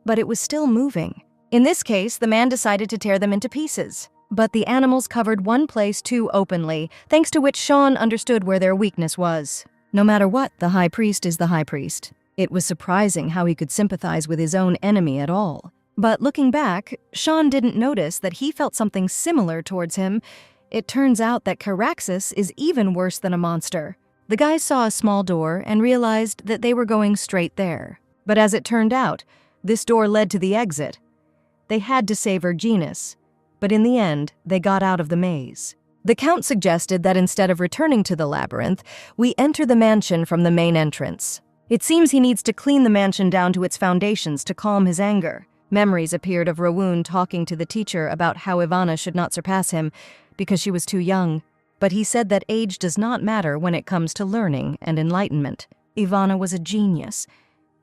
but it was still moving. In this case, the man decided to tear them into pieces. But the animals covered one place too openly, thanks to which Sean understood where their weakness was. No matter what, the High Priest is the High Priest. It was surprising how he could sympathize with his own enemy at all. But looking back, Sean didn't notice that he felt something similar towards him. It turns out that Caraxes is even worse than a monster. The guys saw a small door and realized that they were going straight there. But as it turned out, this door led to the exit. They had to save Ergenis, but in the end, they got out of the maze. The Count suggested that instead of returning to the labyrinth, we enter the mansion from the main entrance. It seems he needs to clean the mansion down to its foundations to calm his anger. Memories appeared of Rawoon talking to the teacher about how Ivana should not surpass him because she was too young. But he said that age does not matter when it comes to learning and enlightenment. Ivana was a genius,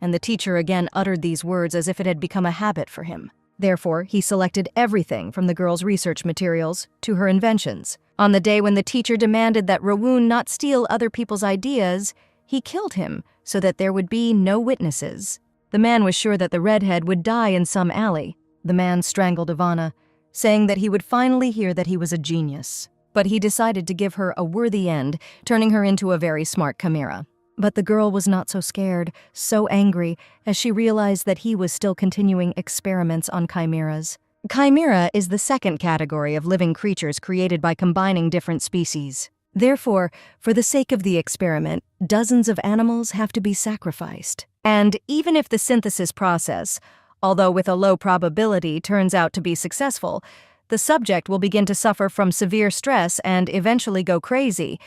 and the teacher again uttered these words as if it had become a habit for him. Therefore, he selected everything from the girl's research materials to her inventions. On the day when the teacher demanded that Rawoon not steal other people's ideas, he killed him so that there would be no witnesses. The man was sure that the redhead would die in some alley. The man strangled Ivana, saying that he would finally hear that he was a genius. But he decided to give her a worthy end, turning her into a very smart chimera. But the girl was not so scared, so angry, as she realized that he was still continuing experiments on chimeras. Chimera is the second category of living creatures created by combining different species. Therefore, for the sake of the experiment, dozens of animals have to be sacrificed. And even if the synthesis process, although with a low probability, turns out to be successful, the subject will begin to suffer from severe stress and eventually go crazy.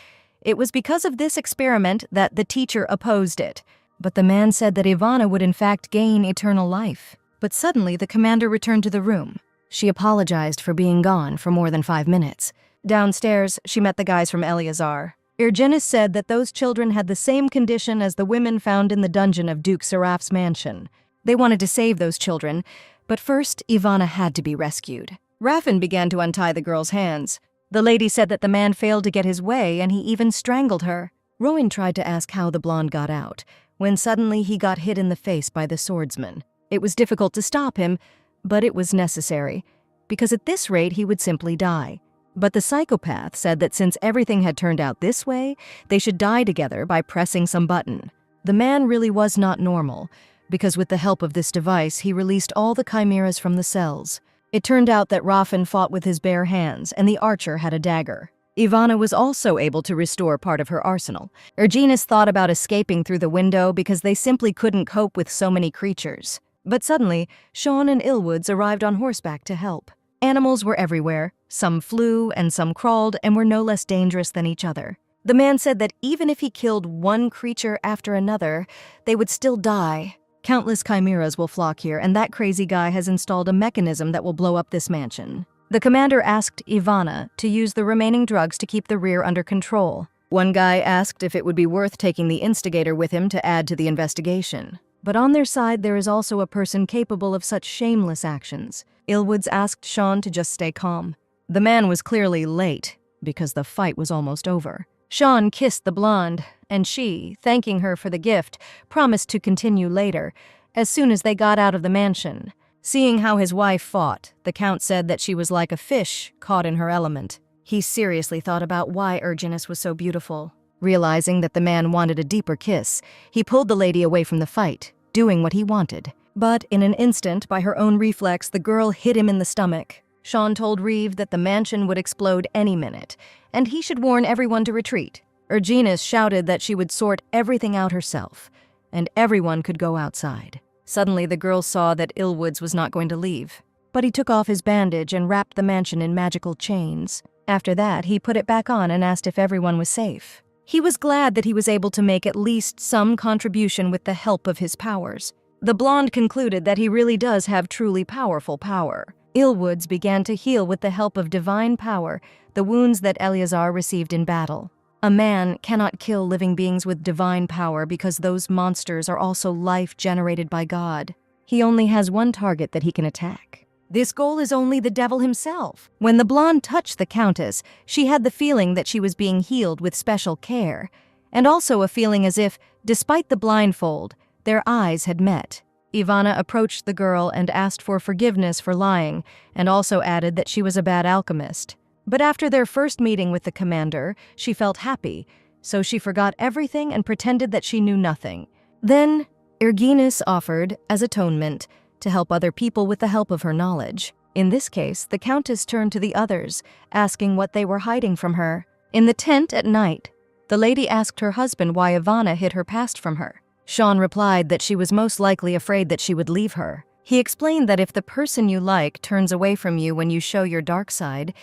It was because of this experiment that the teacher opposed it. But the man said that Ivana would in fact gain eternal life. But suddenly the commander returned to the room. She apologized for being gone for more than 5 minutes. Downstairs, she met the guys from Eleazar. Ergenis said that those children had the same condition as the women found in the dungeon of Duke Seraph's mansion. They wanted to save those children, but first Ivana had to be rescued. Raffin began to untie the girl's hands. The lady said that the man failed to get his way and he even strangled her. Rowan tried to ask how the blonde got out, when suddenly he got hit in the face by the swordsman. It was difficult to stop him, but it was necessary, because at this rate he would simply die. But the psychopath said that since everything had turned out this way, they should die together by pressing some button. The man really was not normal, because with the help of this device he released all the chimeras from the cells. It turned out that Rafen fought with his bare hands, and the archer had a dagger. Ivana was also able to restore part of her arsenal. Erginus thought about escaping through the window because they simply couldn't cope with so many creatures. But suddenly, Sean and Illwoods arrived on horseback to help. Animals were everywhere. Some flew and some crawled and were no less dangerous than each other. The man said that even if he killed one creature after another, they would still die. Countless chimeras will flock here, and that crazy guy has installed a mechanism that will blow up this mansion. The commander asked Ivana to use the remaining drugs to keep the rear under control. One guy asked if it would be worth taking the instigator with him to add to the investigation. But on their side, there is also a person capable of such shameless actions. Illwoods asked Sean to just stay calm. The man was clearly late, because the fight was almost over. Sean kissed the blonde, and she, thanking her for the gift, promised to continue later, as soon as they got out of the mansion. Seeing how his wife fought, the Count said that she was like a fish caught in her element. He seriously thought about why Erginus was so beautiful. Realizing that the man wanted a deeper kiss, he pulled the lady away from the fight, doing what he wanted. But in an instant, by her own reflex, the girl hit him in the stomach. Sean told Reeve that the mansion would explode any minute, and he should warn everyone to retreat. Erginus shouted that she would sort everything out herself, and everyone could go outside. Suddenly, the girl saw that Illwoods was not going to leave. But he took off his bandage and wrapped the mansion in magical chains. After that, he put it back on and asked if everyone was safe. He was glad that he was able to make at least some contribution with the help of his powers. The blonde concluded that he really does have truly powerful power. Illwoods began to heal with the help of divine power the wounds that Eleazar received in battle. A man cannot kill living beings with divine power because those monsters are also life generated by God. He only has one target that he can attack. This goal is only the devil himself. When the blonde touched the Countess, she had the feeling that she was being healed with special care, and also a feeling as if, despite the blindfold, their eyes had met. Ivana approached the girl and asked for forgiveness for lying, and also added that she was a bad alchemist. But after their first meeting with the commander, she felt happy, so she forgot everything and pretended that she knew nothing. Then, Erginus offered, as atonement, to help other people with the help of her knowledge. In this case, the Countess turned to the others, asking what they were hiding from her. In the tent at night, the lady asked her husband why Ivana hid her past from her. Sean replied that she was most likely afraid that she would leave her. He explained that if the person you like turns away from you when you show your dark side,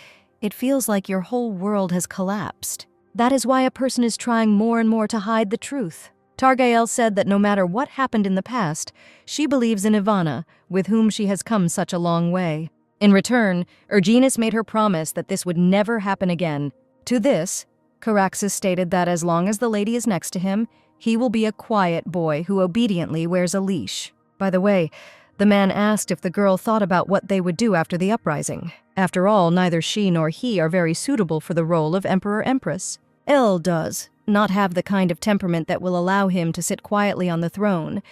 it feels like your whole world has collapsed. That is why a person is trying more and more to hide the truth. Targael said that no matter what happened in the past, she believes in Ivana, with whom she has come such a long way. In return, Erginus made her promise that this would never happen again. To this, Caraxes stated that as long as the lady is next to him, he will be a quiet boy who obediently wears a leash. By the way, the man asked if the girl thought about what they would do after the uprising. After all, neither she nor he are very suitable for the role of Emperor-Empress. Elle does not have the kind of temperament that will allow him to sit quietly on the throne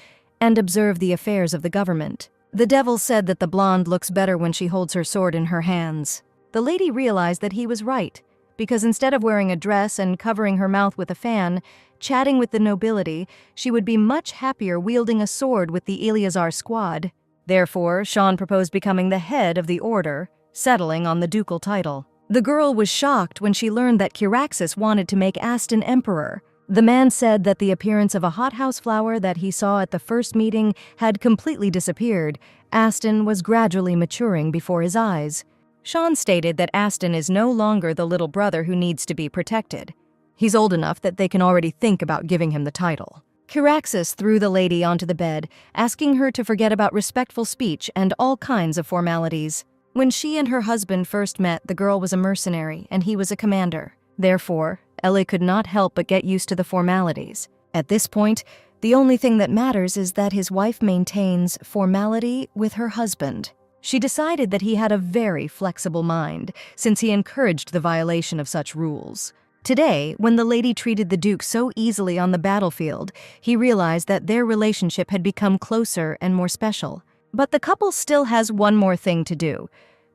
and observe the affairs of the government. The devil said that the blonde looks better when she holds her sword in her hands. The lady realized that he was right, because instead of wearing a dress and covering her mouth with a fan, chatting with the nobility, she would be much happier wielding a sword with the Eleazar squad. Therefore, Sean proposed becoming the head of the order, settling on the ducal title. The girl was shocked when she learned that Caraxes wanted to make Aston emperor. The man said that the appearance of a hothouse flower that he saw at the first meeting had completely disappeared. Aston was gradually maturing before his eyes. Sean stated that Aston is no longer the little brother who needs to be protected. He's old enough that they can already think about giving him the title. Caraxes threw the lady onto the bed, asking her to forget about respectful speech and all kinds of formalities. When she and her husband first met, the girl was a mercenary and he was a commander. Therefore, Ellie could not help but get used to the formalities. At this point, the only thing that matters is that his wife maintains formality with her husband. She decided that he had a very flexible mind, since he encouraged the violation of such rules. Today, when the lady treated the Duke so easily on the battlefield, he realized that their relationship had become closer and more special. But the couple still has one more thing to do,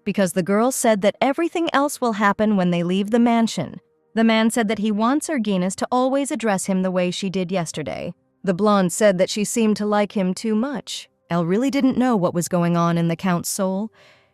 because the girl said that everything else will happen when they leave the mansion. The man said that he wants Erginus to always address him the way she did yesterday. The blonde said that she seemed to like him too much. Elle really didn't know what was going on in the Count's soul.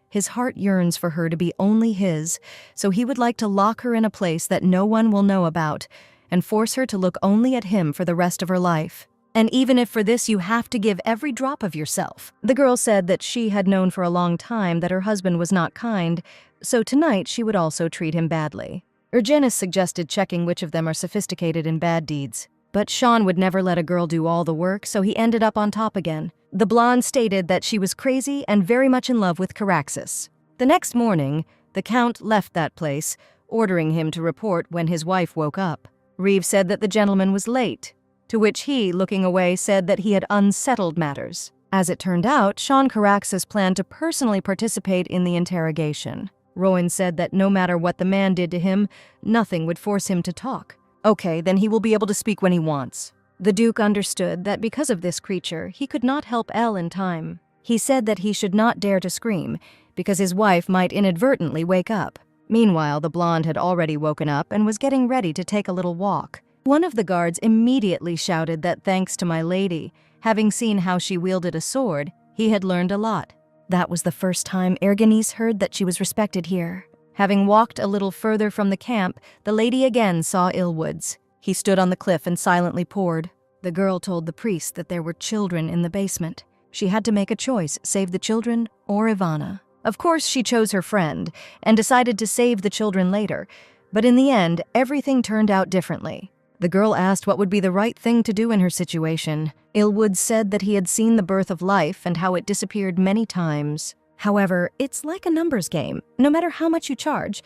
His heart yearns for her to be only his, so he would like to lock her in a place that no one will know about and force her to look only at him for the rest of her life. And even if for this you have to give every drop of yourself. The girl said that she had known for a long time that her husband was not kind, so tonight she would also treat him badly. Ergenis suggested checking which of them are sophisticated in bad deeds. But Sean would never let a girl do all the work, so he ended up on top again. The blonde stated that she was crazy and very much in love with Caraxes. The next morning, the Count left that place, ordering him to report when his wife woke up. Reeve said that the gentleman was late, to which he, looking away, said that he had unsettled matters. As it turned out, Sean Caraxes planned to personally participate in the interrogation. Rowan said that no matter what the man did to him, nothing would force him to talk. Okay, then he will be able to speak when he wants. The Duke understood that because of this creature, he could not help Elle in time. He said that he should not dare to scream, because his wife might inadvertently wake up. Meanwhile, the blonde had already woken up and was getting ready to take a little walk. One of the guards immediately shouted that thanks to my lady, having seen how she wielded a sword, he had learned a lot. That was the first time Ergenis heard that she was respected here. Having walked a little further from the camp, the lady again saw Illwoods. He stood on the cliff and silently poured. The girl told the priest that there were children in the basement. She had to make a choice, save the children or Ivana. Of course, she chose her friend and decided to save the children later, but in the end, everything turned out differently. The girl asked what would be the right thing to do in her situation. Illwood said that he had seen the birth of life and how it disappeared many times. However, it's like a numbers game. No matter how much you charge,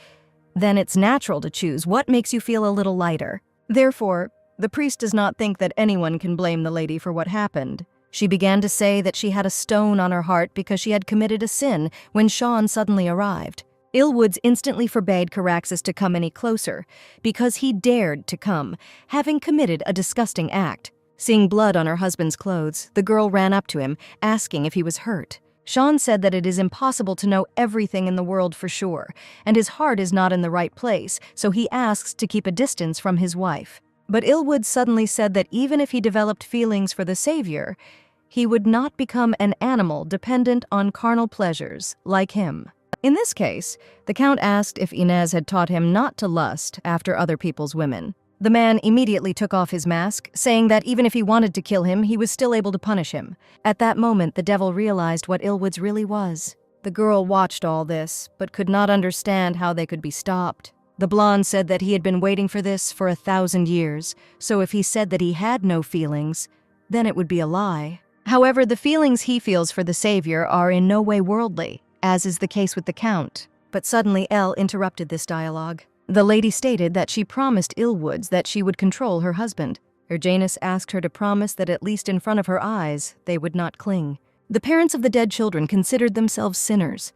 then it's natural to choose what makes you feel a little lighter. Therefore, the priest does not think that anyone can blame the lady for what happened. She began to say that she had a stone on her heart because she had committed a sin when Sean suddenly arrived. Illwoods instantly forbade Caraxes to come any closer, because he dared to come, having committed a disgusting act. Seeing blood on her husband's clothes, the girl ran up to him, asking if he was hurt. Sean said that it is impossible to know everything in the world for sure, and his heart is not in the right place, so he asks to keep a distance from his wife. But Illwood suddenly said that even if he developed feelings for the Savior, he would not become an animal dependent on carnal pleasures, like him. In this case, the Count asked if Inez had taught him not to lust after other people's women. The man immediately took off his mask, saying that even if he wanted to kill him, he was still able to punish him. At that moment, the devil realized what Illwoods really was. The girl watched all this, but could not understand how they could be stopped. The blonde said that he had been waiting for this for 1,000 years, so if he said that he had no feelings, then it would be a lie. However, the feelings he feels for the Savior are in no way worldly, as is the case with the Count. But suddenly Elle interrupted this dialogue. The lady stated that she promised Illwoods that she would control her husband. Ergenis asked her to promise that at least in front of her eyes, they would not cling. The parents of the dead children considered themselves sinners,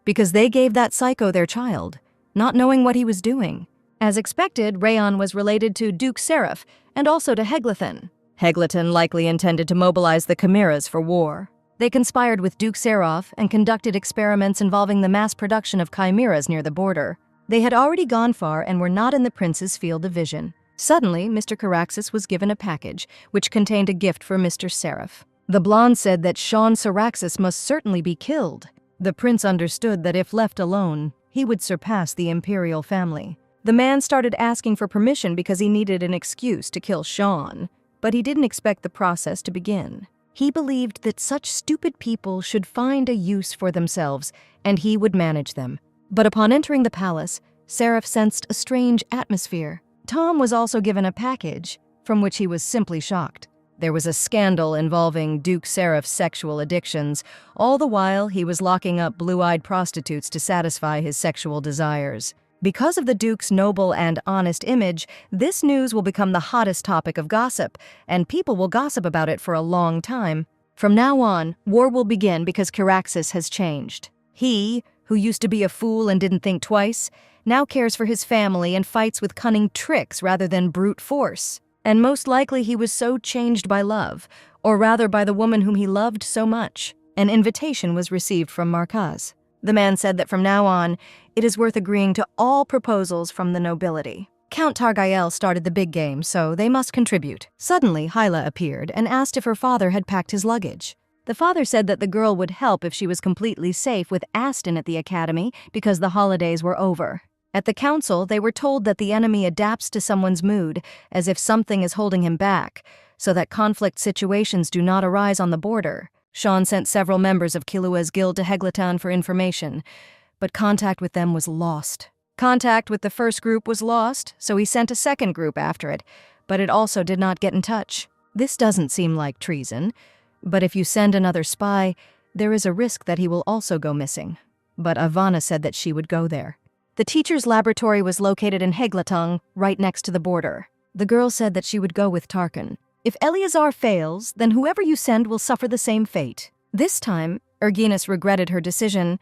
because they gave that psycho their child, not knowing what he was doing. As expected, Rayon was related to Duke Seraph and also to Heglathan. Heglathan likely intended to mobilize the Chimeras for war. They conspired with Duke Seraph and conducted experiments involving the mass production of chimeras near the border. They had already gone far and were not in the prince's field of vision. Suddenly, Mr. Caraxes was given a package, which contained a gift for Mr. Seraph. The blonde said that Sean Caraxes must certainly be killed. The prince understood that if left alone, he would surpass the imperial family. The man started asking for permission because he needed an excuse to kill Sean, but he didn't expect the process to begin. He believed that such stupid people should find a use for themselves, and he would manage them. But upon entering the palace, Seraph sensed a strange atmosphere. Tom was also given a package, from which he was simply shocked. There was a scandal involving Duke Seraph's sexual addictions. All the while, he was locking up blue-eyed prostitutes to satisfy his sexual desires. Because of the Duke's noble and honest image, this news will become the hottest topic of gossip, and people will gossip about it for a long time. From now on, war will begin because Caraxes has changed. He, who used to be a fool and didn't think twice, now cares for his family and fights with cunning tricks rather than brute force. And most likely he was so changed by love, or rather by the woman whom he loved so much. An invitation was received from Marcaz. The man said that from now on, it is worth agreeing to all proposals from the nobility. Count Targael started the big game, so they must contribute. Suddenly, Hyla appeared and asked if her father had packed his luggage. The father said that the girl would help if she was completely safe with Aston at the academy because the holidays were over. At the council, they were told that the enemy adapts to someone's mood, as if something is holding him back, so that conflict situations do not arise on the border. Sean sent several members of Kilua's guild to Heglatan for information, but contact with them was lost. Contact with the first group was lost, so he sent a second group after it, but it also did not get in touch. This doesn't seem like treason, but if you send another spy, there is a risk that he will also go missing. But Ivana said that she would go there. The teacher's laboratory was located in Heglatang, right next to the border. The girl said that she would go with Tarkan. If Eleazar fails, then whoever you send will suffer the same fate. This time, Erginus regretted her decision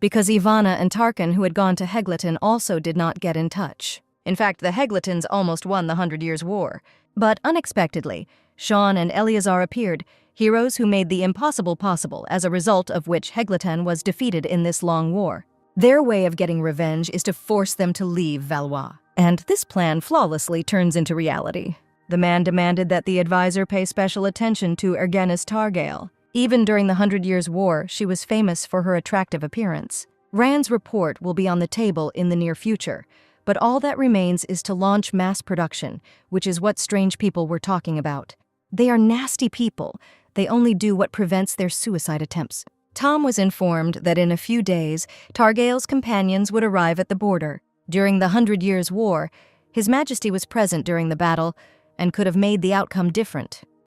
because Ivana and Tarkan, who had gone to Heglatan, also did not get in touch. In fact, the Heglatans almost won the 100 Years' War. But unexpectedly, Sean and Eleazar appeared, heroes who made the impossible possible, as a result of which Heglatan was defeated in this long war. Their way of getting revenge is to force them to leave Valois. And this plan flawlessly turns into reality. The man demanded that the advisor pay special attention to Ergenis Targail. Even during the 100 Years' War, she was famous for her attractive appearance. Rand's report will be on the table in the near future, but all that remains is to launch mass production, which is what strange people were talking about. They are nasty people. They only do what prevents their suicide attempts. Tom was informed that in a few days, Targail's companions would arrive at the border. During the 100 Years' War, His Majesty was present during the battle and could have made the outcome different.